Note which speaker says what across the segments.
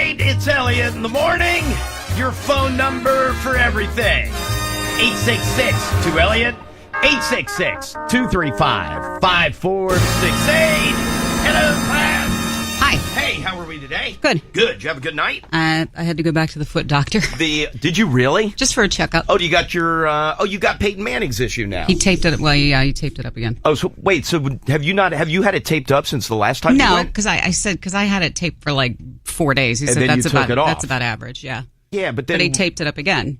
Speaker 1: 8. It's Elliot in the morning. Your phone number for everything. 866-2-ELLIOT. 866-235-5468. Hello, class.
Speaker 2: Hi.
Speaker 1: Hey, how are we today?
Speaker 2: Good.
Speaker 1: Good. Did you have a good night?
Speaker 2: I had to go back to the foot doctor.
Speaker 1: Did you really?
Speaker 2: Just for a checkup.
Speaker 1: Oh, you got your, you got Peyton Manning's issue now.
Speaker 2: He taped it, he taped it up again.
Speaker 1: Oh, so wait, so have you had it taped up since the last time you went?
Speaker 2: No, because I had it taped for like 4 days. He
Speaker 1: And
Speaker 2: said
Speaker 1: then
Speaker 2: that's
Speaker 1: you took it off.
Speaker 2: that's about average, yeah.
Speaker 1: Yeah, but then...
Speaker 2: But he taped it up again.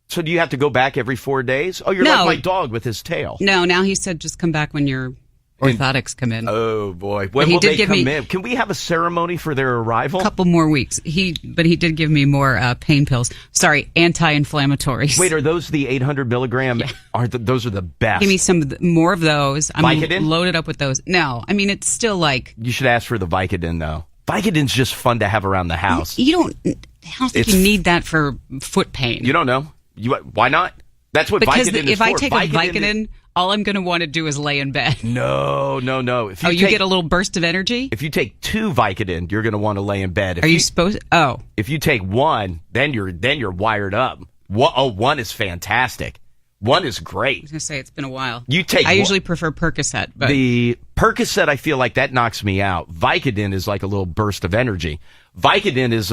Speaker 1: So do you have to go back every 4 days? Oh, you're like my dog with his tail.
Speaker 2: No, now he said just come back when your orthotics come in.
Speaker 1: Oh, boy. When will they come in? Can we have a ceremony for their arrival?
Speaker 2: A couple more weeks. But he did give me more pain pills. Sorry, anti-inflammatories.
Speaker 1: Wait, are those the 800 milligram?
Speaker 2: Yeah.
Speaker 1: Those are the best.
Speaker 2: Give me more of those. I'm
Speaker 1: Vicodin?
Speaker 2: loaded up with those. No, I mean, it's still like...
Speaker 1: You should ask for the Vicodin, though. Vicodin's just fun to have around the house.
Speaker 2: I don't think you need that for foot pain.
Speaker 1: You don't know? Why not? That's what
Speaker 2: because
Speaker 1: Vicodin is
Speaker 2: if
Speaker 1: for.
Speaker 2: I take a Vicodin, all I'm going to want to do is lay in bed.
Speaker 1: No. If you
Speaker 2: you get a little burst of energy?
Speaker 1: If you take 2 Vicodin, you're going to want to lay in bed.
Speaker 2: Are you supposed? Oh.
Speaker 1: If you take 1, then you're wired up. 1 is fantastic. 1 is great.
Speaker 2: I was going to say, it's been a while.
Speaker 1: I
Speaker 2: usually prefer Percocet. But
Speaker 1: the Percocet, I feel like that knocks me out. Vicodin is like a little burst of energy. Vicodin is,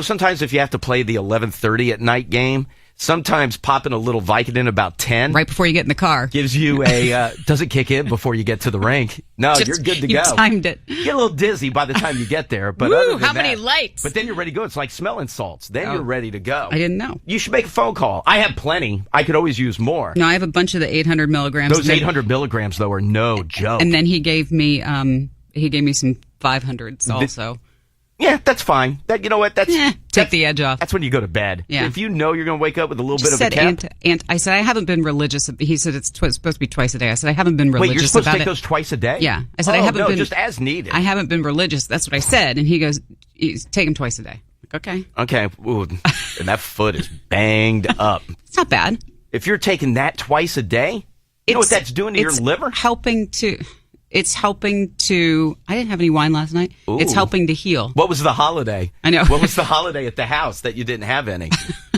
Speaker 1: sometimes if you have to play the 11:30 at night game, sometimes popping a little Vicodin about 10.
Speaker 2: Right before you get in the car.
Speaker 1: Gives you doesn't kick in before you get to the rink. No, you're good to go.
Speaker 2: You timed it.
Speaker 1: You get a little dizzy by the time you get there. But
Speaker 2: Woo, how many lights?
Speaker 1: But then you're ready to go. It's like smelling salts. Then you're ready to go.
Speaker 2: I didn't know.
Speaker 1: You should make a phone call. I have plenty. I could always use more.
Speaker 2: No, I have a bunch of the 800 milligrams.
Speaker 1: Those 800 milligrams, though, are no joke.
Speaker 2: And then he gave me some 500s also.
Speaker 1: Yeah, that's fine. You know what?
Speaker 2: Take the edge off.
Speaker 1: That's when you go to bed.
Speaker 2: Yeah.
Speaker 1: If you know you're going to wake up with a little bit of a temp.
Speaker 2: I said, I haven't been religious. He said it's supposed to be twice a day. I said, I haven't been religious about it.
Speaker 1: Wait, you're supposed to take those twice a day?
Speaker 2: Yeah. I said, I haven't been.
Speaker 1: just as needed.
Speaker 2: I haven't been religious. That's what I said. And he goes, take them twice a day. Like, okay.
Speaker 1: Okay. Ooh, and that foot is banged up.
Speaker 2: It's not bad.
Speaker 1: If you're taking that twice a day, you know what that's doing to your liver?
Speaker 2: It's helping to... I didn't have any wine last night.
Speaker 1: Ooh.
Speaker 2: It's helping to heal.
Speaker 1: What was the holiday?
Speaker 2: I know.
Speaker 1: What was the holiday at the house that you didn't have any?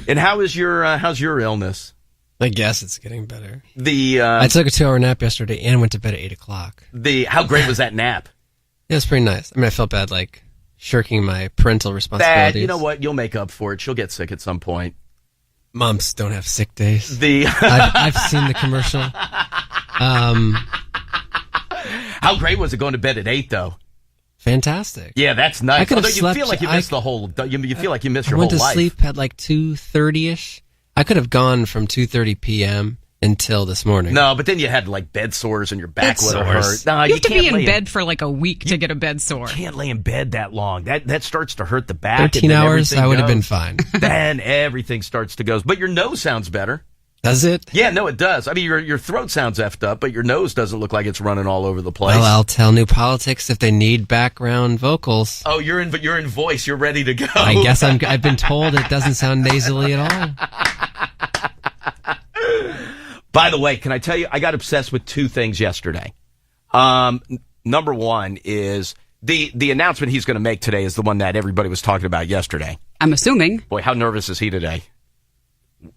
Speaker 1: And how's your illness?
Speaker 3: I guess it's getting better.
Speaker 1: I
Speaker 3: took a 2-hour nap yesterday and went to bed at 8 o'clock.
Speaker 1: How great was that nap?
Speaker 3: It was pretty nice. I mean, I felt bad, like, shirking my parental responsibilities.
Speaker 1: You know what? You'll make up for it. She'll get sick at some point.
Speaker 3: Moms don't have sick days. I've seen the commercial.
Speaker 1: How great was it going to bed at 8, though?
Speaker 3: Fantastic.
Speaker 1: Yeah, that's nice.
Speaker 3: I could have
Speaker 1: slept. You feel like you missed the whole. You feel like you missed your whole life.
Speaker 3: I went to sleep at like 2:30ish. I could have gone from 2:30 p.m. until this morning.
Speaker 1: No, but then you had like bed sores and your back would have hurt. No,
Speaker 2: you have to be in bed for like a week to get a bed sore.
Speaker 1: You can't lay in bed that long. That starts to hurt the back.
Speaker 3: 13 hours, I would have been fine.
Speaker 1: Then everything starts to go. But your nose sounds better.
Speaker 3: Does it?
Speaker 1: Yeah, no, it does. I mean, your throat sounds effed up, but your nose doesn't look like it's running all over the place.
Speaker 3: Well, I'll tell New Politics if they need background vocals.
Speaker 1: Oh, you're in voice. You're ready to go.
Speaker 3: I guess I've been told it doesn't sound nasally at all.
Speaker 1: By the way, can I tell you, I got obsessed with 2 things yesterday. Number one is the announcement he's going to make today is the one that everybody was talking about yesterday.
Speaker 2: I'm assuming.
Speaker 1: Boy, how nervous is he today?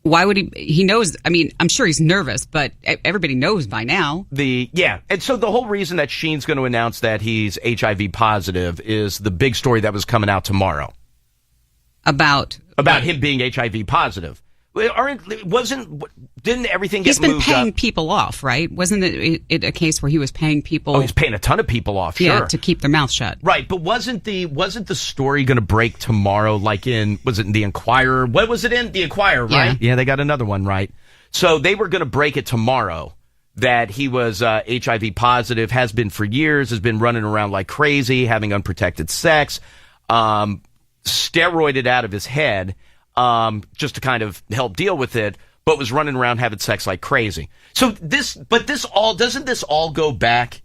Speaker 2: Why would he? He knows. I mean, I'm sure he's nervous, but everybody knows by now.
Speaker 1: And so the whole reason that Sheen's going to announce that he's HIV positive is the big story that was coming out tomorrow.
Speaker 2: About
Speaker 1: him being HIV positive. Didn't everything get moved up?
Speaker 2: He's been paying people off, right? Wasn't it a case where he was paying people?
Speaker 1: Oh, he's paying a ton of people off, sure.
Speaker 2: Yeah, to keep their mouth shut.
Speaker 1: Right, but wasn't the story going to break tomorrow, was it in the Inquirer? What was it in? The Inquirer, right? Yeah, they got another one, right? So they were going to break it tomorrow that he was HIV positive, has been for years, has been running around like crazy, having unprotected sex, steroided out of his head, just to kind of help deal with it, but was running around having sex like crazy. So doesn't this all go back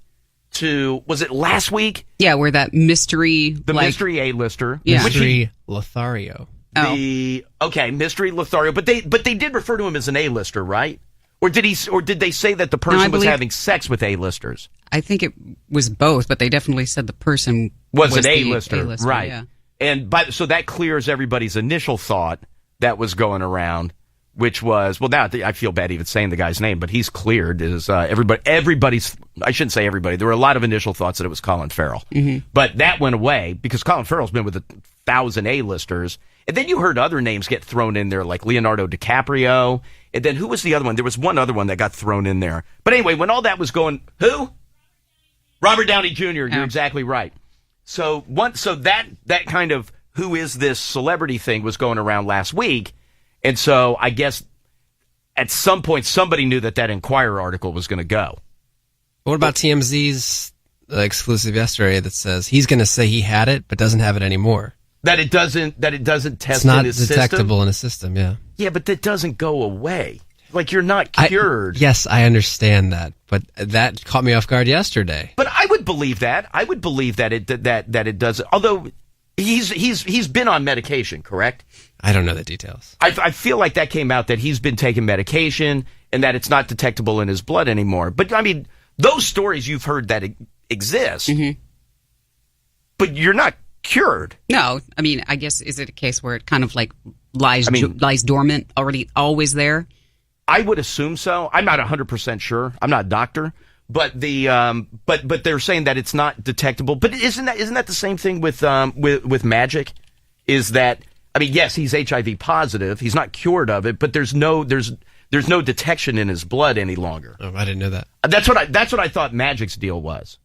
Speaker 1: to, was it last week?
Speaker 2: Yeah, where that mystery,
Speaker 1: mystery A-lister.
Speaker 2: Yeah.
Speaker 3: Mystery Lothario.
Speaker 1: Mystery Lothario, but they did refer to him as an A-lister, right? Or did they say that the person was having sex with A-listers?
Speaker 2: I think it was both, but they definitely said the person
Speaker 1: was an A-lister, right?
Speaker 2: Yeah.
Speaker 1: So that clears everybody's initial thought that was going around, which was, well, now I feel bad even saying the guy's name, but he's cleared. Is everybody's, I shouldn't say everybody. There were a lot of initial thoughts that it was Colin Farrell. Mm-hmm. But that went away because Colin Farrell's been with 1,000 A-listers. And then you heard other names get thrown in there, like Leonardo DiCaprio. And then who was the other one? There was one other one that got thrown in there. But anyway, when all that was going, who? Robert Downey Jr., you're exactly right. So that kind of who is this celebrity thing was going around last week. And so I guess at some point somebody knew that Inquirer article was going to go.
Speaker 3: What about TMZ's exclusive yesterday that says he's going to say he had it but doesn't have it anymore? That it doesn't
Speaker 1: test
Speaker 3: it's not
Speaker 1: in his system?
Speaker 3: detectable in a system, yeah.
Speaker 1: Yeah, but that doesn't go away. Like, you're not cured.
Speaker 3: Yes, I understand that, but that caught me off guard yesterday.
Speaker 1: But I would believe that. I would believe that it does. Although he's been on medication, correct?
Speaker 3: I don't know the details.
Speaker 1: I feel like that came out that he's been taking medication and that it's not detectable in his blood anymore. But I mean, those stories you've heard that exist, but you're not cured.
Speaker 2: No, I mean, I guess, is it a case where it kind of like lies dormant, always there?
Speaker 1: I would assume so. I'm not 100% sure. I'm not a doctor, but but they're saying that it's not detectable. But isn't that the same thing with Magic? Is that, I mean, yes, he's HIV positive. He's not cured of it, but there's no detection in his blood any longer.
Speaker 3: Oh, I didn't know that.
Speaker 1: That's what I thought Magic's deal was.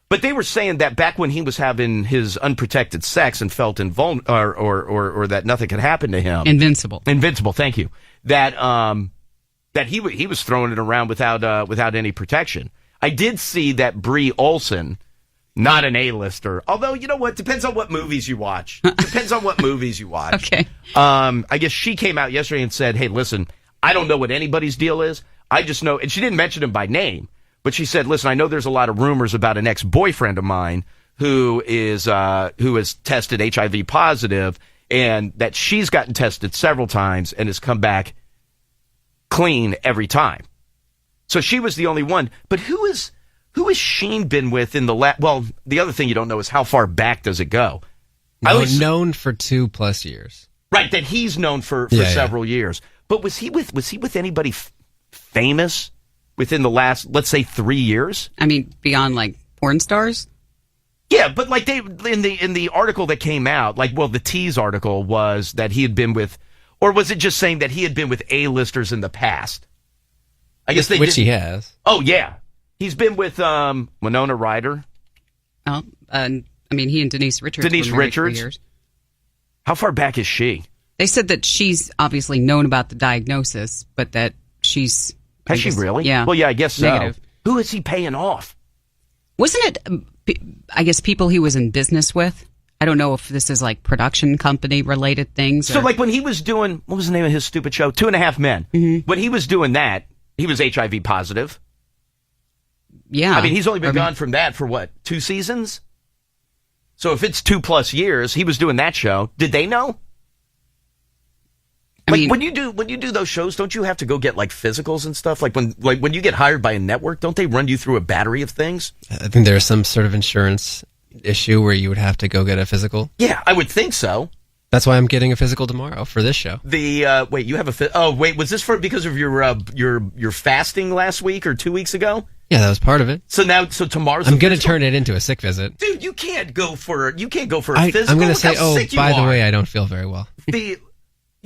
Speaker 1: But they were saying that back when he was having his unprotected sex and felt invulnerable, or that nothing could happen to him.
Speaker 2: Invincible,
Speaker 1: thank you. That he was throwing it around without any protection. I did see that Brie Olson, not an A-lister, although, you know what, depends on what movies you watch. Okay. I guess she came out yesterday and said, hey, listen, I don't know what anybody's deal is. I just know, and she didn't mention him by name, but she said, listen, I know there's a lot of rumors about an ex-boyfriend of mine who has tested HIV positive, and that she's gotten tested several times and has come back clean every time. So she was the only one. But who has Sheen been with in the well, the other thing you don't know is how far back does it go?
Speaker 3: Known for 2+ years.
Speaker 1: Right, that he's known for several years. But was he with anybody famous within the last, let's say, 3 years?
Speaker 2: I mean, beyond like porn stars?
Speaker 1: Yeah, but like they in the article that came out, like, well, the tease article was that he had been with, or was it just saying that he had been with A-listers in the past? I guess
Speaker 3: he has.
Speaker 1: Oh yeah, he's been with Winona Ryder.
Speaker 2: Oh, I mean, he and Denise Richards. Were married for years.
Speaker 1: How far back is she?
Speaker 2: They said that she's obviously known about the diagnosis, but that she's.
Speaker 1: Has she really?
Speaker 2: Yeah.
Speaker 1: Well, yeah, I guess so.
Speaker 2: Negative.
Speaker 1: Who is he paying off?
Speaker 2: Wasn't it, I guess, people he was in business with? I don't know if this is like production company related things.
Speaker 1: So like when he was doing, what was the name of his stupid show? 2.5 Men. Mm-hmm. When he was doing that, he was HIV positive.
Speaker 2: Yeah.
Speaker 1: I mean, he's only been gone from that for what, 2 seasons? So if it's 2+ years, he was doing that show. Did they know? I mean, when you do those shows, don't you have to go get like physicals and stuff? Like when you get hired by a network, don't they run you through a battery of things?
Speaker 3: I think there's some sort of insurance issue where you would have to go get a physical.
Speaker 1: Yeah, I would think so.
Speaker 3: That's why I'm getting a physical tomorrow for this show.
Speaker 1: Wait, you have was this because of your fasting last week or 2 weeks ago?
Speaker 3: Yeah, that was part of it.
Speaker 1: So tomorrow's.
Speaker 3: I'm going to turn it into a sick visit.
Speaker 1: Dude, you can't go for a physical. I'm
Speaker 3: going to say, by the way, I don't feel very well.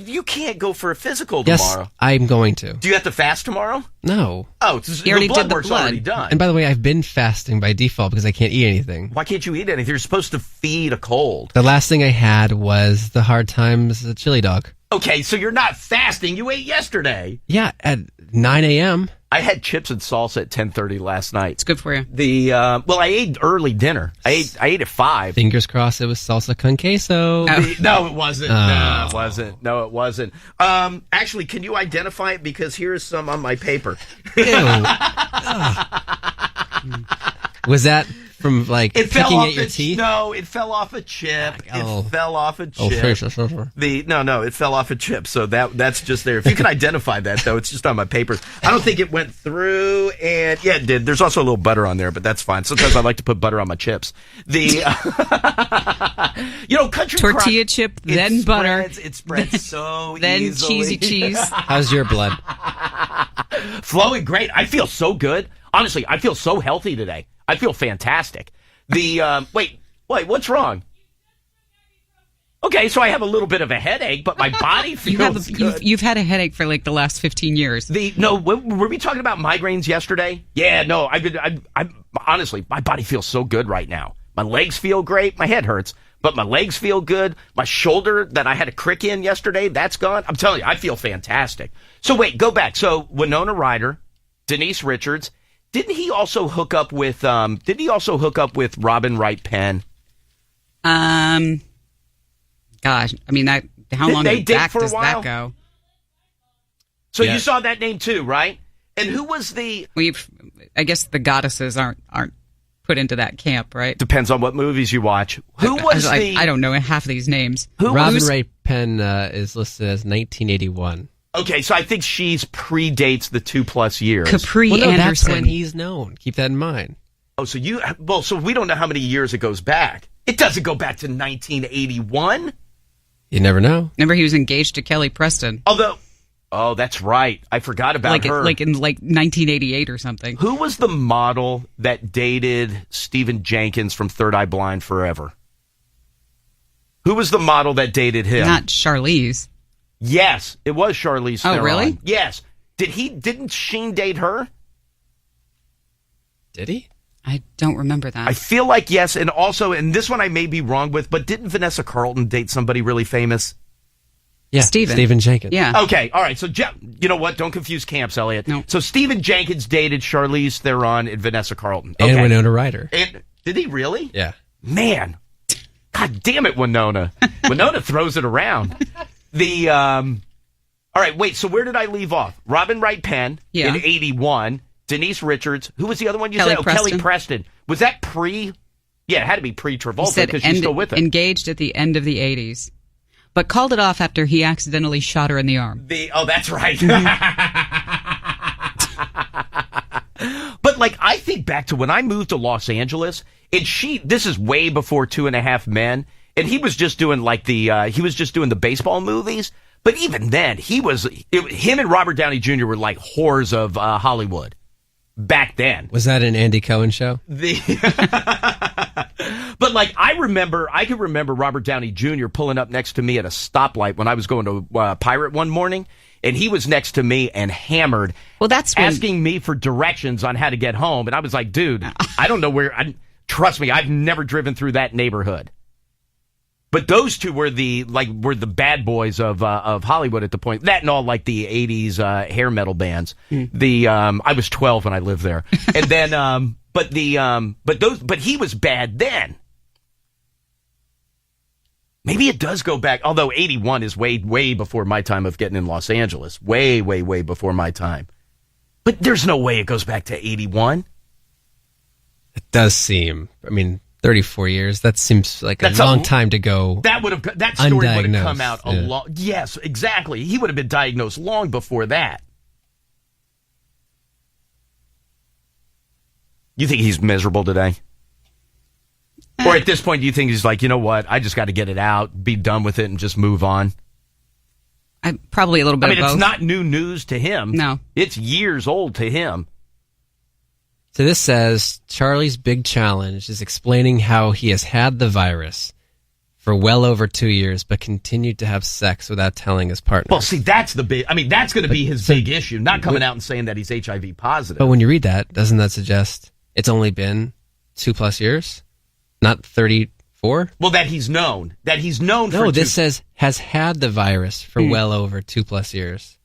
Speaker 1: You can't go for a physical tomorrow.
Speaker 3: Yes, I'm going to.
Speaker 1: Do you have to fast tomorrow?
Speaker 3: No.
Speaker 1: Oh, the blood work's already done.
Speaker 3: And by the way, I've been fasting by default because I can't eat anything.
Speaker 1: Why can't you eat anything? You're supposed to feed a cold.
Speaker 3: The last thing I had was the Hard Times chili dog.
Speaker 1: Okay, so you're not fasting. You ate yesterday.
Speaker 3: Yeah, at 9 a.m.
Speaker 1: I had chips and salsa at 10:30 last night.
Speaker 2: It's good for you.
Speaker 1: I ate early dinner. I ate at 5.
Speaker 3: Fingers crossed it was salsa con queso.
Speaker 1: No, it wasn't. No, it wasn't. Actually, can you identify it? Because here's some on my paper.
Speaker 3: Ew. Was that from like picking at your teeth?
Speaker 1: No, it fell off a chip.
Speaker 3: Oh.
Speaker 1: It fell off a chip.
Speaker 3: Oh, sure.
Speaker 1: No, it fell off a chip. So that's just there. If you can identify that, though, it's just on my papers. I don't think it went through, and yeah, it did. There's also a little butter on there, but that's fine. Sometimes I like to put butter on my chips. Country
Speaker 2: tortilla chip, then butter.
Speaker 1: It spreads so
Speaker 2: then
Speaker 1: easily.
Speaker 2: Cheesy cheese.
Speaker 3: How's your blood?
Speaker 1: Flowing great. I feel so good. Honestly, I feel so healthy today. I feel fantastic. Wait, what's wrong? Okay, so I have a little bit of a headache, but my body feels good.
Speaker 2: You've had a headache for like the last 15 years.
Speaker 1: Were we talking about migraines yesterday? Yeah, no, I honestly, my body feels so good right now. My legs feel great. My head hurts, but my legs feel good. My shoulder that I had a crick in yesterday, that's gone. I'm telling you, I feel fantastic. So wait, go back. So Winona Ryder, Denise Richards, didn't he also hook up with Robin Wright Penn?
Speaker 2: Gosh, I mean, how long back does that go?
Speaker 1: So you saw that name too, right? And who was the?
Speaker 2: I guess the goddesses aren't put into that camp, right?
Speaker 1: Depends on what movies you watch. Who was
Speaker 2: I don't know half of these names.
Speaker 3: Robin Wright Penn is listed as 1981.
Speaker 1: Okay, so I think she's predates the 2+ years.
Speaker 2: Capri Anderson.
Speaker 3: That's when he's known. Keep that in mind.
Speaker 1: Oh, so we don't know how many years it goes back. It doesn't go back to 1981.
Speaker 3: You never know.
Speaker 2: Remember, he was engaged to Kelly Preston.
Speaker 1: Oh, that's right. I forgot about her.
Speaker 2: Like in 1988 or something.
Speaker 1: Who was the model that dated Stephen Jenkins from Third Eye Blind Forever? Who was the model that dated him?
Speaker 2: Not Charlize.
Speaker 1: Yes, it was Charlize Theron.
Speaker 2: Oh, really?
Speaker 1: Yes. Didn't Sheen date her?
Speaker 3: Did he?
Speaker 2: I don't remember that.
Speaker 1: I feel like yes, and also, and this one I may be wrong with, but didn't Vanessa Carlton date somebody really famous?
Speaker 3: Yeah, Stephen Jenkins.
Speaker 2: Yeah.
Speaker 1: Okay, all right. So, you know what? Don't confuse camps, Elliot.
Speaker 2: No.
Speaker 1: So, Stephen Jenkins dated Charlize Theron and Vanessa Carlton. Okay.
Speaker 3: And Winona Ryder.
Speaker 1: And did he really?
Speaker 3: Yeah.
Speaker 1: Man. God damn it, Winona. Winona throws it around. All right, wait, so where did I leave off? Robin Wright Penn in 81. Denise Richards. Who was the other one you said? Oh, Kelly Preston. Was that pre? Yeah, it had to be pre-Travolta because she's still with him.
Speaker 2: Engaged at the end of the 80s. But called it off after he accidentally shot her in the arm.
Speaker 1: That's right. But I think back to when I moved to Los Angeles, and this is way before 2.5 Men, and he was just doing the baseball movies. But even then, him and Robert Downey Jr. were like whores of Hollywood back then.
Speaker 3: Was that an Andy Cohen show?
Speaker 1: But I can remember Robert Downey Jr. pulling up next to me at a stoplight when I was going to Pirate one morning, and he was next to me and hammered.
Speaker 2: Well, that's
Speaker 1: asking me for directions on how to get home, and I was like, dude, I don't know where. Trust me, I've never driven through that neighborhood. But those two were the bad boys of Hollywood at the point. That and all the 80s hair metal bands. I was 12 when I lived there. And then but he was bad then. Maybe it does go back, although 81 is way, way before my time of getting in Los Angeles. Way, way, way before my time. But there's no way it goes back to 81.
Speaker 3: It does seem. 34 years. That seems like a long time to go.
Speaker 1: That story would have come out a long. Yes, exactly. He would have been diagnosed long before that. You think he's miserable today? Or at this point, do you think he's like, you know what? I just got to get it out, be done with it, and just move on?
Speaker 2: Probably a little bit of both.
Speaker 1: It's not new news to him.
Speaker 2: No.
Speaker 1: It's years old to him.
Speaker 3: So this says, Charlie's big challenge is explaining how he has had the virus for well over 2 years, but continued to have sex without telling his partner.
Speaker 1: Well, see, that's the big, that's going to be his big issue, not coming out and saying that he's HIV positive.
Speaker 3: But when you read that, doesn't that suggest it's only been 2+ years? Not 34?
Speaker 1: Well, that he's known.
Speaker 3: No, this says has had the virus for well over 2+ years.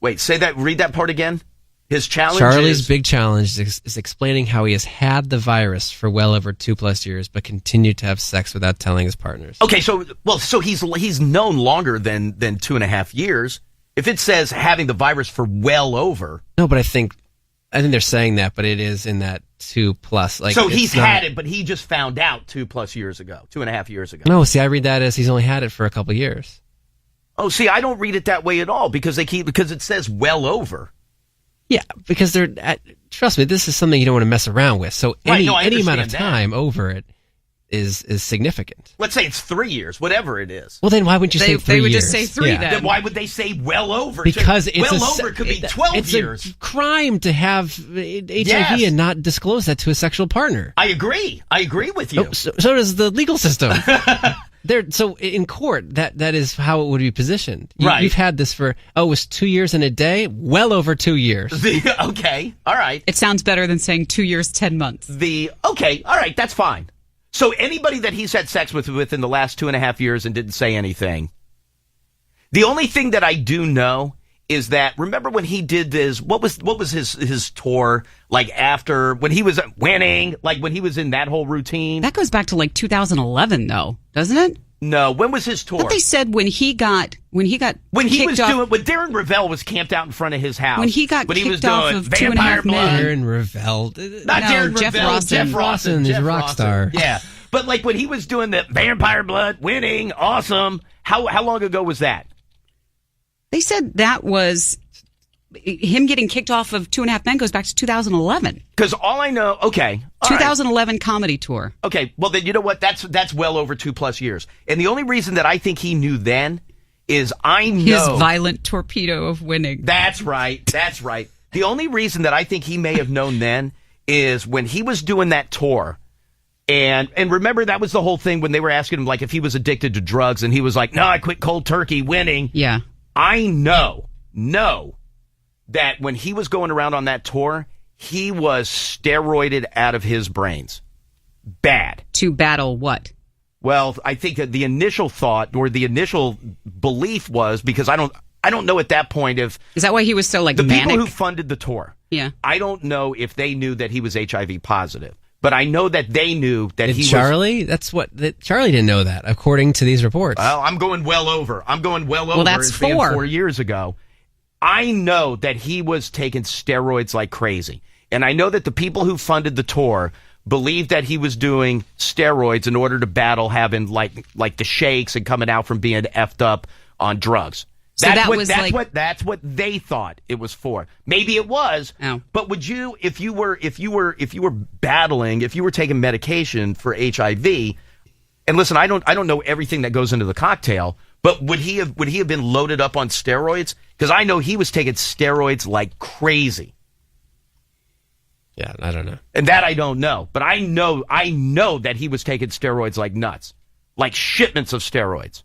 Speaker 1: Wait, read that part again. His challenge
Speaker 3: Charlie's big challenge is explaining how he has had the virus for well over 2+ years, but continued to have sex without telling his partners.
Speaker 1: Okay, so he's known longer than 2.5 years. If it says having the virus for well over.
Speaker 3: No, but I think they're saying that, but it is in that 2+. Like,
Speaker 1: so he's had it, but he just found out 2+ years ago, 2.5 years ago.
Speaker 3: No, see, I read that as he's only had it for a couple years.
Speaker 1: Oh, see, I don't read it that way at all because it says well over.
Speaker 3: Yeah, because trust me, this is something you don't want to mess around with. So any amount of time over it is significant.
Speaker 1: Let's say it's 3 years, whatever it is.
Speaker 3: Well, then why wouldn't you say 3 years?
Speaker 2: They would just say 3 then.
Speaker 1: Then why would they say well over?
Speaker 3: Because
Speaker 1: over could be 12 years.
Speaker 3: It's a crime to have HIV and not disclose that to a sexual partner.
Speaker 1: I agree with you.
Speaker 3: So does the legal system. So in court, that is how it would be positioned. You've had this for, it was 2 years and a day? Well over 2 years.
Speaker 1: Okay, all right.
Speaker 2: It sounds better than saying 2 years, 10 months.
Speaker 1: Okay, all right, that's fine. So anybody that he's had sex with within the last 2.5 years and didn't say anything. The only thing that I do know is that, remember when he did this, what was his tour, like after, when he was winning, like when he was in that whole routine?
Speaker 2: That goes back to like 2011 though, doesn't it?
Speaker 1: No, when was his tour?
Speaker 2: But they said when he was doing,
Speaker 1: when Darren Ravel was camped out in front of his house.
Speaker 2: When he got kicked off of
Speaker 1: Vampire
Speaker 2: 2.5 Men.
Speaker 3: Darren Ravel.
Speaker 1: Darren
Speaker 2: Jeff
Speaker 1: Ravel.
Speaker 2: Rawson.
Speaker 3: Jeff Rawson is a rock star.
Speaker 1: Yeah. But like when he was doing the Vampire Blood, winning, awesome. How long ago was that?
Speaker 2: They said that was him getting kicked off of 2.5 Men goes back to 2011.
Speaker 1: Because all I know,
Speaker 2: 2011 comedy tour.
Speaker 1: Okay, well then you know what? That's well over 2+ years. And the only reason that I think he knew then is his
Speaker 2: violent torpedo of winning.
Speaker 1: That's right. The only reason that I think he may have known then is when he was doing that tour. And remember, that was the whole thing when they were asking him like if he was addicted to drugs, and he was like, "No, I quit cold turkey, winning."
Speaker 2: Yeah.
Speaker 1: I know that when he was going around on that tour, he was steroided out of his brains. Bad.
Speaker 2: To battle what?
Speaker 1: Well, I think that the initial thought or the initial belief was, because I don't know at that point if...
Speaker 2: Is that why he was so like
Speaker 1: the
Speaker 2: manic?
Speaker 1: People who funded the tour.
Speaker 2: Yeah.
Speaker 1: I don't know if they knew that he was HIV positive. But I know that they knew that
Speaker 3: Charlie? Charlie didn't know that, according to these reports.
Speaker 1: Well, I'm going well over.
Speaker 2: Well, that's
Speaker 1: 4 years ago. I know that he was taking steroids like crazy. And I know that the people who funded the tour believed that he was doing steroids in order to battle having like the shakes and coming out from being effed up on drugs.
Speaker 2: So
Speaker 1: That's what they thought it was for. Maybe it was.
Speaker 2: Oh.
Speaker 1: But would you, if you were battling, if you were taking medication for HIV, and listen, I don't know everything that goes into the cocktail, but would he have been loaded up on steroids? Because I know he was taking steroids like crazy.
Speaker 3: Yeah, I don't know.
Speaker 1: And that I don't know. But I know that he was taking steroids like nuts. Like shipments of steroids.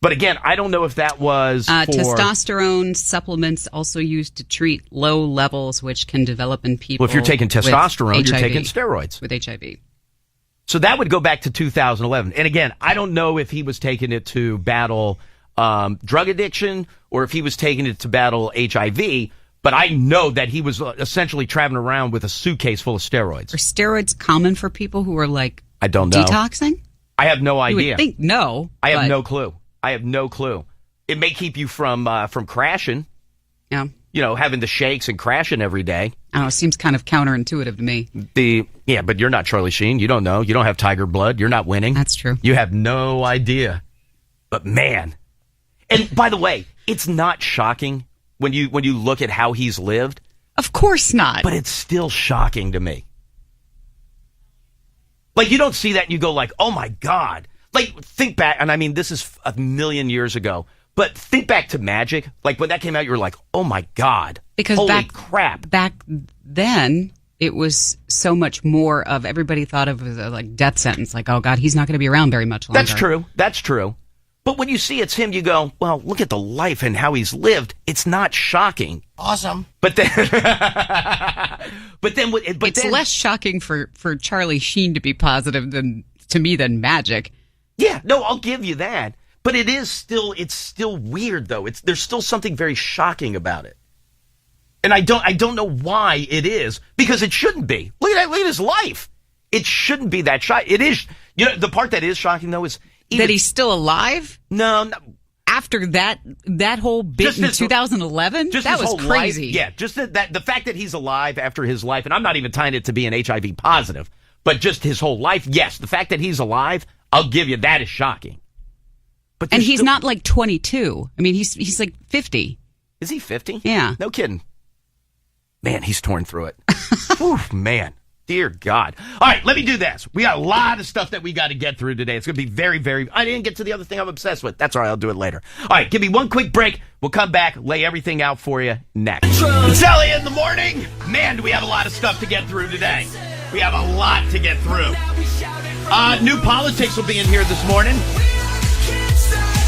Speaker 1: But again, I don't know if that was for...
Speaker 2: Testosterone supplements also used to treat low levels, which can develop in people.
Speaker 1: Well, if you're taking testosterone, you're taking steroids.
Speaker 2: With HIV.
Speaker 1: So that would go back to 2011. And again, I don't know if he was taking it to battle drug addiction or if he was taking it to battle HIV, but I know that he was essentially traveling around with a suitcase full of steroids.
Speaker 2: Are steroids common for people who are like...
Speaker 1: I don't know.
Speaker 2: Detoxing?
Speaker 1: I have no idea.
Speaker 2: You would think no.
Speaker 1: I have no clue. It may keep you from crashing.
Speaker 2: Yeah.
Speaker 1: You know, having the shakes and crashing every day.
Speaker 2: I don't know, it seems kind of counterintuitive to me.
Speaker 1: But you're not Charlie Sheen. You don't know. You don't have tiger blood. You're not winning.
Speaker 2: That's true.
Speaker 1: You have no idea. But man. And by the way, it's not shocking when you look at how he's lived.
Speaker 2: Of course not.
Speaker 1: But it's still shocking to me. Like, you don't see that and you go like, oh my God. Like, think back, and I mean, this is a million years ago, but think back to Magic. Like, when that came out, you were like, oh my God.
Speaker 2: Because
Speaker 1: holy crap.
Speaker 2: Back then, it was so much more of, everybody thought of it as a like death sentence. Like, oh God, he's not going to be around very much longer.
Speaker 1: That's true. But when you see it's him, you go, well, look at the life and how he's lived. It's not shocking.
Speaker 4: Awesome.
Speaker 1: But then,
Speaker 2: it's less shocking for Charlie Sheen to be positive than Magic.
Speaker 1: Yeah, no, I'll give you that. But it's still weird though. There's still something very shocking about it. And I don't know why it is, because it shouldn't be. Look at his life. It shouldn't be that shocking. It is. You know, the part that is shocking though is
Speaker 2: that he's still alive?
Speaker 1: No.
Speaker 2: after that whole bit in 2011? That was crazy.
Speaker 1: Life, yeah, just that the fact that he's alive after his life, and I'm not even tying it to being HIV positive, but just his whole life. Yes, the fact that he's alive, I'll give you that is shocking. But
Speaker 2: and he's not like 22. I mean, he's like 50.
Speaker 1: Is he 50?
Speaker 2: Yeah.
Speaker 1: No kidding. Man, he's torn through it. Oof, man. Dear God. All right, let me do this. We got a lot of stuff that we got to get through today. It's going to be very, very... I didn't get to the other thing I'm obsessed with. That's all right, I'll do it later. All right, give me one quick break. We'll come back, lay everything out for you next. It's Elliot in the morning. Man, do we have a lot of stuff to get through today. We have a lot to get through. New Politics will be in here this morning.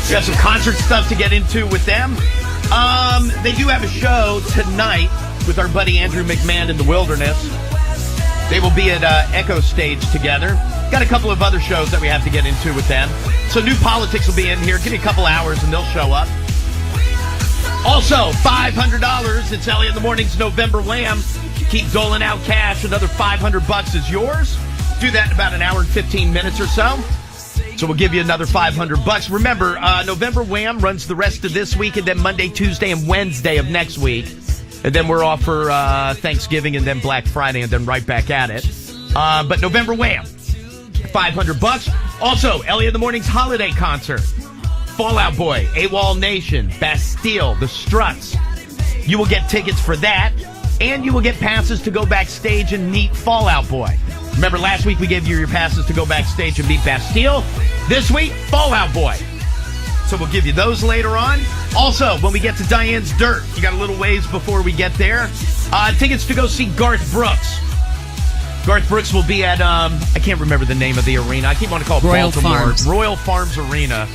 Speaker 1: We have some concert stuff to get into with them. They do have a show tonight with our buddy Andrew McMahon in the Wilderness. They will be at Echo Stage together. Got a couple of other shows that we have to get into with them. So New Politics will be in here. Give me a couple hours and they'll show up. Also, $500. It's Elliot in the Morning's November Wham. Keep doling out cash. Another $500 is yours. Do that in about an hour and 15 minutes or so. So we'll give you another $500. Remember, November Wham runs the rest of this week, and then Monday, Tuesday, and Wednesday of next week. And then we're off for Thanksgiving, and then Black Friday, and then right back at it. But November Wham, $500. Also, Elliot in the Morning's holiday concert. Fall Out Boy, AWOL Nation, Bastille, The Struts. You will get tickets for that, and you will get passes to go backstage and meet Fall Out Boy. Remember, last week we gave you your passes to go backstage and meet Bastille. This week, Fall Out Boy. So we'll give you those later on. Also, when we get to Diane's Dirt, you got a little ways before we get there. Tickets to go see Garth Brooks. Garth Brooks will be at, I can't remember the name of the arena. I keep wanting to call it Royal Farms Arena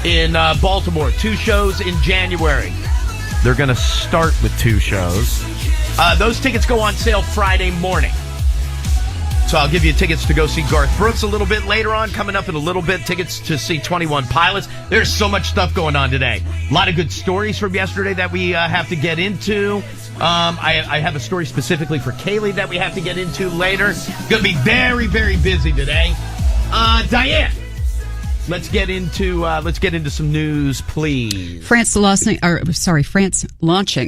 Speaker 1: in Baltimore. 2 shows in January. They're going to start with 2 shows. Those tickets go on sale Friday morning. So I'll give you tickets to go see Garth Brooks a little bit later on. Coming up in a little bit, tickets to see 21 Pilots. There's so much stuff going on today. A lot of good stories from yesterday that we have to get into. I have a story specifically for Kaylee that we have to get into later. Going to be very, very busy today. Diane, let's get into some news, please.
Speaker 2: France launching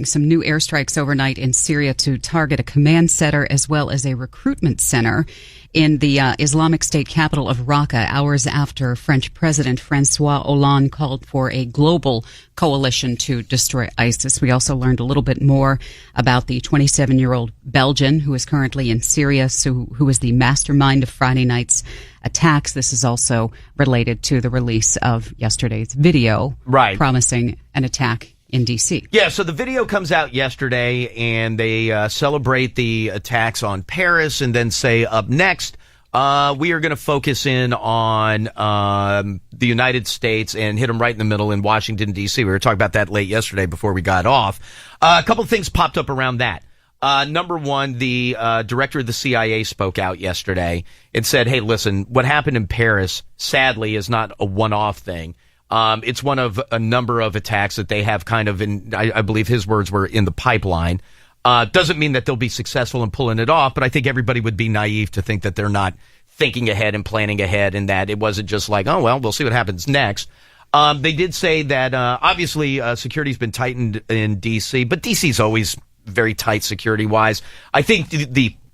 Speaker 2: some new airstrikes overnight in Syria to target a command center as well as a recruitment center in the Islamic State capital of Raqqa, hours after French President Francois Hollande called for a global coalition to destroy ISIS. We also learned a little bit more about the 27-year-old Belgian who is currently in Syria, who was the mastermind of Friday night's attacks. This is also related to the release of yesterday's video promising an attack in D.C.
Speaker 1: Yeah, so the video comes out yesterday, and they celebrate the attacks on Paris and then say, up next, we are going to focus in on the United States and hit them right in the middle in Washington, D.C. We were talking about that late yesterday before we got off. A couple of things popped up around that. Number one, the director of the CIA spoke out yesterday and said, hey, listen, what happened in Paris, sadly, is not a one-off thing. It's one of a number of attacks that they have kind of I believe his words were in the pipeline. Doesn't mean that they'll be successful in pulling it off, but I think everybody would be naive to think that they're not thinking ahead and planning ahead and that it wasn't just like, oh, well, we'll see what happens next. They did say that obviously security's been tightened in D.C., but D.C.'s always very tight security-wise. I think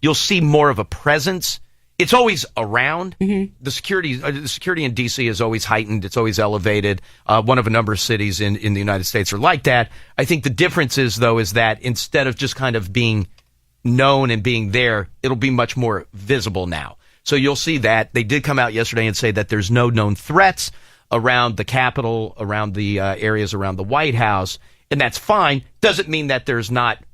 Speaker 1: you'll see more of a presence. It's always around. Mm-hmm. The security in D.C. is always heightened. It's always elevated. One of a number of cities in the United States are like that. I think the difference is, though, is that instead of just kind of being known and being there, it'll be much more visible now. So you'll see that. They did come out yesterday and say that there's no known threats around the Capitol, around the areas around the White House, and that's fine. Doesn't mean that there's not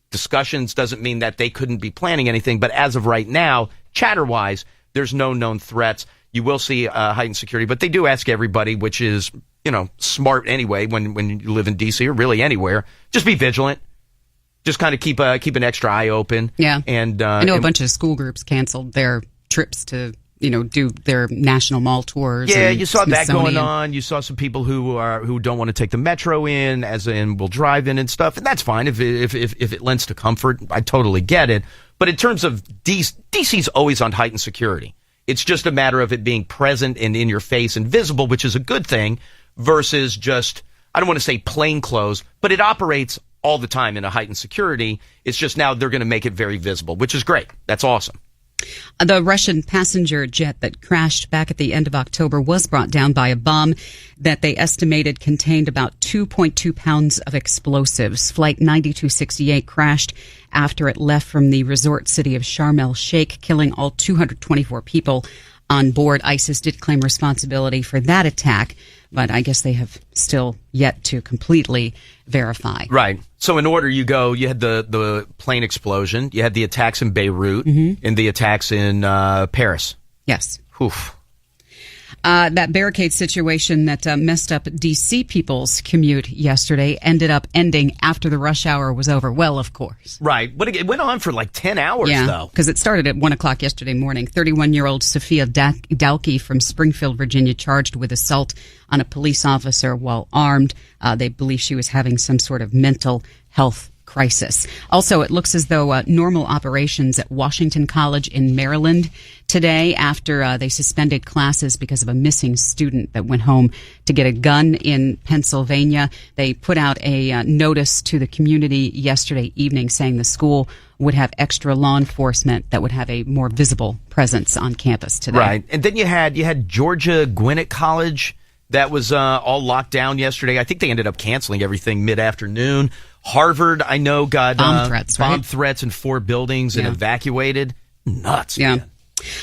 Speaker 1: discussions, doesn't mean that they couldn't be planning anything, but as of right now, chatter-wise, there's no known threats. You will see heightened security, but they do ask everybody, which is, smart anyway, when you live in D.C. or really anywhere, just be vigilant. Just kind of keep an extra eye open.
Speaker 2: Yeah.
Speaker 1: And
Speaker 2: I know a bunch of school groups canceled their trips to do their national mall tours.
Speaker 1: Yeah, you saw that going on. You saw some people who don't want to take the metro in, as in will drive in and stuff, and that's fine if it lends to comfort. I totally get it. But in terms of DC's always on heightened security. It's just a matter of it being present and in your face and visible, which is a good thing. versus just, I don't want to say plain clothes, but it operates all the time in a heightened security. It's just now they're going to make it very visible, which is great. That's awesome.
Speaker 2: The Russian passenger jet that crashed back at the end of October was brought down by a bomb that they estimated contained about 2.2 pounds of explosives. Flight 9268 crashed after it left from the resort city of Sharm el-Sheikh, killing all 224 people on board. ISIS did claim responsibility for that attack, but I guess they have still yet to completely verify.
Speaker 1: Right. So in order, you had the plane explosion, you had the attacks in Beirut, and the attacks in Paris.
Speaker 2: Yes.
Speaker 1: Oof.
Speaker 2: That barricade situation that messed up D.C. people's commute yesterday ended up ending after the rush hour was over. Well, of course.
Speaker 1: Right. But it went on for like 10 hours, though.
Speaker 2: Because it started at 1 o'clock yesterday morning. 31-year-old Sophia Dalkey from Springfield, Virginia, charged with assault on a police officer while armed. They believe she was having some sort of mental health crisis. Also, it looks as though normal operations at Washington College in Maryland today after they suspended classes because of a missing student that went home to get a gun in Pennsylvania. They put out a notice to the community yesterday evening saying the school would have extra law enforcement that would have a more visible presence on campus today.
Speaker 1: Right. And then you had Georgia Gwinnett College that was all locked down yesterday. I think they ended up canceling everything mid-afternoon. Harvard, I know, got bomb threats in 4 buildings and evacuated. Nuts.
Speaker 2: Yeah.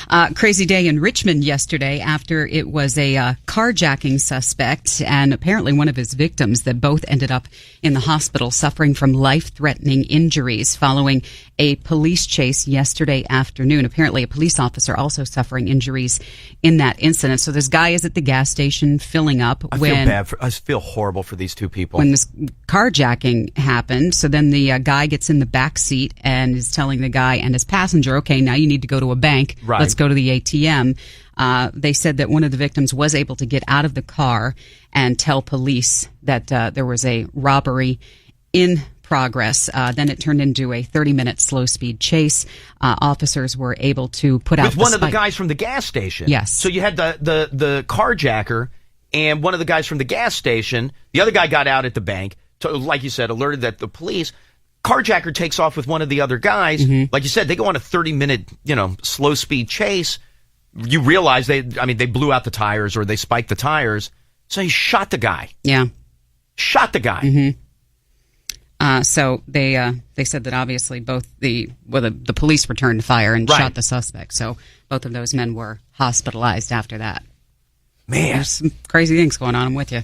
Speaker 1: Man.
Speaker 2: Crazy day in Richmond yesterday after it was a carjacking suspect and apparently one of his victims that both ended up in the hospital suffering from life-threatening injuries following a police chase yesterday afternoon. Apparently a police officer also suffering injuries in that incident. So this guy is at the gas station filling up.
Speaker 1: I feel horrible for these two people.
Speaker 2: When this carjacking happened, so then the guy gets in the back seat and is telling the guy and his passenger, okay, now you need to go to a bank.
Speaker 1: Right.
Speaker 2: Let's go to the ATM. They said that one of the victims was able to get out of the car and tell police that there was a robbery in progress. Then it turned into a 30-minute slow-speed chase. Officers were able to put out
Speaker 1: with one of the guys from the gas station.
Speaker 2: Yes.
Speaker 1: So you had the carjacker and one of the guys from the gas station. The other guy got out at the bank, like you said, alerted that the police. Carjacker takes off with one of the other guys. Like you said, they go on a 30-minute, slow speed chase. You realize they blew out the tires or they spiked the tires. So he shot the guy.
Speaker 2: Yeah.
Speaker 1: Shot the guy.
Speaker 2: So they said that obviously both the police returned fire and shot the suspect. So both of those men were hospitalized after that.
Speaker 1: Man.
Speaker 2: There's some crazy things going on. I'm with you.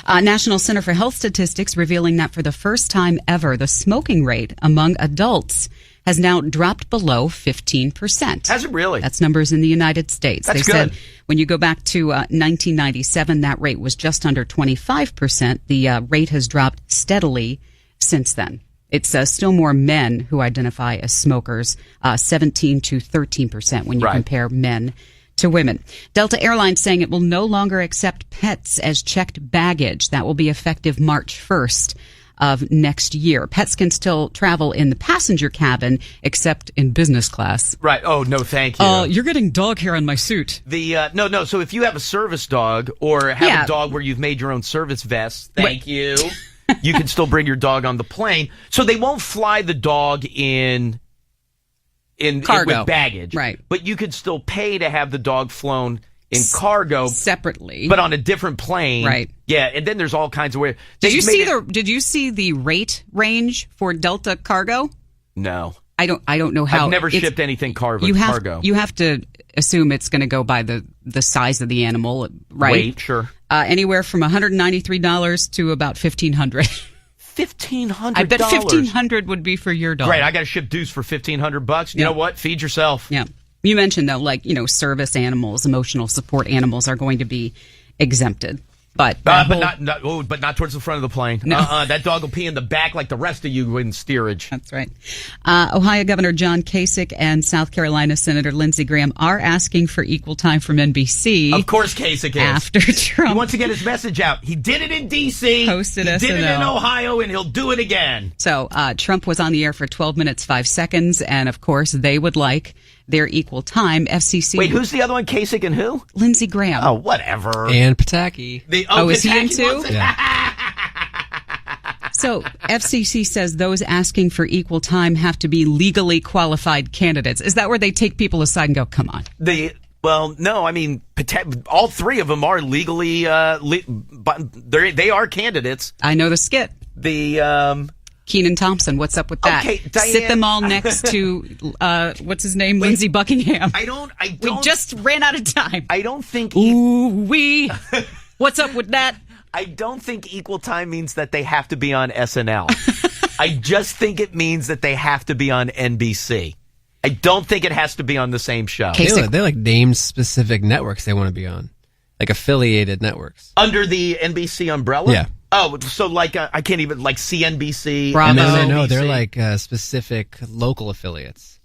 Speaker 2: National Center for Health Statistics revealing that for the first time ever, the smoking rate among adults has now dropped below 15%.
Speaker 1: Has it really?
Speaker 2: That's numbers in the United States.
Speaker 1: That's
Speaker 2: they
Speaker 1: good.
Speaker 2: said when you go back to 1997, that rate was just under 25%. The rate has dropped steadily since then. It's still more men who identify as smokers, 17 to 13% when you compare men to women. Delta Airlines saying it will no longer accept pets as checked baggage. That will be effective March 1st of next year. Pets can still travel in the passenger cabin, except in business class.
Speaker 1: Right. Oh, no, thank you.
Speaker 2: You're getting dog hair on my suit.
Speaker 1: No. So if you have a service dog or have a dog where you've made your own service vest, thank you. You can still bring your dog on the plane. So they won't fly the dog in cargo with baggage,
Speaker 2: right?
Speaker 1: But you could still pay to have the dog flown in cargo
Speaker 2: separately,
Speaker 1: but on a different plane,
Speaker 2: right?
Speaker 1: Yeah, and then there's all kinds of weird.
Speaker 2: Did you see the rate range for Delta Cargo?
Speaker 1: No,
Speaker 2: I don't know how.
Speaker 1: I've never shipped anything cargo.
Speaker 2: You have to assume it's going to go by the size of the animal, right?
Speaker 1: Weight, sure.
Speaker 2: Anywhere from $193 to about $1,500.
Speaker 1: $1,500.
Speaker 2: I bet $1,500 would be for your dog.
Speaker 1: Right, I got to ship Deuce for $1,500. You know what? Feed yourself.
Speaker 2: Yeah. You mentioned though, service animals, emotional support animals are going to be exempted. But
Speaker 1: not towards the front of the plane.
Speaker 2: No.
Speaker 1: That dog will pee in the back like the rest of you in steerage.
Speaker 2: That's right. Ohio Governor John Kasich and South Carolina Senator Lindsey Graham are asking for equal time from NBC.
Speaker 1: Of course Kasich is.
Speaker 2: After Trump.
Speaker 1: He wants to get his message out. He did it in D.C.
Speaker 2: Hosted SNL.
Speaker 1: He did it in Ohio, and he'll do it again.
Speaker 2: So Trump was on the air for 12 minutes, 5 seconds, and of course they would like their equal time. FCC.
Speaker 1: Wait, who's the other one? Kasich and who?
Speaker 2: Lindsey Graham.
Speaker 1: Oh, whatever.
Speaker 3: And Pataki.
Speaker 2: Is he in too?
Speaker 3: Yeah.
Speaker 2: So FCC says those asking for equal time have to be legally qualified candidates. Is that where they take people aside and go, come on?
Speaker 1: Well, no, I mean, all three of them are legally, they are candidates.
Speaker 2: I know the skit. Kenan Thompson, what's up with that?
Speaker 1: Okay, Diane.
Speaker 2: Sit them all next to, what's his name? Lindsey Buckingham.
Speaker 1: I don't.
Speaker 2: We just ran out of time.
Speaker 1: I don't think.
Speaker 2: Ooh-wee. What's up with that?
Speaker 1: I don't think equal time means that they have to be on SNL. I just think it means that they have to be on NBC. I don't think it has to be on the same show.
Speaker 3: They like named specific networks they want to be on, like affiliated networks.
Speaker 1: Under the NBC umbrella?
Speaker 3: Yeah.
Speaker 1: Oh, so like, I can't even, like CNBC.
Speaker 2: Bravo.
Speaker 3: No, they're like specific local affiliates.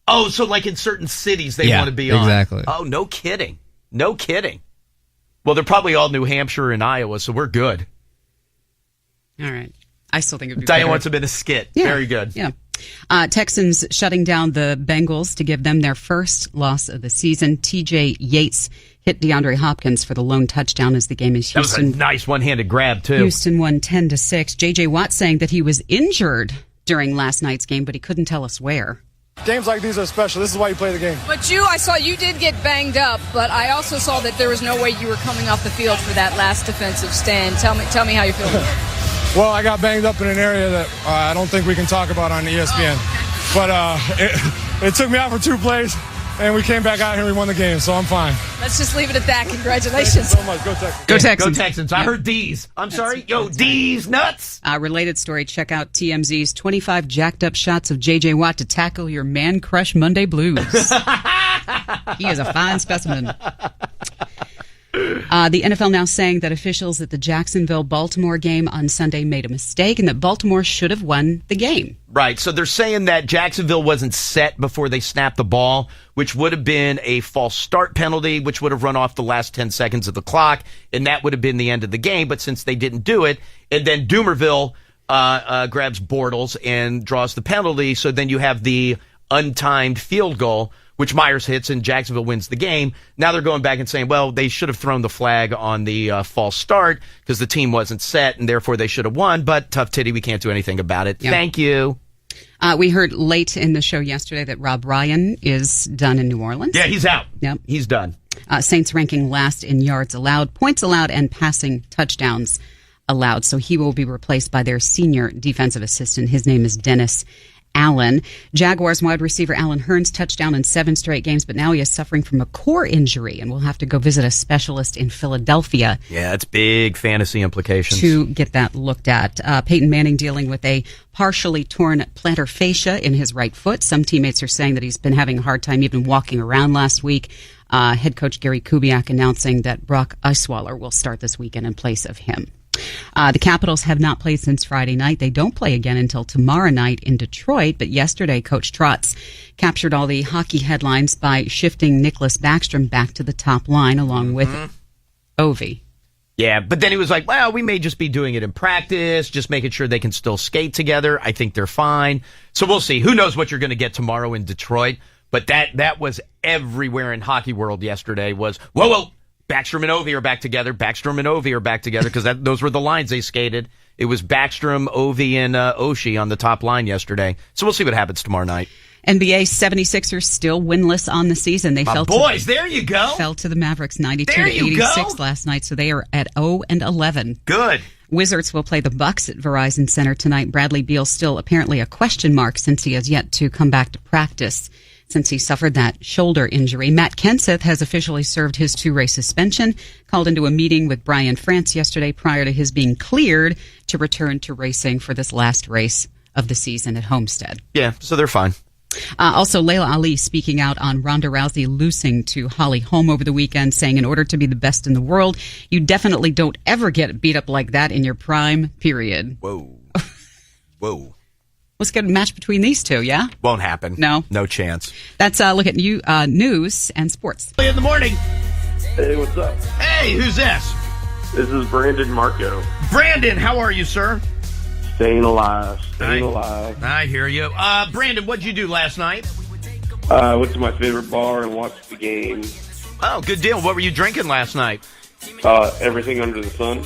Speaker 1: Oh, so like in certain cities they want to be on.
Speaker 3: Exactly.
Speaker 1: Oh, no kidding. No kidding. Well, they're probably all New Hampshire and Iowa, so we're good.
Speaker 2: All right. I still think it would be
Speaker 1: Diane
Speaker 2: better.
Speaker 1: wants them in a skit.
Speaker 2: Yeah.
Speaker 1: Very good.
Speaker 2: Yeah. Texans shutting down the Bengals to give them their first loss of the season. TJ Yates hit DeAndre Hopkins for the lone touchdown as the game is Houston.
Speaker 1: That was a nice one-handed grab, too.
Speaker 2: Houston won 10-6. J.J. Watt saying that he was injured during last night's game, but he couldn't tell us where.
Speaker 4: Games like these are special. This is why you play the game.
Speaker 5: But I saw you did get banged up, but I also saw that there was no way you were coming off the field for that last defensive stand. Tell me how you're feeling.
Speaker 4: Well, I got banged up in an area that I don't think we can talk about on ESPN. But it took me out for 2 plays, and we came back out here and we won the game, so I'm fine.
Speaker 5: Let's just leave it at that. Congratulations.
Speaker 4: Thank you so much. Go Texans.
Speaker 2: Go Texans.
Speaker 1: Go Texans. I heard D's. I'm sorry. Yo, D's nuts.
Speaker 2: Related story, check out TMZ's 25 jacked up shots of J.J. Watt to tackle your man crush Monday blues. He is a fine specimen. The NFL now saying that officials at the Jacksonville-Baltimore game on Sunday made a mistake and that Baltimore should have won the game.
Speaker 1: Right. So they're saying that Jacksonville wasn't set before they snapped the ball, which would have been a false start penalty, which would have run off the last 10 seconds of the clock, and that would have been the end of the game. But since they didn't do it, and then Doomerville grabs Bortles and draws the penalty, so then you have the untimed field goal, which Myers hits and Jacksonville wins the game. Now they're going back and saying, well, they should have thrown the flag on the false start because the team wasn't set and therefore they should have won. But tough titty, we can't do anything about it. Yep. Thank you.
Speaker 2: We heard late in the show yesterday that Rob Ryan is done in New Orleans.
Speaker 1: Yeah, he's out.
Speaker 2: Yep.
Speaker 1: He's done.
Speaker 2: Saints ranking last in yards allowed, points allowed, and passing touchdowns allowed. So he will be replaced by their senior defensive assistant. His name is Dennis Allen. Jaguars wide receiver Allen Hurns touchdown in 7 straight games, but now he is suffering from a core injury and will have to go visit a specialist in Philadelphia.
Speaker 1: Yeah, it's big fantasy implications.
Speaker 2: To get that looked at. Peyton Manning dealing with a partially torn plantar fascia in his right foot. Some teammates are saying that he's been having a hard time even walking around last week. Head coach Gary Kubiak announcing that Brock Osweiler will start this weekend in place of him. The Capitals have not played since Friday night. They don't play again until tomorrow night in Detroit. But yesterday, Coach Trotz captured all the hockey headlines by shifting Nicklas Backstrom back to the top line along with Ovi.
Speaker 1: Yeah, but then he was like, well, we may just be doing it in practice, just making sure they can still skate together. I think they're fine. So we'll see. Who knows what you're going to get tomorrow in Detroit. But that was everywhere in hockey world yesterday was, whoa. Backstrom and Ovi are back together. Backstrom and Ovi are back together because those were the lines they skated. It was Backstrom, Ovi, and Oshie on the top line yesterday. So we'll see what happens tomorrow night.
Speaker 2: NBA 76ers still winless on the season. They fell
Speaker 1: there you go.
Speaker 2: Fell to the Mavericks 92-86 last night, so they are at 0-11.
Speaker 1: Good.
Speaker 2: Wizards will play the Bucks at Verizon Center tonight. Bradley Beal still apparently a question mark since he has yet to come back to practice since he suffered that shoulder injury. Matt Kenseth has officially served his 2-race suspension, called into a meeting with Brian France yesterday prior to his being cleared to return to racing for this last race of the season at Homestead.
Speaker 1: Yeah, so they're fine.
Speaker 2: Also, Layla Ali speaking out on Ronda Rousey losing to Holly Holm over the weekend, saying in order to be the best in the world, you definitely don't ever get beat up like that in your prime, period.
Speaker 1: Whoa.
Speaker 2: Let's get a match between these two, yeah?
Speaker 1: Won't happen. No chance.
Speaker 2: That's a look at news and sports.
Speaker 1: In the morning.
Speaker 6: Hey, what's up?
Speaker 1: Hey, who's this?
Speaker 6: This is Brandon Marco.
Speaker 1: Brandon, how are you, sir?
Speaker 6: Staying alive.
Speaker 1: I hear you. Brandon, what'd you do last night?
Speaker 6: I went to my favorite bar and watched the game.
Speaker 1: Oh, good deal. What were you drinking last night?
Speaker 6: Everything under the sun.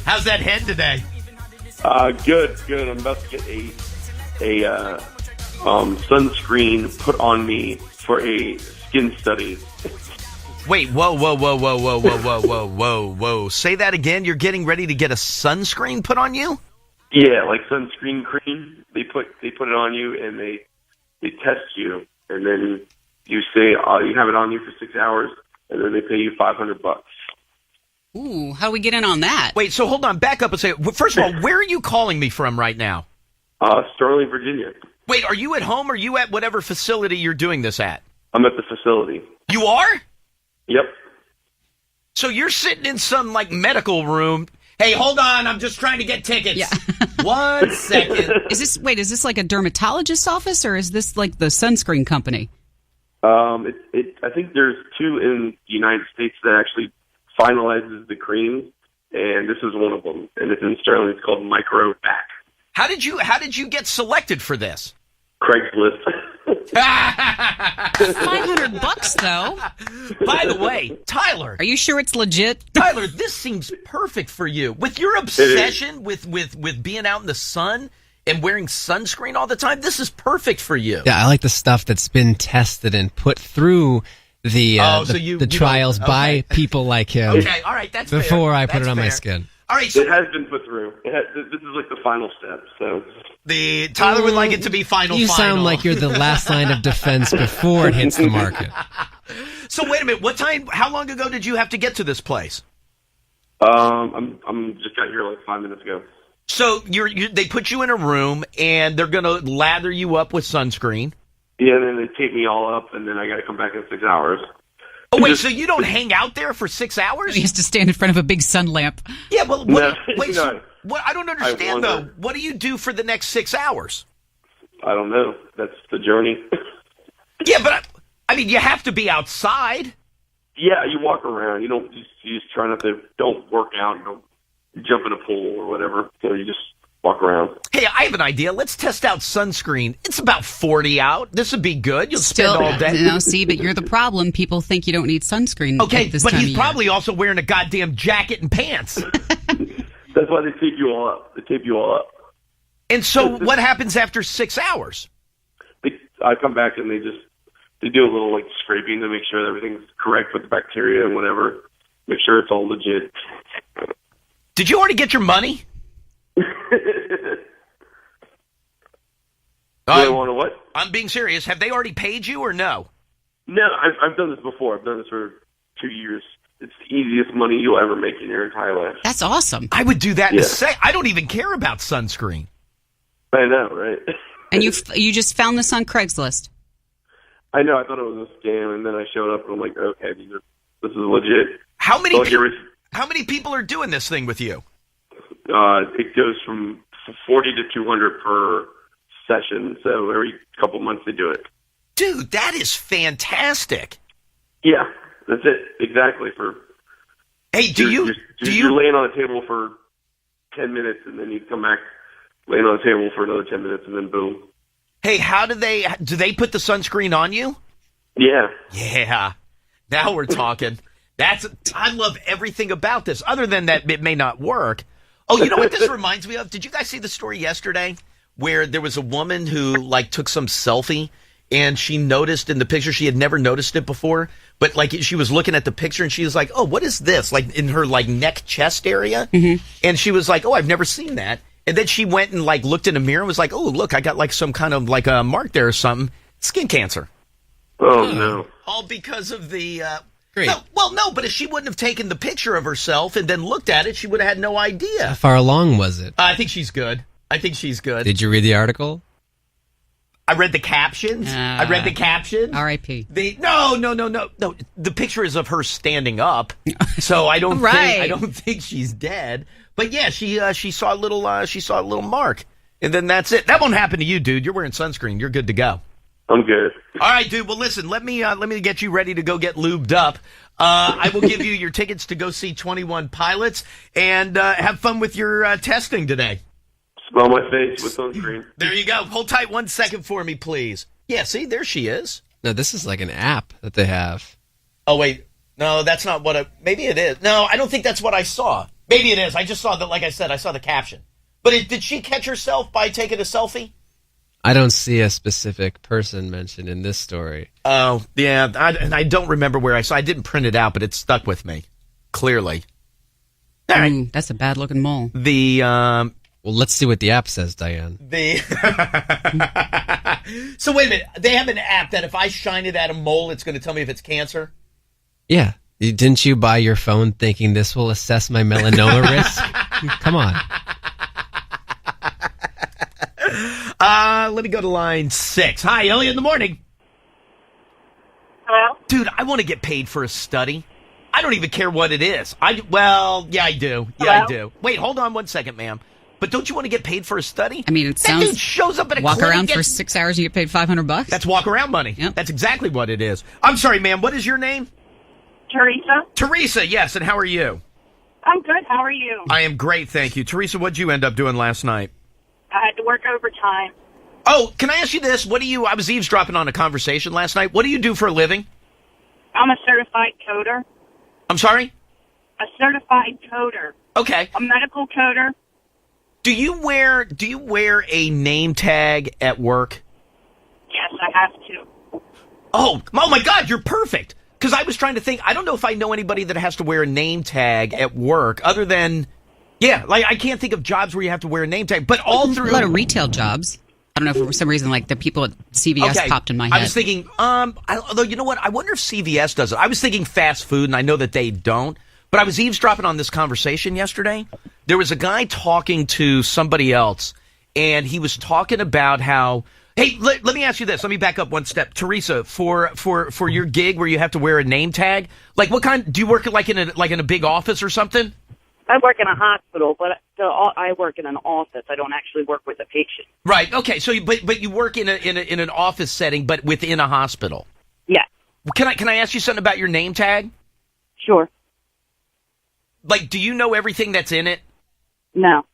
Speaker 1: How's that head today?
Speaker 6: Good. I'm about to get a sunscreen put on me for a skin study.
Speaker 1: Wait, whoa. Say that again. You're getting ready to get a sunscreen put on you?
Speaker 6: Yeah, like sunscreen cream. They put it on you and they test you, and then you say you have it on you for 6 hours, and then they pay you $500.
Speaker 2: Ooh, how do we get in on that?
Speaker 1: Wait, so hold on, back up and say, first of all, where are you calling me from right now?
Speaker 6: Sterling, Virginia.
Speaker 1: Wait, are you at home or are you at whatever facility you're doing this at?
Speaker 6: I'm at the facility.
Speaker 1: You are?
Speaker 6: Yep.
Speaker 1: So you're sitting in some, like, medical room. Hey, hold on, I'm just trying to get tickets.
Speaker 2: Yeah.
Speaker 1: 1 second.
Speaker 2: Is this like a dermatologist's office, or is this like the sunscreen company?
Speaker 6: I think there's two in the United States that actually finalizes the cream, and this is one of them. And it's in Sterling. It's called Micro Back.
Speaker 1: How did you get selected for this?
Speaker 6: Craigslist.
Speaker 2: $500 though.
Speaker 1: By the way, Tyler,
Speaker 2: Are you sure it's legit?
Speaker 1: Tyler, this seems perfect for you. With your obsession with being out in the sun and wearing sunscreen all the time, this is perfect for you.
Speaker 3: Yeah, I like the stuff that's been tested and put through the trials by people like him.
Speaker 1: Okay, all right, that's
Speaker 3: before
Speaker 1: fair.
Speaker 3: I put
Speaker 1: That's
Speaker 3: it on my
Speaker 1: fair.
Speaker 3: skin.
Speaker 1: All right, so
Speaker 6: It has been put through. This is like the final step. So
Speaker 1: Tyler would like it to be final.
Speaker 3: You sound like you're the last line of defense before it hits the market.
Speaker 1: So wait a minute. What time? How long ago did you have to get to this place?
Speaker 6: I'm just got here like 5 minutes ago.
Speaker 1: So they put you in a room and they're gonna lather you up with sunscreen.
Speaker 6: Yeah, and then they tape me all up, and then I got to come back in 6 hours.
Speaker 1: Oh wait, so you don't hang out there for 6 hours?
Speaker 2: He has to stand in front of a big sun lamp.
Speaker 1: Yeah, well,
Speaker 6: No,
Speaker 1: wait.
Speaker 6: no.
Speaker 1: So, what I don't understand though. What do you do for the next 6 hours?
Speaker 6: I don't know. That's the journey.
Speaker 1: Yeah, but I mean, you have to be outside.
Speaker 6: Yeah, you walk around. You just try not to. Don't work out. Don't jump in a pool or whatever. So you just walk around.
Speaker 1: Hey, I have an idea. Let's test out sunscreen. It's about 40 out. This would be good. You'll spend all day.
Speaker 2: No, see, but you're the problem. People think you don't need sunscreen.
Speaker 1: Okay,
Speaker 2: at this
Speaker 1: but
Speaker 2: time
Speaker 1: he's
Speaker 2: of year.
Speaker 1: probably also wearing a goddamn jacket and pants.
Speaker 6: That's why they tape you all up. They tape you all up.
Speaker 1: And so what happens after 6 hours?
Speaker 6: I come back and they do a little like scraping to make sure that everything's correct with the bacteria and whatever. Make sure it's all legit.
Speaker 1: Did you already get your money?
Speaker 6: I want to what?
Speaker 1: I'm being serious. Have they already paid you or no?
Speaker 6: No, I've done this before. I've done this for 2 years. It's the easiest money you'll ever make in your entire life.
Speaker 2: That's awesome.
Speaker 1: I would do that in
Speaker 6: Yeah.
Speaker 1: a sec. I don't even care about sunscreen.
Speaker 6: I know, right?
Speaker 2: And you just found this on Craigslist.
Speaker 6: I know. I thought it was a scam, and then I showed up, and I'm like, okay, this is legit.
Speaker 1: How many
Speaker 6: So
Speaker 1: how many people are doing this thing with you?
Speaker 6: it goes from 40 to 200 per session, so every couple months they do it.
Speaker 1: Dude, that is fantastic.
Speaker 6: Yeah, that's it. Exactly.
Speaker 1: Hey,
Speaker 6: You're laying on the table for 10 minutes, and then you come back, laying on the table for another 10 minutes, and then boom.
Speaker 1: Hey, how do they put the sunscreen on you?
Speaker 6: Yeah.
Speaker 1: Yeah. Now we're talking. I love everything about this, other than that it may not work. Oh, you know what this reminds me of? Did you guys see the story yesterday where there was a woman who took some selfie and she noticed in the picture, she had never noticed it before, but she was looking at the picture and she was like, oh, what is this? In her neck chest area. Mm-hmm. And she was like, oh, I've never seen that. And then she went and looked in a mirror and was like, oh, look, I got some kind of a mark there or something. Skin cancer.
Speaker 6: Oh, no.
Speaker 1: All because of the...
Speaker 3: Great.
Speaker 1: No, but if she wouldn't have taken the picture of herself and then looked at it, she would have had no idea.
Speaker 3: How far along was it?
Speaker 1: I think she's good.
Speaker 3: Did you read the article?
Speaker 1: I read the captions.
Speaker 2: R.I.P.
Speaker 1: No. The picture is of her standing up, so I don't
Speaker 2: Right.
Speaker 1: I don't think she's dead. But yeah, she saw a little mark, and then that's it. That won't happen to you, dude. You're wearing sunscreen. You're good to go.
Speaker 6: I'm good.
Speaker 1: All right, dude. Well, listen. Let me get you ready to go get lubed up. I will give you your tickets to go see 21 Pilots and have fun with your testing today.
Speaker 6: Smell my face with sunscreen.
Speaker 1: There you go. Hold tight 1 second for me, please. Yeah, see, there she is.
Speaker 3: No, this is like an app that they have.
Speaker 1: Oh, wait. No, that's not what maybe it is. No, I don't think that's what I saw. Maybe it is. I just saw that, like I said, I saw the caption. But did she catch herself by taking a selfie?
Speaker 3: I don't see a specific person mentioned in this story.
Speaker 1: Oh, yeah. I don't remember where I saw. I didn't print it out, but it stuck with me. Clearly. All right.
Speaker 2: That's a bad-looking mole.
Speaker 3: Well, let's see what the app says, Diane.
Speaker 1: So wait a minute. They have an app that if I shine it at a mole, it's going to tell me if it's cancer?
Speaker 3: Yeah. Didn't you buy your phone thinking this will assess my melanoma risk? Come on.
Speaker 1: Let me go to line 6. Hi, Elliot in the morning.
Speaker 7: Hello?
Speaker 1: Dude, I want to get paid for a study. I don't even care what it is. Yeah, I do. Yeah, I do. Wait, hold on 1 second, ma'am. But don't you want to get paid for a study?
Speaker 2: I mean, it sounds...
Speaker 1: That dude shows up at a
Speaker 2: walk
Speaker 1: clinic,
Speaker 2: around for 6 hours, you get paid $500?
Speaker 1: That's walk around money.
Speaker 2: Yep.
Speaker 1: That's exactly what it is. I'm sorry, ma'am. What is your name?
Speaker 7: Teresa?
Speaker 1: Teresa, yes. And how are you?
Speaker 7: I'm good. How are you?
Speaker 1: I am great, thank you. Teresa, what'd you end up doing last night?
Speaker 7: I had to work overtime.
Speaker 1: Oh, can I ask you this? I was eavesdropping on a conversation last night. What do you do for a living?
Speaker 7: I'm a certified coder.
Speaker 1: I'm sorry?
Speaker 7: A certified coder.
Speaker 1: Okay.
Speaker 7: A medical coder.
Speaker 1: Do you wear a name tag at work?
Speaker 7: Yes, I have to.
Speaker 1: Oh my God, you're perfect. Because I was trying to think, I don't know if I know anybody that has to wear a name tag at work other than, I can't think of jobs where you have to wear a name tag, but all through.
Speaker 2: A lot of retail jobs. I don't know if for some reason, like the people at CVS popped in my head.
Speaker 1: I was thinking, although you know what? I wonder if CVS does it. I was thinking fast food, and I know that they don't. But I was eavesdropping on this conversation yesterday. There was a guy talking to somebody else, and he was talking about how, hey, let me ask you this. Let me back up one step. Teresa, for your gig where you have to wear a name tag, like what kind, do you work like in a big office or something?
Speaker 7: I work in a hospital, but I work in an office. I don't actually work with a patient.
Speaker 1: Right. Okay. So, but you work in an office setting, but within a hospital.
Speaker 7: Yeah.
Speaker 1: Can I ask you something about your name tag?
Speaker 7: Sure.
Speaker 1: Like, do you know everything that's in it?
Speaker 7: No,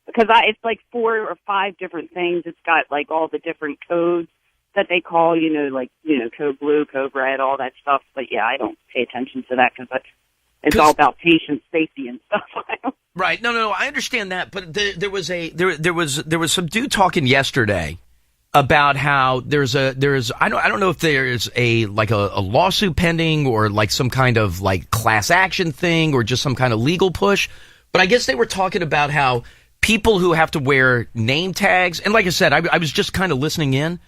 Speaker 7: because it's like 4 or 5 different things. It's got like all the different codes that they call, code blue, code red, all that stuff. But yeah, I don't pay attention to that because it's all about patient safety and stuff.
Speaker 1: Right. No, I understand that. But there was some dude talking yesterday about how there's I don't know if there's a lawsuit pending or like some kind of like class action thing or just some kind of legal push. But I guess they were talking about how people who have to wear name tags, and like I said, I was just kind of listening in,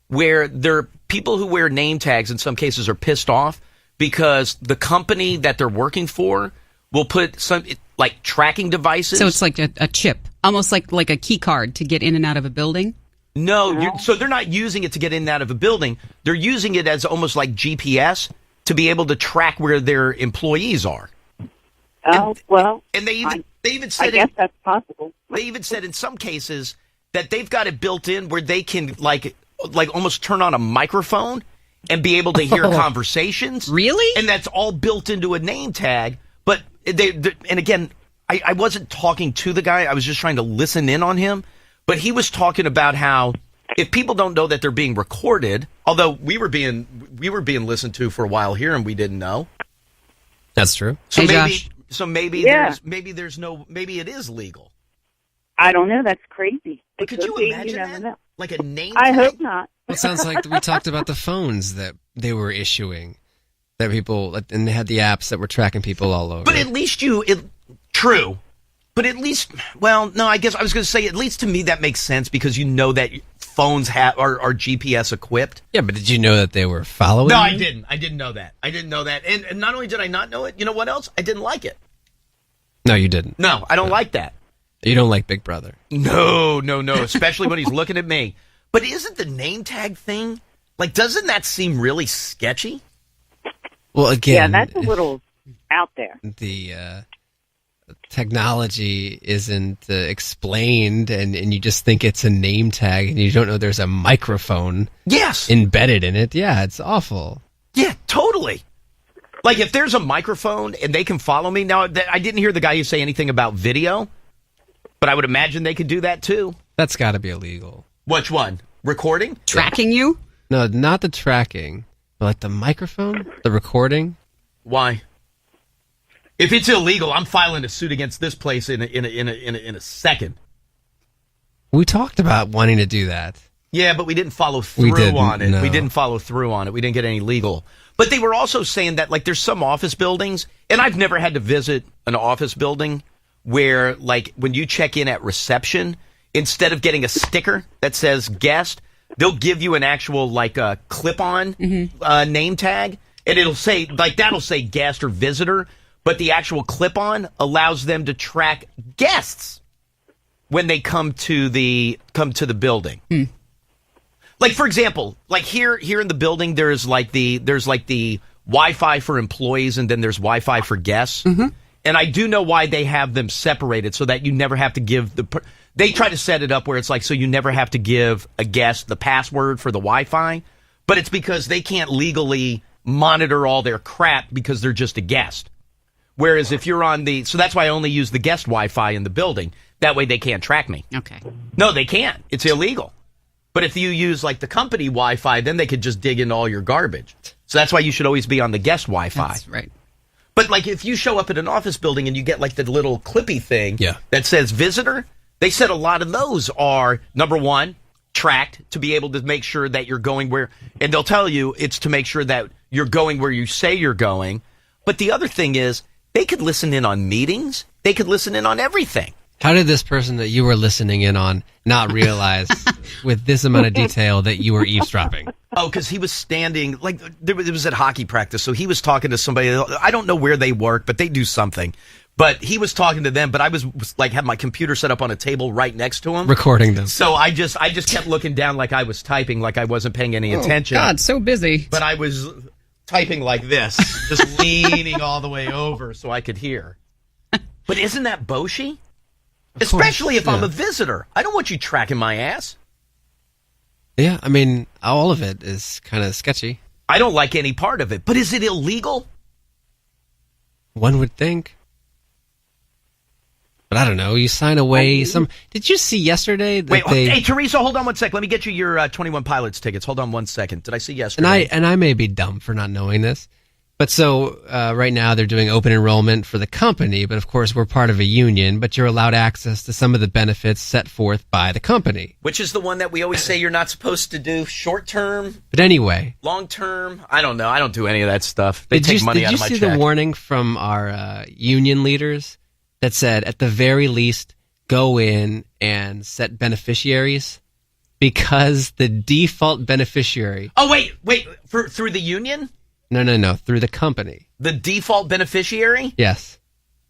Speaker 1: where there are people who wear name tags in some cases are pissed off because the company that they're working for will put some like tracking devices.
Speaker 2: So it's like a chip, almost like a key card to get in and out of a building.
Speaker 1: No, so they're not using it to get in and out of a building. They're using it as almost like GPS to be able to track where their employees are.
Speaker 7: Oh, well.
Speaker 1: And they even said,
Speaker 7: I guess that's possible.
Speaker 1: They even said in some cases that they've got it built in where they can like almost turn on a microphone and be able to hear conversations.
Speaker 2: Really?
Speaker 1: And that's all built into a name tag. But and again, I wasn't talking to the guy. I was just trying to listen in on him. But he was talking about how if people don't know that they're being recorded, although we were being listened to for a while here and we didn't know.
Speaker 3: That's true.
Speaker 1: So
Speaker 2: hey,
Speaker 1: maybe maybe it is legal.
Speaker 7: I don't know. That's crazy.
Speaker 1: But could you imagine that?
Speaker 7: Know.
Speaker 1: Like a name
Speaker 7: I
Speaker 1: tag?
Speaker 7: hope not.
Speaker 3: It sounds like we talked about the phones that they were issuing, that people, and they had the apps that were tracking people all over.
Speaker 1: But at least true. But at least, well, no, I guess I was going to say, at least to me that makes sense because you know that phones are GPS equipped.
Speaker 3: Yeah, but did you know that they were following
Speaker 1: No,
Speaker 3: you?
Speaker 1: I didn't. I didn't know that. And not only did I not know it, you know what else? I didn't like it.
Speaker 3: No, you didn't.
Speaker 1: No, I don't like that.
Speaker 3: You don't like Big Brother.
Speaker 1: No, especially when he's looking at me. But isn't the name tag thing, like, doesn't that seem really sketchy?
Speaker 3: Well, again...
Speaker 7: Yeah, that's a little out there.
Speaker 3: The technology isn't explained, and you just think it's a name tag, and you don't know there's a microphone embedded in it. Yeah, it's awful.
Speaker 1: Yeah, totally. Like, if there's a microphone and they can follow me... Now, I didn't hear the guy say anything about video, But I would imagine they could do that too.
Speaker 3: That's got to be illegal.
Speaker 1: Which one? Recording?
Speaker 2: Tracking you?
Speaker 3: No, not the tracking, but like the microphone, the recording.
Speaker 1: Why? If it's illegal, I'm filing a suit against this place in a second.
Speaker 3: We talked about wanting to do that.
Speaker 1: Yeah, but we didn't follow through on it.
Speaker 3: No.
Speaker 1: We didn't follow through on it. We didn't get any legal. But they were also saying that, like, there's some office buildings, and I've never had to visit an office building where, like, when you check in at reception, instead of getting a sticker that says guest, they'll give you an actual, like, a clip-on name tag, and it'll say, like, that'll say guest or visitor, but the actual clip-on allows them to track guests when they come to the building. Like, for example, like here in the building, there's like the Wi-Fi for employees, and then there's Wi-Fi for guests. And I do know why they have them separated, so that you never have to give they try to set it up where it's like, so you never have to give a guest the password for the Wi-Fi, but it's because they can't legally monitor all their crap because they're just a guest. Whereas if you're so that's why I only use the guest Wi-Fi in the building. That way they can't track me.
Speaker 2: Okay.
Speaker 1: No, they can't. It's illegal. But if you use, like, the company Wi-Fi, then they could just dig into all your garbage. So that's why you should always be on the guest Wi-Fi.
Speaker 2: That's right.
Speaker 1: But, like, if you show up at an office building and you get, like, the little clippy thing that says visitor, they said a lot of those are, number one, tracked to be able to make sure that you're going where, and they'll tell you it's to make sure that you're going where you say you're going. But the other thing is, they could listen in on meetings. They could listen in on everything.
Speaker 3: How did this person that you were listening in on not realize with this amount of detail that you were eavesdropping?
Speaker 1: Oh, because he was standing, like, it was at hockey practice, so he was talking to somebody. I don't know where they work, but they do something. But he was talking to them, but I was like, had my computer set up on a table right next to him.
Speaker 3: Recording them.
Speaker 1: So I just kept looking down like I was typing, like I wasn't paying any attention.
Speaker 2: God, so busy.
Speaker 1: But I was typing like this, just leaning all the way over so I could hear. But isn't that Boshi? Especially if I'm a visitor. I don't want you tracking my ass.
Speaker 3: Yeah, I mean, all of it is kind of sketchy.
Speaker 1: I don't like any part of it. But is it illegal?
Speaker 3: One would think. But I don't know. You sign away some... Did you see yesterday that
Speaker 1: Hey, Teresa, hold on one sec. Let me get you your 21 Pilots tickets. Hold on one second. Did I see yesterday?
Speaker 3: And I may be dumb for not knowing this. But so right now they're doing open enrollment for the company, but of course we're part of a union, but you're allowed access to some of the benefits set forth by the company.
Speaker 1: Which is the one that we always say you're not supposed to do, short term?
Speaker 3: But anyway.
Speaker 1: Long term? I don't know. I don't do any of that stuff. They take money out of my check.
Speaker 3: Did you see the warning from our union leaders that said, at the very least, go in and set beneficiaries? Because the default beneficiary...
Speaker 1: Oh, wait. Through the union?
Speaker 3: No, through the company.
Speaker 1: The default beneficiary?
Speaker 3: Yes.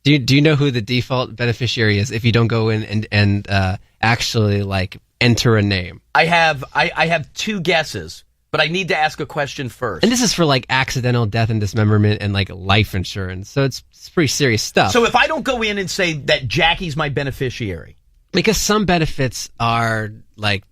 Speaker 3: Do you know who the default beneficiary is if you don't go in and actually, like, enter a name?
Speaker 1: I have two guesses, but I need to ask a question first.
Speaker 3: And this is for, like, accidental death and dismemberment and, like, life insurance. So it's pretty serious stuff.
Speaker 1: So if I don't go in and say that Jackie's my beneficiary.
Speaker 3: Because some benefits are, like,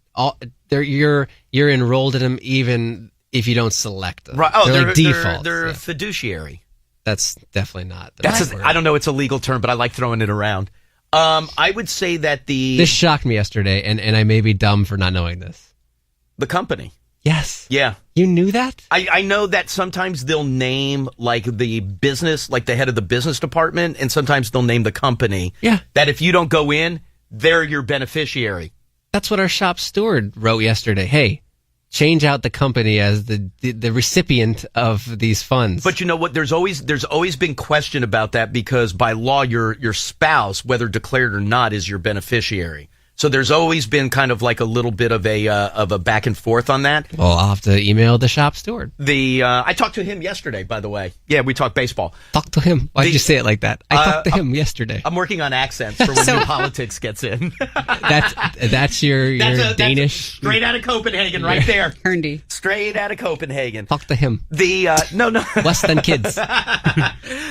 Speaker 3: you're enrolled in them even... if you don't select them.
Speaker 1: Right. Oh,
Speaker 3: they're like default.
Speaker 1: They're fiduciary.
Speaker 3: That's definitely not.
Speaker 1: I don't know. It's a legal term, but I like throwing it around. I would say that this
Speaker 3: shocked me yesterday, and I may be dumb for not knowing this.
Speaker 1: The company.
Speaker 3: Yes.
Speaker 1: Yeah.
Speaker 3: You knew that?
Speaker 1: I know that sometimes they'll name, like, the business, like the head of the business department, and sometimes they'll name the company.
Speaker 3: Yeah.
Speaker 1: That if you don't go in, they're your beneficiary.
Speaker 3: That's what our shop steward wrote yesterday. Hey, change out the company as the recipient of these funds.
Speaker 1: But you know what? There's always been question about that because by law, your spouse, whether declared or not, is your beneficiary. So there's always been kind of like a little bit of a back and forth on that.
Speaker 3: Well, I'll have to email the shop steward.
Speaker 1: I talked to him yesterday, by the way. Yeah, we talked baseball.
Speaker 3: Talk to him. Why did you say it like that? I talked to him yesterday.
Speaker 1: I'm working on accents for when new politics gets in.
Speaker 3: That's your Danish.
Speaker 1: Straight out of Copenhagen, right there.
Speaker 2: Herndey.
Speaker 1: Straight out of Copenhagen.
Speaker 3: Talk to him.
Speaker 1: No.
Speaker 3: Less than kids.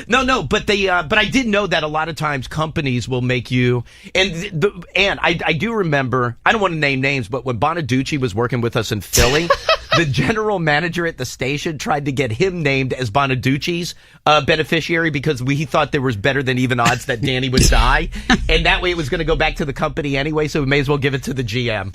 Speaker 1: No. But I did know that a lot of times companies will make you and I do remember, I don't want to name names, but when Bonaducci was working with us in Philly, the general manager at the station tried to get him named as Bonaducci's beneficiary because he thought there was better than even odds that Danny would die. And that way it was going to go back to the company anyway, so we may as well give it to the GM.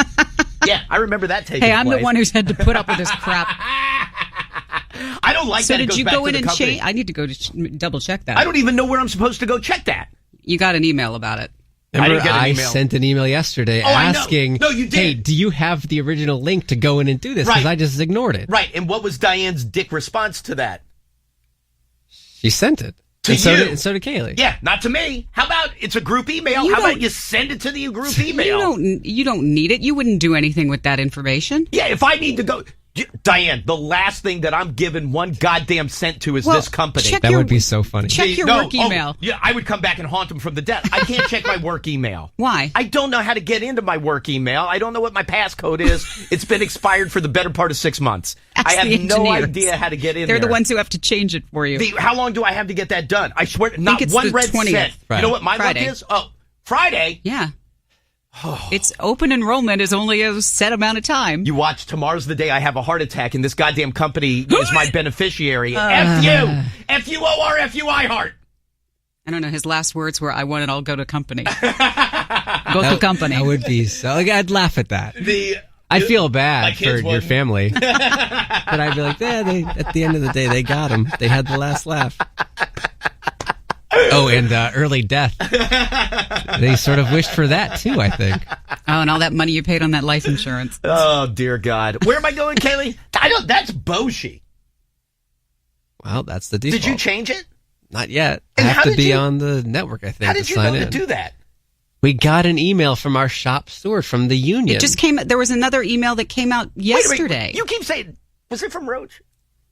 Speaker 1: Yeah, I remember that taking place.
Speaker 2: Hey, I'm the one who's had to put up with this crap.
Speaker 1: I don't like that.
Speaker 2: So did you go in and
Speaker 1: change?
Speaker 2: I need to go to double check that.
Speaker 1: I don't even know where I'm supposed to go check that.
Speaker 2: You got an email about it.
Speaker 3: Remember, I sent an email yesterday asking,
Speaker 1: no, you did.
Speaker 3: Hey, do you have the original link to go in and do this? Because I just ignored it.
Speaker 1: Right, and what was Diane's dick response to that?
Speaker 3: She sent it. And so did Kaylee.
Speaker 1: Yeah, not to me. How about it's a group email? How about you send it to the group email?
Speaker 2: You don't need it. You wouldn't do anything with that information.
Speaker 1: Yeah, if I need to go... Diane, the last thing that I'm giving one goddamn cent to is this company.
Speaker 3: That would be so funny.
Speaker 2: Check your work email.
Speaker 1: Yeah, I would come back and haunt them from the dead. I can't check my work email.
Speaker 2: Why?
Speaker 1: I don't know how to get into my work email. I don't know what my passcode is. It's been expired for the better part of 6 months. I have no idea how to get in there.
Speaker 2: They're the ones who have to change it for you.
Speaker 1: How long do I have to get that done? I swear, not one red cent. You know what my luck is? Oh, Friday?
Speaker 2: Yeah. It's open enrollment is only a set amount of time.
Speaker 1: You watch, tomorrow's the day I have a heart attack and this goddamn company is my beneficiary. F you! F-U-O-R-F-U-I heart!
Speaker 2: I don't know, his last words were, I want it all go to company. Go to company.
Speaker 3: That would be so, I'd laugh at that. I'd feel bad for your family. But I'd be like, at the end of the day, they got him. They had the last laugh. Oh, and early death. They sort of wished for that, too, I think.
Speaker 2: Oh, and all that money you paid on that life insurance.
Speaker 1: Oh, dear God. Where am I going, Kaylee? That's Boshi.
Speaker 3: Well, that's the default.
Speaker 1: Did you change it?
Speaker 3: Not yet. I have to be on the network, I think,
Speaker 1: How did you know to do that?
Speaker 3: We got an email from our shop steward from the union.
Speaker 2: It just came. There was another email that came out yesterday.
Speaker 1: Wait, you keep saying, was it from Roach?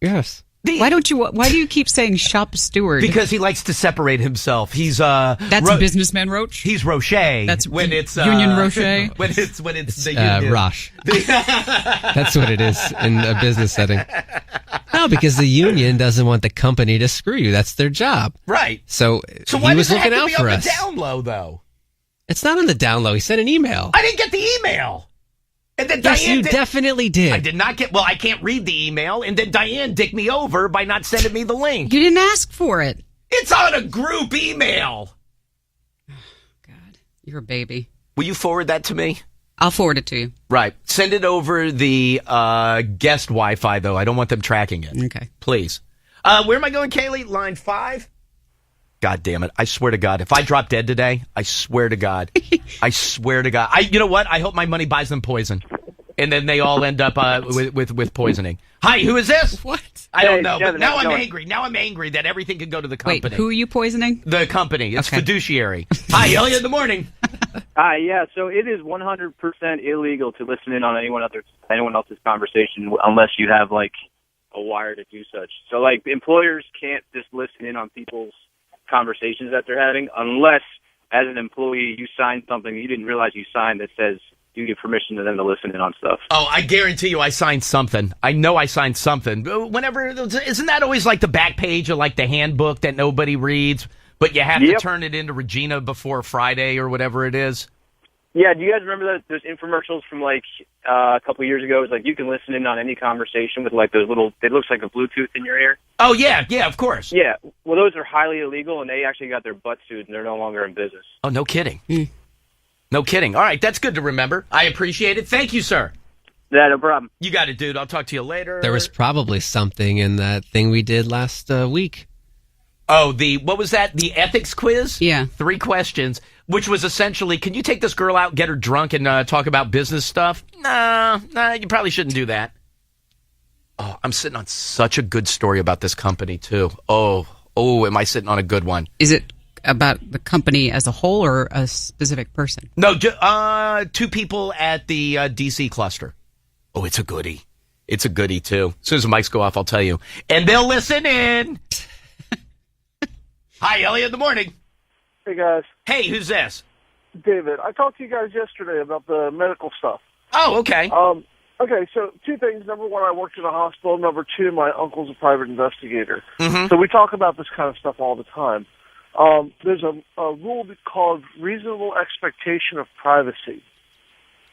Speaker 3: Yes.
Speaker 2: Why do you keep saying shop steward?
Speaker 1: Because he likes to separate himself. He's
Speaker 2: that's businessman Roach.
Speaker 1: He's Roche.
Speaker 2: That's
Speaker 1: when it's
Speaker 2: Union Roche.
Speaker 1: When it's the union.
Speaker 3: Roche. That's what it is in a business setting. No, because the union doesn't want the company to screw you. That's their job.
Speaker 1: Right.
Speaker 3: So
Speaker 1: why
Speaker 3: he was looking out for us.
Speaker 1: The down low though.
Speaker 3: It's not on the down low. He sent an email.
Speaker 1: I didn't get the email. And then
Speaker 3: yes, Diane definitely did.
Speaker 1: I did not get... Well, I can't read the email. And then Diane dicked me over by not sending me the link.
Speaker 2: You didn't ask for it.
Speaker 1: It's on a group email.
Speaker 2: Oh, God. You're a baby.
Speaker 1: Will you forward that to me?
Speaker 2: I'll forward it to you.
Speaker 1: Right. Send it over the guest Wi-Fi, though. I don't want them tracking it.
Speaker 2: Okay.
Speaker 1: Please. Where am I going, Kaylee? Line 5? God damn it. I swear to God. If I drop dead today, I swear to God. I swear to God. You know what? I hope my money buys them poison. And then they all end up with poisoning. Hi, who is this?
Speaker 2: What?
Speaker 1: I don't know. But now I'm angry. Now I'm angry that everything can go to the company.
Speaker 2: Wait, who are you poisoning?
Speaker 1: The company. It's fiduciary. Hi, Elliot in the morning.
Speaker 8: Hi, yeah. So it is 100% illegal to listen in on anyone else's conversation unless you have, like, a wire to do such. So, like, employers can't just listen in on people's conversations that they're having unless, as an employee, you sign something you didn't realize you signed that says you give permission to them to listen in on stuff.
Speaker 1: Oh, I guarantee you I signed something. I know I signed something. Whenever, isn't that always like the back page of like the handbook that nobody reads, but you have to turn it into Regina before Friday or whatever it is?
Speaker 8: Yeah, do you guys remember those infomercials from like a couple of years ago? It's like you can listen in on any conversation with like those little, it looks like a Bluetooth in your ear.
Speaker 1: Oh, yeah, of course.
Speaker 8: Yeah, well, those are highly illegal, and they actually got their butt sued, and they're no longer in business.
Speaker 1: Oh, no kidding. No kidding. All right, that's good to remember. I appreciate it. Thank you, sir.
Speaker 8: Yeah, no problem.
Speaker 1: You got it, dude. I'll talk to you later.
Speaker 3: There was probably something in that thing we did last week.
Speaker 1: Oh, what was that? The ethics quiz?
Speaker 2: Yeah.
Speaker 1: 3 questions, which was essentially, can you take this girl out, get her drunk, and talk about business stuff? Nah, you probably shouldn't do that. Oh, I'm sitting on such a good story about this company, too. Oh, am I sitting on a good one?
Speaker 2: Is it about the company as a whole or a specific person?
Speaker 1: No, 2 people at the DC cluster. Oh, it's a goodie. It's a goodie, too. As soon as the mics go off, I'll tell you. And they'll listen in. Hi, Elliot in the morning.
Speaker 9: Hey, guys.
Speaker 1: Hey, who's this?
Speaker 9: David. I talked to you guys yesterday about the medical stuff.
Speaker 1: Oh, okay.
Speaker 9: Okay, so 2 things. Number 1, I worked in a hospital. Number 2, my uncle's a private investigator.
Speaker 1: Mm-hmm.
Speaker 9: So we talk about this kind of stuff all the time. There's a rule called reasonable expectation of privacy,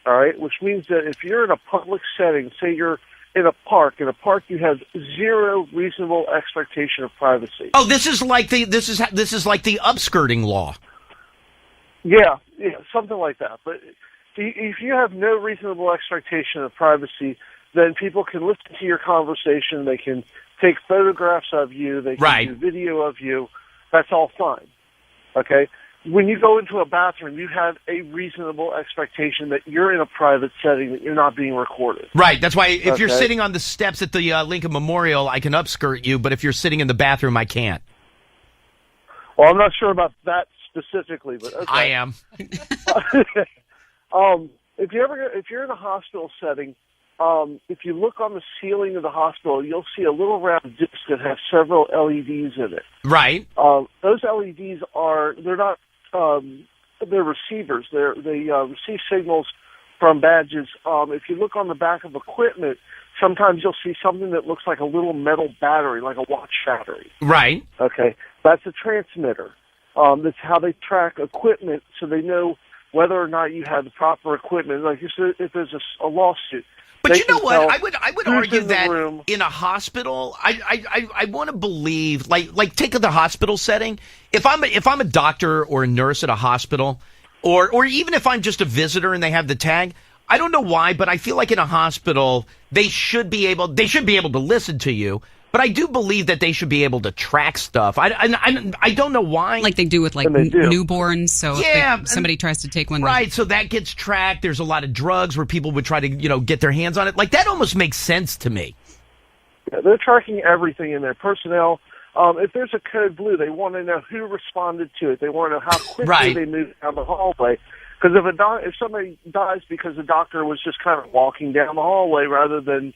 Speaker 9: all right, which means that if you're in a public setting, say you're in a park. In a park, you have zero reasonable expectation of privacy.
Speaker 1: Oh, this is like the upskirting law.
Speaker 9: Yeah, something like that. But if you have no reasonable expectation of privacy, then people can listen to your conversation. They can take photographs of you. They can do video of you. That's all fine. Okay? When you go into a bathroom, you have a reasonable expectation that you're in a private setting, that you're not being recorded.
Speaker 1: Right. That's why if you're sitting on the steps at the Lincoln Memorial, I can upskirt you, but if you're sitting in the bathroom, I can't.
Speaker 9: Well, I'm not sure about that specifically, but okay.
Speaker 1: I am.
Speaker 9: If you're in a hospital setting, if you look on the ceiling of the hospital, you'll see a little round disc that has several LEDs in it.
Speaker 1: Right.
Speaker 9: Those LEDs they're receivers. They receive signals from badges. If you look on the back of equipment, sometimes you'll see something that looks like a little metal battery, like a watch battery.
Speaker 1: Right.
Speaker 9: Okay. That's a transmitter. That's how they track equipment, so they know whether or not you have the proper equipment. Like you said, if there's a lawsuit.
Speaker 1: But you know what? I would argue that in a hospital, I want to believe, like take the hospital setting. If I'm a doctor or a nurse at a hospital, or even if I'm just a visitor and they have the tag, I don't know why, but I feel like in a hospital they should be able to listen to you. But I do believe that they should be able to track stuff. I don't know why.
Speaker 2: Like they do with newborns. So if somebody tries to take one.
Speaker 1: Right, so that gets tracked. There's a lot of drugs where people would try to, get their hands on it. Like that almost makes sense to me.
Speaker 9: Yeah, they're tracking everything in their personnel. If there's a code blue, they want to know who responded to it. They want to know how quickly they moved down the hallway. Because if somebody dies because the doctor was just kind of walking down the hallway rather than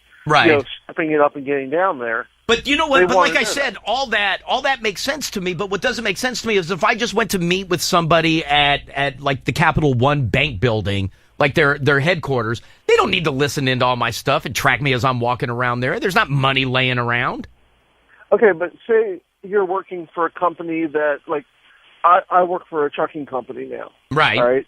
Speaker 9: stepping it up and getting down there.
Speaker 1: But you know what? But like I said, all that makes sense to me. But what doesn't make sense to me is if I just went to meet with somebody at like the Capital One bank building, like their headquarters, they don't need to listen into all my stuff and track me as I'm walking around there. There's not money laying around.
Speaker 9: Okay, but say you're working for a company that, like, I work for a trucking company now.
Speaker 1: Right.
Speaker 9: All right.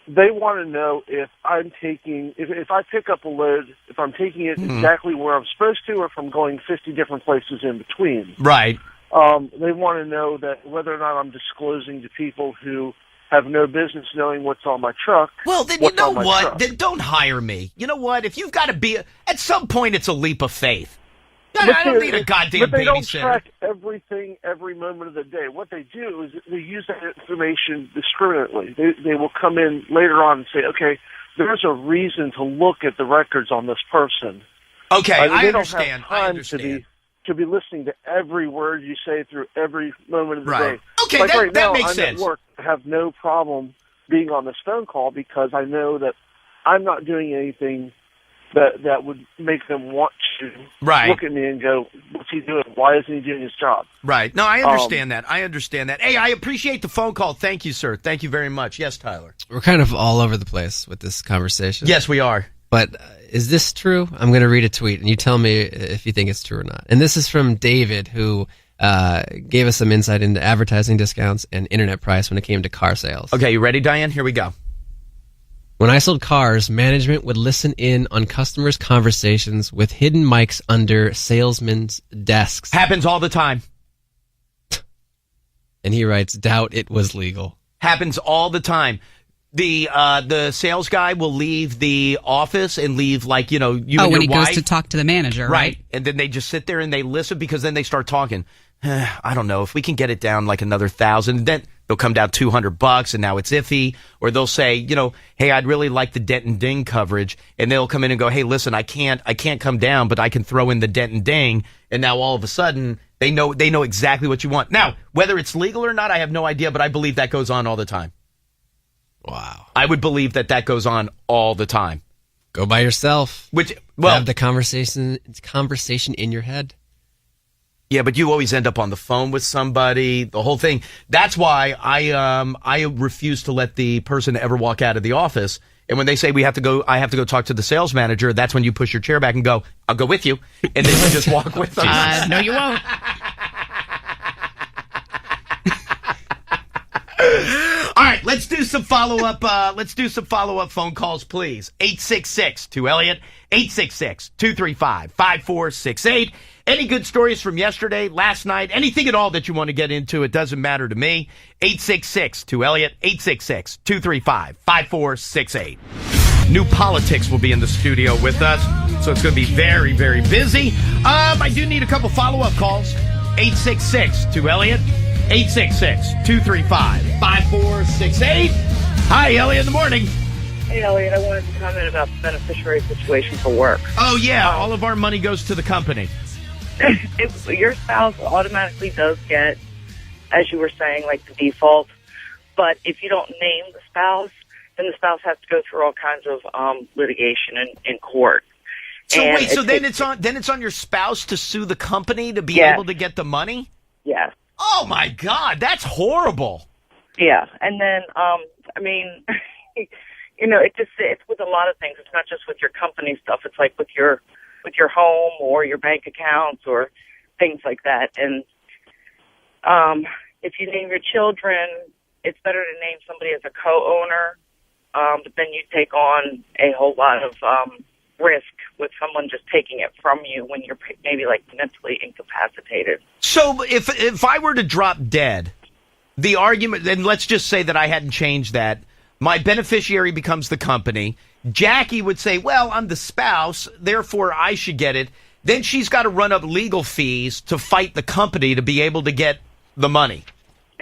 Speaker 9: They want to know if I'm taking, if I pick up a load, if I'm taking it exactly where I'm supposed to, or if I'm going 50 different places in between.
Speaker 1: Right.
Speaker 9: They want to know that whether or not I'm disclosing to people who have no business knowing what's on my truck.
Speaker 1: Well, then you know what? Then don't hire me. You know what? If you've got to be, at some point it's a leap of faith. I don't need a goddamn babysitter.
Speaker 9: But they don't track everything every moment of the day. What they do is they use that information discriminately. They will come in later on and say, okay, there's a reason to look at the records on this person.
Speaker 1: Okay, I understand.
Speaker 9: They don't have time to be listening to every word you say through every moment of the day.
Speaker 1: Okay,
Speaker 9: like
Speaker 1: that
Speaker 9: right now,
Speaker 1: makes
Speaker 9: I'm
Speaker 1: sense.
Speaker 9: At work. I have no problem being on this phone call because I know that I'm not doing anything that would make them want to look at me and go, what's he doing? Why isn't he doing his job?
Speaker 1: Right. No, I understand that. I understand that. Hey, I appreciate the phone call. Thank you, sir. Thank you very much. Yes, Tyler.
Speaker 3: We're kind of all over the place with this conversation.
Speaker 1: Yes, we are.
Speaker 3: But is this true? I'm going to read a tweet, and you tell me if you think it's true or not. And this is from David, who gave us some insight into advertising discounts and internet price when it came to car sales.
Speaker 1: Okay, you ready, Diane? Here we go.
Speaker 3: When I sold cars, management would listen in on customers' conversations with hidden mics under salesmen's desks.
Speaker 1: Happens all the time.
Speaker 3: And he writes, doubt it was legal.
Speaker 1: Happens all the time. The sales guy will leave the office and leave, like, you and your wife.
Speaker 2: When he goes to talk to the manager, right?
Speaker 1: And then they just sit there and they listen because then they start talking. I don't know if we can get it down like another 1,000. Then they'll come down $200 and now it's iffy. Or they'll say, hey, I'd really like the dent and ding coverage. And they'll come in and go, hey, listen, I can't come down, but I can throw in the dent and ding. And now all of a sudden they know exactly what you want. Now, whether it's legal or not, I have no idea, but I believe that goes on all the time.
Speaker 3: Wow.
Speaker 1: I would believe that goes on all the time.
Speaker 3: Go by yourself. Have the conversation in your head.
Speaker 1: Yeah, but you always end up on the phone with somebody, the whole thing. That's why I refuse to let the person ever walk out of the office. And when they say I have to go talk to the sales manager, that's when you push your chair back and go, I'll go with you. And then you just walk with them.
Speaker 2: No, you won't.
Speaker 1: All right, let's do some follow-up. Let's do some follow-up phone calls, please. 866-2-ELLIOT, 866-235-5468. Any good stories from yesterday, last night, anything at all that you want to get into, it doesn't matter to me. 866-2-ELLIOT, 866-235-5468. New Politics will be in the studio with us, so it's going to be very, very busy. I do need a couple follow-up calls. 866-2-ELLIOT, 866-235-5468. Hi, Elliot, in the morning.
Speaker 10: Hey, Elliot, I wanted to comment about the beneficiary situation for work.
Speaker 1: Oh, yeah, all of our money goes to the company.
Speaker 10: If your spouse automatically does get, as you were saying, like the default, but if you don't name the spouse, then the spouse has to go through all kinds of litigation in court.
Speaker 1: So and wait, so then it's on your spouse to sue the company to be able to get the money?
Speaker 10: Yes.
Speaker 1: Oh my God, that's horrible.
Speaker 10: Yeah, and then I mean, you know, it's with a lot of things. It's not just with your company stuff. It's like with your home or your bank accounts or things like that. And if you name your children, it's better to name somebody as a co-owner, but then you take on a whole lot of risk with someone just taking it from you when you're maybe like mentally incapacitated.
Speaker 1: So if I were to drop dead, the argument, and let's just say that I hadn't changed that, my beneficiary becomes the company. Jackie would say, well, I'm the spouse, therefore I should get it. Then she's got to run up legal fees to fight the company to be able to get the money.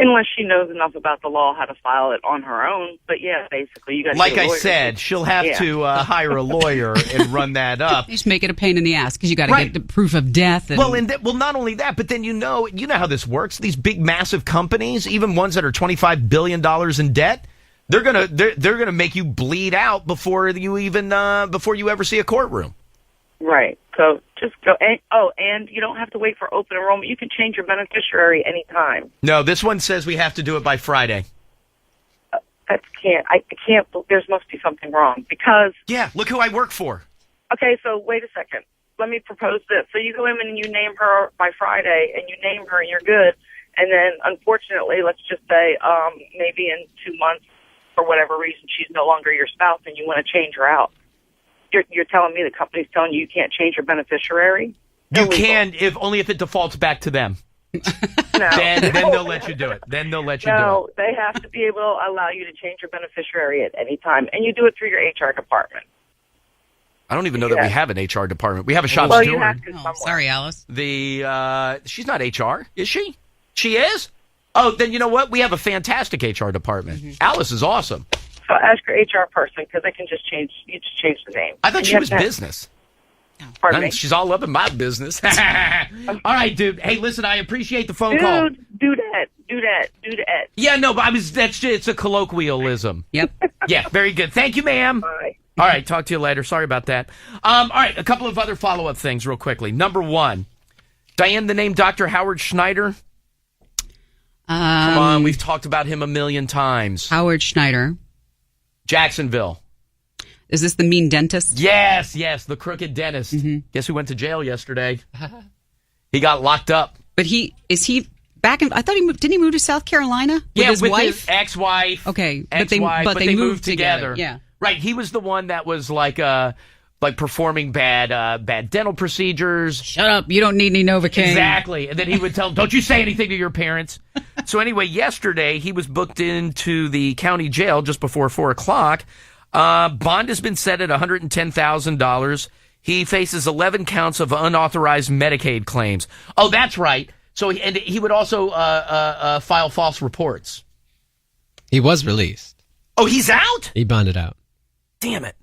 Speaker 10: Unless she knows enough about the law how to file it on her own. But yeah, basically, you got to
Speaker 1: like I said, she'll have to hire a lawyer and run that up.
Speaker 2: Just make it a pain in the ass because you got to get the proof of death. And...
Speaker 1: Well, not only that, but then you know how this works. These big, massive companies, even ones that are $25 billion in debt, they're gonna make you bleed out before you ever see a courtroom.
Speaker 10: Right. So just go. And you don't have to wait for open enrollment. You can change your beneficiary anytime.
Speaker 1: No, this one says we have to do it by Friday.
Speaker 10: I can't. There must be something wrong because.
Speaker 1: Yeah. Look who I work for.
Speaker 10: Okay. So wait a second. Let me propose this. So you go in and you name her by Friday, and you name her, and you're good. And then, unfortunately, let's just say maybe in 2 months, for whatever reason, she's no longer your spouse, and you want to change her out. You're telling me the company's telling you can't change your beneficiary?
Speaker 1: You can, if it defaults back to them.
Speaker 10: No.
Speaker 1: Then they'll let you do it.
Speaker 10: No, they have to be able to allow you to change your beneficiary at any time, and you do it through your HR department.
Speaker 1: I don't even know that we have an HR department. We have a shop
Speaker 10: steward.
Speaker 1: You
Speaker 10: have to somewhere.
Speaker 2: Sorry, Alice.
Speaker 1: She's not HR, is she? She is? Oh, then you know what? We have a fantastic HR department. Mm-hmm. Alice is awesome.
Speaker 10: So ask your HR person because they can just change the name.
Speaker 1: I thought she was business.
Speaker 10: Pardon me?
Speaker 1: She's all up in my business. All right, dude. Hey, listen, I appreciate the phone call.
Speaker 10: Do that.
Speaker 1: Yeah, no, but it's a colloquialism.
Speaker 2: Yep.
Speaker 1: Yeah, very good. Thank you, ma'am.
Speaker 10: Bye.
Speaker 1: All right, talk to you later. Sorry about that. All right, a couple of other follow-up things real quickly. Number one, Diane, the name Dr. Howard Schneider. Come on, we've talked about him a million times.
Speaker 2: Howard Schneider.
Speaker 1: Jacksonville.
Speaker 2: Is this the mean dentist?
Speaker 1: Yes, the crooked dentist. Mm-hmm. Guess who went to jail yesterday? He got locked up.
Speaker 2: But is he back in? I thought didn't he move to South Carolina with his wife?
Speaker 1: His ex-wife.
Speaker 2: Okay,
Speaker 1: but they moved together.
Speaker 2: Yeah,
Speaker 1: right. He was the one that was like performing bad dental procedures.
Speaker 2: Shut up! You don't need any Novocaine.
Speaker 1: Exactly. And then he would tell them, "Don't you say anything to your parents." So anyway, yesterday he was booked into the county jail just before 4:00. Bond has been set at $110,000. He faces 11 counts of unauthorized Medicaid claims. Oh, that's right. So he would also file false reports.
Speaker 3: He was released.
Speaker 1: Oh, he's out?
Speaker 3: He bonded out.
Speaker 1: Damn it.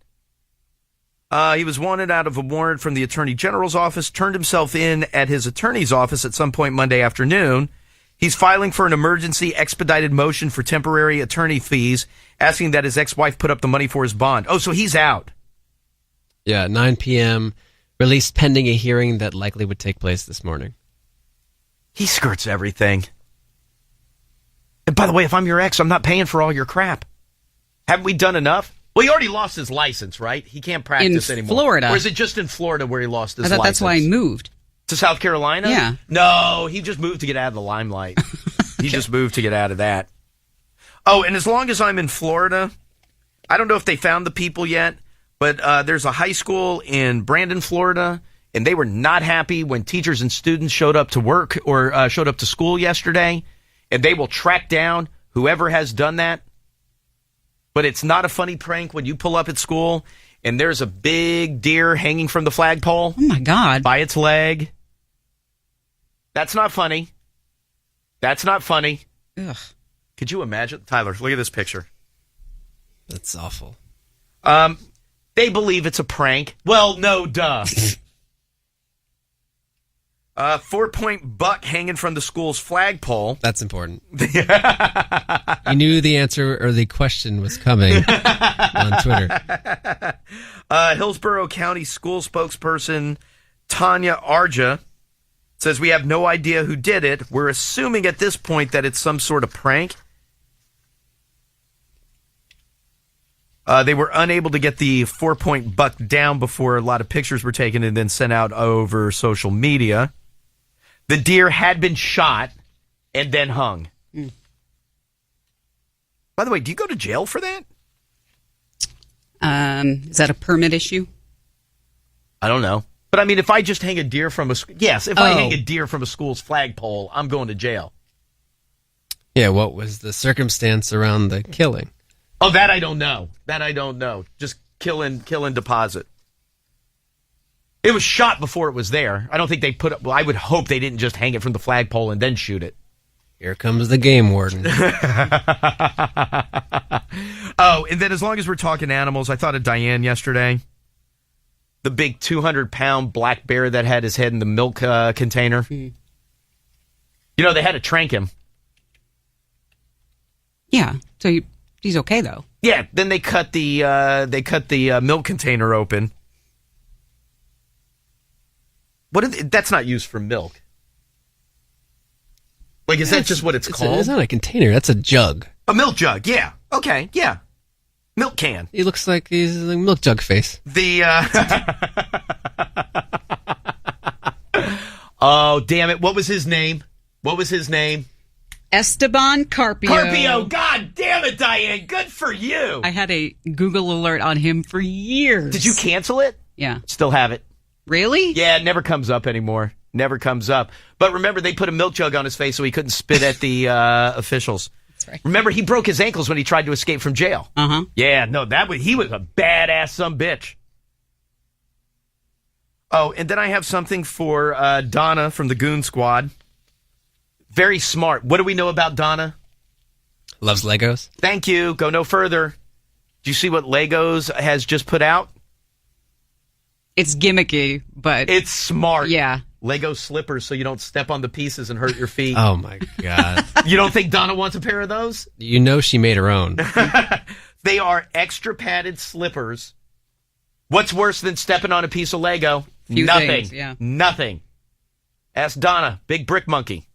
Speaker 1: He was wanted out of a warrant from the Attorney General's office, turned himself in at his attorney's office at some point Monday afternoon. He's filing for an emergency expedited motion for temporary attorney fees, asking that his ex-wife put up the money for his bond. Oh, so he's out.
Speaker 3: Yeah, 9 p.m., released pending a hearing that likely would take place this morning.
Speaker 1: He skirts everything. And by the way, if I'm your ex, I'm not paying for all your crap. Haven't we done enough? Well, he already lost his license, right? He can't practice anymore.
Speaker 2: In Florida.
Speaker 1: Or is it just in Florida where he lost his license?
Speaker 2: I thought that's why he moved.
Speaker 1: To South Carolina?
Speaker 2: Yeah.
Speaker 1: No, he just moved to get out of the limelight. He just moved to get out of that. Oh, and as long as I'm in Florida, I don't know if they found the people yet, but there's a high school in Brandon, Florida, and they were not happy when teachers and students showed up to work or showed up to school yesterday, and they will track down whoever has done that. But it's not a funny prank when you pull up at school and there's a big deer hanging from the flagpole.
Speaker 2: Oh, my God.
Speaker 1: By its leg. That's not funny. That's not funny.
Speaker 2: Ugh.
Speaker 1: Could you imagine? Tyler, look at this picture.
Speaker 3: That's awful.
Speaker 1: They believe it's a prank. Well, no, duh. 4-point buck hanging from the school's flagpole.
Speaker 3: That's important. You knew the answer or the question was coming on Twitter.
Speaker 1: Hillsborough County School spokesperson Tanya Arja says, we have no idea who did it. We're assuming at this point that it's some sort of prank. They were unable to get the 4-point buck down before a lot of pictures were taken and then sent out over social media. The deer had been shot and then hung. Mm. By the way, do you go to jail for that?
Speaker 2: Is that a permit issue?
Speaker 1: I don't know. But I mean, if I just hang a deer from I hang a deer from a school's flagpole, I'm going to jail.
Speaker 3: Yeah, what was the circumstance around the killing?
Speaker 1: Oh, that I don't know. Just kill and deposit. It was shot before it was there. I don't think they put it. Well, I would hope they didn't just hang it from the flagpole and then shoot it.
Speaker 3: Here comes the game warden.
Speaker 1: Oh, and then as long as we're talking animals, I thought of Diane yesterday. The big 200-pound black bear that had his head in the milk container. Mm. You know, they had to trank him.
Speaker 2: Yeah, so he's okay though.
Speaker 1: Yeah, then they cut the milk container open. That's not used for milk. Like, is that just what it's called?
Speaker 3: It's not a container. That's a jug.
Speaker 1: A milk jug, yeah. Okay, yeah. Milk can.
Speaker 3: He looks like he's a milk jug face.
Speaker 1: Oh, damn it. What was his name?
Speaker 2: Esteban Carpio.
Speaker 1: Carpio. God damn it, Diane. Good for you.
Speaker 2: I had a Google alert on him for years.
Speaker 1: Did you cancel it?
Speaker 2: Yeah.
Speaker 1: Still have it.
Speaker 2: Really?
Speaker 1: Yeah, it never comes up anymore. Never comes up. But remember, they put a milk jug on his face so he couldn't spit at the officials. That's right. Remember, he broke his ankles when he tried to escape from jail.
Speaker 2: Uh-huh.
Speaker 1: Yeah, no, he was a badass sumbitch. Oh, and then I have something for Donna from the Goon Squad. Very smart. What do we know about Donna?
Speaker 3: Loves Legos.
Speaker 1: Thank you. Go no further. Do you see what Legos has just put out?
Speaker 2: It's gimmicky, but
Speaker 1: it's smart.
Speaker 2: Yeah.
Speaker 1: Lego slippers so you don't step on the pieces and hurt your feet.
Speaker 3: Oh, my God.
Speaker 1: You don't think Donna wants a pair of those?
Speaker 3: You know she made her own.
Speaker 1: They are extra padded slippers. What's worse than stepping on a piece of Lego? Nothing.
Speaker 2: Things, yeah.
Speaker 1: Nothing. Ask Donna, big brick monkey.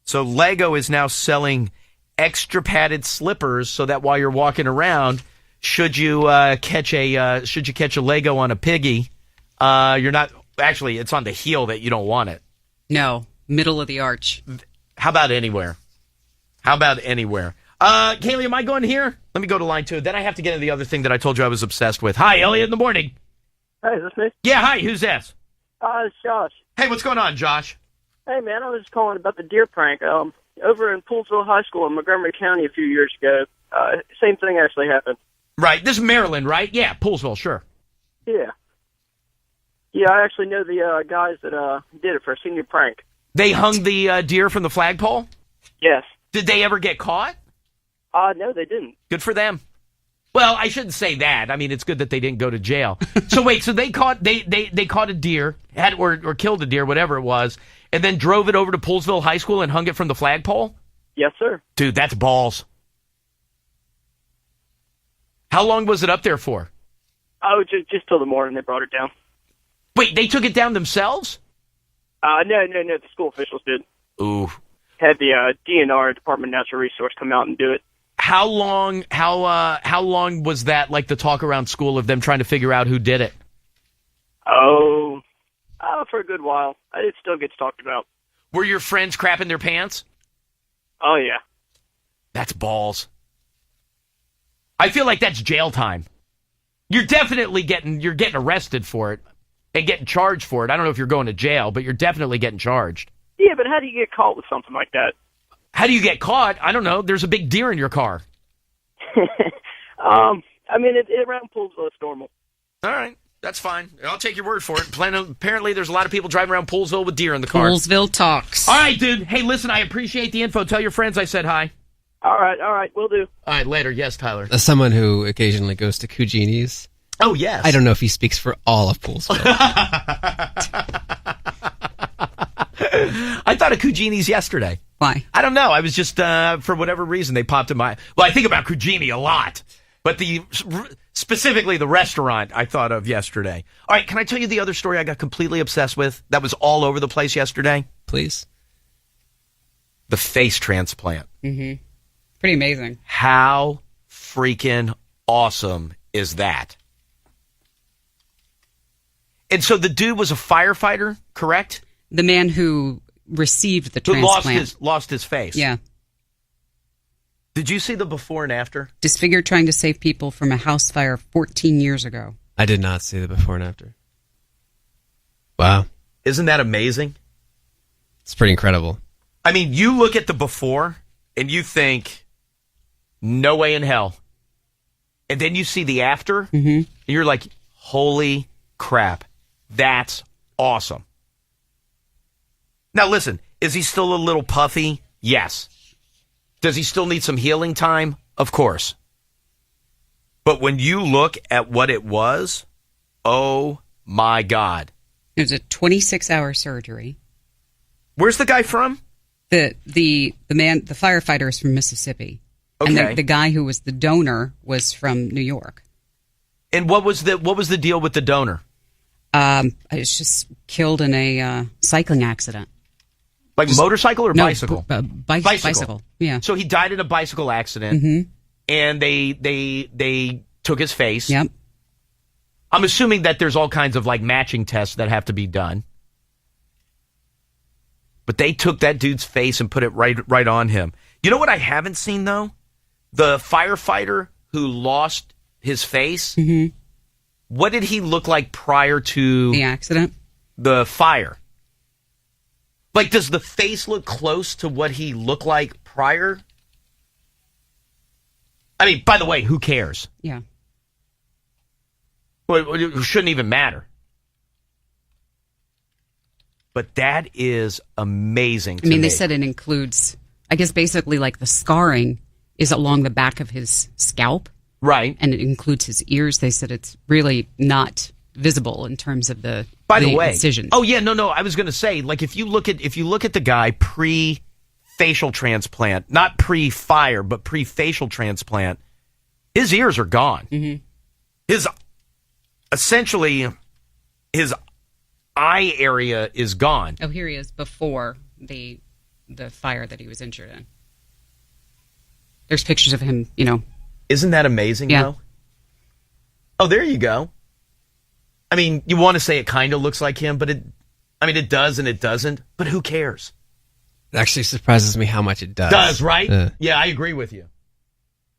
Speaker 1: So Lego is now selling extra padded slippers so that while you're walking around, should you catch a Lego on a piggy, you're not. Actually, it's on the heel that you don't want it.
Speaker 2: No, middle of the arch.
Speaker 1: How about anywhere? Kaylee, am I going here? Let me go to line 2. Then I have to get into the other thing that I told you I was obsessed with. Hi, Elliot in the morning.
Speaker 11: Hey, is this me?
Speaker 1: Yeah, hi. Who's this?
Speaker 11: It's Josh.
Speaker 1: Hey, what's going on, Josh?
Speaker 11: Hey, man, I was just calling about the deer prank. Over in Poolsville High School in Montgomery County a few years ago, same thing actually happened.
Speaker 1: Right. This is Maryland, right? Yeah, Poolsville, sure.
Speaker 11: Yeah. Yeah, I actually know the guys that did it for a senior prank.
Speaker 1: They hung the deer from the flagpole?
Speaker 11: Yes.
Speaker 1: Did they ever get caught?
Speaker 11: No, they didn't.
Speaker 1: Good for them. Well, I shouldn't say that. I mean, it's good that they didn't go to jail. So wait, so they caught a deer, or killed a deer, whatever it was, and then drove it over to Poolsville High School and hung it from the flagpole?
Speaker 11: Yes, sir.
Speaker 1: Dude, that's balls. How long was it up there for?
Speaker 11: Oh, just till the morning they brought it down.
Speaker 1: Wait, they took it down themselves?
Speaker 11: No, the school officials did.
Speaker 1: Ooh.
Speaker 11: Had the DNR, Department of Natural Resource, come out and do it.
Speaker 1: How long was that, like, the talk around school of them trying to figure out who did it?
Speaker 11: Oh, for a good while. It still gets talked about.
Speaker 1: Were your friends crapping their pants?
Speaker 11: Oh, yeah.
Speaker 1: That's balls. I feel like that's jail time. You're definitely getting arrested for it and getting charged for it. I don't know if you're going to jail, but you're definitely getting charged.
Speaker 11: Yeah, but how do you get caught with something like that?
Speaker 1: How do you get caught? I don't know. There's a big deer in your car.
Speaker 11: I mean, around Poolsville, it's normal.
Speaker 1: All right. That's fine. I'll take your word for it. Apparently, there's a lot of people driving around Poolsville with deer in the car.
Speaker 2: Poolsville talks.
Speaker 1: All right, dude. Hey, listen, I appreciate the info. Tell your friends I said hi.
Speaker 11: All right, will do.
Speaker 1: All right, later. Yes, Tyler.
Speaker 3: As someone who occasionally goes to Cugini's.
Speaker 1: Oh, yes.
Speaker 3: I don't know if he speaks for all of Poolsville.
Speaker 1: I thought of Cugini's yesterday.
Speaker 2: Why?
Speaker 1: I don't know. I was just, for whatever reason, they popped in my... Well, I think about Cugini a lot. But specifically the restaurant I thought of yesterday. All right, can I tell you the other story I got completely obsessed with that was all over the place yesterday?
Speaker 3: Please.
Speaker 1: The face transplant.
Speaker 2: Mm-hmm. Pretty amazing.
Speaker 1: How freaking awesome is that? And so the dude was a firefighter, correct?
Speaker 2: The man who received the transplant.
Speaker 1: Lost his face.
Speaker 2: Yeah.
Speaker 1: Did you see the before and after?
Speaker 2: Disfigured trying to save people from a house fire 14 years ago.
Speaker 3: I did not see the before and after. Wow.
Speaker 1: Isn't that amazing?
Speaker 3: It's pretty incredible.
Speaker 1: I mean, you look at the before and you think, no way in hell. And then you see the after, and you're like, holy crap, that's awesome. Now listen, is he still a little puffy? Yes. Does he still need some healing time? Of course. But when you look at what it was, oh my God.
Speaker 2: It was a 26-hour surgery.
Speaker 1: Where's the guy from?
Speaker 2: The firefighter is from Mississippi.
Speaker 1: Okay.
Speaker 2: And the guy who was the donor was from New York.
Speaker 1: And what was the deal with the donor?
Speaker 2: I was just killed in a cycling accident.
Speaker 1: Like motorcycle or bicycle?
Speaker 2: Bicycle. Yeah.
Speaker 1: So he died in a bicycle accident, and they took his face.
Speaker 2: Yep.
Speaker 1: I'm assuming that there's all kinds of like matching tests that have to be done. But they took that dude's face and put it right on him. You know what I haven't seen though? The firefighter who lost his face. Mm-hmm. What did he look like prior to
Speaker 2: the accident?
Speaker 1: The fire. Like, does the face look close to what he looked like prior? I mean, by the way, who cares?
Speaker 2: Yeah.
Speaker 1: Well, it shouldn't even matter. But that is amazing to me.
Speaker 2: They said it includes, I guess, basically like the scarring is along the back of his scalp.
Speaker 1: Right.
Speaker 2: And it includes his ears. They said it's really not visible in terms of the incisions.
Speaker 1: Oh yeah, no. I was going to say, like, if you look at the guy pre-facial transplant, not pre-fire, but pre-facial transplant, his ears are gone. Mm-hmm. Essentially, his eye area is gone.
Speaker 2: Oh, here he is before the fire that he was injured in. There's pictures of him,
Speaker 1: Isn't that amazing,
Speaker 2: yeah.
Speaker 1: though? Oh, there you go. I mean, you want to say it kind of looks like him, but it does and it doesn't. But who cares?
Speaker 3: It actually surprises me how much it does.
Speaker 1: Does, right? Yeah, I agree with you.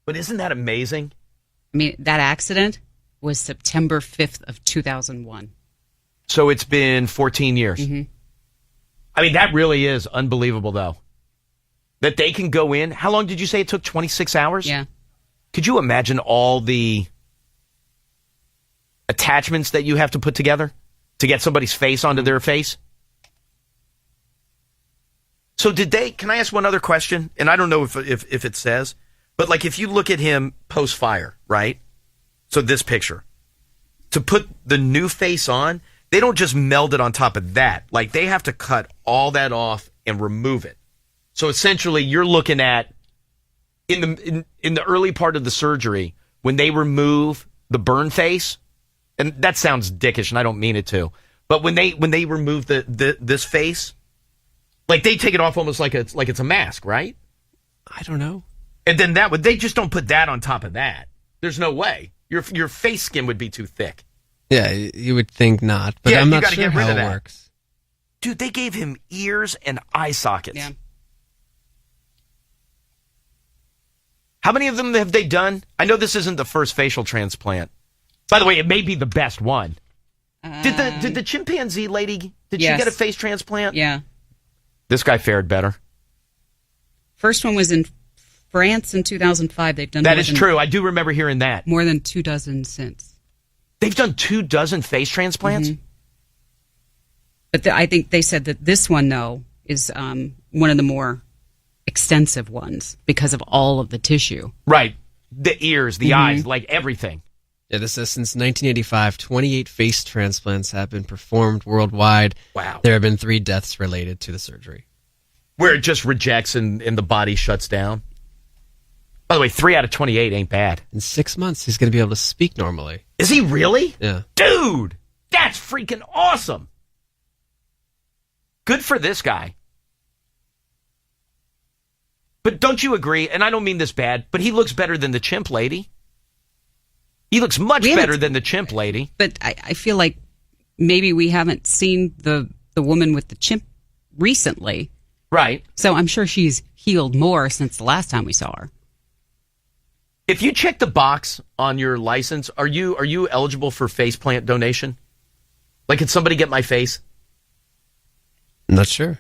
Speaker 1: But isn't that amazing?
Speaker 2: That accident was September 5th of 2001.
Speaker 1: So it's been 14 years. Mm-hmm. That really is unbelievable, though. That they can go in. How long did you say it took? 26 hours?
Speaker 2: Yeah.
Speaker 1: Could you imagine all the attachments that you have to put together to get somebody's face onto their face? So can I ask one other question? And I don't know if it says, but like if you look at him post-fire, right? So this picture, to put the new face on, they don't just meld it on top of that. Like they have to cut all that off and remove it. So essentially you're looking at, in the early part of the surgery, when they remove the burn face, and that sounds dickish, and I don't mean it to, but when they remove this face, like they take it off almost like it's a mask, right?
Speaker 3: I don't know.
Speaker 1: And then they just don't put that on top of that. There's no way. Your face skin would be too thick.
Speaker 3: Yeah, you would think not, but I'm not sure how it works.
Speaker 1: Dude, they gave him ears and eye sockets.
Speaker 2: Yeah.
Speaker 1: How many of them have they done? I know this isn't the first facial transplant. By the way, it may be the best one. Did the chimpanzee lady, did she get a face transplant?
Speaker 2: Yeah.
Speaker 1: This guy fared better.
Speaker 2: First one was in France in 2005. They've done
Speaker 1: that is true. I do remember hearing that.
Speaker 2: More than 24 since.
Speaker 1: They've done 24 face transplants?
Speaker 2: Mm-hmm. But I think they said that this one, though, is one of the more extensive ones because of all of the tissue.
Speaker 1: Right. The ears, the eyes, like everything.
Speaker 3: Yeah, this says since 1985, 28 face transplants have been performed worldwide.
Speaker 1: Wow.
Speaker 3: There have been 3 deaths related to the surgery.
Speaker 1: Where it just rejects and the body shuts down. By the way, 3 out of 28 ain't bad.
Speaker 3: In 6 months, he's going to be able to speak normally.
Speaker 1: Is he really?
Speaker 3: Yeah.
Speaker 1: Dude, that's freaking awesome. Good for this guy. But don't you agree, and I don't mean this bad, but he looks better than the chimp lady. He looks much better than the chimp lady.
Speaker 2: But I feel like maybe we haven't seen the woman with the chimp recently.
Speaker 1: Right.
Speaker 2: So I'm sure she's healed more since the last time we saw her.
Speaker 1: If you check the box on your license, are you eligible for faceplant donation? Like, can somebody get my face?
Speaker 3: I'm not sure.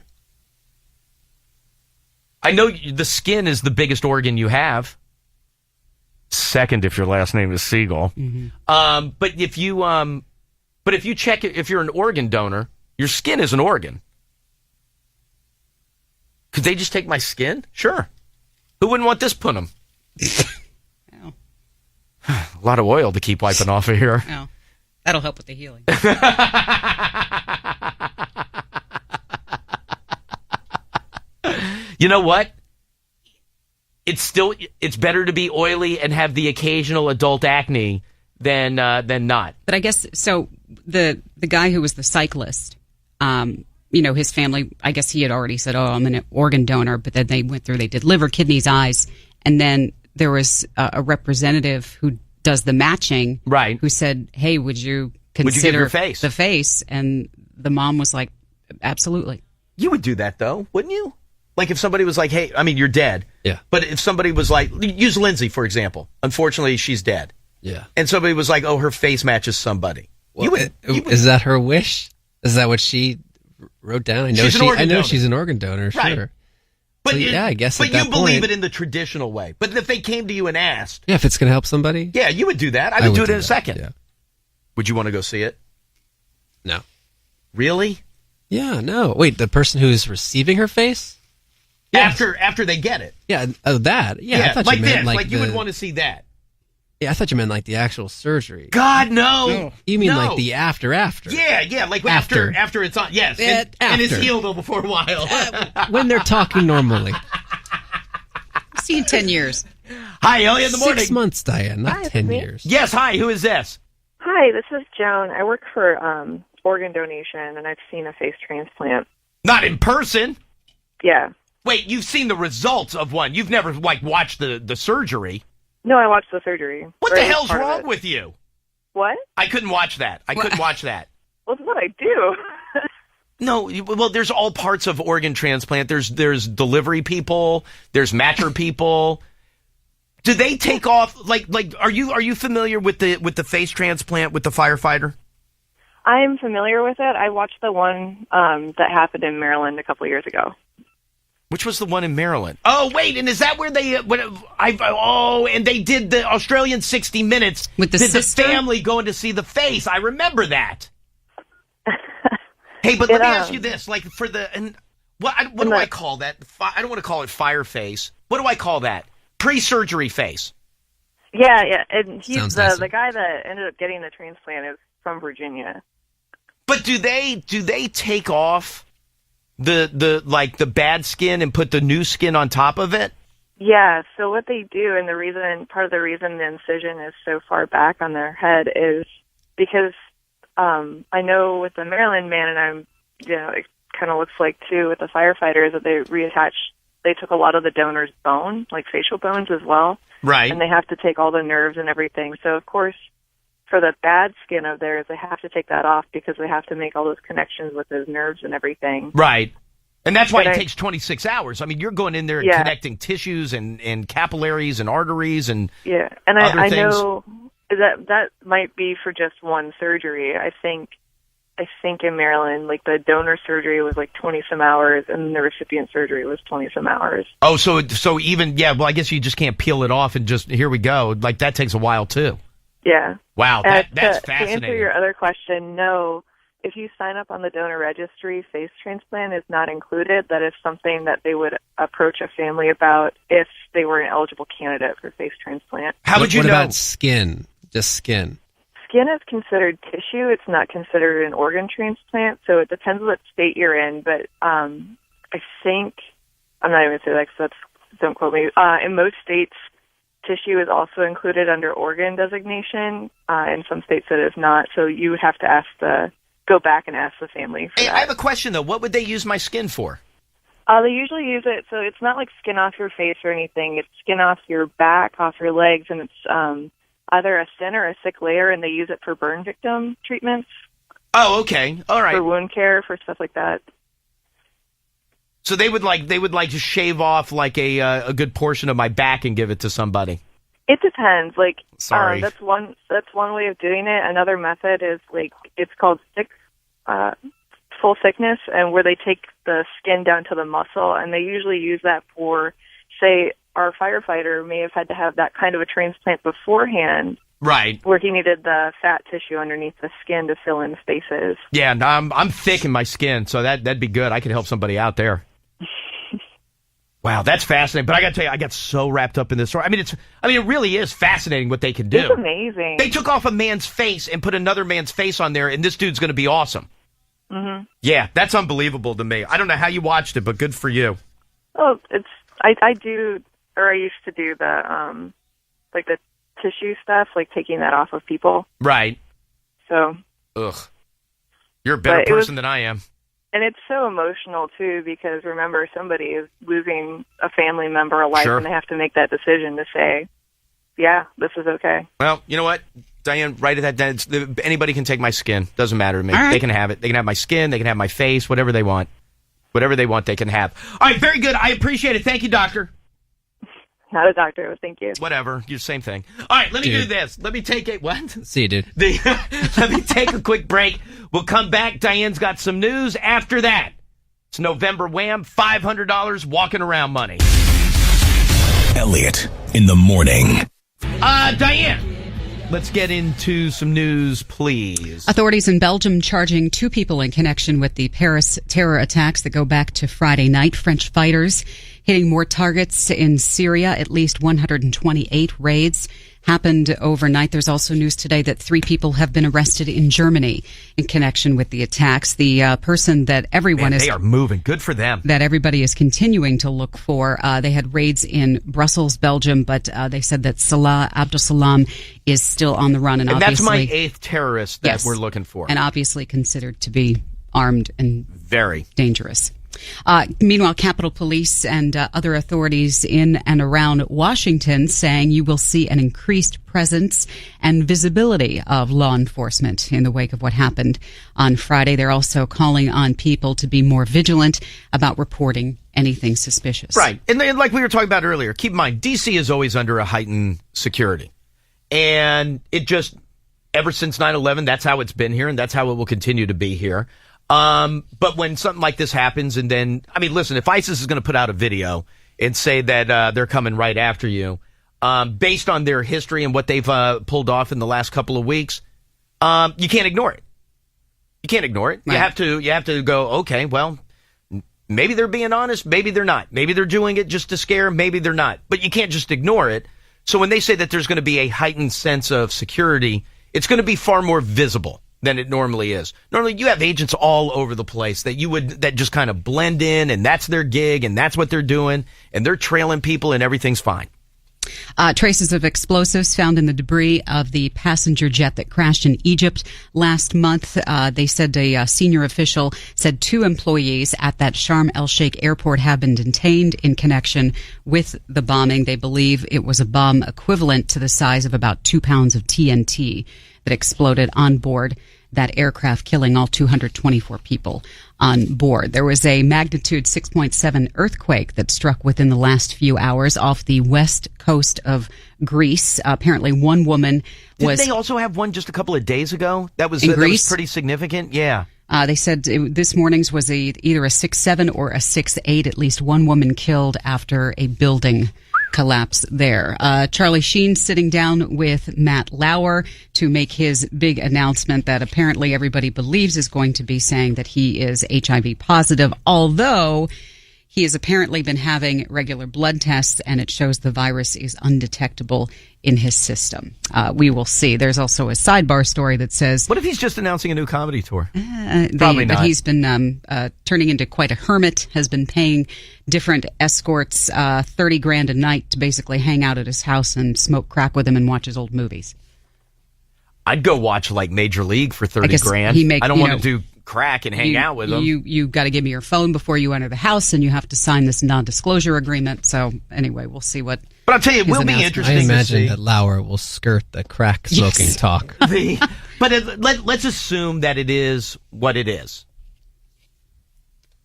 Speaker 1: I know the skin is the biggest organ you have. Second, if your last name is Siegel. Mm-hmm. But if you check it, if you're an organ donor, your skin is an organ. Could they just take my skin? Sure. Who wouldn't want this punim?
Speaker 2: Oh.
Speaker 1: A lot of oil to keep wiping off of here.
Speaker 2: Oh. That'll help with the healing.
Speaker 1: You know what? It's better to be oily and have the occasional adult acne than not.
Speaker 2: But I guess so. The guy who was the cyclist, his family. I guess he had already said, "Oh, I'm an organ donor." But then they went through. They did liver, kidneys, eyes, and then there was a representative who does the matching,
Speaker 1: right?
Speaker 2: Who said, "Hey, would you consider
Speaker 1: your face?
Speaker 2: The face?" And the mom was like, "Absolutely."
Speaker 1: You would do that though, wouldn't you? Like if somebody was like, hey, I mean, you're dead.
Speaker 3: Yeah.
Speaker 1: But if somebody was like, use Lindsay, for example. Unfortunately, she's dead.
Speaker 3: Yeah.
Speaker 1: And somebody was like, oh, her face matches somebody.
Speaker 3: Well, is that her wish? Is that what she wrote down? I know she's an organ donor,
Speaker 1: right.
Speaker 3: Sure.
Speaker 1: But
Speaker 3: so, I guess
Speaker 1: but
Speaker 3: at that
Speaker 1: you believe
Speaker 3: point,
Speaker 1: it in the traditional way. But if they came to you and asked.
Speaker 3: Yeah, if it's going to help somebody.
Speaker 1: Yeah, you would do that. I would do it in a second.
Speaker 3: Yeah.
Speaker 1: Would you want to go see it?
Speaker 3: No.
Speaker 1: Really?
Speaker 3: Yeah, no. Wait, the person who's receiving her face?
Speaker 1: Yes. After they get it.
Speaker 3: Yeah, that. Yeah, I thought
Speaker 1: like
Speaker 3: you meant
Speaker 1: this. Like you would want to see that.
Speaker 3: Yeah, I thought you meant like the actual surgery.
Speaker 1: God, no.
Speaker 3: You mean like the after?
Speaker 1: Yeah, like after it's on. Yes, and it's healed for a while.
Speaker 3: When they're talking normally.
Speaker 2: See you in 10 years.
Speaker 1: Hi, Elliot in the morning.
Speaker 3: 6 months, Diane, not 10 years.
Speaker 1: Yes, hi, who is this?
Speaker 10: Hi, this is Joan. I work for organ donation, and I've seen a face transplant.
Speaker 1: Not in person?
Speaker 10: Yeah.
Speaker 1: Wait, you've seen the results of one. You've never, watched the surgery.
Speaker 10: No, I watched the surgery.
Speaker 1: What the hell's wrong with you?
Speaker 10: What?
Speaker 1: I couldn't watch that. Couldn't watch that.
Speaker 10: Well, that's what I do.
Speaker 1: No, well, there's all parts of organ transplant. There's delivery people. There's matcher people. Do they take off? Are you familiar with the face transplant with the firefighter?
Speaker 10: I'm familiar with it. I watched the one that happened in Maryland a couple years ago.
Speaker 1: Which was the one in Maryland? Oh, wait, and is that where they... and they did the Australian 60 Minutes
Speaker 2: with the sister?
Speaker 1: The family going to see the face. I remember that. Hey, but let me ask you this. Like, for the... And what do I call that? I don't want to call it fire face. What do I call that? Pre-surgery face.
Speaker 10: Yeah, and he's
Speaker 3: nice.
Speaker 10: The guy that ended up getting the transplant is from Virginia.
Speaker 1: But do they take off the bad skin and put the new skin on top of it?
Speaker 10: Yeah, so what they do, and part of the reason the incision is so far back on their head is because I know with the Maryland man, and it kind of looks like too with the firefighters that they took a lot of the donor's bone, like facial bones as well.
Speaker 1: Right.
Speaker 10: And they have to take all the nerves and everything. So of course, for the bad skin of theirs, they have to take that off because they have to make all those connections with those nerves and everything.
Speaker 1: Right. And that's why it takes 26 hours. I mean, you're going in there and connecting tissues and capillaries and arteries and
Speaker 12: and
Speaker 1: other
Speaker 12: I
Speaker 1: things.
Speaker 12: know that might be for just one surgery. I think in Maryland, like the donor surgery was like 20-some hours, and the recipient surgery was 20-some hours.
Speaker 1: Oh, so even well, I guess you just can't peel it off and just here we go. Like that takes a while too.
Speaker 12: Yeah.
Speaker 1: Wow, that's fascinating.
Speaker 12: To answer your other question, no. If you sign up on the donor registry, face transplant is not included. That is something that they would approach a family about if they were an eligible candidate for face transplant.
Speaker 1: How would you know?
Speaker 3: What about skin? Just skin.
Speaker 12: Skin is considered tissue. It's not considered an organ transplant, so it depends what state you're in. But I think, I'm not even going to say that because don't quote me. In most states, tissue is also included under organ designation. In some states it is not, so you would have to go back and ask the family for that.
Speaker 1: I have a question, though. What would they use my skin for?
Speaker 12: They usually use it, so it's not like skin off your face or anything. It's skin off your back, off your legs, and it's either a thin or a thick layer, and they use it for burn victim treatments.
Speaker 1: Oh, okay. All right.
Speaker 12: For wound care, for stuff like that.
Speaker 1: So they would just shave off like a good portion of my back and give it to somebody.
Speaker 12: It depends. Like,
Speaker 1: sorry,
Speaker 12: that's one way of doing it. Another method is it's called full thickness, and where they take the skin down to the muscle, and they usually use that for, say, our firefighter may have had to have that kind of a transplant beforehand,
Speaker 1: right? Where
Speaker 12: he needed the fat tissue underneath the skin to fill in spaces.
Speaker 1: Yeah, and I'm thick in my skin, so that'd be good. I could help somebody out there. Wow, that's fascinating. But I got to tell you, I got so wrapped up in this story. I mean, it really is fascinating what they can do.
Speaker 12: It's amazing.
Speaker 1: They took off a man's face and put another man's face on there, and this dude's going to be awesome.
Speaker 12: Mm-hmm.
Speaker 1: Yeah, that's unbelievable to me. I don't know how you watched it, but good for you.
Speaker 12: Oh, I do, or I used to do the like the tissue stuff, like taking that off of people.
Speaker 1: Right.
Speaker 12: So.
Speaker 1: Ugh. You're a better person than I am.
Speaker 12: And it's so emotional, too, because remember, somebody is losing a family member, a life, and they have to make that decision to say, yeah, this is okay.
Speaker 1: Well, you know what, Diane, write that down. Anybody can take my skin. Doesn't matter to me.
Speaker 2: Right.
Speaker 1: They can have it. They can have my skin. They can have my face, whatever they want. Whatever they want, they can have. All right, very good. I appreciate it. Thank you, doctor.
Speaker 12: Not a doctor, thank you.
Speaker 1: Whatever. You're the same thing. All right, let me do this. Let me take it. What?
Speaker 3: See you, dude.
Speaker 1: Let me take a quick break. We'll come back. Diane's got some news after that. It's November Wham, $500 walking around money.
Speaker 13: Elliot in the morning.
Speaker 1: Diane, let's get into some news, please.
Speaker 2: Authorities in Belgium charging 2 people in connection with the Paris terror attacks that go back to Friday night. French fighters hitting more targets in Syria. At least 128 raids happened overnight. There's also news today that 3 people have been arrested in Germany in connection with the attacks. The person that everyone
Speaker 1: they are moving. Good for them.
Speaker 2: That everybody is continuing to look for. They had raids in Brussels, Belgium, but they said that Salah Abdel Salam is still on the run. And
Speaker 1: that's my 8th terrorist that we're looking for.
Speaker 2: And obviously considered to be armed and
Speaker 1: very
Speaker 2: dangerous. Meanwhile, Capitol Police and other authorities in and around Washington saying you will see an increased presence and visibility of law enforcement in the wake of what happened on Friday. They're also calling on people to be more vigilant about reporting anything suspicious.
Speaker 1: Right. And like we were talking about earlier, keep in mind, D.C. is always under a heightened security. And it just, ever since 9/11, that's how it's been here, and that's how it will continue to be here. But when something like this happens, and then, I mean, listen, if ISIS is going to put out a video and say that they're coming right after you, based on their history and what they've pulled off in the last couple of weeks, you can't ignore it. You can't ignore it. Right. You have to go, okay, well, maybe they're being honest, maybe they're not. Maybe they're doing it just to scare, maybe they're not. But you can't just ignore it. So when they say that there's going to be a heightened sense of security, it's going to be far more visible than it normally is. Normally, you have agents all over the place that just kind of blend in, and that's their gig, and that's what they're doing, and they're trailing people, and everything's fine.
Speaker 2: Traces of explosives found in the debris of the passenger jet that crashed in Egypt last month. They said a senior official said 2 employees at that Sharm el-Sheikh airport have been detained in connection with the bombing. They believe it was a bomb equivalent to the size of about 2 pounds of TNT that exploded on board that aircraft, killing all 224 people on board. There was a magnitude 6.7 earthquake that struck within the last few hours off the west coast of Greece. Apparently one woman was...
Speaker 1: Did they also have one just a couple of days ago? That was pretty significant, yeah.
Speaker 2: They said this morning's was either a 6.7 or a 6.8. At least one woman killed after a building collapse there. Charlie Sheen sitting down with Matt Lauer to make his big announcement that apparently everybody believes is going to be saying that he is HIV positive, although he has apparently been having regular blood tests and it shows the virus is undetectable in his system. We will see. There's also a sidebar story that says...
Speaker 1: What if he's just announcing a new comedy tour?
Speaker 2: Probably not. But he's been turning into quite a hermit, has been paying different escorts $30,000 a night to basically hang out at his house and smoke crack with him and watch his old movies.
Speaker 1: I'd go watch like Major League for $30,000. I don't want to do crack and hang out with him.
Speaker 2: You got to give me your phone before you enter the house, and you have to sign this non-disclosure agreement. So anyway, we'll see what.
Speaker 1: But I'll tell you, it will be interesting.
Speaker 3: I imagine that Lauer will skirt the crack smoking talk.
Speaker 1: But let's assume that it is what it is.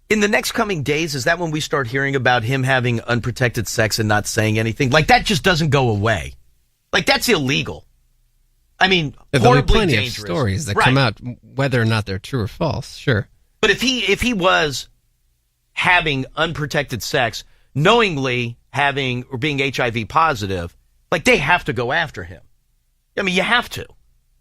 Speaker 1: In the next coming days, is that when we start hearing about him having unprotected sex and not saying anything? Like, that just doesn't go away. Like, that's illegal. I mean,
Speaker 3: there'll be plenty
Speaker 1: dangerous.
Speaker 3: of stories that come out, whether or not they're true or false. Sure,
Speaker 1: but if he was having unprotected sex, knowingly having or being HIV positive, like, they have to go after him. I mean, you have to.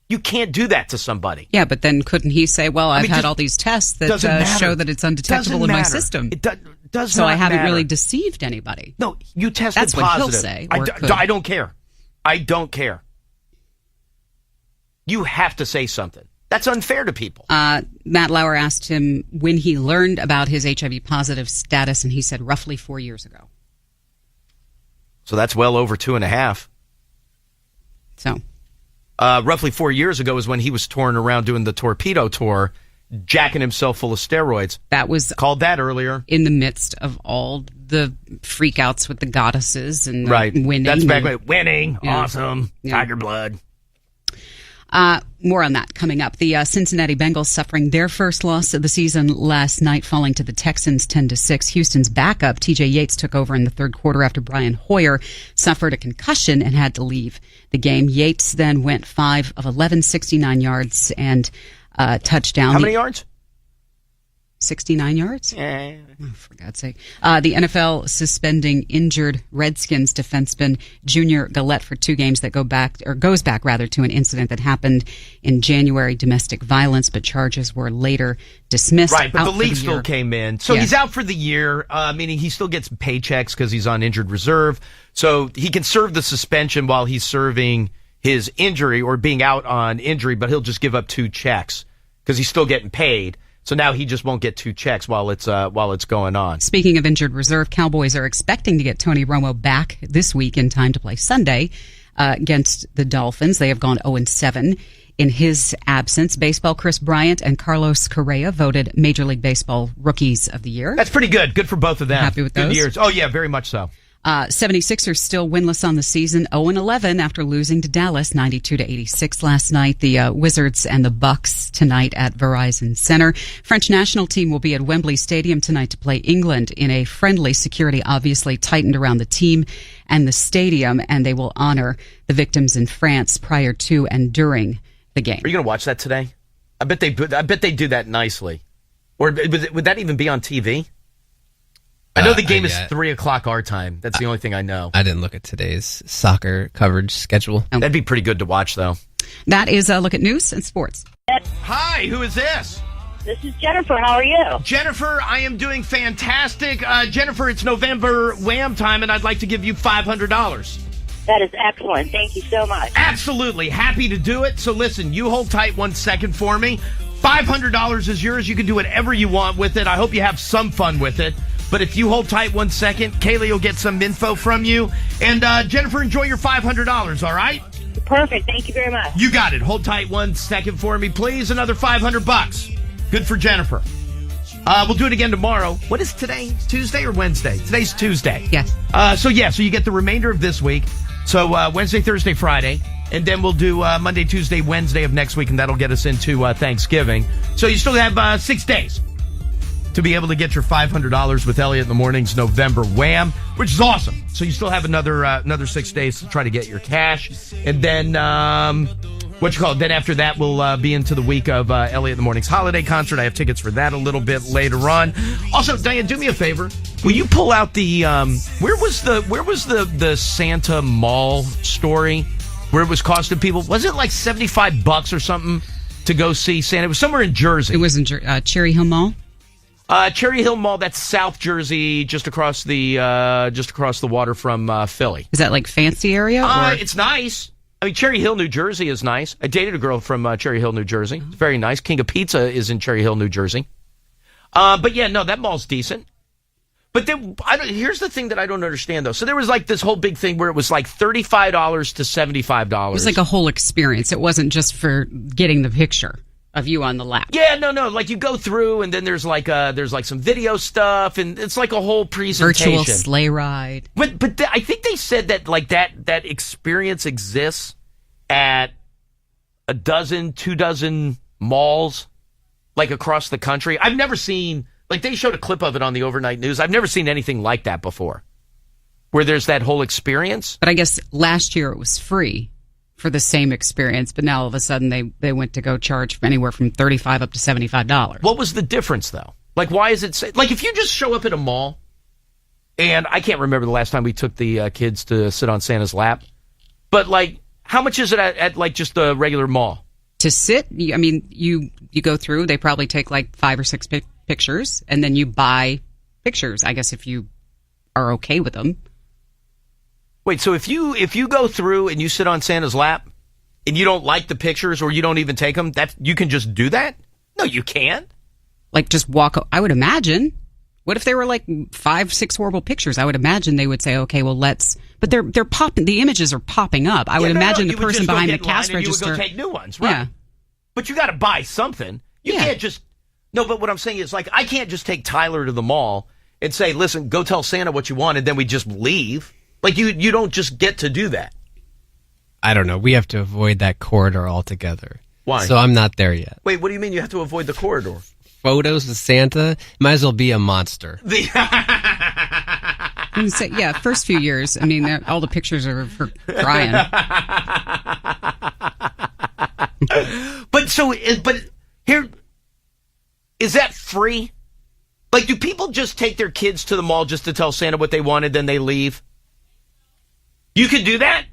Speaker 1: You can't do that to somebody.
Speaker 2: Yeah, but then couldn't he say, "Well, I've had all these tests that show that it's undetectable in my system"?
Speaker 1: It does
Speaker 2: so
Speaker 1: not
Speaker 2: I haven't
Speaker 1: matter.
Speaker 2: Really deceived anybody.
Speaker 1: No, you tested
Speaker 2: That's
Speaker 1: positive.
Speaker 2: What he'll say.
Speaker 1: I don't care. I don't care. You have to say something. That's unfair to people.
Speaker 2: Matt Lauer asked him when he learned about his HIV positive status, and he said roughly 4 years ago.
Speaker 1: So that's well over 2.5.
Speaker 2: So,
Speaker 1: roughly 4 years ago is when he was touring around doing the Torpedo Tour, jacking himself full of steroids.
Speaker 2: That was
Speaker 1: called that earlier.
Speaker 2: In the midst of all the freakouts with the goddesses and winning.
Speaker 1: That's back when winning,
Speaker 2: Yeah.
Speaker 1: awesome, Tiger blood.
Speaker 2: More on that coming up. The Cincinnati Bengals suffering their first loss of the season last night, falling to the Texans 10-6. Houston's backup, TJ Yates, took over in the third quarter after Brian Hoyer suffered a concussion and had to leave the game. Yates then went 5 of 11, 69 yards and touchdown.
Speaker 1: How many yards?
Speaker 2: 69 yards?
Speaker 1: Yeah.
Speaker 2: Oh, for God's sake. The NFL suspending injured Redskins defenseman Junior Galette for 2 games that goes back to an incident that happened in January, domestic violence, but charges were later dismissed.
Speaker 1: Right, but the league still came in. So he's out for the year, meaning he still gets paychecks because he's on injured reserve. So he can serve the suspension while he's serving his injury or being out on injury, but he'll just give up 2 checks because he's still getting paid. So now he just won't get 2 checks while it's going on.
Speaker 2: Speaking of injured reserve, Cowboys are expecting to get Tony Romo back this week in time to play Sunday against the Dolphins. They have gone 0-7 in his absence. Baseball, Chris Bryant and Carlos Correa voted Major League Baseball Rookies of the Year.
Speaker 1: That's pretty good. Good for both of them.
Speaker 2: Happy with those?
Speaker 1: Good years. Oh, yeah, very much so.
Speaker 2: 76ers still winless on the season, 0-11 after losing to Dallas 92-86 last night. The Wizards and the Bucks tonight at Verizon Center. French national team will be at Wembley Stadium tonight to play England in a friendly. Security obviously tightened around the team and the stadium, and they will honor the victims in France prior to and during the game.
Speaker 1: Are you going to watch that today? I bet they do that nicely. Or would that even be on TV? I know the game is 3 o'clock our time. That's the only thing I know.
Speaker 3: I didn't look at today's soccer coverage schedule.
Speaker 1: That'd be pretty good to watch, though.
Speaker 2: That is a look at news and sports.
Speaker 1: Hi, who is this?
Speaker 13: This is Jennifer. How are you?
Speaker 1: Jennifer, I am doing fantastic. Jennifer, it's November Wham time, and I'd like to give you $500.
Speaker 13: That is excellent. Thank you so much.
Speaker 1: Absolutely. Happy to do it. So listen, you hold tight 1 second for me. $500 is yours. You can do whatever you want with it. I hope you have some fun with it. But if you hold tight 1 second, Kaylee will get some info from you. And Jennifer, enjoy your $500, all right?
Speaker 13: Perfect. Thank you very much.
Speaker 1: You got it. Hold tight 1 second for me, please. Another $500. Good for Jennifer. We'll do it again tomorrow. What is today? Tuesday or Wednesday? Today's Tuesday.
Speaker 2: Yes.
Speaker 1: So you get the remainder of this week. So Wednesday, Thursday, Friday. And then we'll do Monday, Tuesday, Wednesday of next week, and that'll get us into Thanksgiving. So you still have 6 days to be able to get your $500 with Elliot in the Morning's November Wham, which is awesome. So you still have another 6 days to try to get your cash. And then, then after that, we'll be into the week of Elliot in the Morning's holiday concert. I have tickets for that a little bit later on. Also, Diane, do me a favor. Will you pull out the, where was the Santa Mall story where it was costing people? Was it like $75 or something to go see Santa? It was somewhere in Jersey.
Speaker 2: It was in Cherry Hill Mall?
Speaker 1: Cherry Hill Mall, that's South Jersey, just across the water from Philly.
Speaker 2: Is that like fancy area?
Speaker 1: It's nice. I mean, Cherry Hill, New Jersey is nice. I dated a girl from Cherry Hill, New Jersey. It's very nice. King of Pizza is in Cherry Hill, New Jersey. But yeah, no, that mall's decent. But then, here's the thing that I don't understand, though. So there was like this whole big thing where it was like $35 to $75. It
Speaker 2: was like a whole experience. It wasn't just for getting the picture of you on the lap.
Speaker 1: Yeah, no. Like you go through, and then there's like some video stuff, and it's like a whole presentation.
Speaker 2: Virtual sleigh ride.
Speaker 1: But I think they said that like that experience exists at 2 malls, like across the country. I've never seen, like they showed a clip of it on the overnight news. I've never seen anything like that before, where there's that whole experience.
Speaker 2: But I guess last year it was free for the same experience, but now all of a sudden they went to go charge anywhere from $35 up to $75.
Speaker 1: What was the difference, though? Like, why is it like if you just show up at a mall, and I can't remember the last time we took the kids to sit on Santa's lap, but like, how much is it at like just the regular mall
Speaker 2: to sit? I mean, you go through. They probably take like 5 or 6 pictures, and then you buy pictures. I guess if you are okay with them.
Speaker 1: Wait, so if you go through and you sit on Santa's lap and you don't like the pictures or you don't even take them, that you can just do that? No, you can't.
Speaker 2: Like just walk. I would imagine. What if they were like 5, 6 horrible pictures? I would imagine they would say, okay, well let's. But they're popping. The images are popping up. I would imagine the person behind the cash register.
Speaker 1: You would go take new ones, right?
Speaker 2: Yeah.
Speaker 1: But you got to buy something. You can't just. No, but what I'm saying is like I can't just take Tyler to the mall and say, listen, go tell Santa what you want, and then we just leave. Like, you don't just get to do that.
Speaker 3: I don't know. We have to avoid that corridor altogether.
Speaker 1: Why?
Speaker 3: So I'm not there yet.
Speaker 1: Wait, what do you mean you have to avoid the corridor?
Speaker 3: Photos with Santa? Might as well be a monster.
Speaker 2: Yeah, first few years. I mean, all the pictures are for crying.
Speaker 1: But here, is that free? Like, do people just take their kids to the mall just to tell Santa what they wanted, then they leave? You could do that?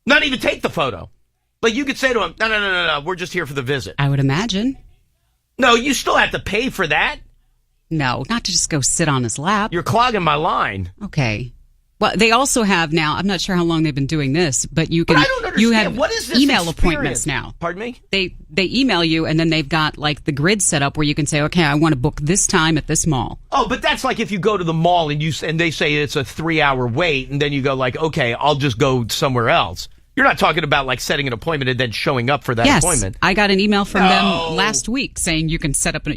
Speaker 1: Not even take the photo. Like, you could say to him, no, we're just here for the visit.
Speaker 2: I would imagine.
Speaker 1: No, you still have to pay for that.
Speaker 2: No, not to just go sit on his lap.
Speaker 1: You're clogging my line.
Speaker 2: Okay. Well, they also have now, I'm not sure how long they've been doing this, but you can.
Speaker 1: But I don't understand.
Speaker 2: You have
Speaker 1: what is this
Speaker 2: email
Speaker 1: experience?
Speaker 2: appointments now.
Speaker 1: Pardon me?
Speaker 2: They email you, and then they've got like the grid set up where you can say, okay, I want to book this time at this mall.
Speaker 1: Oh, but that's like if you go to the mall and they say it's a 3-hour wait, and then you go like, okay, I'll just go somewhere else. You're not talking about like setting an appointment and then showing up for that appointment.
Speaker 2: I got an email from them last week saying you can set up,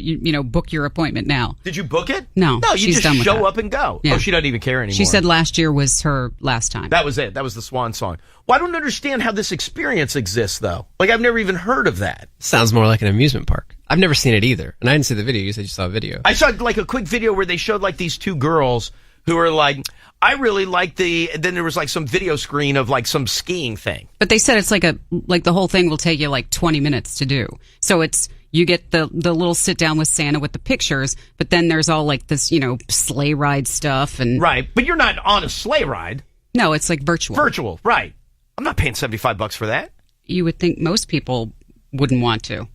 Speaker 2: book your appointment now.
Speaker 1: Did you book it?
Speaker 2: No,
Speaker 1: you
Speaker 2: she's
Speaker 1: just
Speaker 2: done with
Speaker 1: show
Speaker 2: that.
Speaker 1: up and go.
Speaker 2: Yeah.
Speaker 1: Oh, she doesn't even care anymore.
Speaker 2: She said last year was her last time.
Speaker 1: That was it. That was the swan song. Well, I don't understand how this experience exists, though. Like, I've never even heard of that.
Speaker 3: Sounds more like an amusement park. I've never seen it either. And I didn't see the video. You said you saw a video.
Speaker 1: I saw like a quick video where they showed like these 2 girls who are like, I really like then there was like some video screen of like some skiing thing.
Speaker 2: But they said it's like the whole thing will take you like 20 minutes to do. So it's, you get the little sit down with Santa with the pictures, but then there's all like this, sleigh ride stuff and.
Speaker 1: Right. But you're not on a sleigh ride.
Speaker 2: No, it's like virtual.
Speaker 1: Virtual. Right. I'm not paying $75 for that.
Speaker 2: You would think most people wouldn't want to,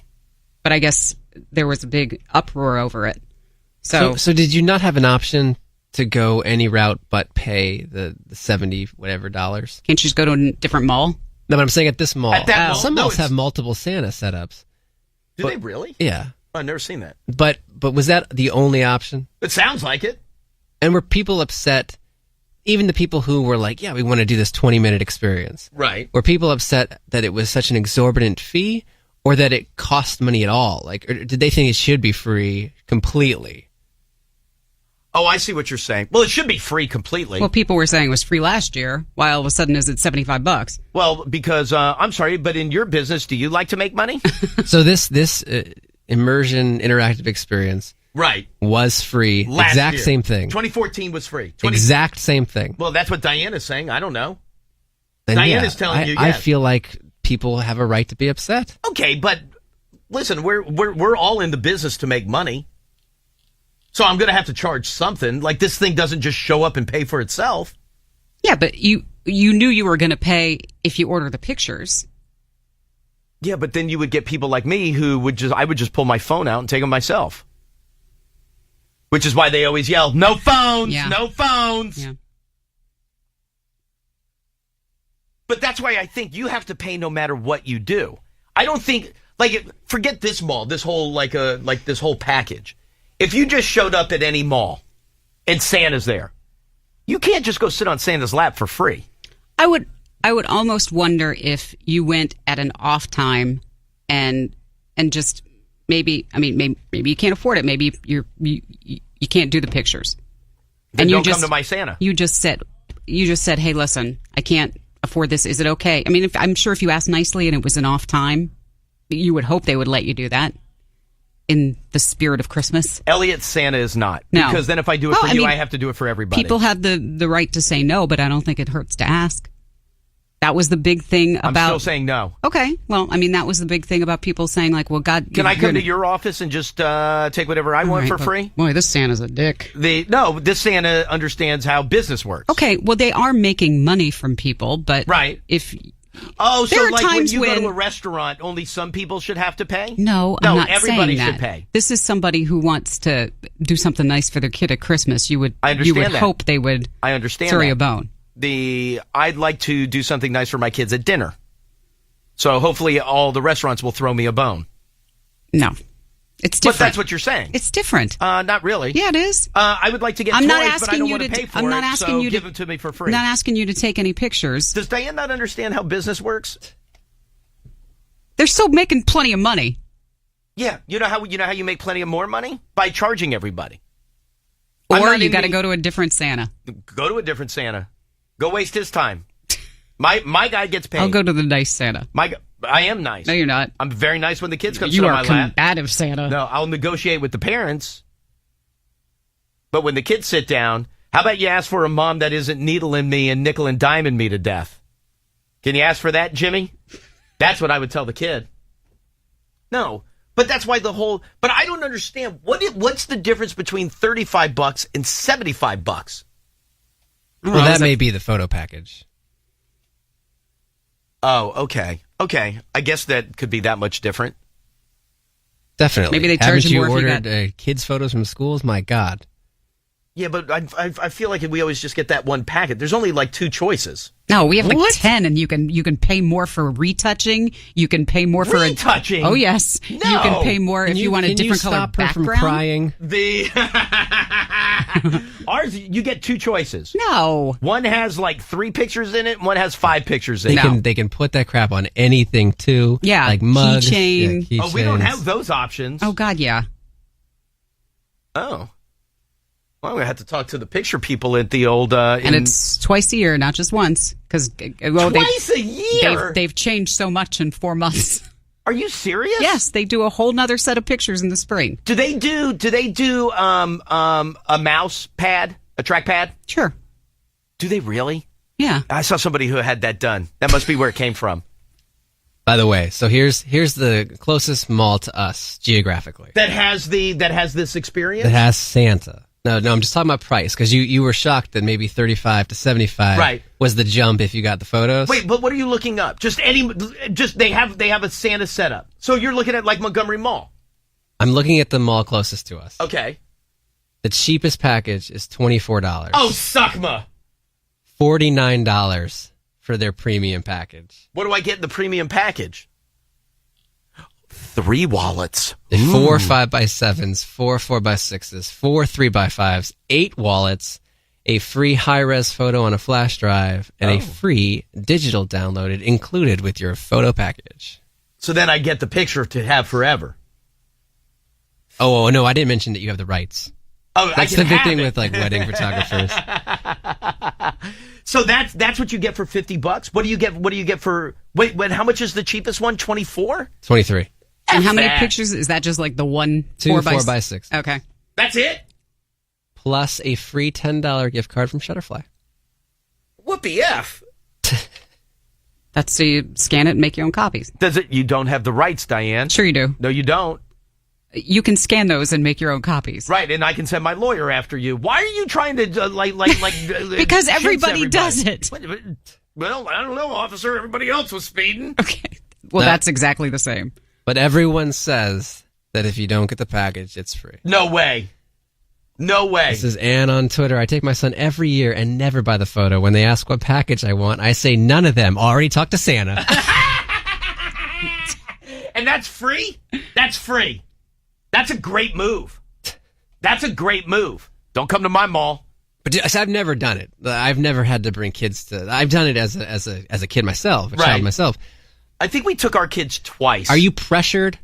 Speaker 2: but I guess there was a big uproar over it. So
Speaker 3: did you not have an option to go any route but pay the $70 whatever dollars?
Speaker 2: Can't you just go to a different mall?
Speaker 3: No, but I'm saying at this mall.
Speaker 1: At that mall?
Speaker 3: Some malls have multiple Santa setups.
Speaker 1: Do they really?
Speaker 3: Yeah.
Speaker 1: I've never seen that.
Speaker 3: But was that the only option?
Speaker 1: It sounds like it.
Speaker 3: And were people upset? Even the people who were like, yeah, we want to do this 20-minute experience.
Speaker 1: Right.
Speaker 3: Were people upset that it was such an exorbitant fee or that it cost money at all? Like, or did they think it should be free completely?
Speaker 1: Oh, I see what you're saying. Well, it should be free completely.
Speaker 2: Well, people were saying it was free last year. Why all of a sudden is it $75?
Speaker 1: Well, because I'm sorry, but in your business, do you like to make money?
Speaker 3: So this immersion interactive experience,
Speaker 1: right,
Speaker 3: was free.
Speaker 1: Last
Speaker 3: exact
Speaker 1: year.
Speaker 3: same thing.
Speaker 1: 2014 was free.
Speaker 3: Exact same thing.
Speaker 1: Well, that's what Diane is saying. I don't know.
Speaker 3: Then,
Speaker 1: Diane is telling you. Yes.
Speaker 3: I feel like people have a right to be upset.
Speaker 1: Okay, but listen, we're all in the business to make money. So I'm going to have to charge something. Like, this thing doesn't just show up and pay for itself.
Speaker 2: Yeah, but you knew you were going to pay if you order the pictures.
Speaker 1: Yeah, but then you would get people like me who I would just pull my phone out and take them myself. Which is why they always yell, no phones, no phones.
Speaker 2: Yeah.
Speaker 1: But that's why I think you have to pay no matter what you do. I don't think, forget this mall, this whole, this whole package. If you just showed up at any mall and Santa's there, you can't just go sit on Santa's lap for free.
Speaker 2: I would almost wonder if you went at an off time and just maybe you can't afford it. Maybe you can't do the pictures.
Speaker 1: Then
Speaker 2: and you
Speaker 1: don't
Speaker 2: just
Speaker 1: come to my Santa.
Speaker 2: You just said, hey, listen, I can't afford this. Is it okay? I mean, I'm sure if you asked nicely and it was an off time, you would hope they would let you do that. In the spirit of Christmas.
Speaker 1: Elliot, Santa is not.
Speaker 2: No.
Speaker 1: Because then if I do it for you, I have to do it for everybody.
Speaker 2: People have the right to say no, but I don't think it hurts to ask. That was the big thing about...
Speaker 1: I'm still saying no.
Speaker 2: Okay. Well, I mean, that was the big thing about people saying, like, well, God...
Speaker 1: Can I come to your office and just take whatever I want for free?
Speaker 2: Boy, this Santa's a dick.
Speaker 1: This Santa understands how business works.
Speaker 2: Okay, well, they are making money from people, but...
Speaker 1: Right.
Speaker 2: If...
Speaker 1: Oh, so
Speaker 2: there are
Speaker 1: like
Speaker 2: times
Speaker 1: when you go to a restaurant, only some people should have to pay?
Speaker 2: No, I'm not
Speaker 1: everybody
Speaker 2: saying that.
Speaker 1: should pay.
Speaker 2: This is somebody who wants to do something nice for their kid at Christmas. You would hope they would throw you a bone.
Speaker 1: I'd like to do something nice for my kids at dinner. So hopefully all the restaurants will throw me a bone.
Speaker 2: No. It's different.
Speaker 1: But that's what you're saying.
Speaker 2: It's different.
Speaker 1: Not really.
Speaker 2: Yeah, it is.
Speaker 1: I would like to get toys, but I don't want to pay for
Speaker 2: I'm not
Speaker 1: it,
Speaker 2: asking
Speaker 1: so
Speaker 2: you
Speaker 1: give them to me for free.
Speaker 2: I'm not asking you to take any pictures.
Speaker 1: Does Diane not understand how business works?
Speaker 2: They're still making plenty of money.
Speaker 1: Yeah, you know how you make plenty of more money? By charging everybody.
Speaker 2: Or you got to go to a different Santa.
Speaker 1: Go to a different Santa. Go waste his time. My guy gets paid.
Speaker 2: I'll go to the nice Santa.
Speaker 1: I am nice.
Speaker 2: No, you're not.
Speaker 1: I'm very nice when the kids come sit on my lap.
Speaker 2: You are combative, Santa.
Speaker 1: No, I'll negotiate with the parents. But when the kids sit down, how about you ask for a mom that isn't needling me and nickel and diming me to death? Can you ask for that, Jimmy? That's what I would tell the kid. No, but that's why but I don't understand. What's the difference between $35 and $75?
Speaker 3: Well, that may be the photo package.
Speaker 1: Oh, okay. Okay. I guess that could be that much different.
Speaker 3: Definitely.
Speaker 2: Maybe they charge you more if you
Speaker 3: ordered kids' photos from schools? My God.
Speaker 1: Yeah, but I feel like we always just get that one packet. There's only like 2 choices.
Speaker 2: No, we have 10, and you can pay more for retouching. You can pay more for
Speaker 1: retouching.
Speaker 2: Oh yes,
Speaker 1: no.
Speaker 2: You can pay more if you want a different color background.
Speaker 3: From crying.
Speaker 1: Ours, you get 2 choices.
Speaker 2: No,
Speaker 1: one has like 3 pictures in it, and one has 5 pictures in it.
Speaker 3: They can put that crap on anything too.
Speaker 2: Yeah,
Speaker 3: like mugs.
Speaker 2: Keychain.
Speaker 3: Yeah,
Speaker 1: oh, we don't have those options.
Speaker 2: Oh God, yeah.
Speaker 1: Oh. Well, I'm going to have to talk to the picture people at the old...
Speaker 2: and it's twice a year, not just once. Because
Speaker 1: twice a year?
Speaker 2: They've changed so much in 4 months.
Speaker 1: Are you serious?
Speaker 2: Yes, they do a whole nother set of pictures in the spring.
Speaker 1: Do they do a mouse pad, a trackpad?
Speaker 2: Sure.
Speaker 1: Do they really?
Speaker 2: Yeah.
Speaker 1: I saw somebody who had that done. That must be where it came from.
Speaker 3: By the way, so here's the closest mall to us geographically.
Speaker 1: That has this experience?
Speaker 3: That has Santa. No, I'm just talking about price, because you were shocked that maybe $35 to $75 was the jump if you got the photos.
Speaker 1: Wait, but what are you looking up? They have a Santa setup. So you're looking at like Montgomery Mall.
Speaker 3: I'm looking at the mall closest to us.
Speaker 1: Okay.
Speaker 3: The cheapest package is $24.
Speaker 1: Oh, suckma.
Speaker 3: $49 for their premium package.
Speaker 1: What do I get in the premium package? 3 wallets.
Speaker 3: 4 5x7s, 4 4x6s, 4 3x5s, 8 wallets, a free high-res photo on a flash drive, and a free digital downloaded included with your photo package.
Speaker 1: So then I get the picture to have forever.
Speaker 3: Oh no, I didn't mention that you have the rights.
Speaker 1: Oh,
Speaker 3: that's the big thing with like wedding photographers.
Speaker 1: So that's what you get for $50. What do you get for? Wait, how much is the cheapest one? 24?
Speaker 3: 23.
Speaker 2: And how many pictures is that? Just like the one
Speaker 3: 4 by 6.
Speaker 2: Okay,
Speaker 1: that's it.
Speaker 3: Plus a free $10 gift card from Shutterfly.
Speaker 1: Whoopie F.
Speaker 2: That's so you scan it and make your own copies.
Speaker 1: Does it? You don't have the rights, Diane.
Speaker 2: Sure you do.
Speaker 1: No, you don't.
Speaker 2: You can scan those and make your own copies.
Speaker 1: Right, and I can send my lawyer after you. Why are you trying to
Speaker 2: because everybody does it.
Speaker 1: Well, I don't know, officer. Everybody else was speeding.
Speaker 2: Okay. Well, that's exactly the same.
Speaker 3: But everyone says that if you don't get the package, it's free.
Speaker 1: No way. No way.
Speaker 3: This is Ann on Twitter. I take my son every year and never buy the photo. When they ask what package I want, I say none of them. Already talked to Santa.
Speaker 1: And that's free? That's free. That's a great move. That's a great move. Don't come to my mall.
Speaker 3: But I've never done it. I've never had to bring kids to. I've done it as a kid myself, a child myself.
Speaker 1: I think we took our kids twice.
Speaker 3: Are you pressured?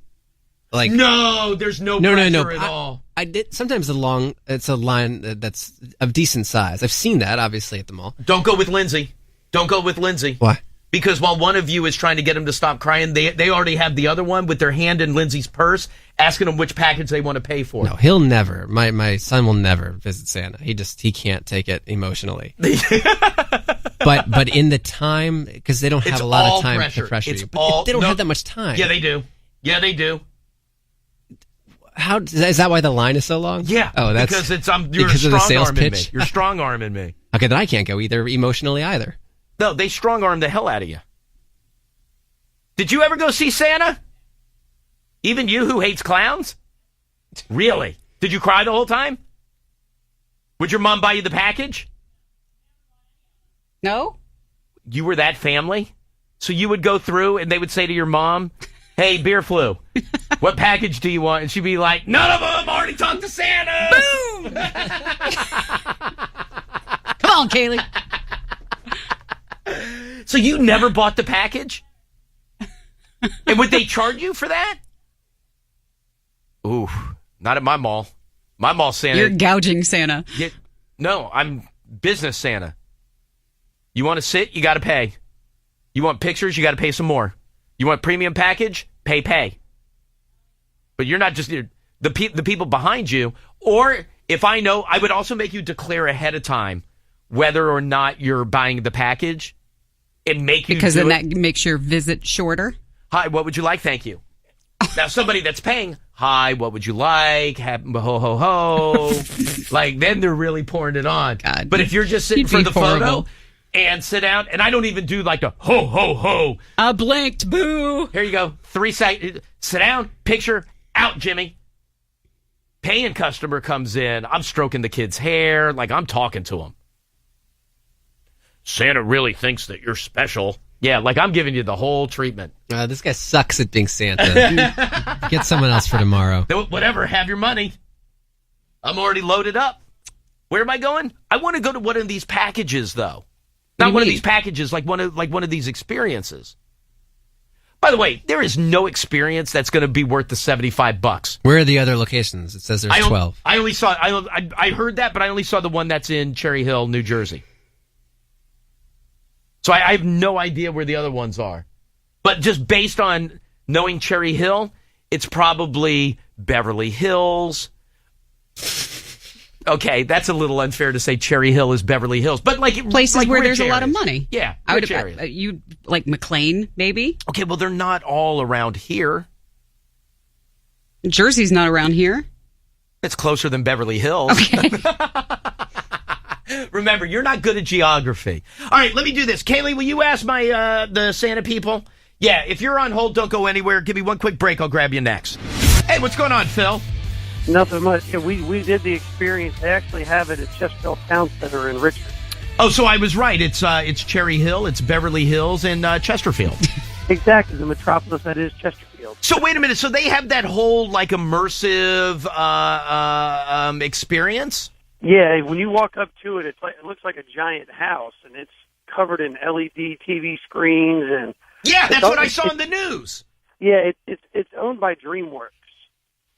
Speaker 3: Like
Speaker 1: no, there's no pressure at all.
Speaker 3: I did sometimes it's a line that's of decent size. I've seen that obviously at the mall.
Speaker 1: Don't go with Lindsay. Don't go with Lindsay.
Speaker 3: Why?
Speaker 1: Because while one of you is trying to get him to stop crying, they already have the other one with their hand in Lindsay's purse, asking him which package they want to pay for.
Speaker 3: No, he'll never. My son will never visit Santa. He can't take it emotionally. But in the time, because they don't have a lot of time to pressure you. But they don't have that much time.
Speaker 1: Yeah, they do. Yeah, they do.
Speaker 3: How is that? Why the line is so long?
Speaker 1: Yeah.
Speaker 3: Oh, that's
Speaker 1: because you're
Speaker 3: because of the sales
Speaker 1: strong-arming
Speaker 3: pitch.
Speaker 1: me. You're strong-arming me.
Speaker 3: Okay, then I can't go either emotionally either.
Speaker 1: No, they strong-arm the hell out of you. Did you ever go see Santa? Even you who hates clowns? Really? Did you cry the whole time? Would your mom buy you the package?
Speaker 2: No.
Speaker 1: You were that family? So you would go through and they would say to your mom, hey, beer flu, what package do you want? And she'd be like, none of them, already talked to Santa.
Speaker 2: Boom! Come on, Kaylee.
Speaker 1: So you never bought the package? And would they charge you for that? Ooh, not at my mall. My mall Santa.
Speaker 2: You're gouging Santa.
Speaker 1: No, I'm business Santa. You want to sit? You got to pay. You want pictures? You got to pay some more. You want premium package? Pay. But you're not just the people behind you. Or if I know, I would also make you declare ahead of time whether or not you're buying the package and make you
Speaker 2: because
Speaker 1: do
Speaker 2: then
Speaker 1: it.
Speaker 2: That makes your visit shorter.
Speaker 1: Hi, what would you like? Thank you. Now somebody that's paying, hi, what would you like? Ho ho ho. Like then they're really pouring it on.
Speaker 2: God,
Speaker 1: but if you're just sitting for the
Speaker 2: horrible.
Speaker 1: photo and sit down, and I don't even do like the ho ho ho.
Speaker 2: I blinked, boo.
Speaker 1: Here you go. 3 seconds. Sit down, picture, out, Jimmy. Paying customer comes in. I'm stroking the kid's hair, like I'm talking to him. Santa really thinks that you're special. Yeah, like I'm giving you the whole treatment.
Speaker 3: This guy sucks at being Santa. Get someone else for tomorrow.
Speaker 1: Whatever, have your money. I'm already loaded up. Where am I going? I want to go to one of these packages, though. Not one of these packages, like one of these experiences. By the way, there is no experience that's going to be worth the $75.
Speaker 3: Where are the other locations? It says there's 12.
Speaker 1: I only saw. I heard that, but I only saw the one that's in Cherry Hill, New Jersey. So I have no idea where the other ones are. But just based on knowing Cherry Hill, it's probably Beverly Hills. Okay, that's a little unfair to say Cherry Hill is Beverly Hills. But like
Speaker 2: places where there's a lot of money.
Speaker 1: Yeah,
Speaker 2: I would you like McLean, maybe?
Speaker 1: Okay, well, they're not all around here.
Speaker 2: Jersey's not around here.
Speaker 1: It's closer than Beverly Hills. Okay. Remember, you're not good at geography. All right, let me do this. Kaylee, will you ask the Santa people? Yeah, if you're on hold, don't go anywhere. Give me one quick break. I'll grab you next. Hey, what's going on, Phil?
Speaker 11: Nothing much. Yeah, we did the experience. They actually have it at Chesterfield Town Center in Richmond.
Speaker 1: Oh, so I was right. It's Cherry Hill, it's Beverly Hills, and Chesterfield.
Speaker 11: Exactly, the metropolis that is Chesterfield.
Speaker 1: So wait a minute. So they have that whole like immersive experience?
Speaker 11: Yeah, when you walk up to it, it looks like a giant house, and it's covered in LED TV screens and.
Speaker 1: Yeah, that's what I saw in the news.
Speaker 11: Yeah, it's owned by DreamWorks,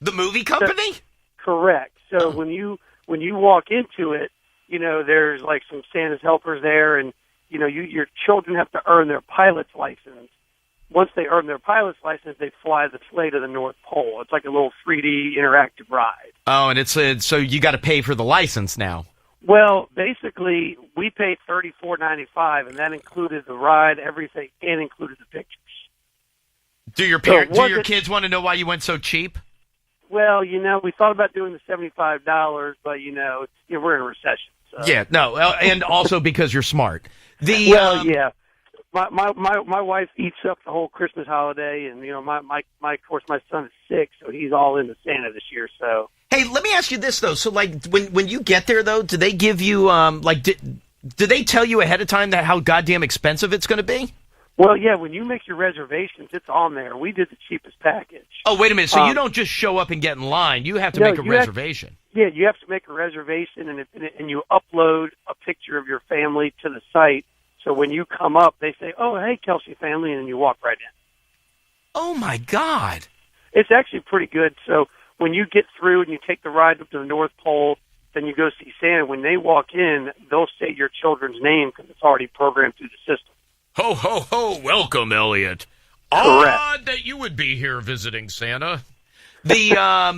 Speaker 1: the movie company.
Speaker 11: Correct. So when you when you walk into it, there's like some Santa's helpers there, and your children have to earn their pilot's license. Once they earn their pilot's license, they fly the sleigh to the North Pole. It's like a little 3D interactive ride.
Speaker 1: Oh, and so you got to pay for the license now.
Speaker 11: Well, basically, we paid $34.95, and that included the ride, everything, and included the pictures.
Speaker 1: Do your kids want to know why you went so cheap?
Speaker 11: Well, we thought about doing the $75, but we're in a recession. So.
Speaker 1: Yeah, no, and also because you're smart.
Speaker 11: Yeah. My wife eats up the whole Christmas holiday, and of course my son is 6, so he's all into Santa this year. So
Speaker 1: hey, let me ask you this though. So like when you get there though, do they give you do they tell you ahead of time that how goddamn expensive it's going to be?
Speaker 11: Well, yeah, when you make your reservations, it's on there. We did the cheapest package.
Speaker 1: Oh, wait a minute. So you don't just show up and get in line. You have to make a reservation.
Speaker 11: You have to make a reservation, and you upload a picture of your family to the site. So when you come up, they say, "Oh, hey, Kelsey family," and then you walk right in.
Speaker 1: Oh, my God.
Speaker 11: It's actually pretty good. So when you get through and you take the ride up to the North Pole, then you go see Santa. When they walk in, they'll say your children's name because it's already programmed through the system.
Speaker 1: Ho, ho, ho, welcome, Elliot.
Speaker 11: Correct.
Speaker 1: Odd that you would be here visiting Santa. Now,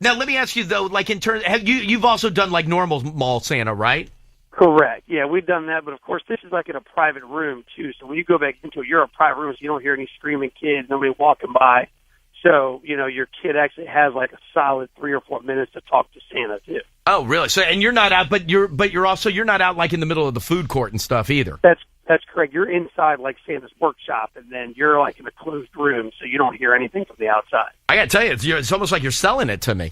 Speaker 1: let me ask you, though, like in terms, you've also done like normal mall Santa, right?
Speaker 11: Correct. Yeah, we've done that, but of course this is like in a private room, too. So when you go back into it, you're in a private room, so you don't hear any screaming kids, nobody walking by. So, your kid actually has like a solid 3 or 4 minutes to talk to Santa, too.
Speaker 1: Oh, really? So, and you're not out, but you're not out like in the middle of the food court and stuff either.
Speaker 11: That's correct. You're inside like Santa's workshop, and then you're like in a closed room, so you don't hear anything from the outside.
Speaker 1: I got to tell you, it's almost like you're selling it to me.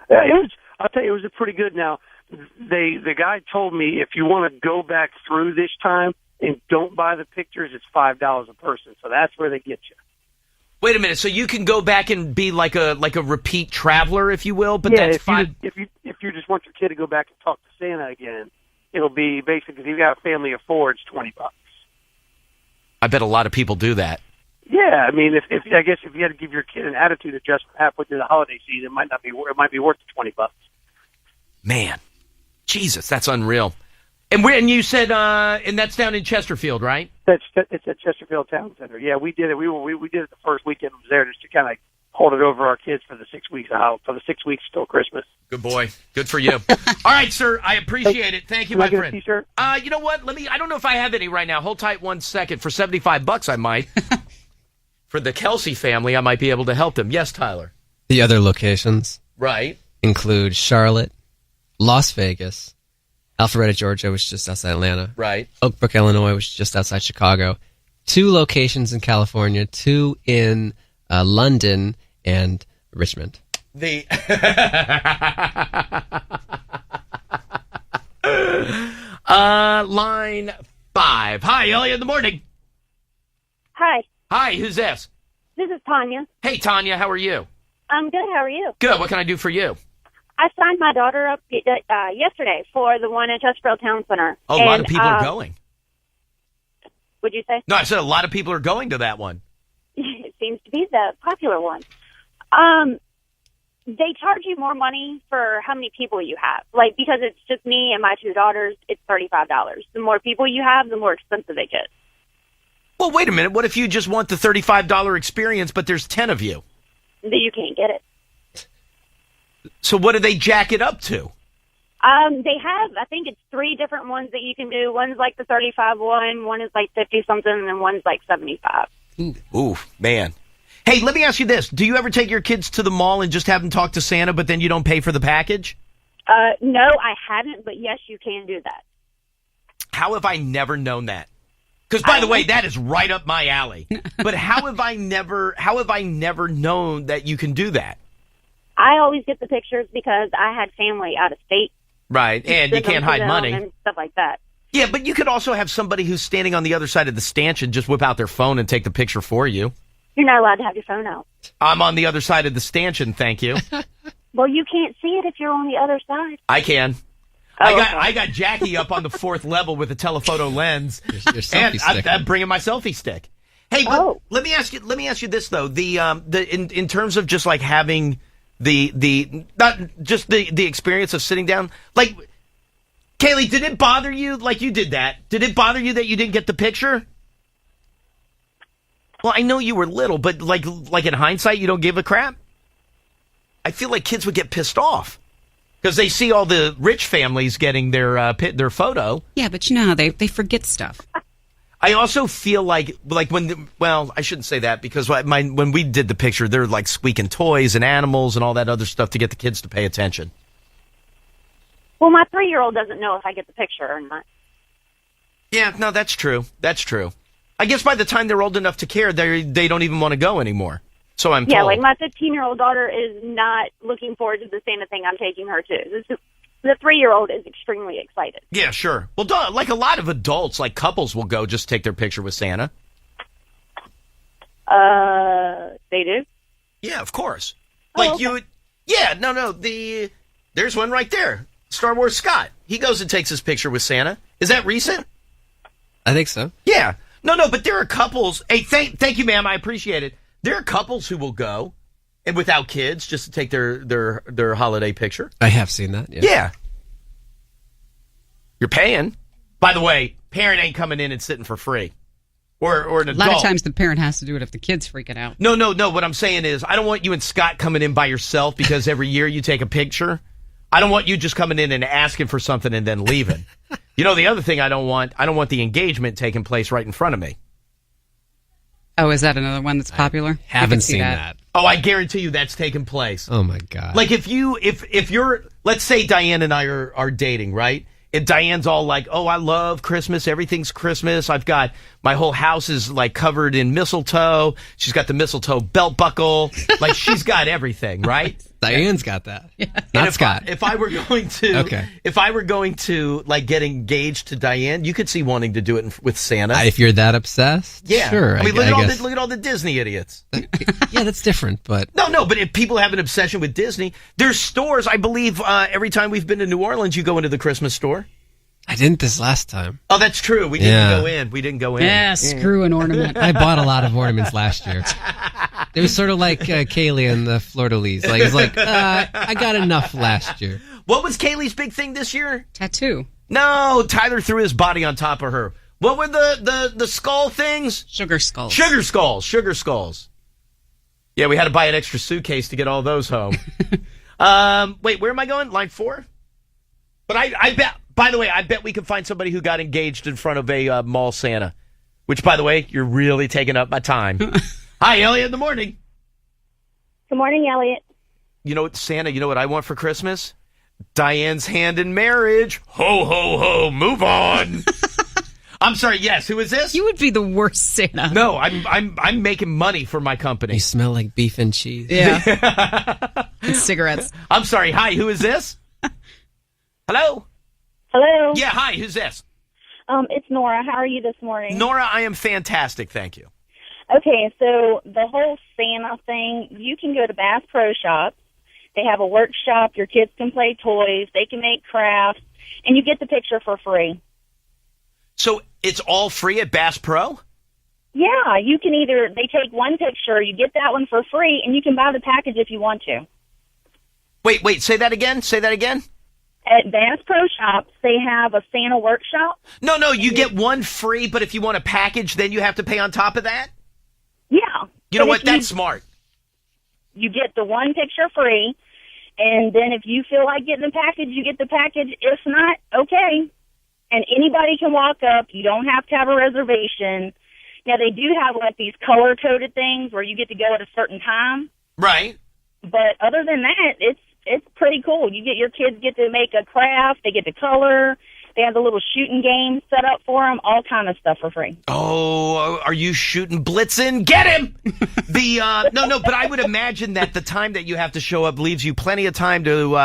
Speaker 11: I'll tell you, it was pretty good. Now, the guy told me if you want to go back through this time and don't buy the pictures, it's $5 a person. So that's where they get you.
Speaker 1: Wait a minute. So you can go back and be like a repeat traveler, if you will, but
Speaker 11: yeah,
Speaker 1: that's fine.
Speaker 11: If you just want your kid to go back and talk to Santa again, it'll be basically, if you've got a family of 4, it's $20.
Speaker 1: I bet a lot of people do that.
Speaker 11: Yeah, I mean, I guess if you had to give your kid an attitude adjustment halfway through the holiday season, it might be worth the $20. Man, Jesus, that's unreal. And you said, and that's down in Chesterfield, right? It's at Chesterfield Town Center. Yeah, we did it. We did it the first weekend I was there, just to kind of hold it over our kids for the 6 weeks till Christmas.
Speaker 1: Good boy. Good for you. All right, sir. I appreciate it. Thank you, my friend.
Speaker 11: T-shirt?
Speaker 1: You know what? I don't know if I have any right now. Hold tight 1 second. For $75, I might. For the Kelsey family, I might be able to help them. Yes, Tyler.
Speaker 3: The other locations
Speaker 1: include
Speaker 3: Charlotte, Las Vegas, Alpharetta, Georgia, which is just outside Atlanta.
Speaker 1: Right.
Speaker 3: Oak Brook, Illinois, which is just outside Chicago. 2 locations in California, 2 in London and Richmond.
Speaker 1: Line 5. Hi, Elliot, in the morning.
Speaker 13: Hi.
Speaker 1: Hi, who's this?
Speaker 13: This is Tanya.
Speaker 1: Hey, Tanya, how are you?
Speaker 13: I'm good. How are you?
Speaker 1: Good. What can I do for you?
Speaker 13: I signed my daughter up yesterday for the one at Chesterfield Town Center.
Speaker 1: Oh, a lot of people are going.
Speaker 13: What'd you say?
Speaker 1: No, I said a lot of people are going to that one.
Speaker 13: It seems to be the popular one. They charge you more money for how many people you have. Like, because it's just me and my 2 daughters, it's $35. The more people you have, the more expensive they get.
Speaker 1: Well, wait a minute. What if you just want the $35 experience, but there's 10 of you?
Speaker 13: Then you can't get it.
Speaker 1: So what do they jack it up to?
Speaker 13: They have, I think it's 3 different ones that you can do. One's like the 35 one is like 50-something, and then one's like 75.
Speaker 1: Ooh, man. Hey, let me ask you this. Do you ever take your kids to the mall and just have them talk to Santa, but then you don't pay for the package?
Speaker 13: No, I haven't, but yes, you can do that.
Speaker 1: How have I never known that? Because, by the way, that is right up my alley. But how have I never known that you can do that?
Speaker 13: I always get the pictures because I had family out of state.
Speaker 1: Right, and you can't hide money.
Speaker 13: And stuff like that.
Speaker 1: Yeah, but you could also have somebody who's standing on the other side of the stanchion just whip out their phone and take the picture for you.
Speaker 13: You're not allowed to have your phone out.
Speaker 1: I'm on the other side of the stanchion, thank you.
Speaker 13: Well, you can't see it if you're on the other side.
Speaker 1: I can.
Speaker 13: Oh,
Speaker 1: I got Jackie up on the 4th level with a telephoto lens,
Speaker 3: your selfie stick.
Speaker 1: I'm bringing my selfie stick. Hey, but let me ask you this though: in terms of just like having not just the experience of sitting down. Like, Kaylee, did it bother you? Like, you did that. Did it bother you that you didn't get the picture? Well, I know you were little, but like in hindsight, you don't give a crap? I feel like kids would get pissed off because they see all the rich families getting their photo.
Speaker 2: Yeah, but you know how they forget stuff.
Speaker 1: I also feel like when I shouldn't say that because when we did the picture, they're like squeaking toys and animals and all that other stuff to get the kids to pay attention.
Speaker 13: Well, my 3-year-old doesn't know if I get the picture or not.
Speaker 1: Yeah, no, that's true. That's true. I guess by the time they're old enough to care, they don't even want to go anymore. So I'm told.
Speaker 13: Yeah, like my 15-year-old daughter is not looking forward to the Santa thing I'm taking her to. The 3-year-old is extremely excited.
Speaker 1: Yeah, sure. Well, like a lot of adults, like couples will go just take their picture with Santa.
Speaker 13: They do?
Speaker 1: Yeah, of course. Like you would, yeah, no, there's one right there. Star Wars Scott. He goes and takes his picture with Santa. Is that recent?
Speaker 3: I think so.
Speaker 1: Yeah. No, but there are couples. Hey, thank you, ma'am. I appreciate it. There are couples who will go and without kids just to take their holiday picture.
Speaker 3: I have seen that. Yeah.
Speaker 1: Yeah. You're paying. By the way, parent ain't coming in and sitting for free. Or an adult.
Speaker 2: A lot of times the parent has to do it if the kid's freaking out.
Speaker 1: No. What I'm saying is I don't want you and Scott coming in by yourself because every year you take a picture. I don't want you just coming in and asking for something and then leaving. You know, the other thing I don't want the engagement taking place right in front of me.
Speaker 2: Oh, is that another one that's popular?
Speaker 3: Haven't seen that.
Speaker 1: Oh, I guarantee you that's taking place.
Speaker 3: Oh my God.
Speaker 1: Like if you're, let's say Diane and I are dating, right? And Diane's all like, oh, I love Christmas. Everything's Christmas. I've got, my whole house is like covered in mistletoe. She's got the mistletoe belt buckle. Like she's got everything, right?
Speaker 3: Diane's got that. Yeah.
Speaker 1: Not
Speaker 3: Scott.
Speaker 1: If I were going to like get engaged to Diane, you could see wanting to do it with Santa.
Speaker 3: If you're that obsessed,
Speaker 1: yeah.
Speaker 3: Sure.
Speaker 1: I mean, look at all the Disney idiots.
Speaker 3: Yeah, that's different, but
Speaker 1: no. But if people have an obsession with Disney, there's stores. I believe every time we've been to New Orleans, you go into the Christmas store.
Speaker 3: I didn't this last time.
Speaker 1: Oh, that's true. We didn't go in.
Speaker 2: Yeah, screw an ornament.
Speaker 3: I bought a lot of ornaments last year. It was sort of like Kaylee and the fleur-de-lis. Like, it's like, I got enough last year.
Speaker 1: What was Kaylee's big thing this year?
Speaker 2: Tattoo.
Speaker 1: No, Tyler threw his body on top of her. What were the skull things?
Speaker 2: Sugar skulls.
Speaker 1: Sugar skulls. Yeah, we had to buy an extra suitcase to get all those home. Wait, where am I going? Line 4? But I bet... By the way, I bet we can find somebody who got engaged in front of a mall Santa. Which, by the way, you're really taking up my time. Hi, Elliot in the morning.
Speaker 13: Good morning, Elliot.
Speaker 1: You know what, Santa, you know what I want for Christmas? Diane's hand in marriage. Ho, ho, ho, move on. I'm sorry, yes, who is this?
Speaker 2: You would be the worst Santa.
Speaker 1: No, I'm making money for my company.
Speaker 3: You smell like beef and cheese.
Speaker 2: Yeah. And cigarettes.
Speaker 1: I'm sorry, hi, who is this? Hello?
Speaker 13: Hello.
Speaker 1: Yeah, hi, who's this?
Speaker 13: It's Nora. How are you this morning?
Speaker 1: Nora, I am fantastic, thank you.
Speaker 13: Okay, so the whole Santa thing, you can go to Bass Pro Shops. They have a workshop. Your kids can play toys. They can make crafts. And you get the picture for free.
Speaker 1: So it's all free at Bass Pro?
Speaker 13: Yeah, you can they take one picture, you get that one for free, and you can buy the package if you want to.
Speaker 1: Wait, say that again?
Speaker 13: At Bass Pro Shops, they have a Santa workshop.
Speaker 1: No, you get one free, but if you want a package, then you have to pay on top of that?
Speaker 13: Yeah.
Speaker 1: You know what? That's smart.
Speaker 13: You get the one picture free, and then if you feel like getting the package, you get the package. If not, okay. And anybody can walk up. You don't have to have a reservation. Now, they do have like these color-coded things where you get to go at a certain time.
Speaker 1: Right.
Speaker 13: But other than that, it's pretty cool. Your kids get to make a craft. They get to color. They have the little shooting game set up for them. All kind of stuff for free.
Speaker 1: Oh, are you shooting Blitzen? Get him! No, but I would imagine that the time that you have to show up leaves you plenty of time to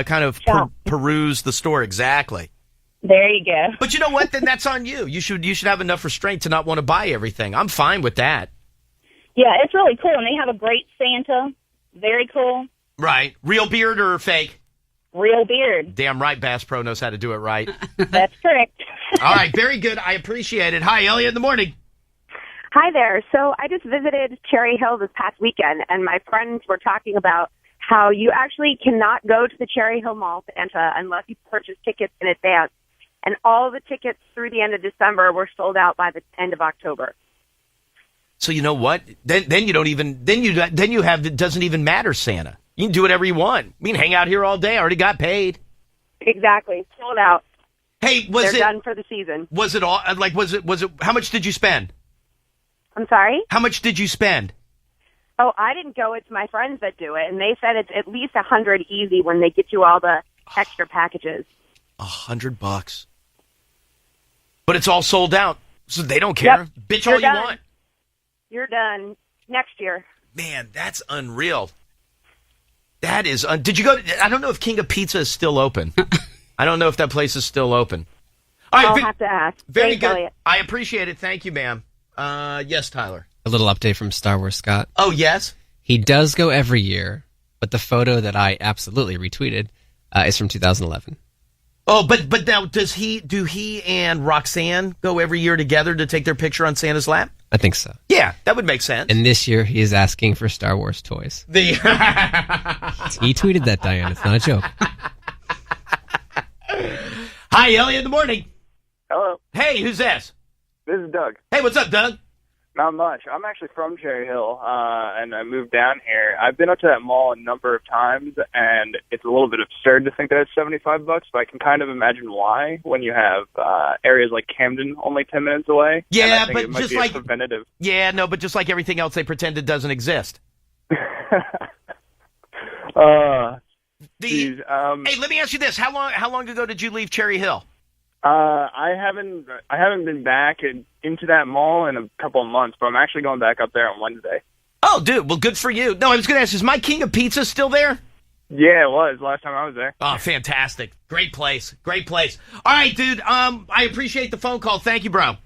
Speaker 1: kind of peruse the store. Exactly.
Speaker 13: There you go.
Speaker 1: But you know what? Then that's on you. You should have enough restraint to not want to buy everything. I'm fine with that.
Speaker 13: Yeah, it's really cool, and they have a great Santa. Very cool.
Speaker 1: Right. Real beard or fake?
Speaker 13: Real beard.
Speaker 1: Damn right Bass Pro knows how to do it right.
Speaker 13: That's correct.
Speaker 1: All right, very good. I appreciate it. Hi, Elliot in the morning.
Speaker 14: Hi there. So I just visited Cherry Hill this past weekend, and my friends were talking about how you actually cannot go to the Cherry Hill Mall to enter unless you purchase tickets in advance. And all the tickets through the end of December were sold out by the end of October.
Speaker 1: So you know what? Then you don't even you have it doesn't even matter, Santa. You can do whatever you want. We can hang out here all day. I already got paid.
Speaker 14: Exactly, sold out.
Speaker 1: Hey,
Speaker 14: they're done for the season?
Speaker 1: Was it all was it? How much did you spend?
Speaker 14: I'm sorry?
Speaker 1: How much did you spend?
Speaker 14: Oh, I didn't go. It's my friends that do it, and they said it's at least $100 easy when they get you all the extra packages.
Speaker 1: $100. But it's all sold out, so they don't care.
Speaker 14: Yep.
Speaker 1: Bitch
Speaker 14: You're
Speaker 1: all
Speaker 14: done.
Speaker 1: you want.
Speaker 14: You're done next year.
Speaker 1: Man, that's unreal. That is. Did you go? I don't know if King of Pizza is still open. I don't know if that place is still open. All right,
Speaker 14: I'll have to ask.
Speaker 1: Very
Speaker 14: Thanks,
Speaker 1: good.
Speaker 14: Elliot.
Speaker 1: I appreciate it. Thank you, ma'am. Yes, Tyler.
Speaker 3: A little update from Star Wars Scott.
Speaker 1: Oh, yes?
Speaker 3: He does go every year, but the photo that I absolutely retweeted is from 2011.
Speaker 1: Oh, but now do he and Roxanne go every year together to take their picture on Santa's lap?
Speaker 3: I think so.
Speaker 1: Yeah, that would make sense.
Speaker 3: And this year he is asking for Star Wars toys. He tweeted that, Diane. It's not a joke.
Speaker 1: Hi, Elliot in the morning.
Speaker 15: Hello.
Speaker 1: Hey, who's this?
Speaker 15: This is Doug.
Speaker 1: Hey, what's up, Doug?
Speaker 15: Not much. I'm actually from Cherry Hill, and I moved down here. I've been up to that mall a number of times, and it's a little bit absurd to think that it's $75, but I can kind of imagine why when you have areas like Camden only 10 minutes away.
Speaker 1: Yeah,
Speaker 15: and I think
Speaker 1: but
Speaker 15: it might
Speaker 1: just
Speaker 15: be
Speaker 1: like
Speaker 15: preventative.
Speaker 1: Yeah, no, but just like everything else, they pretend it doesn't exist. Hey, let me ask you this: how long ago did you leave Cherry Hill?
Speaker 15: I haven't been back into that mall in a couple of months, but I'm actually going back up there on Wednesday.
Speaker 1: Oh, dude, well, good for you. No, I was going to ask, is my King of Pizza still there?
Speaker 15: Yeah, it was last time I was there.
Speaker 1: Oh, fantastic. Great place. Great place. All right, dude, I appreciate the phone call. Thank you, bro.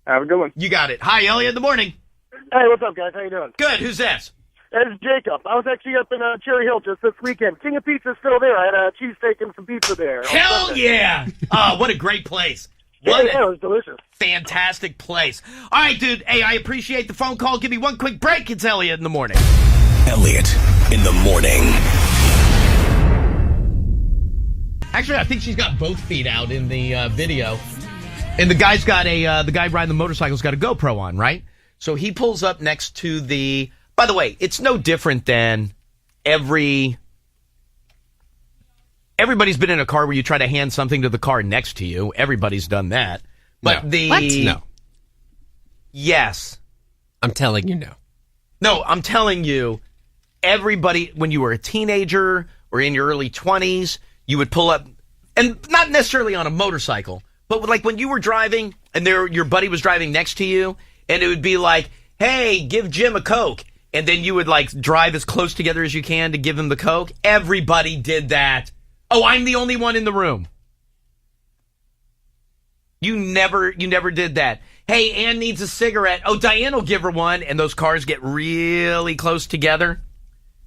Speaker 15: Have a good one.
Speaker 1: You got it. Hi, Elliot in the morning.
Speaker 16: Hey, what's up, guys? How you doing?
Speaker 1: Good. Who's this?
Speaker 16: It's Jacob. I was actually up in Cherry Hill just this weekend. King of Pizza's still there. I had a cheesesteak and some pizza there.
Speaker 1: Hell yeah! Oh, what a great place.
Speaker 16: Yeah, it was delicious.
Speaker 1: Fantastic place. All right, dude. Hey, I appreciate the phone call. Give me one quick break. It's Elliot in the morning.
Speaker 17: Elliot in the morning.
Speaker 1: Actually, I think she's got both feet out in the video. And the guy's got the guy riding the motorcycle's got a GoPro on, right? So he pulls up next to the... By the way, it's no different than everybody's been in a car where you try to hand something to the car next to you. Everybody's done that. But
Speaker 3: No. What? No.
Speaker 1: Yes.
Speaker 3: I'm telling you no.
Speaker 1: No, I'm telling you, everybody, when you were a teenager or in your early 20s, you would pull up, and not necessarily on a motorcycle, but like when you were driving and your buddy was driving next to you, and it would be like, hey, give Jim a Coke. And then you would like drive as close together as you can to give him the Coke. Everybody did that. Oh, I'm the only one in the room. You never did that. Hey, Ann needs a cigarette. Oh, Diane will give her one. And those cars get really close together.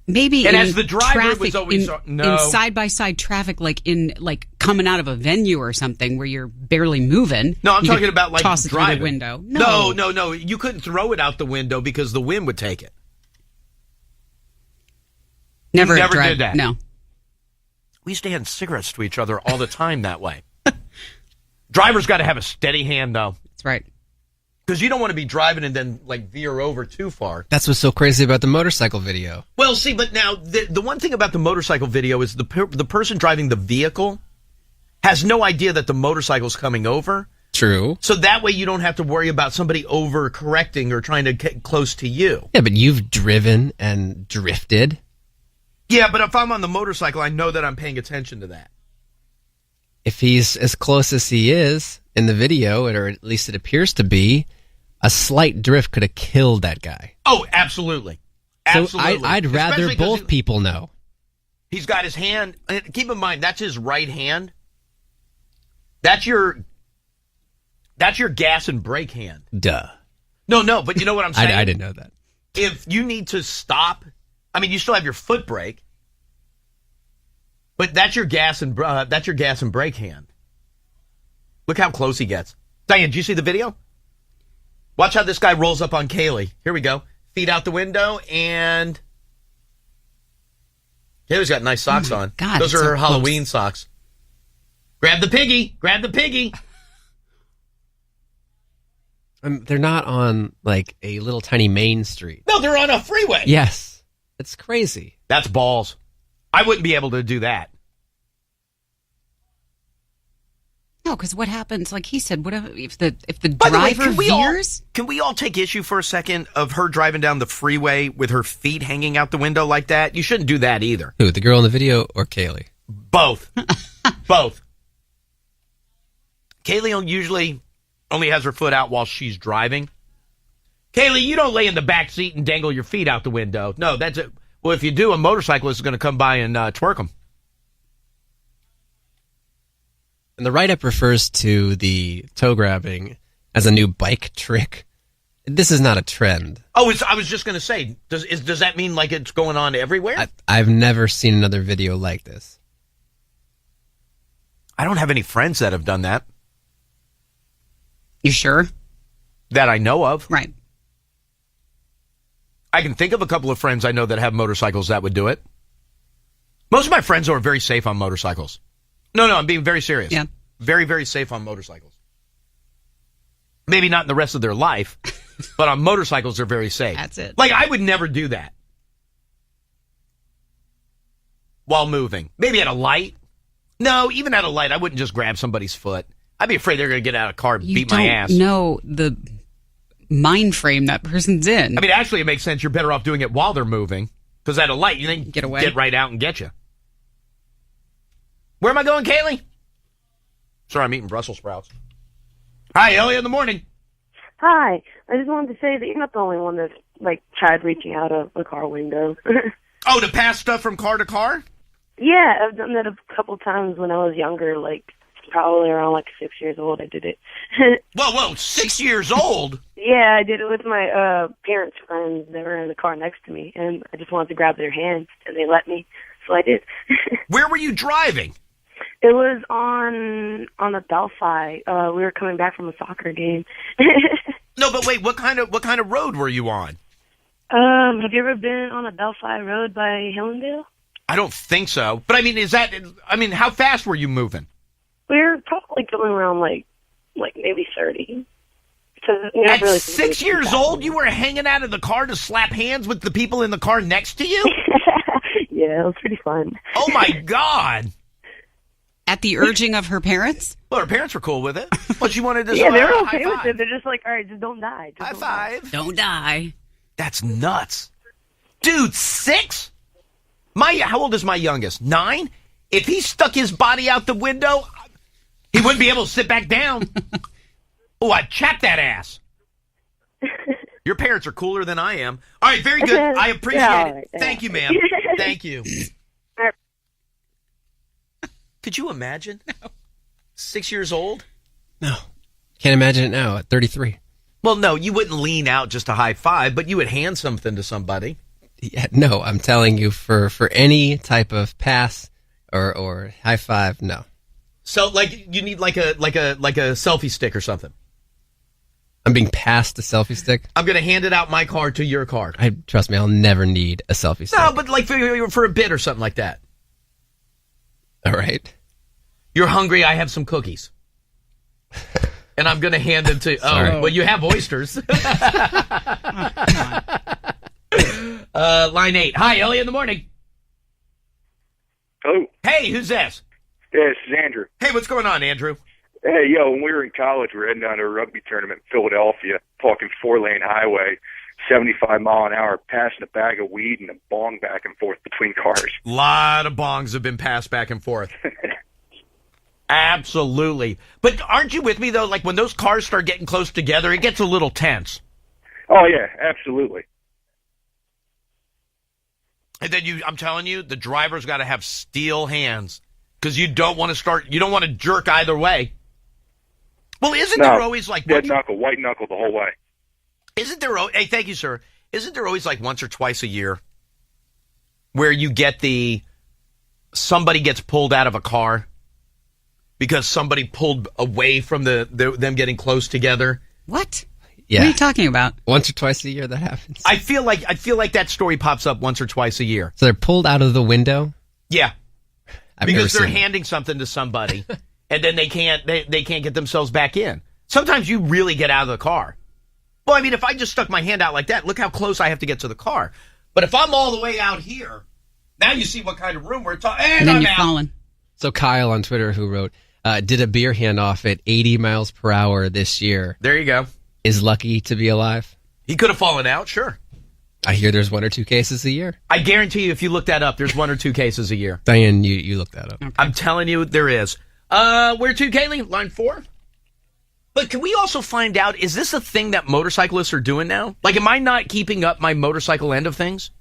Speaker 2: Maybe
Speaker 1: and
Speaker 2: in
Speaker 1: as the driver
Speaker 2: traffic,
Speaker 1: was always
Speaker 2: in side-by-side traffic, like coming out of a venue or something where you're barely moving.
Speaker 1: No, I'm talking about like
Speaker 2: toss it through
Speaker 1: driving.
Speaker 2: the window.
Speaker 1: No. You couldn't throw it out the window because the wind would take it.
Speaker 2: Never
Speaker 1: did that.
Speaker 2: No.
Speaker 1: We used to hand cigarettes to each other all the time that way. Drivers got to have a steady hand, though.
Speaker 2: That's right.
Speaker 1: Because you don't want to be driving and then like veer over too far.
Speaker 3: That's what's so crazy about the motorcycle video.
Speaker 1: Well, see, but now the one thing about the motorcycle video is the person driving the vehicle has no idea that the motorcycle's coming over.
Speaker 3: True.
Speaker 1: So that way you don't have to worry about somebody overcorrecting or trying to get close to you.
Speaker 3: Yeah, but you've driven and drifted.
Speaker 1: Yeah, but if I'm on the motorcycle, I know that I'm paying attention to that.
Speaker 3: If he's as close as he is in the video, or at least it appears to be, a slight drift could have killed that guy.
Speaker 1: Oh, absolutely. Absolutely.
Speaker 3: So I'd rather both people know.
Speaker 1: He's got his hand. Keep in mind, that's his right hand. That's your gas and brake hand.
Speaker 3: Duh.
Speaker 1: No, but you know what I'm saying?
Speaker 3: I didn't know that.
Speaker 1: If you need to stop, I mean, you still have your foot brake, but that's your gas and brake hand. Look how close he gets. Diane, did you see the video? Watch how this guy rolls up on Kaylee. Here we go. Feet out the window, and Kaylee's got nice socks on.
Speaker 2: God,
Speaker 1: those
Speaker 2: it's
Speaker 1: are her
Speaker 2: so
Speaker 1: Halloween
Speaker 2: close.
Speaker 1: socks. Grab the piggy. Grab the piggy.
Speaker 3: They're not on like a little tiny main street.
Speaker 1: No, they're on a freeway.
Speaker 3: Yes. It's crazy.
Speaker 1: That's balls. I wouldn't be able to do that.
Speaker 2: No, because what happens? Like he said, whatever if the
Speaker 1: By the way,
Speaker 2: driver veers?
Speaker 1: can we all take issue for a second of her driving down the freeway with her feet hanging out the window like that? You shouldn't do that either.
Speaker 3: Who, the girl in the video or Kaylee?
Speaker 1: Both. Both. Kaylee usually only has her foot out while she's driving. Kaylee, you don't lay in the back seat and dangle your feet out the window. No, that's it. Well, if you do, a motorcyclist is going to come by and twerk them.
Speaker 3: And the write-up refers to the toe grabbing as a new bike trick. This is not a trend.
Speaker 1: Oh, I was just going to say, does that mean like it's going on everywhere?
Speaker 3: I've never seen another video like this.
Speaker 1: I don't have any friends that have done that.
Speaker 2: You sure?
Speaker 1: That I know of.
Speaker 2: Right.
Speaker 1: I can think of a couple of friends I know that have motorcycles that would do it. Most of my friends are very safe on motorcycles. No, I'm being very serious.
Speaker 2: Yeah.
Speaker 1: Very, very safe on motorcycles. Maybe not in the rest of their life, but on motorcycles they're very safe.
Speaker 2: That's it.
Speaker 1: Like, I would never do that while moving. Maybe at a light. No, even at a light, I wouldn't just grab somebody's foot. I'd be afraid they're going to get out of the car and beat my ass.
Speaker 2: You don't know the mind frame that person's in.
Speaker 1: I mean, actually, it makes sense. You're better off doing it while they're moving, because at a light, you think
Speaker 2: Get away.
Speaker 1: Get right out and get you. Where am I going, Kaylee? Sorry, I'm eating Brussels sprouts. Hi, Elliot in the morning.
Speaker 18: Hi. I just wanted to say that you're not the only one that's, like, tried reaching out a car window.
Speaker 1: Oh, to pass stuff from car to car?
Speaker 18: Yeah, I've done that a couple times when I was younger, like, probably around, like, 6 years old. I did it.
Speaker 1: Whoa, 6 years old?
Speaker 18: Yeah, I did it with my parents' friends. They were in the car next to me, and I just wanted to grab their hands, and they let me, so I did.
Speaker 1: Where were you driving?
Speaker 18: It was on the Delphi. We were coming back from a soccer game.
Speaker 1: No, but wait, what kind of road were you on?
Speaker 18: Have you ever been on a Delphi road by Hillendale?
Speaker 1: I don't think so. But I mean, how fast were you moving?
Speaker 18: We were probably going around like maybe 30.
Speaker 1: At really 6 years old, you were hanging out of the car to slap hands with the people in the car next to you?
Speaker 18: Yeah, it was pretty fun.
Speaker 1: Oh my God.
Speaker 2: At the urging of her parents?
Speaker 1: Well, her parents were cool with it. But she wanted to
Speaker 18: yeah, they were
Speaker 1: high
Speaker 18: okay with
Speaker 1: five.
Speaker 18: it. They're just like, all right, just don't die. Just
Speaker 1: High
Speaker 18: don't
Speaker 1: five.
Speaker 2: Don't die.
Speaker 1: That's nuts. Dude, 6? How old is my youngest? 9? If he stuck his body out the window, he wouldn't be able to sit back down. Oh, I'd chap that ass. Your parents are cooler than I am. All right, very good. I appreciate it. Thank you, ma'am. Thank you. Could you imagine? No. 6 years old?
Speaker 3: No. Can't imagine it now at 33.
Speaker 1: Well, no, you wouldn't lean out just to high five, but you would hand something to somebody.
Speaker 3: Yeah, no, I'm telling you, for any type of pass or high five, no.
Speaker 1: So, like, you need like a selfie stick or something.
Speaker 3: I'm being passed a selfie stick.
Speaker 1: I'm going to hand it out my card to your card.
Speaker 3: Trust me, I'll never need a selfie stick.
Speaker 1: No, but like for a bit or something like that.
Speaker 3: All right.
Speaker 1: You're hungry, I have some cookies. And I'm going to hand them to... Oh, well, you have oysters. Line 8. Hi, Elliot in the morning.
Speaker 19: Hello.
Speaker 1: Hey, who's this?
Speaker 19: Yeah, this is Andrew.
Speaker 1: Hey, what's going on, Andrew?
Speaker 19: Hey, when we were in college, we were heading down to a rugby tournament in Philadelphia, talking 4-lane highway, 75 mile an hour, passing a bag of weed and a bong back and forth between cars.
Speaker 1: A lot of bongs have been passed back and forth. Absolutely. But aren't you with me, though? Like, when those cars start getting close together, it gets a little tense.
Speaker 19: Oh, yeah, absolutely.
Speaker 1: And then I'm telling you, the driver's got to have steel hands because you don't want to jerk either way. Well, there always like...
Speaker 19: Dead knuckle, white knuckle the whole way.
Speaker 1: Hey, thank you, sir. Isn't there always like once or twice a year where you get somebody gets pulled out of a car because somebody pulled away from them getting close together?
Speaker 2: What?
Speaker 3: Yeah.
Speaker 2: What are you talking about?
Speaker 3: Once or twice a year that happens.
Speaker 1: I feel like that story pops up once or twice a year.
Speaker 3: So they're pulled out of the window?
Speaker 1: Yeah.
Speaker 3: I've
Speaker 1: because
Speaker 3: never
Speaker 1: they're
Speaker 3: seen
Speaker 1: handing something to somebody and then they can't get themselves back in. Sometimes you really get out of the car. Well, I mean, if I just stuck my hand out like that, look how close I have to get to the car. But if I'm all the way out here, now you see what kind of room we're talking. And
Speaker 2: then
Speaker 1: I'm
Speaker 2: you're
Speaker 1: out.
Speaker 2: falling.
Speaker 3: So Kyle on Twitter, who wrote, did a beer handoff at 80 miles per hour this year.
Speaker 1: There you go.
Speaker 3: Is lucky to be alive.
Speaker 1: He could have fallen out, sure.
Speaker 3: I hear there's 1 or 2 cases a year.
Speaker 1: I guarantee you, if you look that up, there's 1 or 2 cases a year.
Speaker 3: Diane, you look that up.
Speaker 2: Okay.
Speaker 1: I'm telling you, there is. Where to, Kaylee? Line 4? But can we also find out, is this a thing that motorcyclists are doing now? Like, am I not keeping up my motorcycle end of things?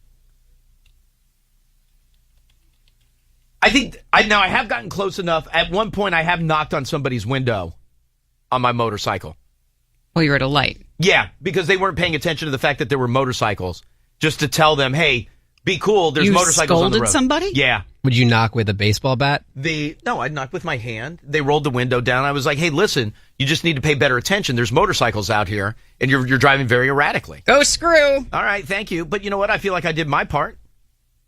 Speaker 1: I think, I have gotten close enough. At one point, I have knocked on somebody's window on my motorcycle.
Speaker 2: Well, you're at a light.
Speaker 1: Yeah, because they weren't paying attention to the fact that there were motorcycles. Just to tell them, hey, be cool, there's motorcycles on the road.
Speaker 2: You scolded somebody?
Speaker 1: Yeah.
Speaker 3: Would you knock with a baseball bat?
Speaker 1: No, I'd knock with my hand. They rolled the window down. I was like, hey, listen, you just need to pay better attention. There's motorcycles out here, and you're driving very erratically.
Speaker 2: Go screw.
Speaker 1: All right, thank you. But you know what? I feel like I did my part.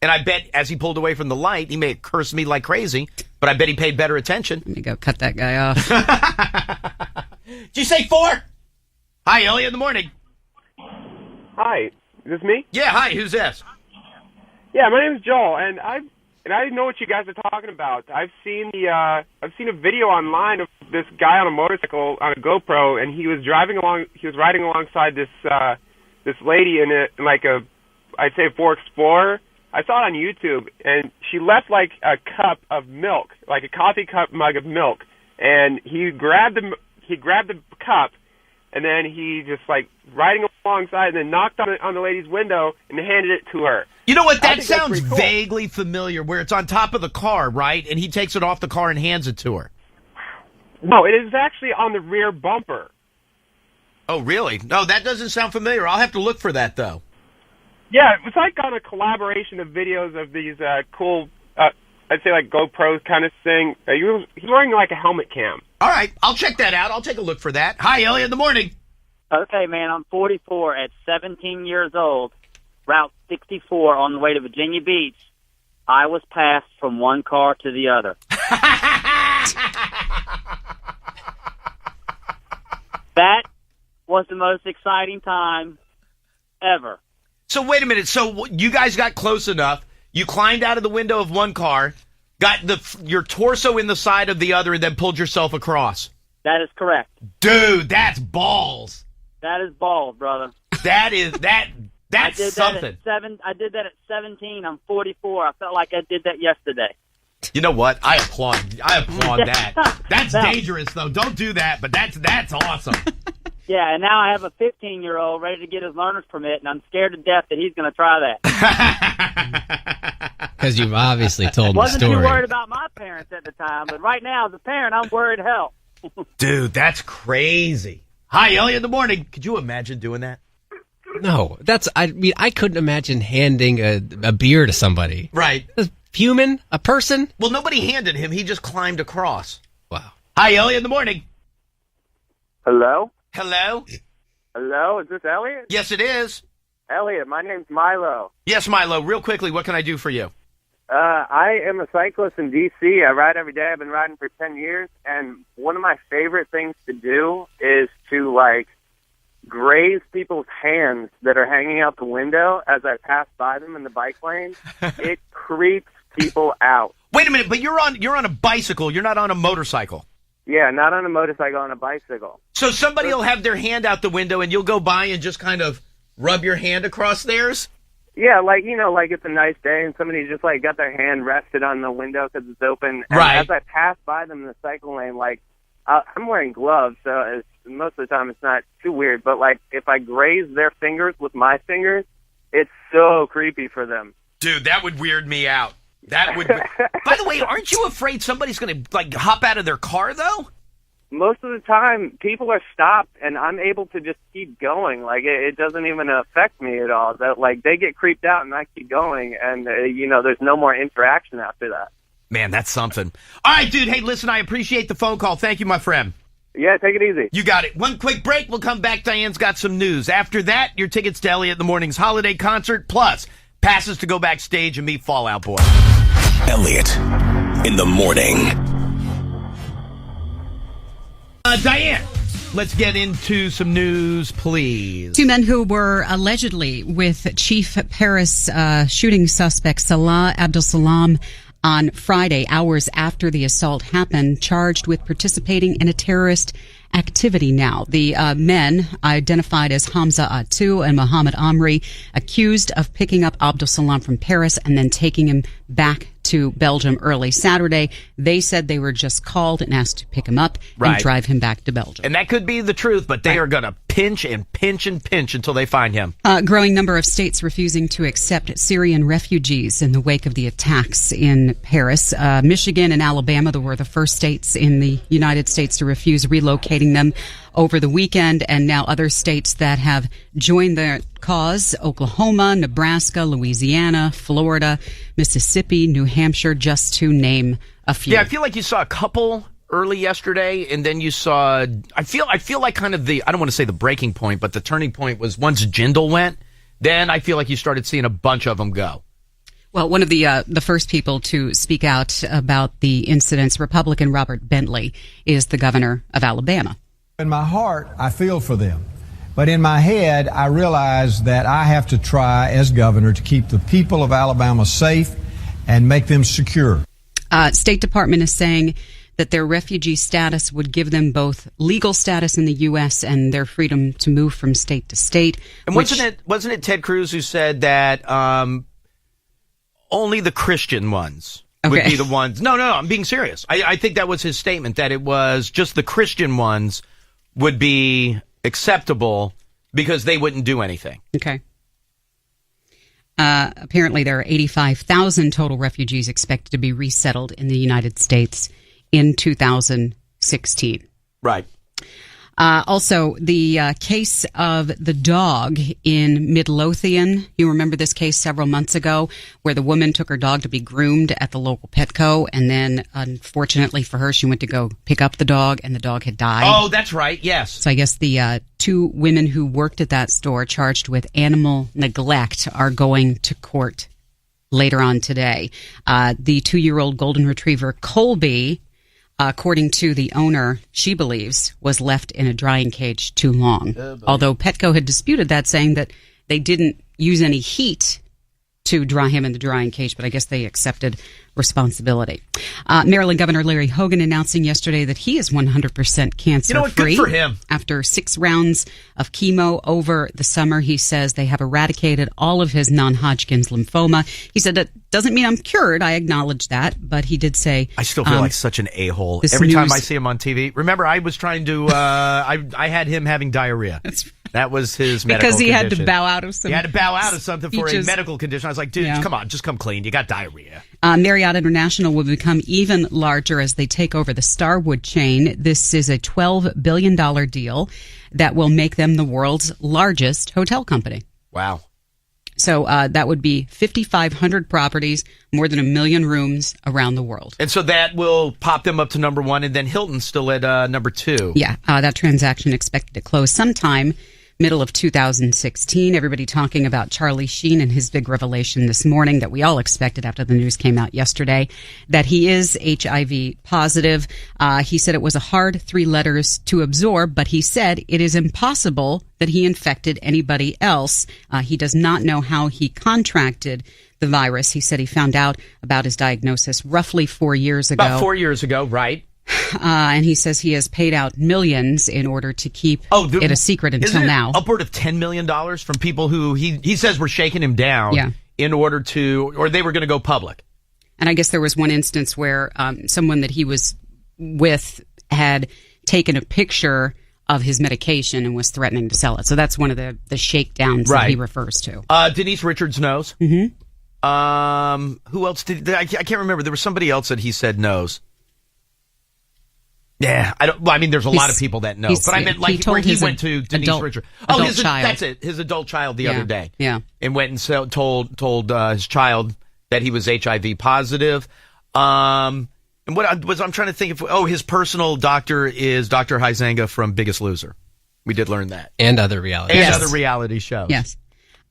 Speaker 1: And I bet as he pulled away from the light, he may have cursed me like crazy, but I bet he paid better attention.
Speaker 2: Let me go cut that guy off.
Speaker 1: Did you say 4? Hi, Elliot, in the morning.
Speaker 20: Hi, is this me?
Speaker 1: Yeah, hi, who's this?
Speaker 20: Yeah, my name is Joel, and I know what you guys are talking about. I've seen a video online of this guy on a motorcycle on a GoPro, and he was riding alongside this lady in I'd say a Ford Explorer. I saw it on YouTube, and she left like a cup of milk, like a coffee cup mug of milk, and he grabbed the cup, and then he just like riding alongside, and then knocked on the lady's window and handed it to her.
Speaker 1: You know what? That
Speaker 20: I think that's
Speaker 1: sounds
Speaker 20: pretty cool.
Speaker 1: vaguely familiar, where it's on top of the car, right? And he takes it off the car and hands it to her.
Speaker 20: No, it is actually on the rear bumper.
Speaker 1: Oh, really? No, that doesn't sound familiar. I'll have to look for that, though.
Speaker 20: Yeah, it was like on a collaboration of videos of these cool, I'd say like GoPros kind of thing. He's wearing like a helmet cam.
Speaker 1: All right, I'll check that out. I'll take a look for that. Hi, Elliot, in the morning.
Speaker 21: Okay, man, I'm 44 at 17 years old, Route 64 on the way to Virginia Beach. I was passed from one car to the other. That was the most exciting time ever.
Speaker 1: So wait a minute. So you guys got close enough. You climbed out of the window of one car, got your torso in the side of the other, and then pulled yourself across.
Speaker 21: That is correct.
Speaker 1: Dude, that's balls.
Speaker 21: That is balls, brother.
Speaker 1: That's something.
Speaker 21: I did that at 17. I'm 44. I felt like I did that yesterday.
Speaker 1: You know what? I applaud that. That's dangerous, though. Don't do that, but that's awesome.
Speaker 21: Yeah, and now I have a 15-year-old ready to get his learner's permit, and I'm scared to death that he's going to try that.
Speaker 3: Because you've obviously told the
Speaker 21: Wasn't
Speaker 3: story.
Speaker 21: too worried about my parents at the time, but right now, as a parent, I'm worried hell.
Speaker 1: Dude, that's crazy. Hi, Elliot in the morning. Could you imagine doing that?
Speaker 3: No, I couldn't imagine handing a beer to somebody.
Speaker 1: Right.
Speaker 3: A human? A person?
Speaker 1: Well, nobody handed him. He just climbed across.
Speaker 3: Wow.
Speaker 1: Hi, Elliot in the morning.
Speaker 22: Hello?
Speaker 1: Hello?
Speaker 22: Hello? Is this Elliot?
Speaker 1: Yes, it is.
Speaker 22: Elliot, my name's Milo.
Speaker 1: Yes, Milo. Real quickly, what can I do for you?
Speaker 22: I am a cyclist in D.C. I ride every day. I've been riding for 10 years, and one of my favorite things to do is to, graze people's hands that are hanging out the window as I pass by them in the bike lane. It creeps people out.
Speaker 1: Wait a minute, but you're on a bicycle. You're not on a motorcycle.
Speaker 22: Yeah, not on a motorcycle, on a bicycle.
Speaker 1: So somebody will have their hand out the window, and you'll go by and just kind of rub your hand across theirs?
Speaker 22: Yeah, it's a nice day, and somebody just, got their hand rested on the window because it's open. And
Speaker 1: right.
Speaker 22: as I pass by them in the cycle lane, I'm wearing gloves, so most of the time it's not too weird. But, if I graze their fingers with my fingers, it's so creepy for them.
Speaker 1: Dude, that would weird me out. That would. By the way, aren't you afraid somebody's going to hop out of their car though?
Speaker 22: Most of the time, people are stopped, and I'm able to just keep going. It doesn't even affect me at all. That they get creeped out, and I keep going, and there's no more interaction after that.
Speaker 1: Man, that's something. All right, dude. Hey, listen, I appreciate the phone call. Thank you, my friend.
Speaker 22: Yeah, take it easy.
Speaker 1: You got it. One quick break. We'll come back. Diane's got some news. After that, your tickets to Elliot in the Morning's holiday concert, plus passes to go backstage and meet Fall Out Boy.
Speaker 17: Elliot in the morning.
Speaker 1: Diane, let's get into some news, please.
Speaker 2: Two men who were allegedly with Chief Paris shooting suspect Salah Abdulsalam on Friday, hours after the assault happened, charged with participating in a terrorist activity now. The men, identified as Hamza Attu and Mohammed Amri, accused of picking up Abdulsalam from Paris and then taking him back to Belgium early Saturday. They said they were just called and asked to pick him up and drive him back to Belgium.
Speaker 1: And that could be the truth, but they are going to pinch and pinch and pinch until they find him.
Speaker 2: Growing number of states refusing to accept Syrian refugees in the wake of the attacks in Paris. Michigan and Alabama were the first states in the United States to refuse relocating them over the weekend, and now other states that have joined the cause: Oklahoma, Nebraska, Louisiana, Florida, Mississippi, New Hampshire, just to name a few.
Speaker 1: Yeah, I feel like you saw a couple early yesterday, and then you saw, I feel like kind of I don't want to say the breaking point, but the turning point was once Jindal went, then I feel like you started seeing a bunch of them go.
Speaker 2: Well, one of the first people to speak out about the incidents, Republican Robert Bentley, is the governor of Alabama.
Speaker 4: In my heart, I feel for them. But in my head, I realize that I have to try as governor to keep the people of Alabama safe and make them secure.
Speaker 2: State Department is saying that their refugee status would give them both legal status in the U.S. and their freedom to move from state to state.
Speaker 1: And wasn't it Ted Cruz who said that only the Christian ones would be the ones? No, I'm being serious. I think that was his statement, that it was just the Christian ones would be acceptable because they wouldn't do anything.
Speaker 2: Okay. Apparently there are 85,000 total refugees expected to be resettled in the United States in 2016.
Speaker 1: Right.
Speaker 2: Also, the case of the dog in Midlothian. You remember this case several months ago where the woman took her dog to be groomed at the local Petco, and then, unfortunately for her, she went to go pick up the dog, and the dog had died.
Speaker 1: Oh, that's right, yes.
Speaker 2: So I guess the two women who worked at that store charged with animal neglect are going to court later on today. The 2-year-old golden retriever, Colby, according to the owner, she believes was left in a drying cage too long. Although Petco had disputed that, saying that they didn't use any heat to dry him in the drying cage, but I guess they accepted responsibility. Maryland Governor Larry Hogan announcing yesterday that he is 100% cancer-free.
Speaker 1: You know what? Good for him.
Speaker 2: After 6 rounds of chemo over the summer, he says they have eradicated all of his non-Hodgkin's lymphoma. He said that doesn't mean I'm cured. I acknowledge that, but he did say
Speaker 1: I still feel like such an a-hole every time I see him on TV. Remember, I was trying to I had him having diarrhea. That was his medical
Speaker 2: condition. Because he had to bow out of something.
Speaker 1: He had to bow out of something for a medical condition. I was like, dude, come on, just come clean. You got diarrhea.
Speaker 2: Marriott International will become even larger as they take over the Starwood chain. This is a $12 billion deal that will make them the world's largest hotel company.
Speaker 1: Wow.
Speaker 2: So that would be 5,500 properties, more than 1 million rooms around the world.
Speaker 1: And so that will pop them up to number 1, and then Hilton's still at number 2.
Speaker 2: Yeah, that transaction expected to close sometime middle of 2016. Everybody talking about Charlie Sheen and his big revelation this morning that we all expected after the news came out yesterday, that he is HIV positive. He said it was a hard 3 letters to absorb, but he said it is impossible that he infected anybody else. He does not know how he contracted the virus. He said he found out about his diagnosis roughly 4 years ago.
Speaker 1: About 4 years ago, right.
Speaker 2: And he says he has paid out millions in order to keep it a secret until now.
Speaker 1: Upward of $10 million from people who he says were shaking him down in order to, or they were going to go public.
Speaker 2: And I guess there was one instance where someone that he was with had taken a picture of his medication and was threatening to sell it. So that's one of the shakedowns that he refers to.
Speaker 1: Denise Richards knows.
Speaker 2: Mm-hmm.
Speaker 1: Who else did? I can't remember. There was somebody else that he said knows. Yeah, there's a lot of people that know, but I meant like where he went to Denise Richards. Oh, his child. That's it. His adult child the other day.
Speaker 2: Yeah,
Speaker 1: and went and told his child that he was HIV positive. And I'm trying to think of, his personal doctor is Dr. Huizenga from Biggest Loser. We did learn that.
Speaker 3: And other reality
Speaker 1: shows.
Speaker 2: Yes.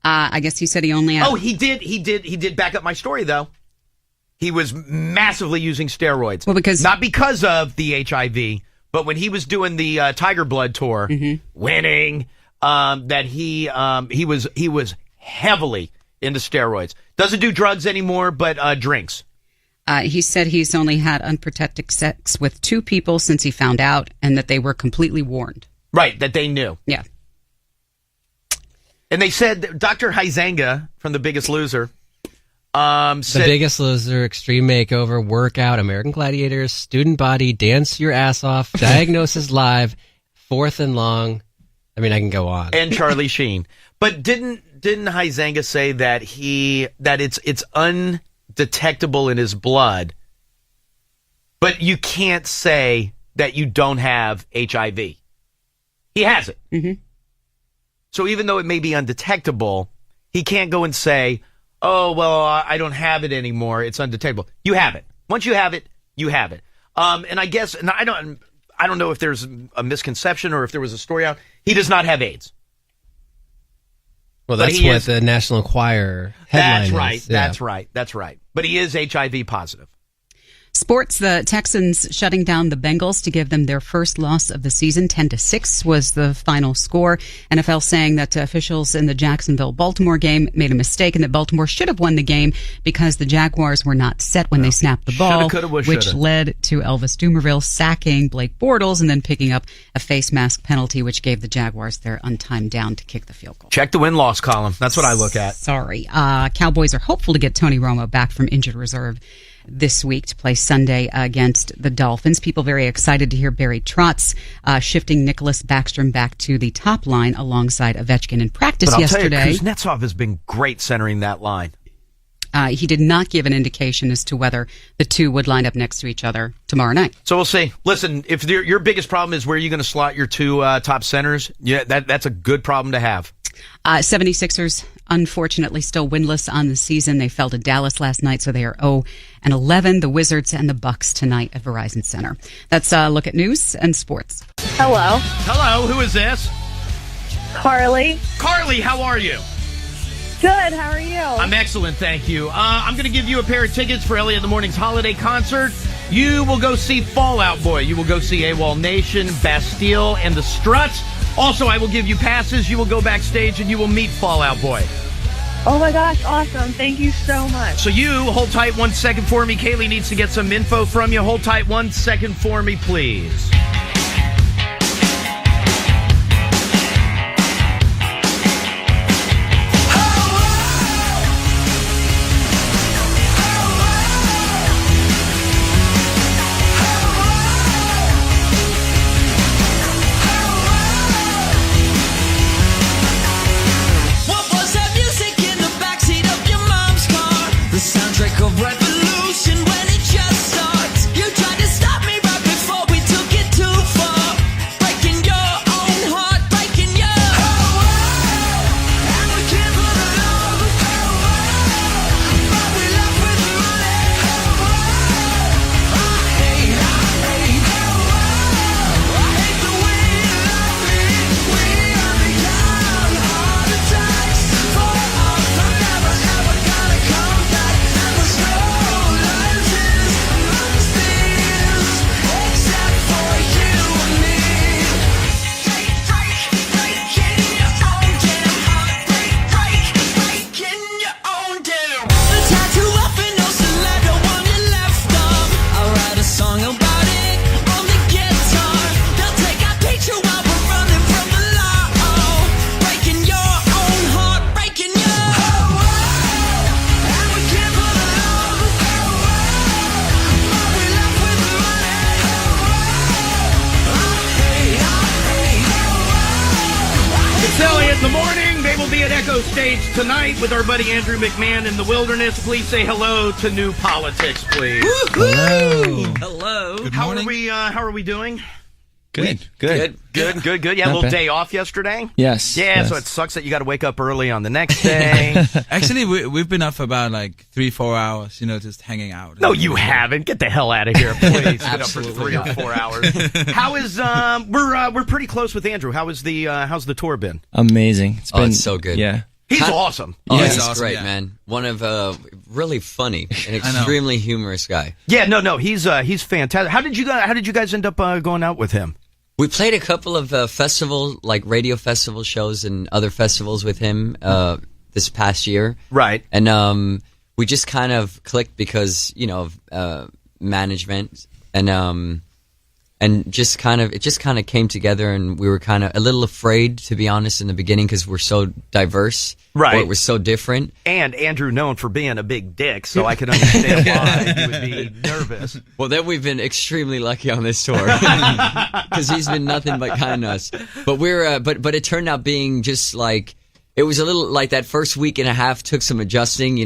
Speaker 2: I guess he said he only had...
Speaker 1: Oh, he did back up my story, though. He was massively using steroids.
Speaker 2: Well,
Speaker 1: not because of the HIV, but when he was doing the Tiger Blood tour, winning, that he was heavily into steroids. Doesn't do drugs anymore, but drinks.
Speaker 2: He said he's only had unprotected sex with 2 people since he found out, and that they were completely warned.
Speaker 1: Right, that they knew.
Speaker 2: Yeah.
Speaker 1: And they said that Dr. Huizenga from The Biggest Loser said...
Speaker 3: The Biggest Loser, Extreme Makeover, Workout, American Gladiators, Student Body, Dance Your Ass Off, Diagnosis Live, Fourth and Long. I mean, I can go on.
Speaker 1: And Charlie Sheen. But didn't Huizenga say that it's undetectable in his blood, but you can't say that you don't have HIV? He has it.
Speaker 2: Mm-hmm.
Speaker 1: So even though it may be undetectable, he can't go and say, oh, well, I don't have it anymore. It's undetectable. You have it. Once you have it, you have it. And I guess, and I don't know if there's a misconception or if there was a story out. He does not have AIDS.
Speaker 3: Well, that's what the National Enquirer headline is.
Speaker 1: That's right. But he is HIV positive.
Speaker 2: Sports, the Texans shutting down the Bengals to give them their first loss of the season. 10-6 was the final score. NFL saying that officials in the Jacksonville-Baltimore game made a mistake and that Baltimore should have won the game because the Jaguars were not set when they snapped the ball, which led to Elvis Dumerville sacking Blake Bortles and then picking up a face mask penalty, which gave the Jaguars their untimed down to kick the field goal.
Speaker 1: Check the win-loss column. That's what I look at.
Speaker 2: Sorry. Cowboys are hopeful to get Tony Romo back from injured reserve this week to play Sunday against the Dolphins. People very excited to hear Barry Trotz shifting Nicholas Backstrom back to the top line alongside Ovechkin in practice yesterday.
Speaker 1: Tell you, Kuznetsov has been great centering that line.
Speaker 2: He did not give an indication as to whether the two would line up next to each other tomorrow night.
Speaker 1: So we'll see. Listen, if your biggest problem is where you're going to slot your 2 top centers, that's a good problem to have.
Speaker 2: 76ers, unfortunately, still winless on the season. They fell to Dallas last night, so they are 0-11. The Wizards and the Bucks tonight at Verizon Center. That's a look at news and sports.
Speaker 5: Hello.
Speaker 1: Hello, who is this?
Speaker 5: Carly.
Speaker 1: Carly, how are you?
Speaker 5: Good, how are you?
Speaker 1: I'm excellent, thank you. I'm going to give you a pair of tickets for Elliot in the Morning's holiday concert. You will go see Fall Out Boy. You will go see AWOL Nation, Bastille, and the Struts. Also, I will give you passes. You will go backstage and you will meet Fall Out Boy.
Speaker 5: Oh my gosh, awesome. Thank you so much.
Speaker 1: So you hold tight 1 second for me. Kaylee needs to get some info from you. Hold tight 1 second for me, please. Tonight with our buddy Andrew McMahon in the Wilderness. Please say hello to New Politics, please.
Speaker 6: Hello.
Speaker 1: Hello.
Speaker 6: Good
Speaker 1: How
Speaker 6: morning.
Speaker 1: are we doing?
Speaker 6: Good.
Speaker 1: Yeah, a
Speaker 6: Not
Speaker 1: little
Speaker 6: bad.
Speaker 1: day off yesterday.
Speaker 6: Yes.
Speaker 1: Yeah,
Speaker 6: yes.
Speaker 1: so it sucks that you got to wake up early on the next day.
Speaker 7: Actually, we've been up for about like 3-4 hours, just hanging out.
Speaker 1: No, you haven't. Get the hell out of here, please. Been up for 3 or 4 hours. How is we're pretty close with Andrew. How's the tour been?
Speaker 6: Amazing.
Speaker 23: It's so good.
Speaker 6: Yeah.
Speaker 1: He's awesome.
Speaker 23: Oh,
Speaker 6: Yeah.
Speaker 23: he's
Speaker 7: awesome,
Speaker 23: great,
Speaker 7: yeah.
Speaker 23: man. One of really funny and
Speaker 7: I know.
Speaker 23: extremely humorous guy.
Speaker 1: Yeah, no, he's fantastic. How did you guys end up going out with him?
Speaker 23: We played a couple of festival, like radio festival shows and other festivals with him this past year.
Speaker 1: Right.
Speaker 23: And we just kind of clicked because, of management and just kind of came together, and we were kind of a little afraid, to be honest, in the beginning because we're so diverse.
Speaker 1: Right.
Speaker 23: Or it was so different.
Speaker 1: And Andrew known for being a big dick, so I could understand why he would be nervous.
Speaker 23: Well, then we've been extremely lucky on this tour because he's been nothing but kind to us. But but it turned out being just like, it was a little like that first week and a half took some adjusting,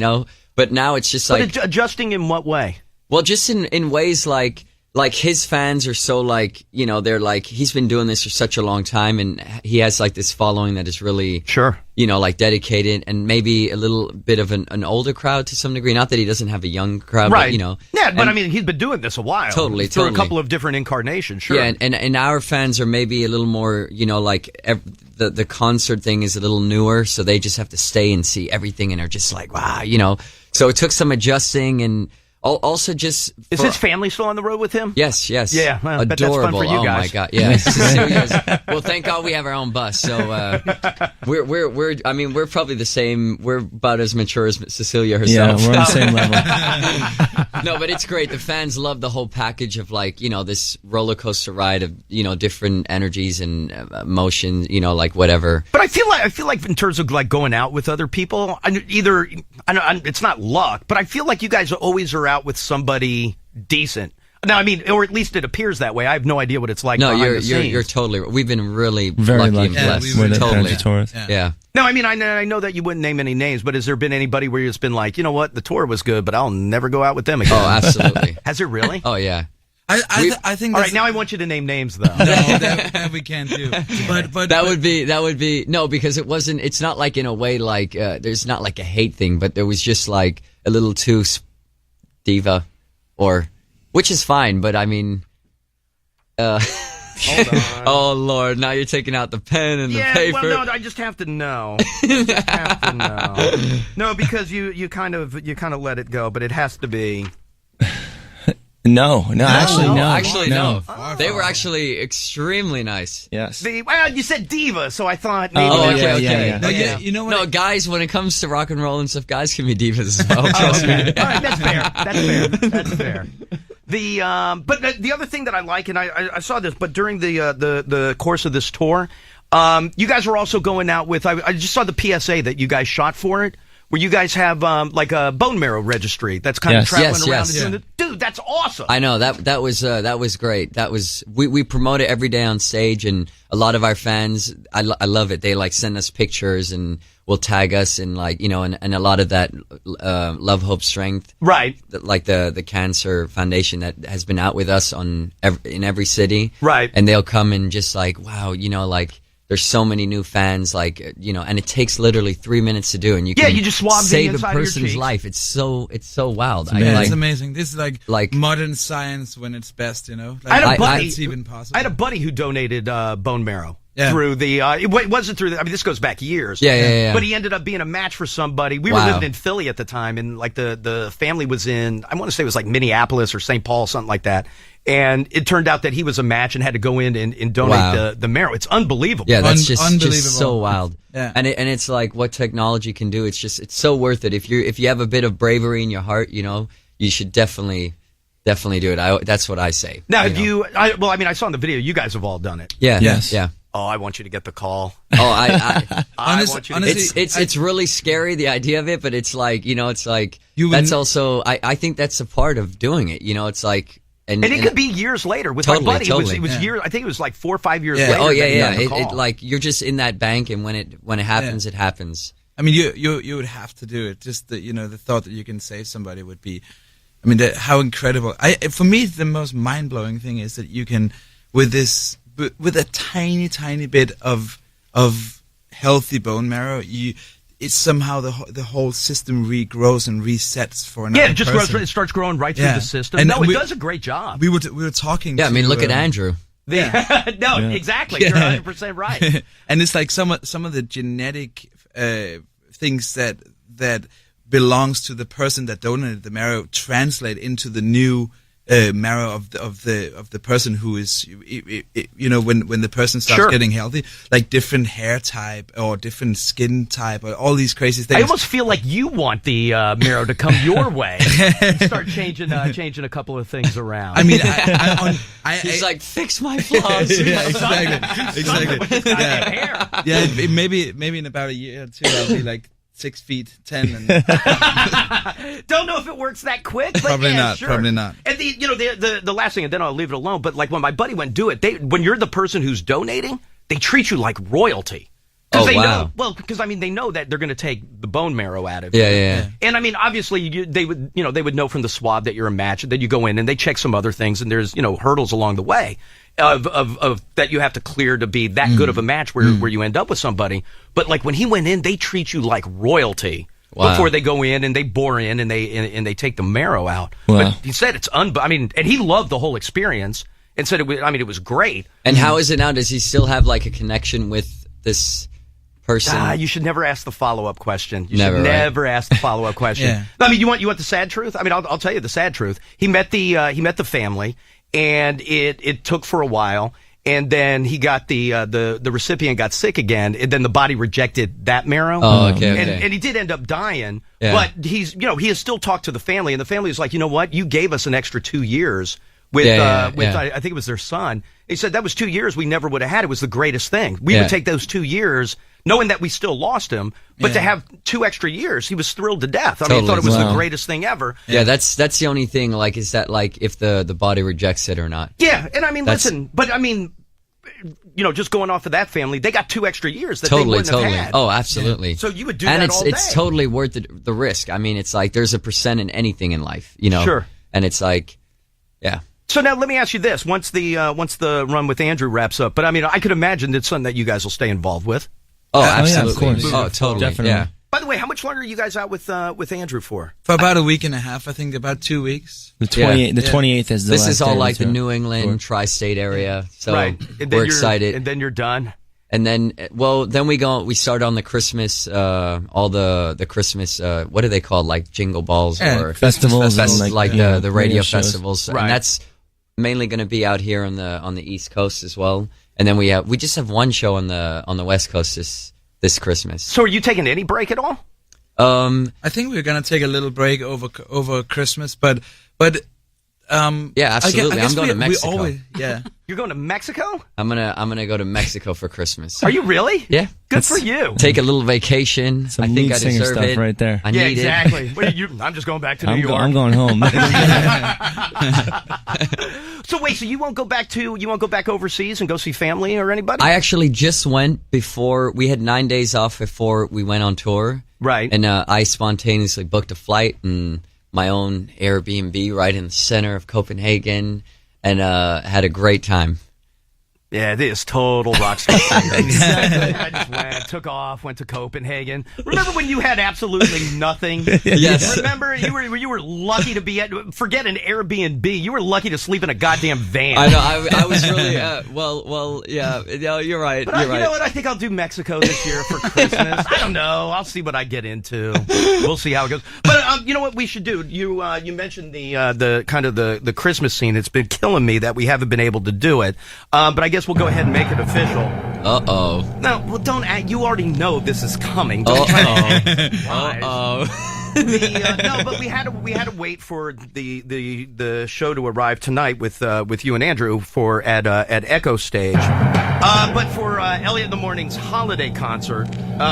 Speaker 23: but now it's just like.
Speaker 1: But adjusting in what way?
Speaker 23: Well, just in ways like his fans are so they're like, he's been doing this for such a long time, and he has like this following that is really
Speaker 1: sure,
Speaker 23: like dedicated, and maybe a little bit of an older crowd to some degree. Not that he doesn't have a young crowd,
Speaker 1: right?
Speaker 23: But,
Speaker 1: yeah, but I mean, he's been doing this a while,
Speaker 23: totally,
Speaker 1: through a couple of different incarnations, sure.
Speaker 23: Yeah, and our fans are maybe a little more, the concert thing is a little newer, so they just have to stay and see everything, and are just like, wow, So it took some adjusting, and also just
Speaker 1: is his family still on the road with him?
Speaker 23: Yes.
Speaker 1: Yeah, well,
Speaker 23: adorable.
Speaker 1: bet that's fun for you
Speaker 23: guys.
Speaker 1: guys.
Speaker 23: Oh my god, yeah. Cecilia's, well, thank God we have our own bus. So we're probably the same. We're about as mature as Cecilia herself.
Speaker 6: Yeah, we're on the same level.
Speaker 23: No, but it's great. The fans love the whole package of this roller coaster ride of different energies and emotions. Whatever.
Speaker 1: But I feel like in terms of like going out with other people, it's not luck, but I feel like you guys always are out with somebody decent. Now, I mean, or at least it appears that way. I have no idea what it's like.
Speaker 23: No,
Speaker 1: behind the scenes.
Speaker 23: you're totally right. We've been really
Speaker 6: Very
Speaker 23: lucky and
Speaker 6: lucky.
Speaker 23: blessed.
Speaker 6: With the
Speaker 23: Totally.
Speaker 6: tours.
Speaker 23: Yeah.
Speaker 1: No, I mean, I know that you wouldn't name any names, but has there been anybody where it's been like, you know what, the tour was good, but I'll never go out with them again?
Speaker 23: Oh, absolutely.
Speaker 1: Has there really?
Speaker 23: Oh, yeah.
Speaker 7: I think.
Speaker 1: All right, now I want you to name names, though.
Speaker 7: No, that we can't do. But
Speaker 23: that would be no, because it's not like in a way like there's not like a hate thing, but there was just like a little too diva, which is fine, but I mean,
Speaker 1: Hold on.
Speaker 23: oh Lord, now you're taking out the pen and the paper.
Speaker 1: Well, no, I just have to know. No, because you kind of let it go, but it has to be.
Speaker 6: No, actually, no.
Speaker 23: Actually, no. They were actually extremely nice.
Speaker 6: Yes.
Speaker 1: Well, you said diva, so I thought maybe.
Speaker 23: Oh,
Speaker 1: that
Speaker 23: okay.
Speaker 1: was-
Speaker 7: Yeah. You know what?
Speaker 23: No, guys, when it comes to rock and roll and stuff, guys can be divas as well. Trust me.
Speaker 1: All right, that's fair. But the other thing that I like, and I saw this, but during the course of this tour, you guys were also going out with. I just saw the PSA that you guys shot for it, where you guys have like a bone marrow registry that's kind of traveling around and doing it. Dude, that's awesome.
Speaker 23: I know that was great. That was we promote it every day on stage, and a lot of our fans, I love it. They like send us pictures and will tag us, and and a lot of that Love, Hope, Strength,
Speaker 1: right?
Speaker 23: Like the Cancer Foundation that has been out with us in every city,
Speaker 1: right?
Speaker 23: And they'll come and just like, wow, there's so many new fans, and it takes literally 3 minutes to do, and you
Speaker 1: just swab
Speaker 23: save
Speaker 1: the
Speaker 23: a
Speaker 1: inside of your
Speaker 23: person's
Speaker 1: cheeks.
Speaker 23: life. It's so wild.
Speaker 7: It's amazing. This is like modern science when it's best,
Speaker 1: I had a buddy.
Speaker 7: It's even possible.
Speaker 1: I had a buddy who donated bone marrow.
Speaker 7: Yeah.
Speaker 1: Through the, it wasn't through the, I mean, this goes back years.
Speaker 23: Yeah.
Speaker 1: But he ended up being a match for somebody. We were living in Philly at the time, and like the family was in, I want to say it was like Minneapolis or St. Paul, something like that. And it turned out that he was a match and had to go in and donate the marrow. It's unbelievable.
Speaker 23: Yeah, that's
Speaker 7: unbelievable.
Speaker 23: just so wild.
Speaker 7: Yeah.
Speaker 23: And it's like what technology can do. It's so worth it. If you have a bit of bravery in your heart, you should definitely do it. That's what I say.
Speaker 1: Now, I saw in the video, you guys have all done it.
Speaker 23: Yeah.
Speaker 7: Yes.
Speaker 23: Yeah.
Speaker 1: Oh, I want you to get the call.
Speaker 23: Oh, I
Speaker 1: want you to
Speaker 23: it's really scary, the idea of it, but it's like,
Speaker 7: That's
Speaker 23: also, I think that's a part of doing it. It's like,
Speaker 1: and it could be years later with
Speaker 23: Totally,
Speaker 1: my buddy.
Speaker 23: totally.
Speaker 1: It was years. I think it was like 4 or 5 years
Speaker 7: Yeah.
Speaker 1: later.
Speaker 23: Oh
Speaker 1: that he
Speaker 23: yeah.
Speaker 1: got the
Speaker 23: It
Speaker 1: call.
Speaker 23: like you're just in that bank, and when it happens, it happens.
Speaker 7: I mean, you would have to do it. Just the thought that you can save somebody would be, I mean, how incredible. For me, the most mind blowing thing is that you can, with this with a tiny bit of healthy bone marrow, it's somehow the whole system regrows and resets for another
Speaker 1: it just
Speaker 7: person.
Speaker 1: grows. It starts growing right through the system.
Speaker 7: And
Speaker 1: it does a great job.
Speaker 7: We were talking.
Speaker 23: Yeah, I mean, look at Andrew.
Speaker 1: Exactly. You're 100% right.
Speaker 7: And it's like some of the genetic things that belongs to the person that donated the marrow translate into the new marrow of the person who is, when the person starts getting healthy, like different hair type or different skin type or all these crazy things.
Speaker 1: I almost feel like you want the marrow to come your way. Start changing a couple of things around.
Speaker 7: I mean,
Speaker 23: he's like, fix my flaws.
Speaker 7: Exactly. Yeah, maybe in about a year or two, I'll be like 6'10" and
Speaker 1: don't know if it works that quick, but
Speaker 7: probably not.
Speaker 1: Sure.
Speaker 7: Probably not.
Speaker 1: And the last thing, and then I'll leave it alone. But like when my buddy went do it, when you're the person who's donating, they treat you like royalty.
Speaker 23: Oh,
Speaker 1: they
Speaker 23: wow.
Speaker 1: know, because I mean they know that they're going to take the bone marrow out of you.
Speaker 23: Yeah.
Speaker 1: And I mean obviously they would know from the swab that you're a match. Then you go in and they check some other things, and there's hurdles along the way of that you have to clear to be that good of a match where you end up with somebody. But like when he went in, they treat you like royalty before they go in and they bore in and they take the marrow out.
Speaker 6: Wow.
Speaker 1: But he said and he loved the whole experience and said it was great.
Speaker 23: And how is it now? Does he still have like a connection with this person?
Speaker 1: You should never ask the follow-up question. You
Speaker 23: Never,
Speaker 1: should
Speaker 23: right?
Speaker 1: never ask the follow-up question.
Speaker 7: Yeah.
Speaker 1: I mean, you want the sad truth? I mean, I'll tell you the sad truth. He met the family, and it took for a while, and then he got the recipient got sick again, and then the body rejected that marrow.
Speaker 23: Oh, okay.
Speaker 1: And he did end up dying,
Speaker 23: Yeah.
Speaker 1: but he has still talked to the family, and the family was like, you know what? You gave us an extra 2 years with
Speaker 23: Yeah.
Speaker 1: I think it was their son. He said that was 2 years we never would have had. It was the greatest thing. We
Speaker 23: Yeah.
Speaker 1: would take those 2 years, knowing that we still lost him, but to
Speaker 7: Yeah.
Speaker 1: have 2 extra years, he was thrilled to death. I mean, he
Speaker 23: Totally.
Speaker 1: thought it was the
Speaker 6: Wow.
Speaker 1: greatest thing ever.
Speaker 23: Yeah, that's the only thing. Like, is that like if the body rejects it or not?
Speaker 1: Yeah, and I mean,
Speaker 23: That's-
Speaker 1: listen, but I mean, just going off of that family, they got 2 extra years that they
Speaker 23: Totally.
Speaker 1: wouldn't have had.
Speaker 23: Oh, absolutely.
Speaker 1: So you would do
Speaker 23: and
Speaker 1: that all day.
Speaker 23: it's totally worth the risk. I mean, it's like there's a percent in anything in life,
Speaker 1: Sure.
Speaker 23: And it's like, yeah.
Speaker 1: So now let me ask you this: once the run with Andrew wraps up, but I mean, I could imagine it's something that you guys will stay involved with.
Speaker 23: Oh,
Speaker 6: yeah, of
Speaker 23: absolutely.
Speaker 6: course.
Speaker 23: Oh, totally.
Speaker 6: Definitely.
Speaker 23: Yeah.
Speaker 1: By the way, how much longer are you guys out with Andrew for?
Speaker 7: For about a week and a half, I think, about 2 weeks.
Speaker 6: The 28th is the
Speaker 23: This
Speaker 6: last
Speaker 23: is all
Speaker 6: day
Speaker 23: like the
Speaker 6: to-
Speaker 23: New England tri-state area, so
Speaker 1: right, and then
Speaker 23: we're excited.
Speaker 1: and then you're done.
Speaker 23: And then, then we start on the Christmas, all the Christmas, what are they called? Like jingle balls or
Speaker 6: festivals, and
Speaker 23: the radio
Speaker 6: shows.
Speaker 23: festivals.
Speaker 1: Right.
Speaker 23: And that's mainly going to be out here on the East Coast as well. And then we just have one show on the West Coast this Christmas.
Speaker 1: So are you taking any break at all?
Speaker 7: I think we're gonna take a little break over Christmas, but
Speaker 23: yeah, absolutely. I'm going to Mexico.
Speaker 1: You're going to Mexico?
Speaker 23: I'm gonna go to Mexico for Christmas.
Speaker 1: Are you really?
Speaker 23: Yeah.
Speaker 1: Good for you.
Speaker 23: Take a little vacation.
Speaker 6: Some
Speaker 23: I think
Speaker 6: lead
Speaker 23: I
Speaker 6: singer
Speaker 23: deserve
Speaker 6: stuff
Speaker 23: it.
Speaker 6: right there.
Speaker 23: I
Speaker 1: Yeah,
Speaker 23: need
Speaker 1: exactly.
Speaker 23: it.
Speaker 1: What are you, I'm just going back to New York.
Speaker 6: I'm going home.
Speaker 1: So wait, so you won't go back overseas and go see family or anybody?
Speaker 23: I actually just went before we had 9 days off before we went on tour.
Speaker 1: Right.
Speaker 23: And I spontaneously booked a flight and my own Airbnb right in the center of Copenhagen and had a great time.
Speaker 1: Yeah, it is total rock star.
Speaker 23: Exactly.
Speaker 1: I just took off, went to Copenhagen. Remember when you had absolutely nothing?
Speaker 23: Yes.
Speaker 1: Remember you were lucky to be forget an Airbnb. You were lucky to sleep in a goddamn van.
Speaker 23: I know. I was really well. Yeah. No, you're right.
Speaker 1: But
Speaker 23: You're right.
Speaker 1: You know what? I think I'll do Mexico this year for Christmas. I don't know. I'll see what I get into. We'll see how it goes. But you know what we should do? You mentioned the kind of the Christmas scene. It's been killing me that we haven't been able to do it. But I guess we'll go ahead and make it official.
Speaker 23: Uh-oh.
Speaker 1: No, well, don't act. You already know this is coming.
Speaker 23: Uh-oh.
Speaker 1: No, but we had to wait for the show to arrive tonight with you and Andrew at Echo Stage. But for Elliot in the Morning's holiday concert,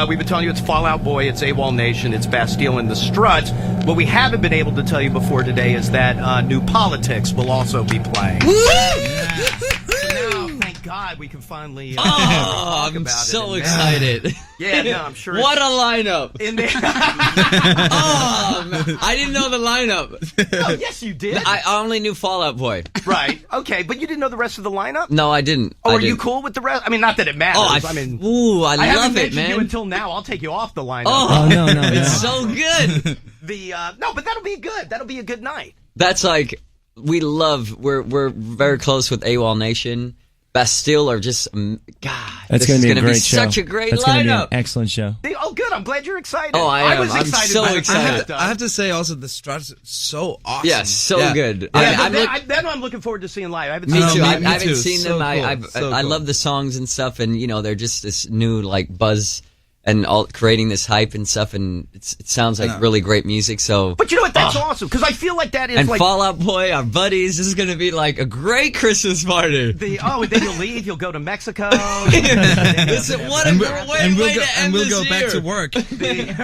Speaker 1: we've been telling you it's Fall Out Boy, it's AWOL Nation, it's Bastille and the Struts. What we haven't been able to tell you before today is that New Politics will also be playing. So now, thank God we can finally
Speaker 23: Oh,
Speaker 1: talk
Speaker 23: I'm
Speaker 1: about
Speaker 23: so
Speaker 1: it.
Speaker 23: excited.
Speaker 1: Yeah, no, I'm sure.
Speaker 23: What a lineup.
Speaker 1: In there.
Speaker 23: I didn't know the lineup.
Speaker 1: Oh, yes, you did.
Speaker 23: I only knew Fall Out Boy.
Speaker 1: Right. Okay, but you didn't know the rest of the lineup?
Speaker 23: No, I didn't.
Speaker 1: Oh,
Speaker 23: I
Speaker 1: are you
Speaker 23: didn't.
Speaker 1: cool with the rest? I mean, not that it matters.
Speaker 23: Oh,
Speaker 1: I mean,
Speaker 23: I
Speaker 1: haven't
Speaker 23: love it,
Speaker 1: mentioned
Speaker 23: man.
Speaker 1: you until now. I'll take you off the lineup.
Speaker 23: Oh,
Speaker 6: no.
Speaker 23: It's so good.
Speaker 1: No, but that'll be good. That'll be a good night.
Speaker 23: That's like, we're very close with AWOL Nation. Bastille are just, God,
Speaker 6: That's
Speaker 23: this is
Speaker 6: going
Speaker 23: going
Speaker 6: to
Speaker 23: to
Speaker 6: be
Speaker 23: be
Speaker 6: a great show.
Speaker 23: such a great
Speaker 6: That's going to be
Speaker 23: lineup.
Speaker 6: an excellent show.
Speaker 1: Oh, good. I'm glad you're excited.
Speaker 23: Oh, I am.
Speaker 1: was
Speaker 23: I'm
Speaker 1: excited.
Speaker 23: so
Speaker 1: by the
Speaker 23: excited.
Speaker 1: time.
Speaker 7: I have to say also the Struts so awesome.
Speaker 23: Yes, so good.
Speaker 1: Then I'm looking forward to seeing live. I haven't
Speaker 23: Me
Speaker 1: seen
Speaker 23: too.
Speaker 1: them.
Speaker 23: I haven't seen
Speaker 7: So
Speaker 23: them.
Speaker 7: cool.
Speaker 23: I love the songs and stuff, and they're just this new like buzz and all creating this hype and stuff, and it sounds like really great music. So,
Speaker 1: But you know what? That's awesome because I feel like that is
Speaker 23: and
Speaker 1: like
Speaker 23: Fall Out Boy, our buddies. This is going to be like a great Christmas party.
Speaker 1: and then you'll leave. You'll go to Mexico.
Speaker 23: Listen, what a great way to end
Speaker 7: we'll
Speaker 23: this
Speaker 7: go back
Speaker 23: year.
Speaker 7: to work.
Speaker 1: Wait,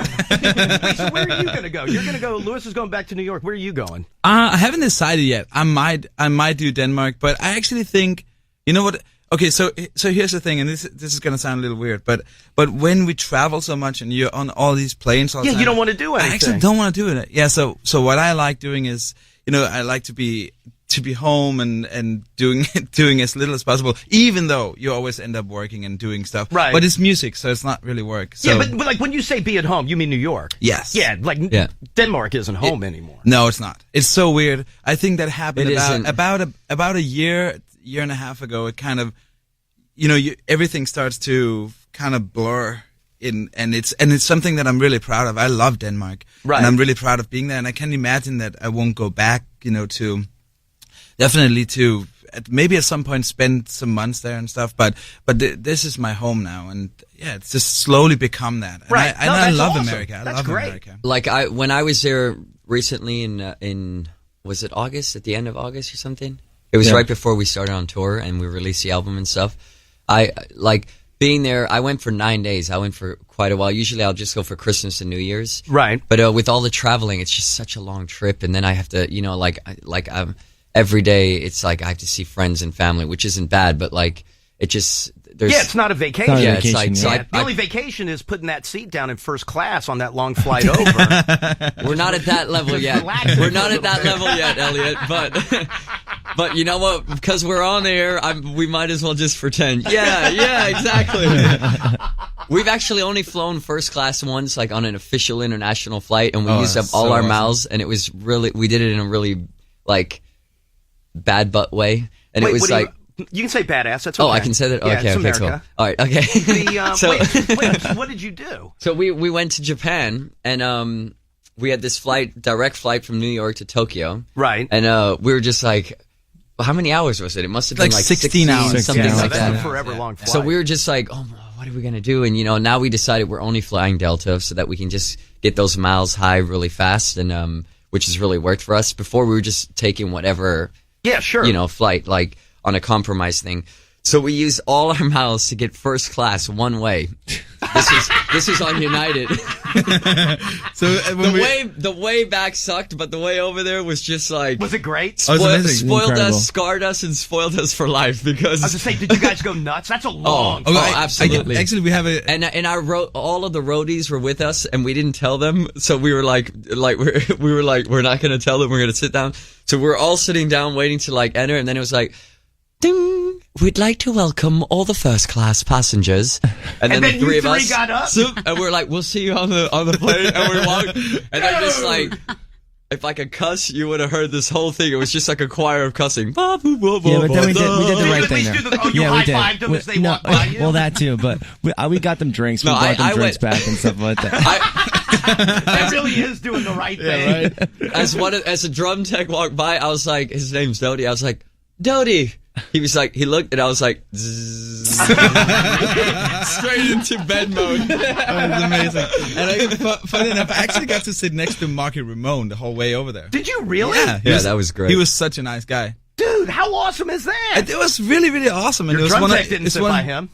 Speaker 1: so where are you going to go? You're going to go. Lewis is going back to New York. Where are you going?
Speaker 7: I haven't decided yet. I might do Denmark, but I actually think, you know what? Okay, so here's the thing, and this is gonna sound a little weird, but when we travel so much and you're on all these planes all the time,
Speaker 1: you don't want to do anything.
Speaker 7: I actually don't want to do it. Yeah, so what I like doing is, I like to be home and doing as little as possible, even though you always end up working and doing stuff.
Speaker 1: Right.
Speaker 7: But it's music, so it's not really work. So,
Speaker 1: Yeah, but like when you say be at home, you mean New York?
Speaker 7: Yes.
Speaker 1: Yeah, Denmark isn't home anymore.
Speaker 7: No, it's not. It's so weird. I think that happened
Speaker 23: It isn't.
Speaker 7: about a year and a half ago. It kind of, everything starts to kind of blur in, and it's something that I'm really proud of. I love Denmark,
Speaker 1: Right.
Speaker 7: and I'm really proud of being there. And I can imagine that I won't go back, to maybe at some point spend some months there and stuff. But this is my home now, and yeah, it's just slowly become that. And
Speaker 1: Right.
Speaker 7: I
Speaker 1: That's
Speaker 7: love
Speaker 1: awesome.
Speaker 7: America. I
Speaker 1: That's
Speaker 7: love
Speaker 1: great.
Speaker 7: America.
Speaker 23: Like when I was there recently in was it August, at the end of August or something? It was right before we started on tour and we released the album and stuff. I like being there. I went for 9 days. I went for quite a while. Usually I'll just go for Christmas and New Year's.
Speaker 1: Right.
Speaker 23: But with all the traveling, it's just such a long trip, and then I have to, every day it's like I have to see friends and family, which isn't bad, but like it just
Speaker 1: it's not a vacation.
Speaker 23: Yeah, it's like so
Speaker 1: the only vacation is putting that seat down in first class on that long flight over.
Speaker 23: We're not at that level yet. We're not at that level yet, Elliot. But you know what? Because we're on air, we might as well just pretend. Yeah, exactly. We've actually only flown first class once, like on an official international flight, and we used up all our miles, and it was really, we did it in a really like bad butt way, and it was like.
Speaker 1: You can say badass. That's okay.
Speaker 23: Oh, I can say that.
Speaker 1: Yeah,
Speaker 23: Okay,
Speaker 1: it's
Speaker 23: okay,
Speaker 1: America.
Speaker 23: cool. All right, okay. So,
Speaker 1: wait, what did you do?
Speaker 23: So we went to Japan, and we had this direct flight from New York to Tokyo.
Speaker 1: Right.
Speaker 23: And we were just like, how many hours was it? It must have been like
Speaker 7: 16 hours,
Speaker 23: something like
Speaker 1: That's
Speaker 23: that.
Speaker 1: a forever long flight.
Speaker 23: So we were just like, oh, what are we gonna do? And now we decided we're only flying Delta so that we can just get those miles high really fast, and which has really worked for us. Before we were just taking whatever, flight like on a compromise thing. So we used all our miles to get first class one way. This is on United.
Speaker 7: So
Speaker 23: the way back sucked, but the way over there was just like.
Speaker 1: Was it great?
Speaker 23: Spoiled us, scarred us, and spoiled us for life because.
Speaker 1: I was gonna say, did you guys go nuts? That's a long.
Speaker 23: Absolutely.
Speaker 7: Actually, we have a.
Speaker 23: And all of the roadies were with us, and we didn't tell them. So we were like we're not gonna tell them. We're gonna sit down. So we're all sitting down waiting to like enter, and then it was like, ding. We'd like to welcome all the first class passengers, and then the three of us
Speaker 1: got up,
Speaker 23: and we're like, "We'll see you on the plane." And we walked, and then just like, if I could cuss, you would have heard this whole thing. It was just like a choir of cussing.
Speaker 6: Yeah, but then we did the right thing there.
Speaker 1: You high-fived them as they walked by you.
Speaker 6: Well, that too, but we got them drinks. We brought them drinks back and stuff like that.
Speaker 1: That really is doing the right thing.
Speaker 23: Right? As a drum tech walked by, I was like, his name's Dodie. I was like, Dodie. He was like, he looked, and I was like, straight into bed mode.
Speaker 7: That was amazing. And funny enough, I actually got to sit next to Marky Ramone the whole way over there.
Speaker 1: Did you really?
Speaker 7: Yeah,
Speaker 23: that was great.
Speaker 7: He was such a nice guy.
Speaker 1: Dude, Dude, how awesome is that?
Speaker 7: It was really, really awesome. And
Speaker 1: Your
Speaker 7: it was
Speaker 1: drum
Speaker 7: one
Speaker 1: tech
Speaker 7: of,
Speaker 1: didn't
Speaker 7: it's
Speaker 1: sit
Speaker 7: one,
Speaker 1: by him.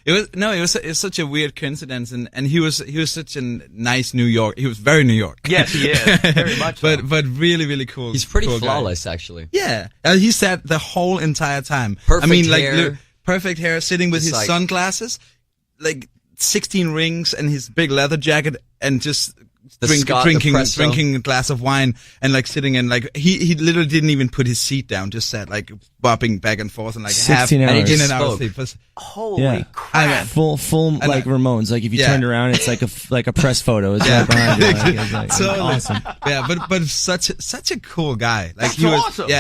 Speaker 7: It was such a weird coincidence, and he was such a nice New York. He was very New York.
Speaker 1: Yes, he is very much.
Speaker 7: But really, really cool.
Speaker 23: He's pretty
Speaker 7: cool
Speaker 23: flawless,
Speaker 7: guy.
Speaker 23: actually.
Speaker 7: Yeah, he sat the whole entire time.
Speaker 23: Perfect hair.
Speaker 7: Perfect hair, sitting with his sunglasses, like 16 rings, and his big leather jacket, and just drinking a glass of wine, and like sitting in like he literally didn't even put his seat down, just sat like bopping back and forth and like
Speaker 6: 16
Speaker 7: half
Speaker 6: hours.
Speaker 7: in and out of sleep.
Speaker 1: Holy crap!
Speaker 6: Full like Ramones. Like if you turned around, it's like a press photo. It's right behind you. Like,
Speaker 7: so
Speaker 6: awesome.
Speaker 7: Yeah, but such a cool guy. Like
Speaker 1: That's
Speaker 7: he was
Speaker 1: awesome.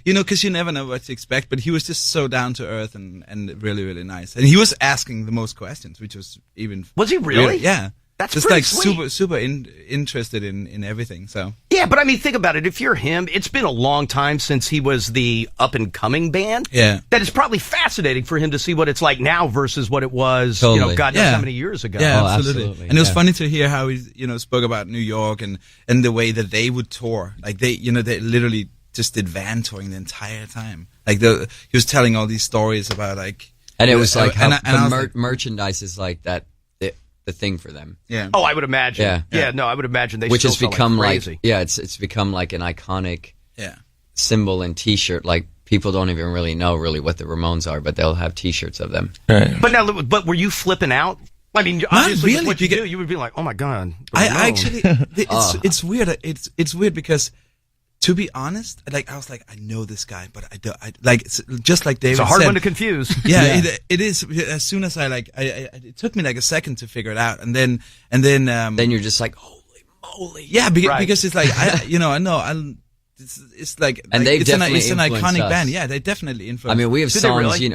Speaker 7: You know, because you never know what to expect. But he was just so down to earth and really, really nice. And he was asking the most questions, which was even
Speaker 1: was he really?
Speaker 7: Yeah.
Speaker 1: That's
Speaker 7: just
Speaker 1: pretty
Speaker 7: like
Speaker 1: sweet.
Speaker 7: super interested in everything. So
Speaker 1: yeah, but I mean, think about it. If you're him, it's been a long time since he was the up and coming band.
Speaker 7: Yeah,
Speaker 1: that is probably fascinating for him to see what it's like now versus what it was.
Speaker 23: Totally.
Speaker 1: You know, God knows how many years ago.
Speaker 7: Yeah, absolutely. And it was funny to hear how he spoke about New York and the way that they would tour. Like they literally just did van touring the entire time. Like he was telling all these stories about like,
Speaker 23: and it was like how
Speaker 7: the
Speaker 23: merchandise is like that. The thing for them.
Speaker 1: Yeah. Oh, I would imagine.
Speaker 23: Yeah.
Speaker 1: No, I would imagine they
Speaker 23: which
Speaker 1: still
Speaker 23: has
Speaker 1: sell
Speaker 23: become
Speaker 1: like crazy.
Speaker 23: it's become like an iconic symbol and T-shirt. Like people don't even really know what the Ramones are, but they'll have T-shirts of them.
Speaker 6: Right.
Speaker 1: But were you flipping out? I mean, obviously,
Speaker 7: really.
Speaker 1: what you do, you would be like, "Oh my god!"
Speaker 7: I actually, it's weird. It's weird because, to be honest, like I was like, I know this guy, but I don't. Just like David
Speaker 1: it's a hard
Speaker 7: said,
Speaker 1: one to confuse.
Speaker 7: Yeah, it is. As soon as it took me like a second to figure it out, and then
Speaker 23: you're just like, holy moly!
Speaker 7: Yeah, because it's like I know. It's like
Speaker 23: and
Speaker 7: it's an
Speaker 23: influenced
Speaker 7: iconic
Speaker 23: us.
Speaker 7: band. Yeah, they definitely influenced.
Speaker 23: I mean, we have songs,
Speaker 7: really?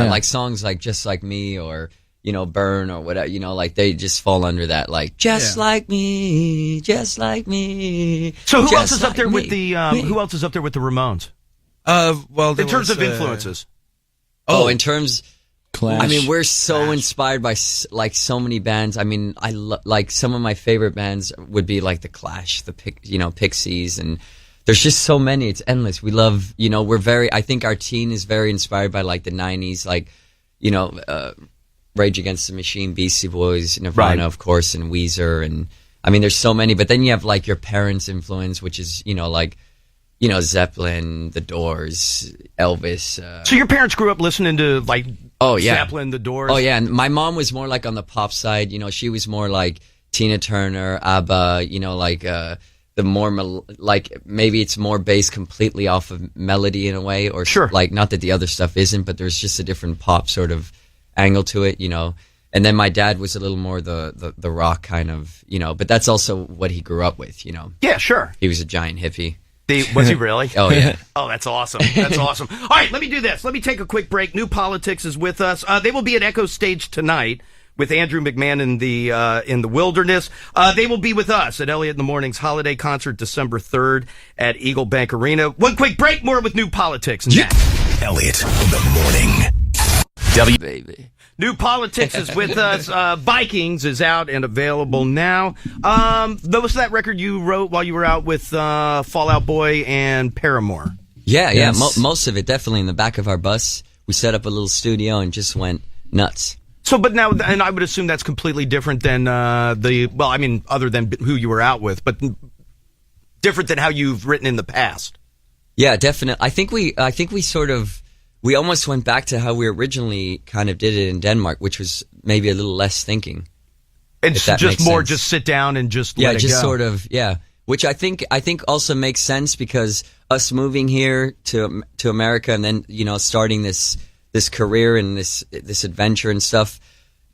Speaker 23: like songs like "Just Like Me" or "Burn" or whatever. Like they just fall under that, like "Just like me, just like me."
Speaker 1: So who else
Speaker 23: just
Speaker 1: is up there
Speaker 23: like
Speaker 1: with
Speaker 23: me,
Speaker 1: the?
Speaker 23: me.
Speaker 1: Who else is up there with the Ramones?
Speaker 7: Well,
Speaker 1: in terms of influences.
Speaker 23: In terms.
Speaker 6: Clash.
Speaker 23: I mean, we're so inspired by like so many bands. I mean, like some of my favorite bands would be like the Clash, the Pixies, and there's just so many. It's endless. We love, I think our teen is very inspired by like the 90s, like, Rage Against the Machine, Beastie Boys, Nirvana, of course, and Weezer, and I mean, there's so many. But then you have like your parents' influence, which is Zeppelin, The Doors, Elvis.
Speaker 1: So your parents grew up listening to like
Speaker 23: Zeppelin,
Speaker 1: The Doors.
Speaker 23: Oh yeah, and my mom was more like on the pop side. She was more like Tina Turner, ABBA. The more like maybe it's more based completely off of melody in a way, or
Speaker 1: sure.
Speaker 23: Like not that the other stuff isn't, but there's just a different pop sort of angle to it, And then my dad was a little more the rock kind of, but that's also what he grew up with,
Speaker 1: Yeah, sure.
Speaker 23: He was a giant hippie.
Speaker 1: Was he really?
Speaker 23: Oh, yeah.
Speaker 1: Oh, that's awesome. That's awesome. All right, let me do this. Let me take a quick break. New Politics is with us. They will be at Echo Stage tonight with Andrew McMahon in the Wilderness. They will be with us at Elliot in the Morning's holiday concert December 3rd at Eagle Bank Arena. One quick break, more with New Politics next.
Speaker 17: Elliot in the Morning.
Speaker 23: Baby.
Speaker 1: New Politics is with us. Vikings is out and available now. What was that record you wrote while you were out with Fall Out Boy and Paramore?
Speaker 23: Yeah,
Speaker 1: Yes.
Speaker 23: most of it definitely in the back of our bus. We set up a little studio and just went nuts.
Speaker 1: So, but now, and I would assume that's completely different than other than who you were out with, but different than how you've written in the past.
Speaker 23: Yeah, definitely. I think we almost went back to how we originally kind of did it in Denmark, which was maybe a little less thinking.
Speaker 1: It's just more just sit down and just let it go.
Speaker 23: sort of, which I think also makes sense because us moving here to America and then, starting this career and this adventure and stuff,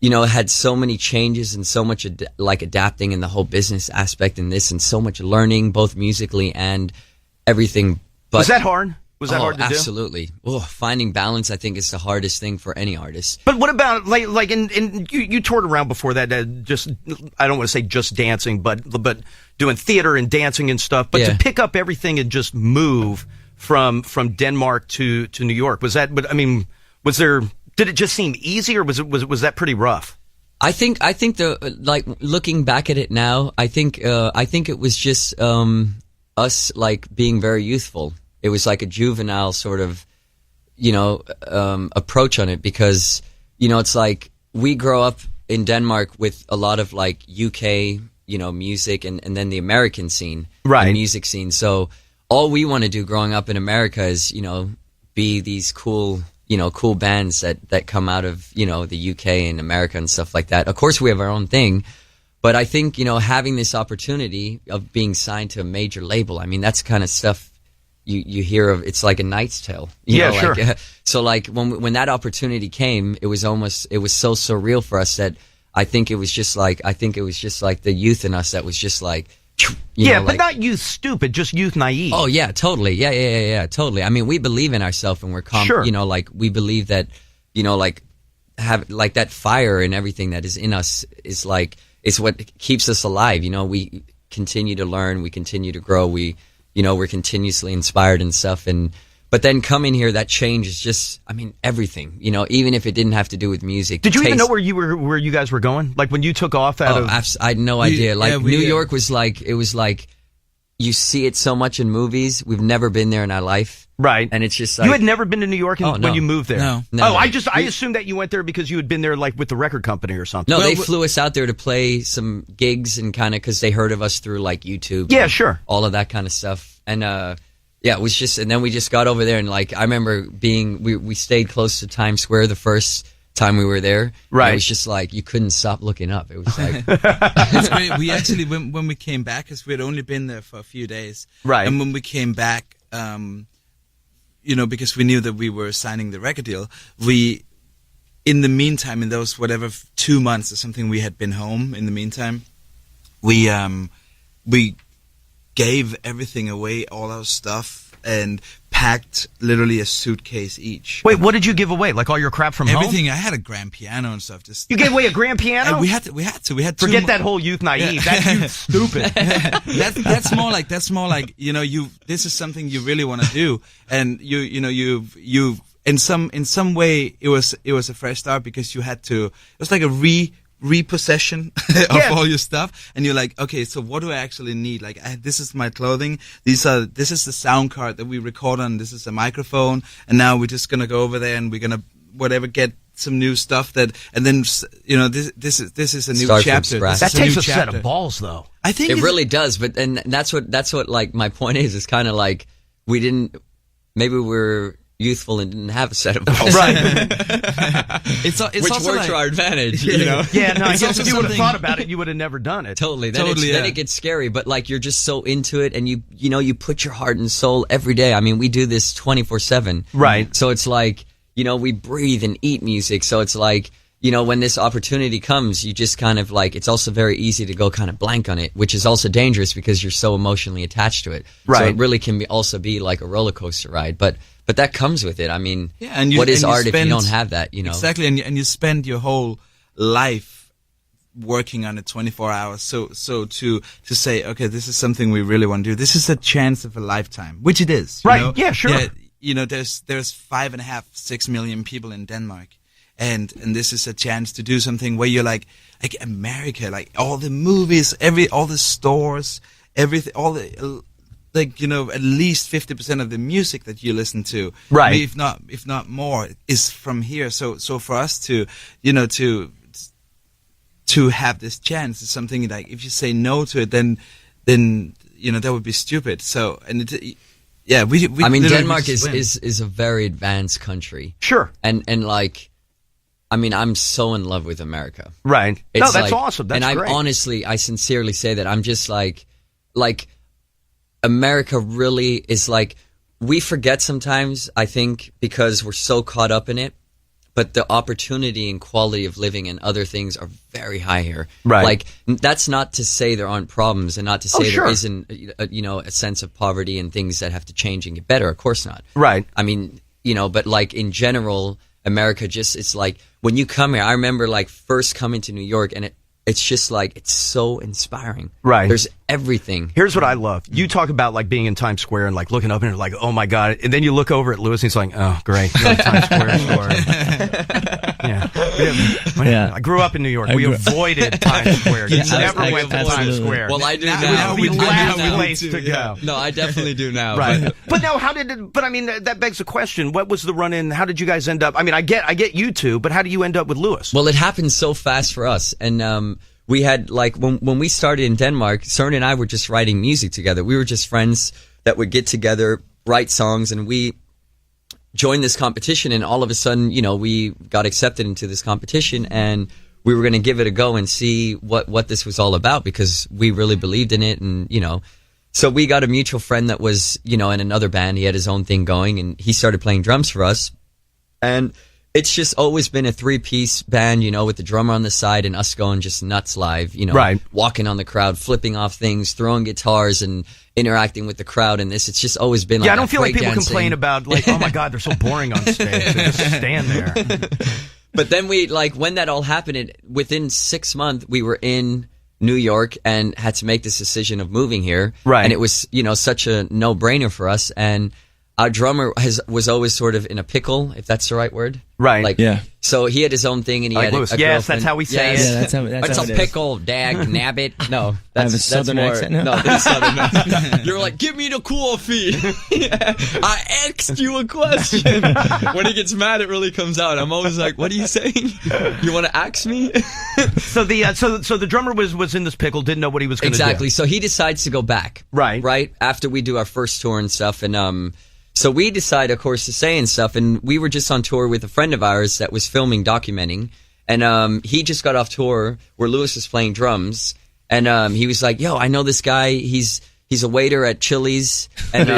Speaker 23: had so many changes and so much adapting in the whole business aspect in this and so much learning both musically and everything. But
Speaker 1: was that hard? Was that hard to do?
Speaker 23: Absolutely. Oh, finding balance, I think, is the hardest thing for any artist.
Speaker 1: But what about you toured around before that? I don't want to say just dancing, but doing theater and dancing and stuff. But to pick up everything and just move from Denmark to New York, was that? But I mean, did it just seem easy, or was that pretty rough?
Speaker 23: I think looking back at it now, I think it was just us being very youthful. it was like a juvenile sort of, you know, approach on it, because, you know, it's like we grow up in Denmark with a lot of like UK, you know, music and then the American scene,
Speaker 1: right?
Speaker 23: The music scene. So all we want to do growing up in America is, you know, be these cool, you know, cool bands that come out of, you know, the UK and America and stuff like that. Of course, we have our own thing, but I think, you know, having this opportunity of being signed to a major label, I mean, that's kind of stuff you hear of. It's like a Knight's Tale. You know,
Speaker 1: sure.
Speaker 23: Like, so like when that opportunity came, it was so surreal for us that I think it was just like the youth in us that was just like, you know,
Speaker 1: but not youth stupid, just youth naive.
Speaker 23: Oh yeah, totally. Yeah, totally. I mean, we believe in ourselves and we're
Speaker 1: sure.
Speaker 23: You know, like we believe that, you know, like have like that fire and everything that is in us is like, it's what keeps us alive. You know, we continue to learn, we continue to grow, we're continuously inspired and stuff. But then coming here, that change is just, I mean, everything, you know, even if it didn't have to do with music.
Speaker 1: Did you even know where you guys were going? Like when you took off out of...
Speaker 23: I had no idea. Like New York was like, it was like, you see it so much in movies. We've never been there in our life.
Speaker 1: Right.
Speaker 23: And it's just like...
Speaker 1: You had never been to New York when you moved there?
Speaker 23: No.
Speaker 1: I assumed that you went there because you had been there like with the record company or something.
Speaker 23: No, they flew us out there to play some gigs and kind of, because they heard of us through like YouTube.
Speaker 1: Yeah, sure.
Speaker 23: All of that kind of stuff. And, yeah, it was just, and then we just got over there and like, I remember we stayed close to Times Square the first time we were there.
Speaker 1: Right.
Speaker 23: It was just like, you couldn't stop looking up. It was like.
Speaker 7: It's great. We actually, when we came back, because we had only been there for a few days.
Speaker 1: Right.
Speaker 7: And when we came back, you know, because we knew that we were signing the record deal, in the meantime, in those 2 months or something, we had been home in the meantime, we gave everything away, all our stuff, and packed literally a suitcase each.
Speaker 1: Wait, what did you give away? Like all your crap from home?
Speaker 7: Everything. I had a grand piano and stuff.
Speaker 1: You gave away a grand piano?
Speaker 7: We had to.
Speaker 1: Forget that whole youth naive.
Speaker 7: Yeah.
Speaker 1: That's youth stupid.
Speaker 7: That's more like, you know, this is something you really want to do, and you've in some way it was a fresh start, because you had to. It was like a repossession of all your stuff, and you're like, okay, so what do I actually need? Like, this is my clothing, this is the sound card that we record on, this is a microphone, and now we're just gonna go over there and we're gonna get some new stuff and then, you know, this is a new chapter.
Speaker 1: That takes a set of balls, though.
Speaker 23: I think it really does, but and that's what like my point is kind of like maybe we're youthful and didn't have a set of balls.
Speaker 1: Right.
Speaker 23: Which worked to our advantage, you know?
Speaker 1: Yeah, no, I guess if you would have thought about it, you would have never done it.
Speaker 23: Totally. Then it gets scary, but like you're just so into it, and you put your heart and soul every day. I mean, we do this 24/7.
Speaker 1: Right.
Speaker 23: So it's like, you know, we breathe and eat music. So it's like, you know, when this opportunity comes, you just kind of like, it's also very easy to go kind of blank on it, which is also dangerous because you're so emotionally attached to it.
Speaker 1: Right.
Speaker 23: So it really can also be like a roller coaster ride, but that comes with it. I mean, what is art if you don't have that, you know?
Speaker 7: Exactly, and you spend your whole life working on it 24 hours. So to say, okay, this is something we really want to do. This is a chance of a lifetime, which it is.
Speaker 1: Right,
Speaker 7: know?
Speaker 1: yeah, sure.
Speaker 7: Yeah, you know, there's 5.5-6 million people in Denmark. And this is a chance to do something where you're like America, like all the movies, all the stores, everything, all the, like, you know, at least 50% of the music that you listen to,
Speaker 1: right?
Speaker 7: If not more, is from here. So for us to, you know, to have this chance is something like, if you say no to it, then you know, that would be stupid. So, and we
Speaker 23: I mean, Denmark is a very advanced country.
Speaker 1: Sure.
Speaker 23: And like, I mean, I'm so in love with America.
Speaker 1: Right.
Speaker 23: It's
Speaker 1: no, that's awesome. That's
Speaker 23: and
Speaker 1: great.
Speaker 23: I sincerely say that I'm just like America really is like, we forget sometimes, I think, because we're so caught up in it, but the opportunity and quality of living and other things are very high here.
Speaker 1: Right.
Speaker 23: Like, that's not to say there aren't problems and not to say
Speaker 1: sure.
Speaker 23: there isn't, you know, a sense of poverty and things that have to change and get better. Of course not.
Speaker 1: Right.
Speaker 23: I mean, you know, but like in general, America just, it's like, when you come here, I remember like first coming to New York, and it's just like, it's so inspiring.
Speaker 1: Right.
Speaker 23: There's everything.
Speaker 1: Here's what I love. You talk about like being in Times Square and like looking up and you're like, oh my God. And then you look over at Lewis and he's like, oh, great. You're in Times Square store. Yeah.
Speaker 6: Yeah.
Speaker 1: I grew up in New York. We avoided Times Square. You never went to Times Square.
Speaker 23: Well, I do now.
Speaker 1: We last place to go.
Speaker 23: No, I definitely do now.
Speaker 1: Right. But no, how did it, but I mean, that begs the question. What was the run-in? How did you guys end up? I mean, I get you two, but how do you end up with Lewis?
Speaker 23: Well, it happened so fast for us. And we had, like, when we started in Denmark, Søren and I were just writing music together. We were just friends that would get together, write songs, and we joined this competition. And all of a sudden, you know, we got accepted into this competition, and we were going to give it a go and see what this was all about, because we really believed in it. And, you know, so we got a mutual friend that was, you know, in another band. He had his own thing going, and he started playing drums for us. And it's just always been a 3-piece band, you know, with the drummer on the side and us going just nuts live, you know, walking on the crowd, flipping off things, throwing guitars and interacting with the crowd. And it's just always been like,
Speaker 1: I don't feel like people complain about, like, oh my God, they're so boring on stage. They just stand there.
Speaker 23: But then we, like, when that all happened, within 6 months, we were in New York and had to make this decision of moving here.
Speaker 1: Right.
Speaker 23: And it was, you know, such a no-brainer for us. And our drummer was always sort of in a pickle, if that's the right word.
Speaker 1: Right.
Speaker 23: Like,
Speaker 6: yeah.
Speaker 23: So he had his own thing, and he had a
Speaker 1: Lewis.
Speaker 23: girlfriend.
Speaker 1: Yes, that's how we say it.
Speaker 6: Yeah, that's how
Speaker 23: it's
Speaker 6: how
Speaker 23: a
Speaker 6: it is.
Speaker 23: pickle, dag, nabbit. No, that's
Speaker 6: have a southern
Speaker 23: more,
Speaker 6: accent now?
Speaker 23: No, that's southern. You're like, give me the coffee. I asked you a question. When he gets mad, it really comes out. I'm always like, what are you saying? You want to ask me?
Speaker 1: So the drummer was in this pickle, didn't know what he was going to do.
Speaker 23: Exactly. So he decides to go back. Right after we do our first tour and stuff, and so we decide, of course, to stay and stuff. And we were just on tour with a friend of ours that was filming, documenting, and he just got off tour where Lewis was playing drums, and he was like, "Yo, I know this guy. He's a waiter at Chili's." And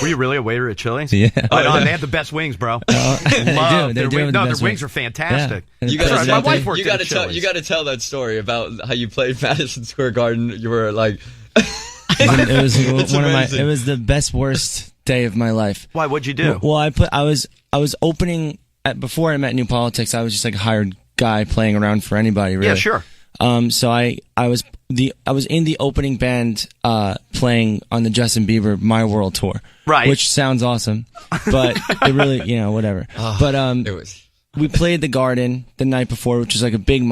Speaker 1: were you really a waiter at Chili's?
Speaker 6: Yeah.
Speaker 1: They have the best wings, bro. Their wings are fantastic.
Speaker 6: Yeah.
Speaker 23: You got
Speaker 1: my wife worked at
Speaker 23: tell
Speaker 1: Chili's.
Speaker 23: you got to tell that story about how you played Madison Square Garden. You were like,
Speaker 6: it was one of my. It was the best worst day of my life.
Speaker 1: Why? What'd you do?
Speaker 6: Well, I was opening before I met New Politics. I was just like a hired guy playing around for anybody. Really.
Speaker 1: Yeah, sure.
Speaker 6: So I was in the opening band playing on the Justin Bieber My World tour.
Speaker 1: Right.
Speaker 6: Which sounds awesome, but it really, you know, whatever. But
Speaker 23: it was.
Speaker 6: We played the Garden the night before, which was like a big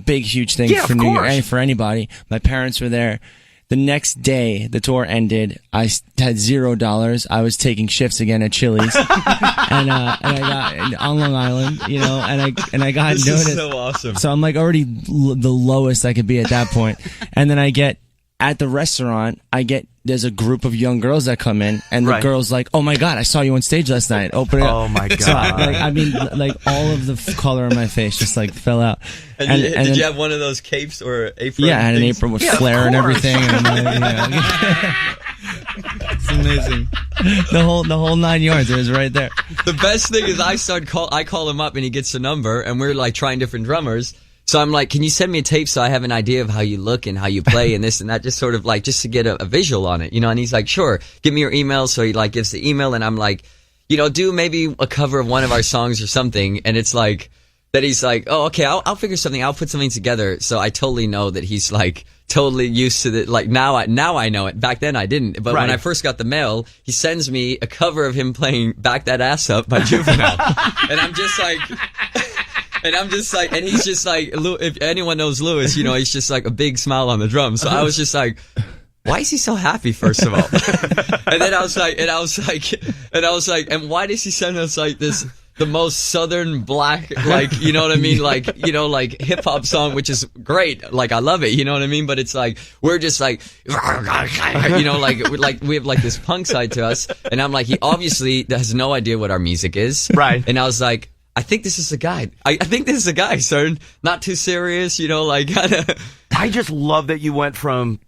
Speaker 6: big huge thing for New York and for anybody. My parents were there. The next day, the tour ended. I had $0. I was taking shifts again at Chili's, and I got on Long Island, you know, and I got
Speaker 23: this
Speaker 6: noticed.
Speaker 23: Is so awesome.
Speaker 6: So I'm like already the lowest I could be at that point, and then I get at the restaurant. There's a group of young girls that come in, and the girl's like, "Oh my God, I saw you on stage last night. Open it up."
Speaker 1: Oh my God.
Speaker 6: So I mean, all of the color on my face just like fell out.
Speaker 23: And did you have one of those capes or apron?
Speaker 6: Yeah, I had an apron with flare and everything. And
Speaker 7: It's amazing.
Speaker 6: The whole 9 yards. It was right there.
Speaker 23: The best thing is I call him up and he gets the number, and we're like trying different drummers. So I'm like, can you send me a tape so I have an idea of how you look and how you play and this and that, just sort of like, just to get a visual on it, you know? And he's like, sure, give me your email. So he like gives the email, and I'm like, you know, do maybe a cover of one of our songs or something. And it's like, that he's like, oh, okay, I'll figure something, I'll put something together. So I totally know that he's like totally used to the, like now I know it. Back then I didn't. But when I first got the mail, he sends me a cover of him playing Back That Ass Up by Juvenile. And I'm just like, and he's just like, if anyone knows Lewis, you know, he's just like a big smile on the drums. So I was just like, why is he so happy, first of all? And then I was like, and why does he send us like this, the most southern black, like, you know what I mean? Like, you know, like hip hop song, which is great. Like, I love it. You know what I mean? But it's like, we're just like, you know, like we have like this punk side to us. And I'm like, he obviously has no idea what our music is.
Speaker 1: Right.
Speaker 23: And I was like, I think this is a guy. I think this is a guy, sir. Not too serious, you know, like kind of.
Speaker 1: I just love that you went from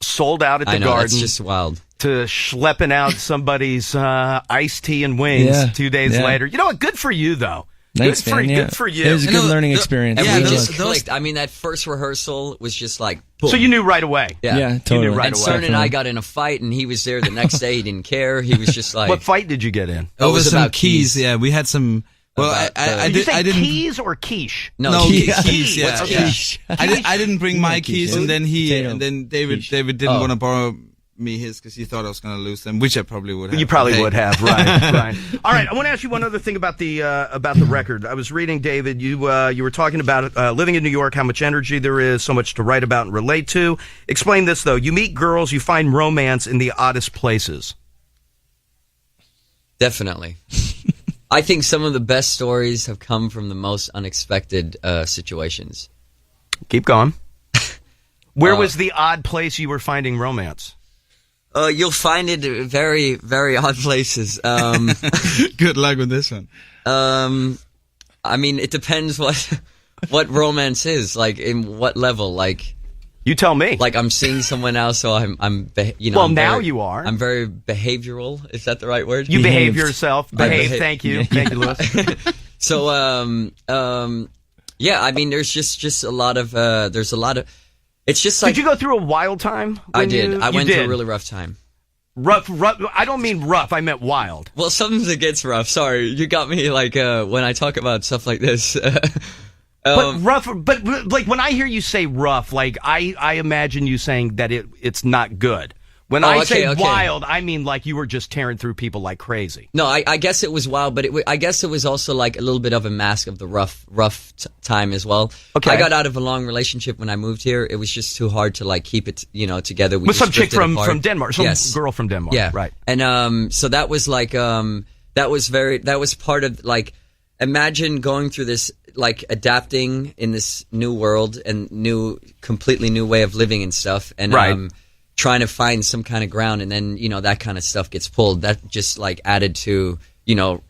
Speaker 1: sold out at the Garden.
Speaker 23: That's just wild.
Speaker 1: To schlepping out somebody's iced tea and wings 2 days later. You know what? Good for you, though.
Speaker 6: Thanks,
Speaker 1: good for you.
Speaker 6: It was a good learning experience.
Speaker 23: And we just clicked. I mean, that first rehearsal was just like, boom.
Speaker 1: So you knew right away.
Speaker 23: Yeah,
Speaker 6: totally.
Speaker 1: You knew right
Speaker 23: and
Speaker 1: away.
Speaker 23: Søren and I got in a fight, and he was there the next day. He didn't care. He was just like,
Speaker 1: what fight did you get in?
Speaker 23: Oh, it was
Speaker 7: some
Speaker 23: about
Speaker 7: keys. Yeah, we had some. Well, I didn't.
Speaker 1: Keys or quiche?
Speaker 23: No,
Speaker 7: keys. Yeah,
Speaker 23: What's quiche?
Speaker 7: I didn't bring my keys, and then David didn't want to borrow me his because he thought I was going to lose them, which I probably would have.
Speaker 1: You probably would have, right? All right, I want to ask you one other thing about the record. I was reading, David, you were talking about living in New York, how much energy there is, so much to write about and relate to. Explain this, though. You meet girls, you find romance in the oddest places.
Speaker 23: Definitely. I think some of the best stories have come from the most unexpected situations.
Speaker 1: Keep going. Where was the odd place you were finding romance?
Speaker 23: You'll find it very, very odd places.
Speaker 7: Good luck with this one.
Speaker 23: I mean, it depends what romance is, like in what level. Like,
Speaker 1: you tell me.
Speaker 23: Like I'm seeing someone else, so I'm
Speaker 1: Well, now you are.
Speaker 23: I'm very behavioral. Is that the right word?
Speaker 1: You behave yourself. Behave. Thank you. Thank you, Louis.
Speaker 23: So, yeah. I mean, there's just a lot of. There's a lot of. It's just like.
Speaker 1: Did you go through a wild time?
Speaker 23: I did. I went through a really rough time.
Speaker 1: Rough. I don't mean rough. I meant wild.
Speaker 23: Well, sometimes it gets rough. Sorry, you got me. Like when I talk about stuff like this.
Speaker 1: But rough. But like when I hear you say rough, like I imagine you saying that it's not good. When I say wild, I mean like you were just tearing through people like crazy.
Speaker 23: No, I guess it was wild, but I guess it was also like a little bit of a mask of the rough time as well. Okay. I got out of a long relationship when I moved here. It was just too hard to like keep it, together.
Speaker 1: With some chick from Denmark, some girl from Denmark.
Speaker 23: Yeah,
Speaker 1: right.
Speaker 23: And so that was like that was part of like imagine going through this like adapting in this new world and completely new way of living and stuff, and trying to find some kind of ground, and then that kind of stuff gets pulled. That just like added to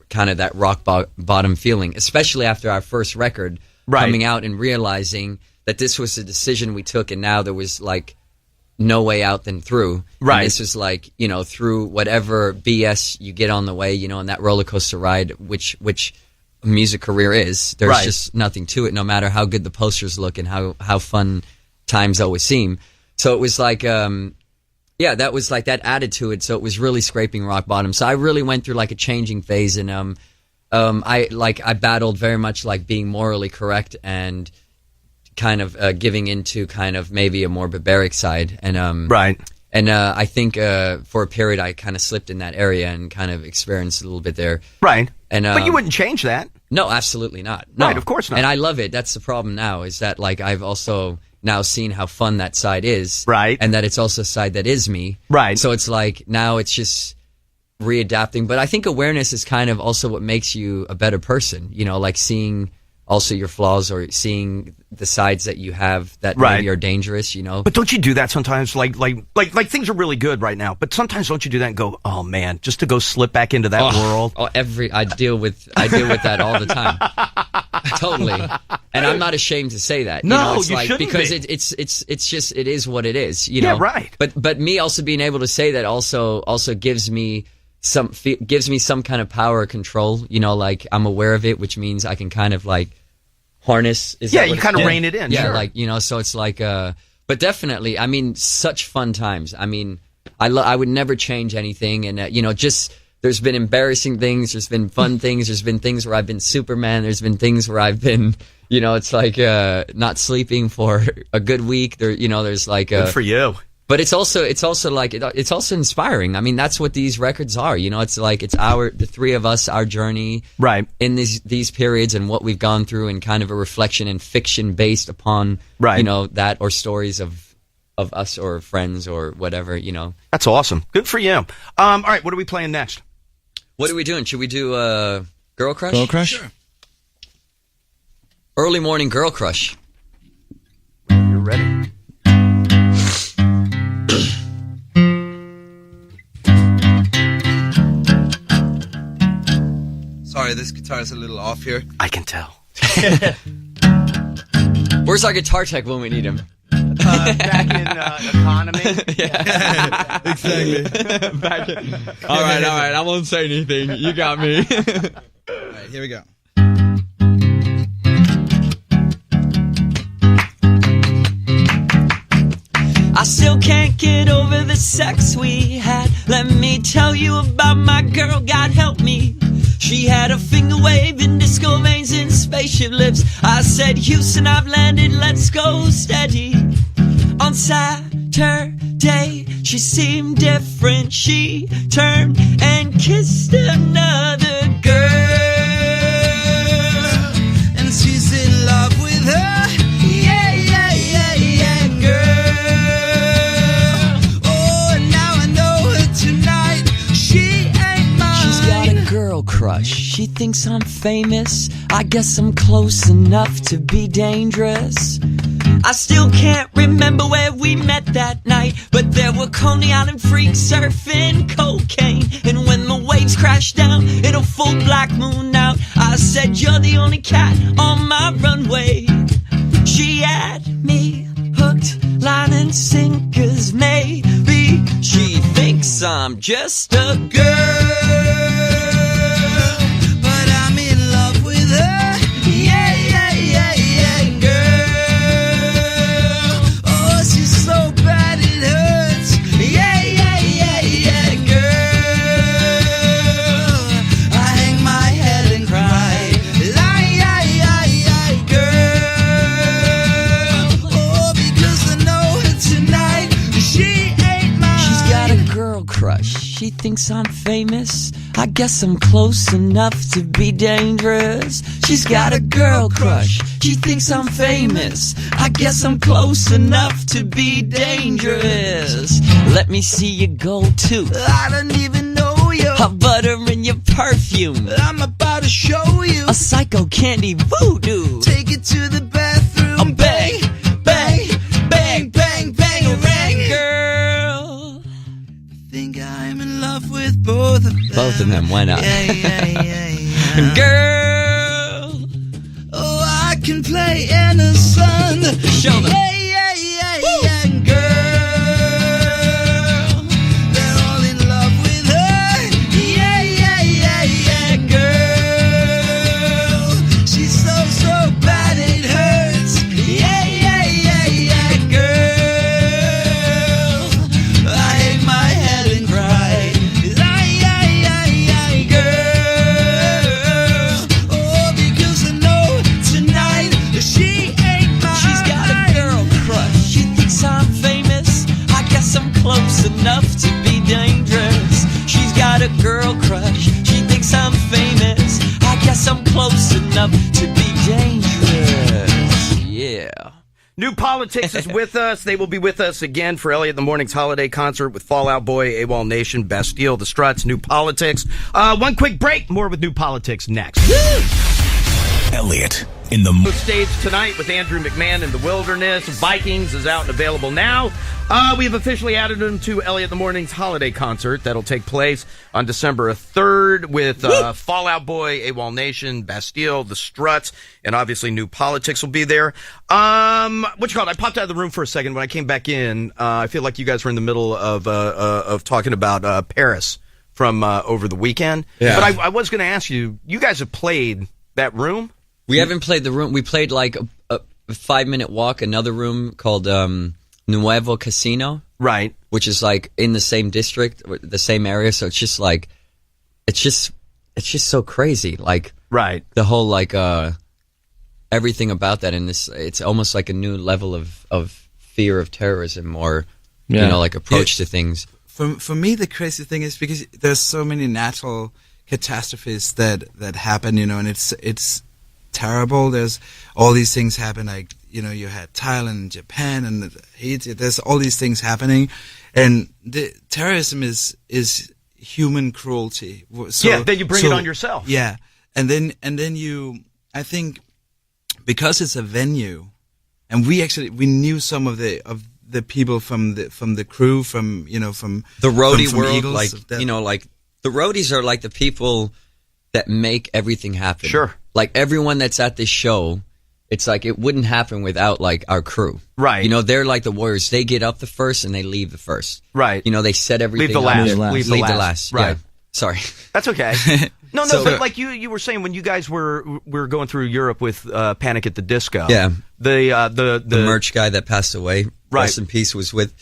Speaker 23: kind of that rock bottom feeling, especially after our first record coming out and realizing that this was a decision we took, and now there was like no way out than through.
Speaker 1: Right.
Speaker 23: And this was like through whatever BS you get on the way, on that roller coaster ride, which a music career is. There's just nothing to it, no matter how good the posters look and how fun times always seem. So it was like, that was like that added to it. So it was really scraping rock bottom. So I really went through like a changing phase, and I battled very much like being morally correct and kind of giving into kind of maybe a more barbaric side. And and I think for a period I kind of slipped in that area and kind of experienced a little bit there.
Speaker 1: Right.
Speaker 23: And
Speaker 1: but you wouldn't change that.
Speaker 23: No, absolutely not. No.
Speaker 1: Right, of course not.
Speaker 23: And I love it. That's the problem now, is that like I've also now seen how fun that side is.
Speaker 1: Right.
Speaker 23: And that it's also a side that is me.
Speaker 1: Right.
Speaker 23: So it's like now it's just readapting. But I think awareness is kind of also what makes you a better person. Like seeing also your flaws or seeing the sides that you have that maybe are dangerous,
Speaker 1: But don't you do that sometimes? Like things are really good right now, but sometimes don't you do that and go, oh man, just to go slip back into that world?
Speaker 23: Oh, I deal with that all the time. Totally. And I'm not ashamed to say that.
Speaker 1: No,
Speaker 23: it's
Speaker 1: you
Speaker 23: like,
Speaker 1: shouldn't
Speaker 23: because
Speaker 1: be.
Speaker 23: it's just it is what it is,
Speaker 1: Yeah, right.
Speaker 23: But me also being able to say that also gives me some kind of power or control, like I'm aware of it, which means I can kind of like harness.
Speaker 1: You kind of rein it in.
Speaker 23: Yeah,
Speaker 1: sure.
Speaker 23: like, so it's like, but definitely, I mean, such fun times. I mean, I would never change anything. And, just, there's been embarrassing things. There's been fun things. There's been things where I've been Superman. There's been things where I've been, it's like, not sleeping for a good week. There's like,
Speaker 1: good for you.
Speaker 23: But it's also like it's also inspiring. I mean, that's what these records are. It's like it's the three of us, our journey, in these periods and what we've gone through, and kind of a reflection and fiction based upon that, or stories of us or friends or whatever.
Speaker 1: That's awesome. Good for you. All right, what are we playing next?
Speaker 23: What are we doing? Should we do Girl Crush?
Speaker 6: Girl Crush.
Speaker 23: Sure. Early morning Girl Crush.
Speaker 1: You're ready.
Speaker 7: Sorry, this guitar is a little off here.
Speaker 1: I can tell.
Speaker 23: Where's our guitar tech when we need him?
Speaker 1: Back in economy.
Speaker 23: Yeah.
Speaker 7: Exactly.
Speaker 23: All right. I won't say anything. You got me.
Speaker 7: All right, here we go.
Speaker 8: I still can't get over the sex we had. Let me tell you about my girl, God help me. She had a finger waving, disco veins and spaceship lips. I said, Houston, I've landed, let's go steady. On Saturday, she she seemed different. She turned and kissed another girl, and she's in love with her. Yeah, yeah, yeah, yeah, girl. Oh, and now I know her tonight. She ain't mine. She's got a girl crush. She thinks I'm famous. I guess I'm close enough to be dangerous. I still can't remember where we met that night, but there were Coney Island freaks surfing cocaine. And when the waves crashed down in a full black moon out, I said, you're the only cat on my runway. She had me hooked, line and sinkers. Maybe she thinks I'm just a girl, but I'm in love with her. Yeah, yeah, yeah, yeah, girl. Oh, she's so bad it hurts. Yeah, yeah, yeah, yeah, girl. I hang my head and cry. Yeah, yeah, yeah, yeah, girl. Oh, because I know her tonight. She ain't mine. She's got a girl crush. She thinks I'm famous. I guess I'm close enough to be dangerous. She's got a girl crush. She thinks I'm famous. I guess I'm close enough to be dangerous. Let me see you go too. I don't even know you. Hot butter in your perfume. I'm about to show you a psycho candy voodoo. Take it to the bathroom. I'm bang, bang, bang, bang, bang, bang, girl. I think I'm in love with both of them. Both of them, why not? Yeah, yeah, yeah, yeah. Girl, oh, I can play in the sun. Show them. Yeah, yeah, yeah, yeah, girl. They're all in love with her. Yeah, yeah, yeah, yeah, girl. She's so, so bad it hurts. Yeah, yeah, yeah, yeah, girl. I hang my head and cry. Close enough to be dangerous. She's got a girl crush. She thinks I'm famous. I guess I'm close enough to be dangerous. Yeah.
Speaker 1: New Politics is with us. They will be with us again for Elliot in the Morning's holiday concert with Fall Out Boy, AWOL Nation, Bastille, The Struts, New Politics. One quick break. More with New Politics next.
Speaker 17: Elliot in the
Speaker 1: stage tonight with Andrew McMahon in the Wilderness. Vikings is out and available now. We have officially added him to Elliot in the Morning's holiday concert that'll take place on December 3rd with Fall Out Boy, AWOL Nation, Bastille, The Struts, and obviously New Politics will be there. What you call it? I popped out of the room for a second. When I came back in, I feel like you guys were in the middle of talking about Paris from over the weekend. Yeah. But I was going to ask you, you guys have played that room?
Speaker 23: We haven't played the room. We played like a 5-minute walk, another room called Nuevo Casino.
Speaker 1: Right.
Speaker 23: Which is like in the same district, the same area. So it's just like, it's just so crazy. Like,
Speaker 1: right.
Speaker 23: The whole like, everything about that in this, it's almost like a new level of fear of terrorism or, you know, like approach to things.
Speaker 7: For me, the crazy thing is because there's so many natural catastrophes that happen, you know, and it's terrible. There's all these things happen, like, you know, you had Thailand, Japan, and Haiti. There's all these things happening, and the terrorism is human cruelty. So,
Speaker 1: then you bring it on yourself.
Speaker 7: Yeah, and then you, I think, because it's a venue, and we knew some of the people from the crew, from
Speaker 23: the roadie world, Eagles, like like the roadies are like the people that make everything happen.
Speaker 1: Sure.
Speaker 23: Like everyone that's at this show, it's like it wouldn't happen without like our crew.
Speaker 1: Right.
Speaker 23: You know, they're like the warriors. They get up the first and they leave the first.
Speaker 1: Right.
Speaker 23: You know, they set everything
Speaker 1: Leave the last.
Speaker 23: Right.
Speaker 1: Yeah.
Speaker 23: Sorry.
Speaker 1: That's okay. No, but like you were saying when you guys were going through Europe with Panic at the Disco.
Speaker 23: Yeah.
Speaker 1: The
Speaker 23: merch guy that passed away, rest in peace, was with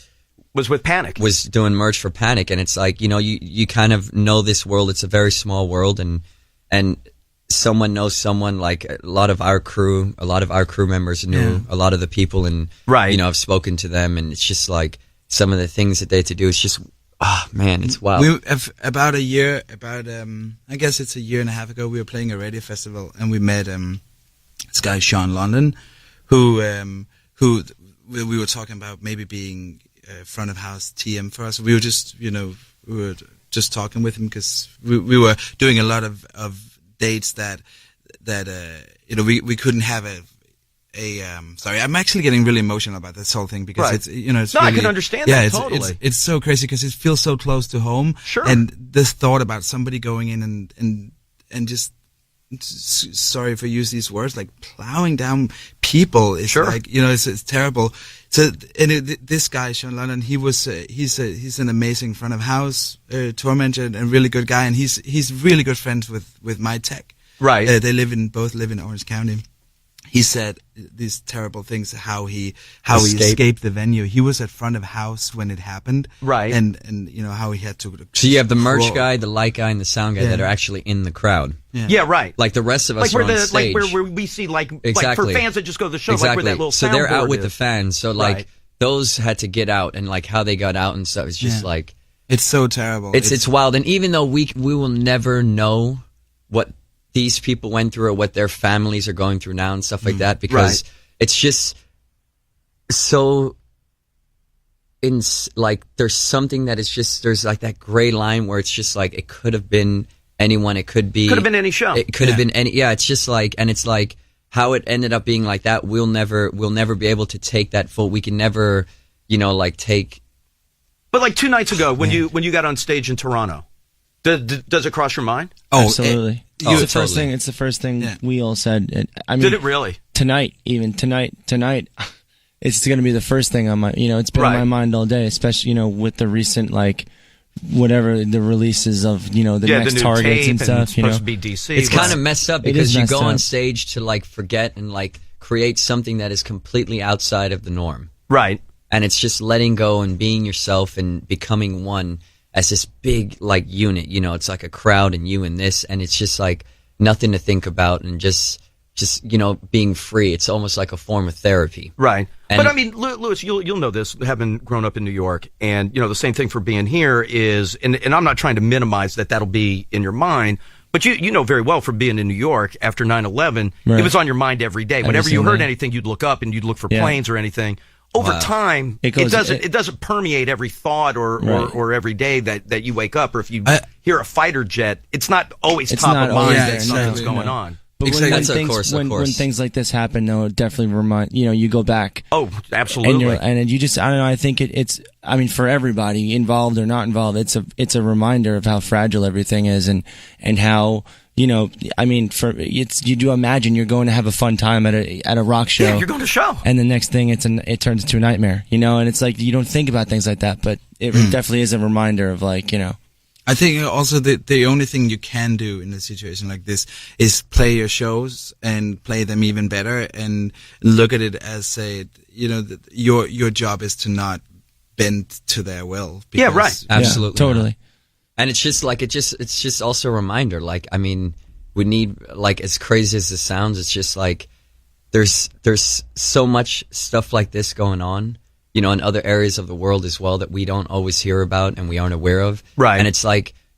Speaker 1: Panic.
Speaker 23: Was doing merch for Panic, and it's like, you know, you kind of know this world. It's a very small world, and someone knows someone. Like a lot of our crew members knew a lot of the people, and you know, I've spoken to them, and it's just like some of the things that they had to do. It's just, oh man, it's wild.
Speaker 7: About I guess it's a year and a half ago, we were playing a radio festival, and we met this guy Sean London, who we were talking about maybe being front of house TM for us. We were just talking with him because we were doing a lot of dates that we couldn't have sorry, I'm actually getting really emotional about this whole thing because it's it's
Speaker 1: I
Speaker 7: really,
Speaker 1: can understand that totally.
Speaker 7: It's so crazy because it feels so close to home.
Speaker 1: Sure.
Speaker 7: And this thought about somebody going in and just, sorry if I use these words, like plowing down people is like, it's terrible. So this guy Sean London, he's an amazing front of house tormentor and really good guy, and he's really good friends with my tech.
Speaker 1: Right.
Speaker 7: They both live in Orange County. He said these terrible things, how he escaped the venue. He was at front of house when it happened.
Speaker 1: Right.
Speaker 7: And how he had to.
Speaker 23: So you have the merch guy, the light guy, and the sound guy that are actually in the crowd.
Speaker 1: Yeah, right.
Speaker 23: Like the rest of us are on stage.
Speaker 1: Like where we see like for fans that just go to the show,
Speaker 23: exactly.
Speaker 1: like where that little
Speaker 23: so they're out with
Speaker 1: is.
Speaker 23: the fans. So like those had to get out, and like how they got out and stuff. It's just like
Speaker 7: it's so terrible.
Speaker 23: It's wild. And even though we will never know what these people went through or what their families are going through now and stuff like that, because it's just so like there's something that is just, there's like that gray line where it's just like it could have been anyone, it could have
Speaker 1: been any show,
Speaker 23: it could have been any, it's just like, and it's like how it ended up being like that. We'll never be able to take that full, we can never take.
Speaker 1: But like 2 nights ago when you got on stage in Toronto, does it cross your mind?
Speaker 6: Oh, absolutely. It's the first thing. It's the first thing we all said. I mean,
Speaker 1: did it really?
Speaker 6: Tonight, it's going to be the first thing on my. It's been on my mind all day, especially with the recent whatever the releases of the next
Speaker 1: the
Speaker 6: targets and stuff.
Speaker 1: It's supposed to be DC.
Speaker 23: It's kind of messed up because you go on stage to forget and create something that is completely outside of the norm.
Speaker 1: Right.
Speaker 23: And it's just letting go and being yourself and becoming one as this big unit. It's like a crowd and you and this, and it's just like nothing to think about and just being free. It's almost like a form of therapy.
Speaker 1: Right.
Speaker 23: And
Speaker 1: but I mean, Louis, you'll know this, having grown up in New York, and the same thing for being here is, and I'm not trying to minimize that'll be in your mind, but you know very well from being in New York after 9/11, it was on your mind every day. Whenever you heard anything, you'd look up and you'd look for planes or anything. Over time, it doesn't permeate every thought or every day that you wake up, or if you hear a fighter jet, it's not always top of mind that something's going on.
Speaker 6: But when things like this happen, though, it definitely remind you go back.
Speaker 1: Oh, absolutely.
Speaker 6: And you just, I don't know. I think it's. I mean, for everybody involved or not involved, it's a reminder of how fragile everything is, and how. I mean, you do imagine you're going to have a fun time at a rock show.
Speaker 1: Yeah, you're going to show.
Speaker 6: And the next thing, it turns into a nightmare, and it's like, you don't think about things like that, but it definitely is a reminder of
Speaker 7: I think also the only thing you can do in a situation like this is play your shows and play them even better and look at it as your job is to not bend to their will.
Speaker 1: Yeah, right.
Speaker 23: Absolutely.
Speaker 6: Yeah, totally.
Speaker 23: And it's just it's just also a reminder. I mean, we need, as crazy as it sounds, it's just there's so much stuff like this going on, in other areas of the world as well that we don't always hear about and we aren't aware of.
Speaker 1: Right.
Speaker 23: And it's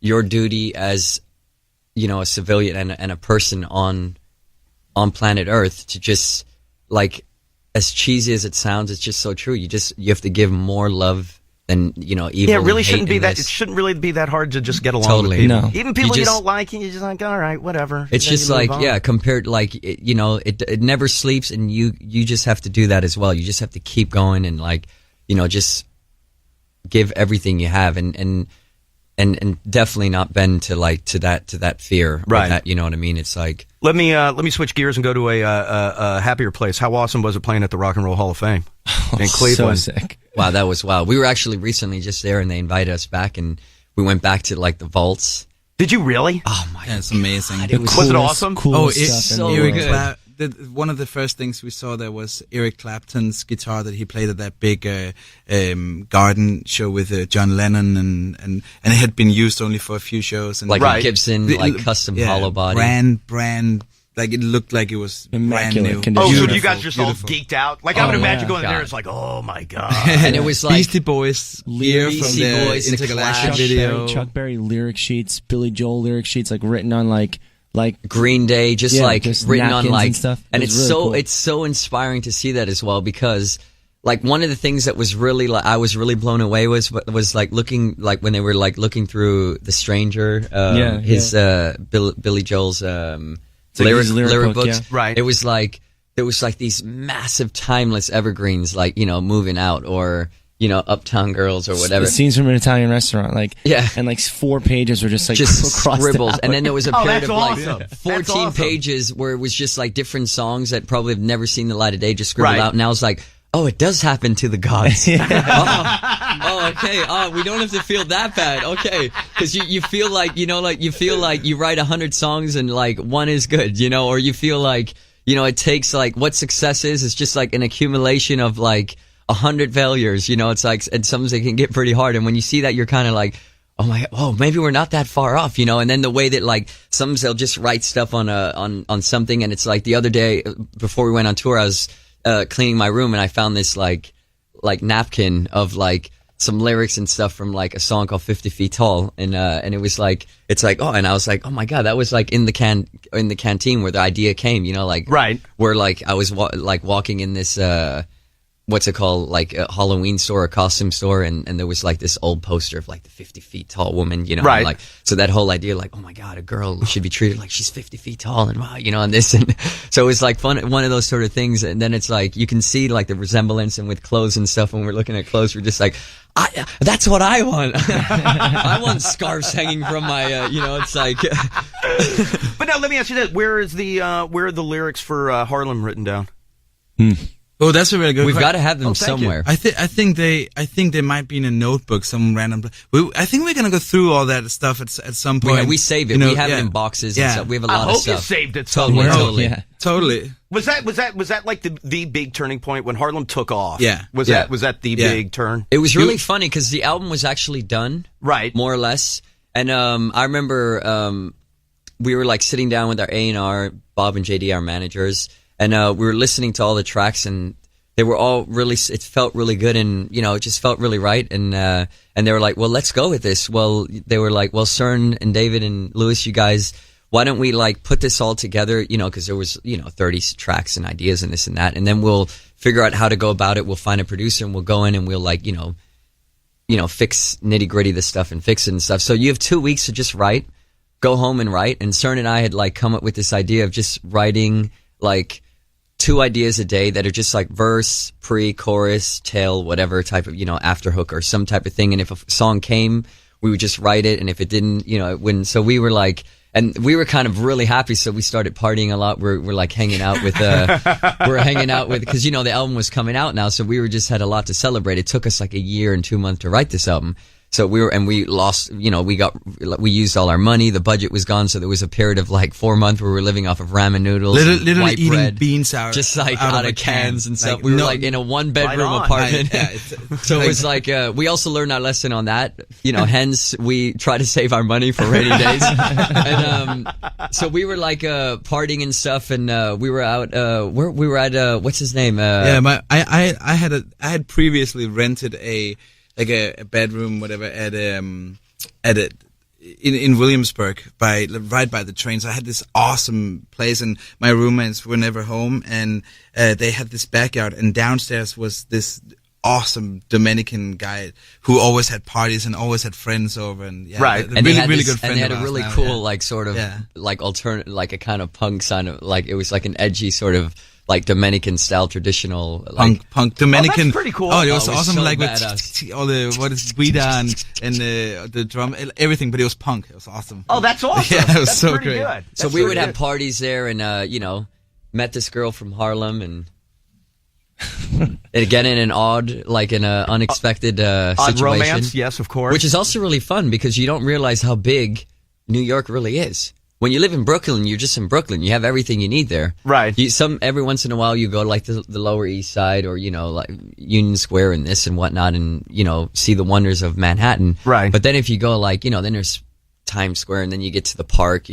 Speaker 23: your duty as, a civilian and a person on planet Earth to just, as cheesy as it sounds, it's just so true. You have to give more love than evil.
Speaker 1: Yeah, it really shouldn't be
Speaker 23: that.
Speaker 1: It shouldn't really be that hard to just get along with people.
Speaker 6: No.
Speaker 1: Even people you don't like, you're just like, all right, whatever.
Speaker 23: It's just compared, it never sleeps, and you just have to do that as well. You just have to keep going and just give everything you have, and definitely not bend to that fear,
Speaker 1: right?
Speaker 23: That, you know what I mean? It's
Speaker 1: let me switch gears and go to a happier place. How awesome was it playing at the Rock and Roll Hall of Fame in Cleveland?
Speaker 6: So sick.
Speaker 23: Wow, that was wild. We were actually recently just there, and they invited us back, and we went back to the vaults.
Speaker 1: Did you really?
Speaker 23: Oh my god,
Speaker 7: it's amazing.
Speaker 1: Was it awesome?
Speaker 7: It's so good. One of the first things we saw there was Eric Clapton's guitar that he played at that big garden show with John Lennon, and it had been used only for a few shows. And
Speaker 23: a Gibson, custom hollow body,
Speaker 7: brand like it looked like it was
Speaker 6: immaculate
Speaker 7: brand new.
Speaker 1: Oh, so
Speaker 7: Beautiful,
Speaker 1: you guys just all
Speaker 7: beautiful.
Speaker 1: geeked out? Like I would imagine going
Speaker 23: God.
Speaker 1: there, it's like, oh my god.
Speaker 23: And it was like
Speaker 7: Beastie Boys, Lear from
Speaker 23: Beastie
Speaker 7: the
Speaker 23: Boys, the
Speaker 7: Intergalactic
Speaker 23: Clash.
Speaker 7: video.
Speaker 6: Chuck Berry lyric sheets, Billy Joel lyric sheets, like written on like
Speaker 23: Green Day, just
Speaker 6: just
Speaker 23: written on
Speaker 6: napkins
Speaker 23: like
Speaker 6: and stuff.
Speaker 23: And
Speaker 6: It
Speaker 23: it's
Speaker 6: was really
Speaker 23: so
Speaker 6: cool.
Speaker 23: it's so inspiring to see that as well, because like one of the things that was really like I was really blown away was like looking like when they were like looking through The Stranger, Billy Joel's lyric books.
Speaker 6: Yeah.
Speaker 1: Right.
Speaker 23: It was like there was like these massive timeless evergreens, like Moving Out or Uptown Girls or whatever.
Speaker 6: The scenes from an Italian restaurant, like
Speaker 23: Yeah.
Speaker 6: and like 4 pages were just like
Speaker 23: just
Speaker 6: crossed
Speaker 23: scribbled,
Speaker 6: out.
Speaker 23: and then there was a period
Speaker 1: that's
Speaker 23: of like
Speaker 1: awesome. That's
Speaker 23: 14
Speaker 1: awesome.
Speaker 23: pages where it was just like different songs that probably have never seen the light of day, just scribbled
Speaker 1: Right.
Speaker 23: out. And I was like, oh, it does happen to the gods. oh, okay. Oh, we don't have to feel that bad. Okay, because you feel like you feel like you write 100 songs and like one is good, or you feel like it takes like what success is just like an accumulation of like 100 failures. It's like, and sometimes it can get pretty hard. And when you see that, you're kind of like, oh my, maybe we're not that far off, And then the way that like sometimes they'll just write stuff on something, and it's like the other day before we went on tour, I was cleaning my room and I found this like napkin of like some lyrics and stuff from like a song called 50 Feet Tall, and it was like, it's like, and I was like, oh my god, that was like in the canteen where the idea came, like
Speaker 1: Right.
Speaker 23: where like I was walking in this what's it called, like a Halloween store, a costume store, and there was like this old poster of like the 50 feet tall woman,
Speaker 1: Right.
Speaker 23: and, like, so that whole idea, like, oh my god, a girl should be treated like she's 50 feet tall, and wow, and this, and so it was like fun, one of those sort of things, and then it's like you can see like the resemblance, and with clothes and stuff, when we're looking at clothes, we're just like, that's what I want. I want scarves hanging from my, it's like.
Speaker 1: But now let me ask you this: where are the lyrics for Harlem written down?
Speaker 7: Oh, that's a really good.
Speaker 23: We've got to have them
Speaker 1: thank you.
Speaker 23: somewhere.
Speaker 7: I think they might be in a notebook, some random. I think we're gonna go through all that stuff at some point.
Speaker 23: We save it. We have it in boxes and stuff. We have a lot
Speaker 1: I
Speaker 23: of
Speaker 1: hope
Speaker 23: stuff.
Speaker 1: you saved it
Speaker 23: Totally,
Speaker 1: somewhere.
Speaker 23: totally.
Speaker 6: Yeah.
Speaker 7: Totally.
Speaker 1: Was that like the big turning point when Harlem took off?
Speaker 7: Yeah.
Speaker 1: Was that the big turn?
Speaker 23: It was really funny because the album was actually done,
Speaker 1: Right.
Speaker 23: more or less. And I remember we were like sitting down with our A&R, Bob and JD, our managers, and we were listening to all the tracks, and they were all really. It felt really good, and it just felt really right. And they were like, "Well, let's go with this." Well, they were like, "Well, Cern and David and Lewis, you guys, why don't we like put this all together? Because there was 30 tracks and ideas and this and that, and then we'll figure out how to go about it. We'll find a producer and we'll go in and we'll like fix nitty gritty the stuff and fix it and stuff. So you have 2 weeks to just write, go home and write. And Cern and I had like come up with this idea of just writing like 2 ideas a day that are just like verse, pre-chorus, tail, whatever type of, after hook or some type of thing. And if a song came, we would just write it. And if it didn't, it wouldn't. So we were like, and we were kind of really happy. So we started partying a lot. We're like hanging out with, because, the album was coming out now. So we just had a lot to celebrate. It took us like a year and 2 months to write this album. So we lost, we used all our money. The budget was gone. So there was a period of like 4 months where we were living off of ramen noodles,
Speaker 7: literally
Speaker 23: white
Speaker 7: eating
Speaker 23: bread,
Speaker 7: beans
Speaker 23: just like out of cans and stuff.
Speaker 7: Like,
Speaker 23: We were like in a 1-bedroom apartment. So it was like, we also learned our lesson on that, hence we try to save our money for rainy days. And, so we were like, partying and stuff, and, we were out, we were at, what's his name?
Speaker 7: I had previously rented a bedroom, whatever, in Williamsburg right by the train. So I had this awesome place, and my roommates were never home, and they had this backyard, and downstairs was this awesome Dominican guy who always had parties and always had friends over, and
Speaker 1: right,
Speaker 23: and
Speaker 7: really good friend.
Speaker 23: And they had a
Speaker 7: of ours
Speaker 23: really
Speaker 7: now,
Speaker 23: cool, like sort of like alternate, like a kind of punk sign of, like it was like an edgy sort of like Dominican style traditional
Speaker 7: punk Dominican.
Speaker 1: That's pretty cool.
Speaker 7: Oh, it was awesome,
Speaker 23: so
Speaker 7: like with
Speaker 23: badass.
Speaker 7: all the guida and the drum, everything. But it was punk. It was awesome.
Speaker 1: Oh, that's awesome.
Speaker 7: Yeah, it was
Speaker 1: that's
Speaker 7: so
Speaker 1: pretty
Speaker 7: great.
Speaker 1: Good.
Speaker 23: So we would have parties there, and met this girl from Harlem, and again in an odd, like in an unexpected
Speaker 1: odd
Speaker 23: situation.
Speaker 1: romance, yes, of course.
Speaker 23: Which is also really fun because you don't realize how big New York really is. When you live in Brooklyn, you're just in Brooklyn. You have everything you need there.
Speaker 1: Right.
Speaker 23: Every once in a while you go to like the Lower East Side or, like Union Square and this and whatnot and, see the wonders of Manhattan.
Speaker 1: Right.
Speaker 23: But then if you go like, then there's Times Square, and then you get to the park,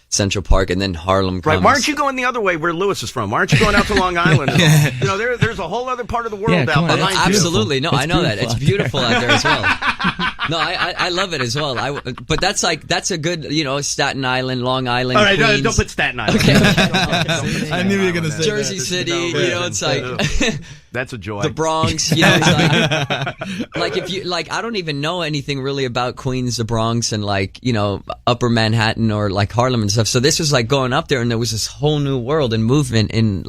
Speaker 23: Central Park, and then Harlem comes.
Speaker 1: Right. Why aren't you going the other way where Lewis is from? Why aren't you going out to Long Island? There's a whole other part of the world out behind you.
Speaker 23: Absolutely. No, I know that. It's beautiful out there as well. No, I love it as well. But that's a good, Staten Island, Long Island,
Speaker 1: all right,
Speaker 23: Queens.
Speaker 1: don't put Staten Island.
Speaker 23: Okay.
Speaker 7: I knew you were going to say
Speaker 23: Jersey City, it's like
Speaker 1: that's a joy.
Speaker 23: The Bronx, it's like if you I don't even know anything really about Queens, the Bronx, and Upper Manhattan or Harlem and stuff. So this was going up there, and there was this whole new world and movement in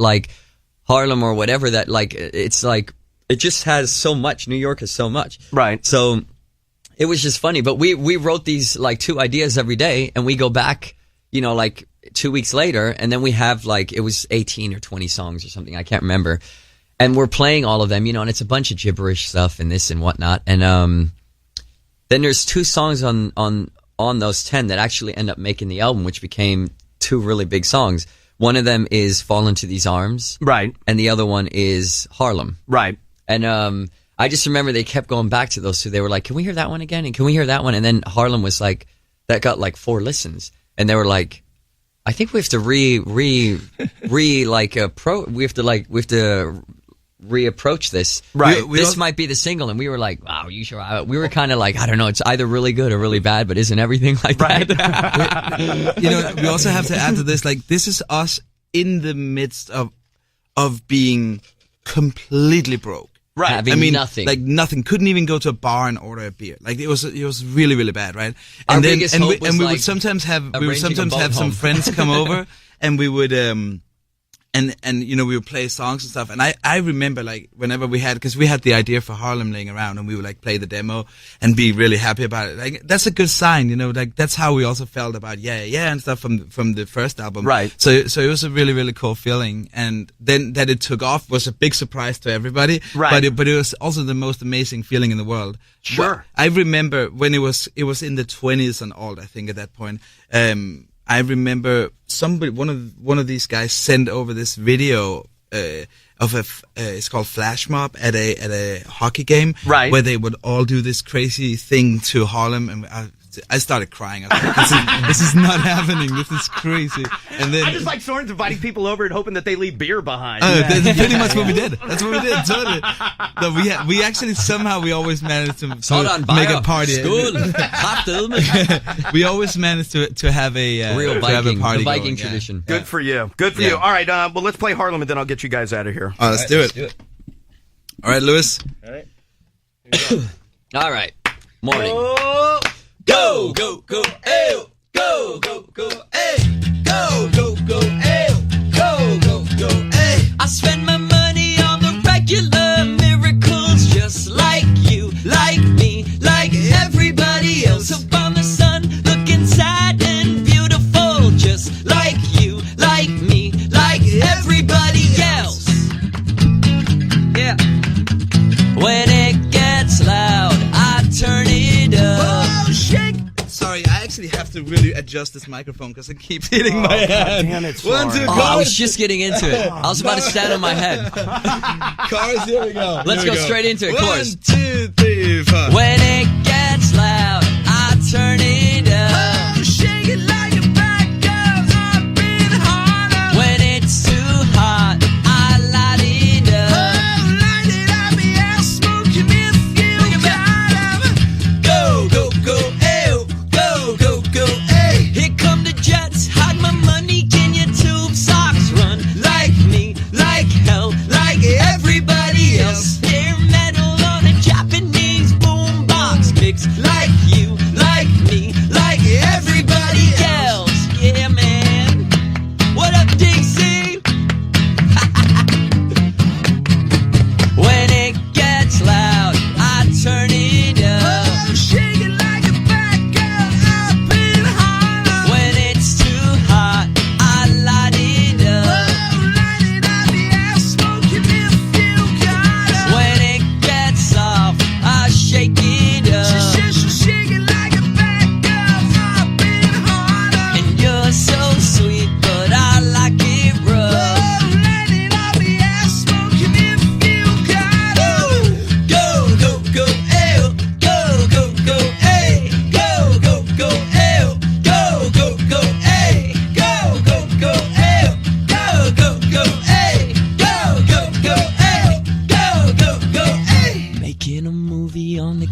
Speaker 23: Harlem or whatever that it's it just has so much. New York has so much,
Speaker 1: right?
Speaker 23: So it was just funny. But we wrote these 2 ideas every day, and we go back, 2 weeks later, and then we have it was 18 or 20 songs or something, I can't remember, and we're playing all of them, and it's a bunch of gibberish stuff and this and whatnot, and then there's 2 songs on those 10 that actually end up making the album, which became 2 really big songs. One of them is Fall Into These Arms,
Speaker 1: right,
Speaker 23: and the other one is Harlem,
Speaker 1: right,
Speaker 23: and I just remember they kept going back to those 2. They were like, can we hear that one again, and can we hear that one, and then Harlem was that got 4 listens, and they were like, I think we have to reapproach this.
Speaker 1: Right.
Speaker 23: This might be the single, and we were like, wow, you sure? We were kind of I don't know, it's either really good or really bad, but isn't everything like
Speaker 7: that? We also have to add to this, this is us in the midst of being completely broke.
Speaker 1: Right.
Speaker 23: Having nothing.
Speaker 7: Nothing. Couldn't even go to a bar and order a beer. It was really, really bad, right?
Speaker 23: Our
Speaker 7: And
Speaker 23: biggest hope was
Speaker 7: we would sometimes have some friends come over, and we would and we would play songs and stuff. And I remember whenever we had, because we had the idea for Harlem laying around, and we would play the demo and be really happy about it. That's a good sign, that's how we also felt about Yeah and stuff from the first album.
Speaker 1: Right.
Speaker 7: So it was a really, really cool feeling. And then that it took off was a big surprise to everybody.
Speaker 1: Right.
Speaker 7: But it was also the most amazing feeling in the world.
Speaker 1: Sure.
Speaker 7: Well, I remember when it was in the 20s and all, I think at that point, I remember one of these guys sent over this video of it's called Flash Mob at a hockey game,
Speaker 1: right?
Speaker 7: Where they would all do this crazy thing to Harlem, and I started crying. I was like, this is not happening. This is crazy. And then
Speaker 1: I just like Soren's inviting people over and hoping that they leave beer behind.
Speaker 7: That's pretty much what we did. That's what we did. Totally. No, we actually somehow we always managed to make a party. We always managed to have a
Speaker 23: real
Speaker 7: Viking,
Speaker 23: party. The Viking
Speaker 7: going,
Speaker 23: tradition.
Speaker 1: Good for you. Good for you. All right. Well, let's play Harlem, and then I'll get you guys out of here.
Speaker 7: Let's do it. All right, Lewis.
Speaker 23: All right. All right. Morning.
Speaker 8: Go, go, go, ew. Go, go, go, ew. Go, go, go, ew. Go, go, go, ew. I spend my money on the regular miracles, just like you, like me, like everybody else. Up on the sun, looking sad and beautiful, just like you, like me, like everybody else. Yeah. When it gets loud, I turn it up.
Speaker 7: Oh, shake. Sorry, I actually have to really adjust this microphone because it keeps hitting my head.
Speaker 1: Damn it,
Speaker 7: 1, 2,
Speaker 23: I was just getting into it. I was about to stand on my head.
Speaker 7: Chorus, here we go.
Speaker 23: Let's go straight into it.
Speaker 7: 1,
Speaker 23: Chorus.
Speaker 7: 2, 3, 4.
Speaker 8: When it gets loud, I turn it up. Oh, shake it like a bad girl up in Harlem. When it's too hot, I light it up. Oh, light it up, yeah, smoking if you got 'em. Go, go, go, ew. Go, go, go, hey. Here come the jets, hide my money, can your tube socks run? Like me, like hell, like everybody else. Hair metal on a Japanese boombox.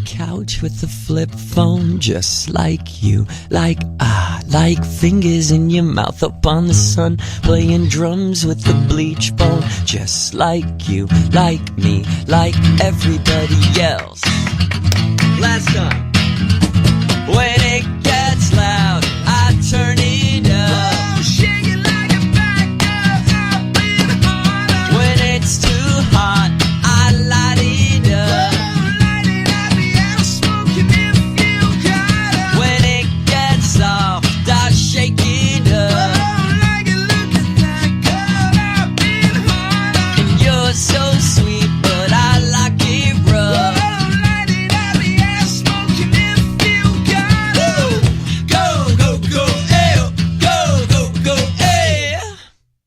Speaker 8: couch with a flip phone, just like you, like fingers in your mouth up on the sun, playing drums with the bleach bone, just like you, like me, like everybody else. Last time. When it gets loud, I turn it up. Oh, shake it like a back up, bit harder. When it's too hot, I light it up. Oh, light it up, yeah, smoking it feel hotter. When it gets soft, I shake it up. Oh, like it look at that girl, bit harder. And you're so sweet, but I like it rough.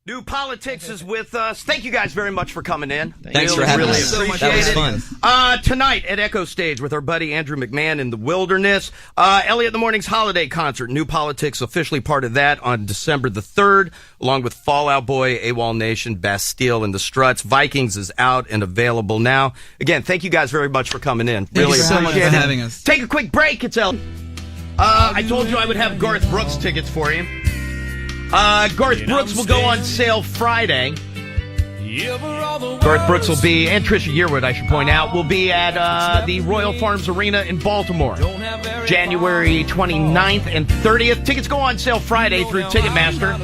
Speaker 1: New Politics is with us. Thank you guys very much for coming in.
Speaker 23: Thanks for having us. That was fun.
Speaker 1: Tonight at Echo Stage with our buddy Andrew McMahon in the Wilderness. Elliot in the Morning's holiday concert. New Politics officially part of that on December the 3rd, along with Fall Out Boy, AWOL Nation, Bastille, and the Struts. Vikings is out and available now. Again, thank you guys very much for coming in.
Speaker 7: Thank you so much for having us.
Speaker 1: Take a quick break. It's Elliot. I told you I would have Garth Brooks tickets for you. Garth Brooks will go on sale Friday. Garth Brooks will be, and Trisha Yearwood, I should point out, will be at the Royal Farms Arena in Baltimore, January 29th and 30th. Tickets go on sale Friday through Ticketmaster.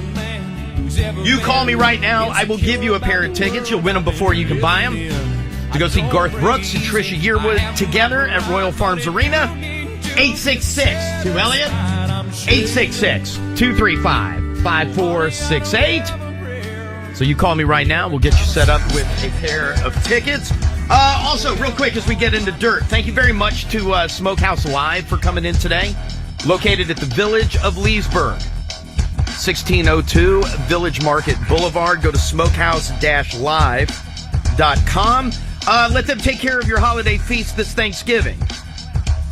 Speaker 1: You call me right now, I will give you a pair of tickets. You'll win them before you can buy them. To go see Garth Brooks and Trisha Yearwood together at Royal Farms Arena. 866 to Elliot. 866-235-5468. So you call me right now. We'll get you set up with a pair of tickets. Also, real quick as we get into dirt, thank you very much to Smokehouse Live for coming in today. Located at the Village of Leesburg. 1602 Village Market Boulevard. Go to smokehouse-live.com. Let them take care of your holiday feast this Thanksgiving.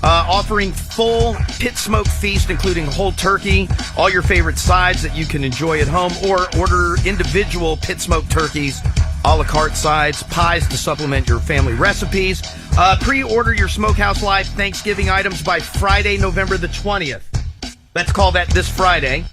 Speaker 1: Offering full pit smoke feast, including whole turkey, all your favorite sides that you can enjoy at home, or order individual pit smoke turkeys, a la carte sides, pies to supplement your family recipes. Pre-order your Smokehouse Live Thanksgiving items by Friday, November the 20th. Let's call that this Friday.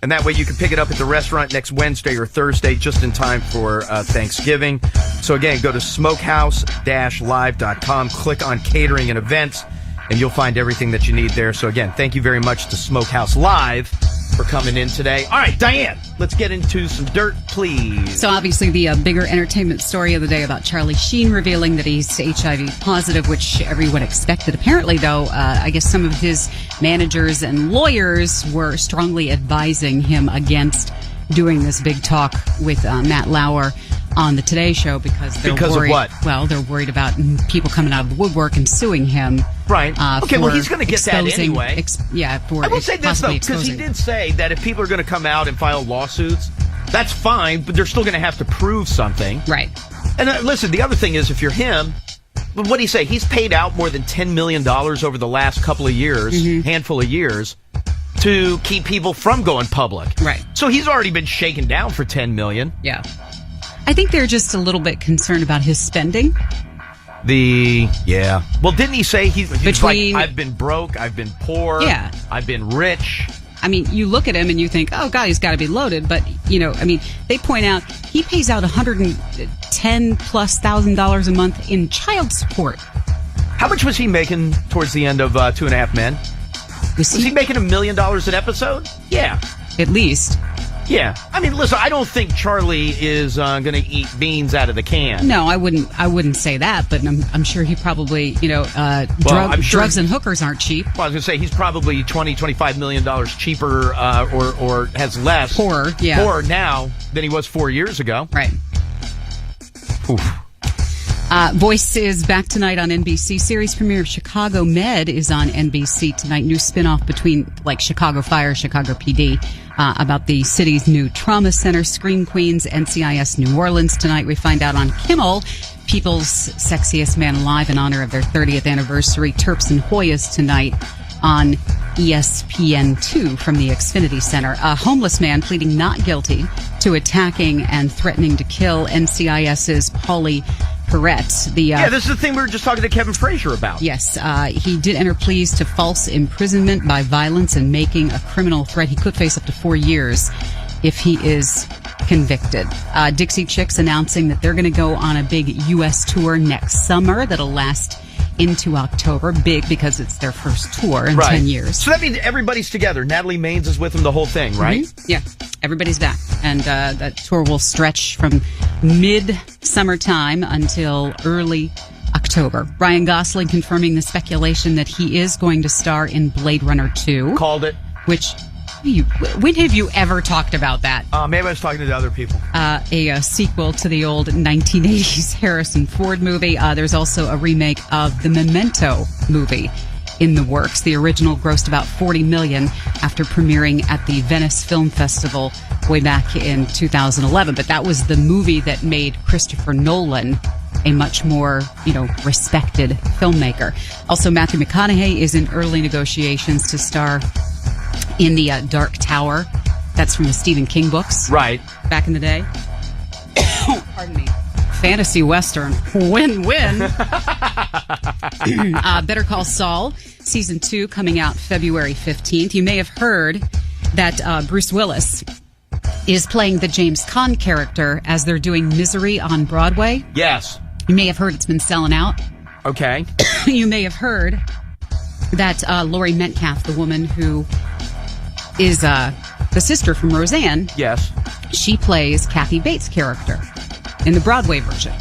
Speaker 1: And that way you can pick it up at the restaurant next Wednesday or Thursday, just in time for Thanksgiving. So again, go to smokehouse-live.com, click on catering and events, and you'll find everything that you need there. So again, thank you very much to Smokehouse Live for coming in today. All right, Diane, let's get into some dirt, please.
Speaker 2: So obviously the bigger entertainment story of the day about Charlie Sheen revealing that he's HIV positive, which everyone expected. Apparently, though, I guess some of his managers and lawyers were strongly advising him against doing this big talk with Matt Lauer on the Today Show because they're worried.
Speaker 1: Of what?
Speaker 2: Well, they're worried about people coming out of the woodwork and suing him.
Speaker 1: Right. Okay, well, he's going to get that anyway.
Speaker 2: For
Speaker 1: I will say this, though, because he did say that if people are going to come out and file lawsuits, that's fine, but they're still going to have to prove something.
Speaker 2: Right.
Speaker 1: And listen, the other thing is, if you're him, what did he say? He's paid out more than $10 million over the last couple of years, handful of years, to keep people from going public.
Speaker 2: Right.
Speaker 1: So he's already been shaken down for $10 million.
Speaker 2: Yeah. I think they're just a little bit concerned about his spending.
Speaker 1: Well, didn't he say he's like, I've been broke, I've been poor, I've been rich.
Speaker 2: I mean, you look at him and you think, oh, God, he's got to be loaded. But, they point out he pays out $110,000+ a month in child support.
Speaker 1: How much was he making towards the end of 2.5 Men? Was he making $1 million an episode? Yeah.
Speaker 2: At least.
Speaker 1: Yeah. I mean, listen, I don't think Charlie is going to eat beans out of the can.
Speaker 2: No, I wouldn't say that, but I'm sure he probably, drugs and hookers aren't cheap.
Speaker 1: Well, I was going to say he's probably $20-25 million cheaper or has less.
Speaker 2: Poorer
Speaker 1: now than he was 4 years ago.
Speaker 2: Right.
Speaker 1: Oof.
Speaker 2: Voice is back tonight on NBC. Series premiere Chicago Med is on NBC tonight. New spinoff between Chicago Fire, Chicago PD, about the city's new trauma center. Scream Queens, NCIS New Orleans tonight. We find out on Kimmel, People's Sexiest Man Alive in honor of their 30th anniversary. Terps and Hoyas tonight on ESPN2 from the Xfinity Center. A homeless man pleading not guilty to attacking and threatening to kill NCIS's Pauly Perret.
Speaker 1: This is the thing we were just talking to Kevin Frazier about.
Speaker 2: Yes, he did enter pleas to false imprisonment by violence and making a criminal threat. He could face up to 4 years if he is convicted. Dixie Chicks announcing that they're going to go on a big U.S. tour next summer that'll last into October. Big because it's their first tour in 10 years.
Speaker 1: So that means everybody's together. Natalie Maines is with them the whole thing, right?
Speaker 2: Mm-hmm. Yeah, everybody's back. And that tour will stretch from mid-summertime until early October. Ryan Gosling confirming the speculation that he is going to star in Blade Runner 2.
Speaker 1: Called it.
Speaker 2: Which... when have you ever talked about that?
Speaker 1: Maybe I was talking to the other people.
Speaker 2: A sequel to the old 1980s Harrison Ford movie. There's also a remake of the Memento movie in the works. The original grossed about $40 million after premiering at the Venice Film Festival way back in 2011. But that was the movie that made Christopher Nolan a much more, respected filmmaker. Also, Matthew McConaughey is in early negotiations to star in the Dark Tower. That's from the Stephen King books.
Speaker 1: Right.
Speaker 2: Back in the day. Pardon me. Fantasy Western. Win-win. Better Call Saul, Season 2, coming out February 15th. You may have heard that Bruce Willis is playing the James Caan character as they're doing Misery on Broadway.
Speaker 1: Yes.
Speaker 2: You may have heard it's been selling out.
Speaker 1: Okay.
Speaker 2: You may have heard that Laurie Metcalf, the woman who is the sister from Roseanne.
Speaker 1: Yes.
Speaker 2: She plays Kathy Bates' character in the Broadway version.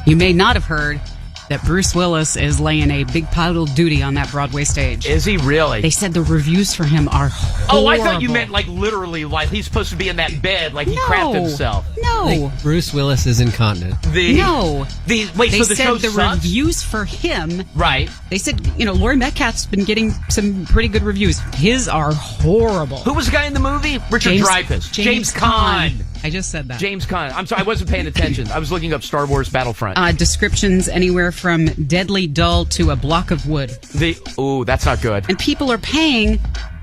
Speaker 2: You may not have heard that Bruce Willis is laying a big pile of duty on that Broadway stage.
Speaker 1: Is he really?
Speaker 2: They said the reviews for him are horrible.
Speaker 1: Oh, I thought you meant literally, he's supposed to be in that bed, he crapped himself.
Speaker 2: No.
Speaker 3: Bruce Willis is incontinent.
Speaker 2: They
Speaker 1: so the
Speaker 2: said
Speaker 1: show
Speaker 2: the
Speaker 1: sucks?
Speaker 2: Reviews for him.
Speaker 1: Right.
Speaker 2: They said, Laurie Metcalf's been getting some pretty good reviews. His are horrible.
Speaker 1: Who was the guy in the movie? Richard Dreyfuss. James Caan.
Speaker 2: I just said that.
Speaker 1: James Caan. I'm sorry, I wasn't paying attention. I was looking up Star Wars Battlefront.
Speaker 2: Descriptions anywhere from deadly dull to a block of wood.
Speaker 1: That's not good.
Speaker 2: And people are paying,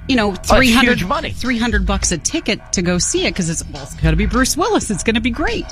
Speaker 1: huge money.
Speaker 2: $300 a ticket to go see it because it's got to be Bruce Willis. It's going to be great.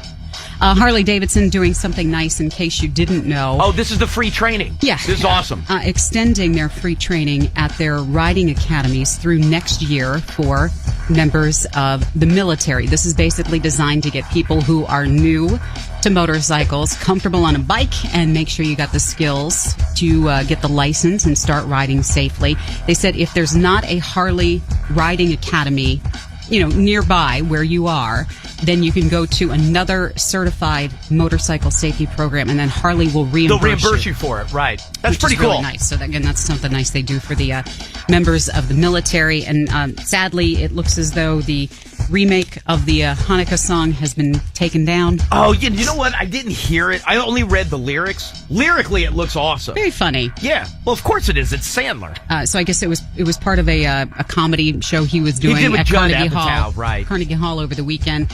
Speaker 2: Harley Davidson doing something nice in case you didn't know.
Speaker 1: Oh, this is the free training.
Speaker 2: Yeah.
Speaker 1: This is awesome.
Speaker 2: Extending their free training at their riding academies through next year for members of the military. This is basically designed to get people who are new to motorcycles comfortable on a bike and make sure you got the skills to get the license and start riding safely. They said if there's not a Harley riding academy nearby where you are, then you can go to another certified motorcycle safety program, and then Harley will reimburse
Speaker 1: They'll reimburse you for it, right? That's pretty cool.
Speaker 2: Really nice. So again, that's something nice they do for the members of the military. And sadly, it looks as though the remake of the Hanukkah song has been taken down.
Speaker 1: Oh, you know what? I didn't hear it. I only read the lyrics. Lyrically, it looks awesome.
Speaker 2: Very funny.
Speaker 1: Yeah. Well, of course it is. It's Sandler.
Speaker 2: So I guess it was part of a comedy show he was doing
Speaker 1: at
Speaker 2: Carnegie
Speaker 1: Hall, right?
Speaker 2: Carnegie Hall over the weekend.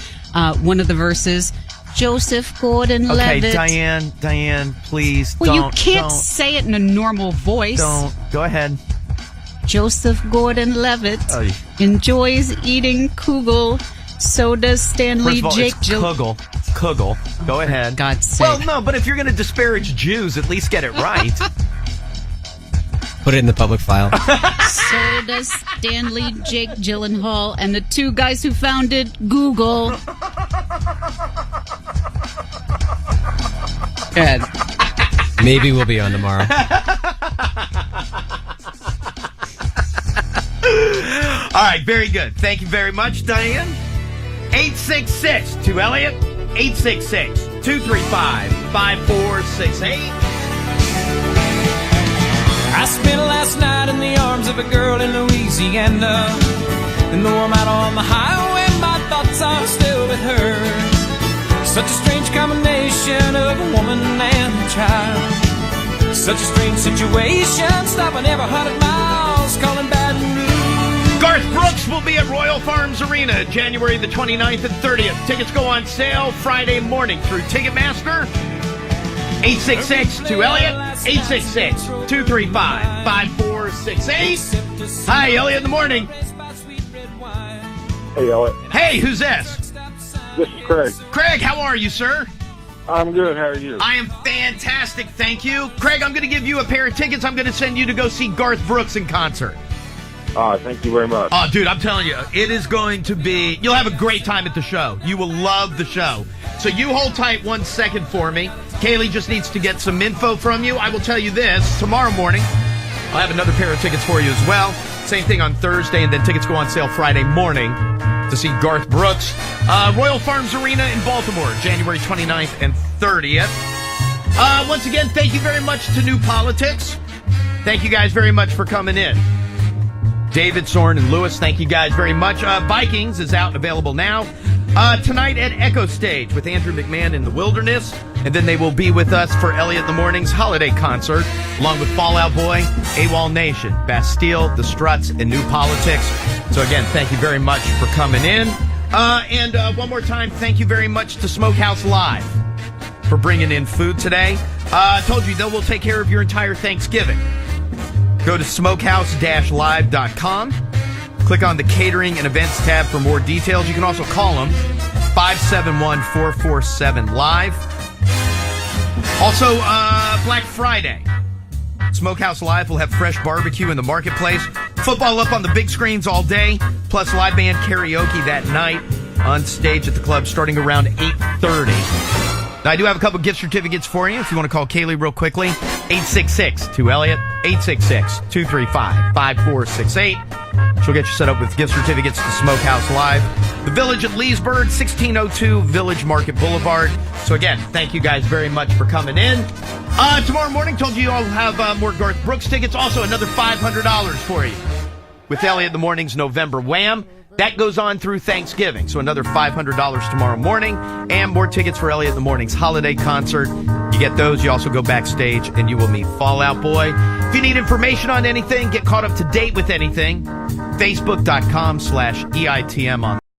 Speaker 2: One of the verses, Joseph Gordon-Levitt.
Speaker 1: Okay, Diane, please
Speaker 2: don't.
Speaker 1: Well,
Speaker 2: you can't say it in a normal voice.
Speaker 1: Don't. Go ahead.
Speaker 2: Joseph Gordon-Levitt enjoys eating kugel. So does Stanley Jake.
Speaker 1: Kugel. Go ahead.
Speaker 2: God's sake.
Speaker 1: Well, no, but if you're going to disparage Jews, at least get it right.
Speaker 3: Put it in the public file.
Speaker 2: So does Stanley Jake Gyllenhaal and the two guys who founded Google. Good.
Speaker 3: Maybe we'll be on tomorrow.
Speaker 1: All right, very good. Thank you very much, Diane. 866 to Elliot. 866-235-5468.
Speaker 8: I spent last night in the arms of a girl in Louisiana. And though I'm out on the highway, my thoughts are still with her. Such a strange combination of a woman and a child. Such a strange situation, stopping every 100 miles, calling Baton Rouge.
Speaker 1: Garth Brooks will be at Royal Farms Arena January the 29th and 30th. Tickets go on sale Friday morning through Ticketmaster. 866-2-ELLIOT, 866-235-5468. Hi, Elliot in the morning.
Speaker 9: Hey, Elliot.
Speaker 1: Hey, who's this?
Speaker 9: This is Craig.
Speaker 1: Craig, how are you, sir?
Speaker 9: I'm good. How are you?
Speaker 1: I am fantastic, thank you. Craig, I'm going to give you a pair of tickets. I'm going to send you to go see Garth Brooks in concert.
Speaker 9: Thank you very much.
Speaker 1: Oh, dude, I'm telling you, it is going to be... You'll have a great time at the show. You will love the show. So you hold tight 1 second for me. Kaylee just needs to get some info from you. I will tell you this. Tomorrow morning, I'll have another pair of tickets for you as well. Same thing on Thursday, and then tickets go on sale Friday morning to see Garth Brooks. Royal Farms Arena in Baltimore, January 29th and 30th. Once again, thank you very much to New Politics. Thank you guys very much for coming in. David, Soren, and Lewis, thank you guys very much. Vikings is out and available now. Tonight at Echo Stage with Andrew McMahon in the Wilderness. And then they will be with us for Elliot in the Morning's holiday concert, along with Fall Out Boy, AWOL Nation, Bastille, The Struts, and New Politics. So again, thank you very much for coming in. And one more time, thank you very much to Smokehouse Live for bringing in food today. I told you, they will take care of your entire Thanksgiving. Go to smokehouse-live.com. Click on the Catering and Events tab for more details. You can also call them, 571-447-LIVE. Also, Black Friday. Smokehouse Live will have fresh barbecue in the marketplace. Football up on the big screens all day, plus live band karaoke that night on stage at the club starting around 8:30. Now, I do have a couple gift certificates for you if you want to call Kaylee real quickly. 866-2-ELLIOT, 866-235-5468. She'll get you set up with gift certificates to Smokehouse Live. The Village at Leesburg, 1602 Village Market Boulevard. So again, thank you guys very much for coming in. Tomorrow morning, told you I'll have more Garth Brooks tickets. Also another $500 for you with Elliot in the Morning's November Wham! That goes on through Thanksgiving. So another $500 tomorrow morning and more tickets for Elliot in the Morning's holiday concert. You get those. You also go backstage and you will meet Fall Out Boy. If you need information on anything, get caught up to date with anything, Facebook.com/EITM on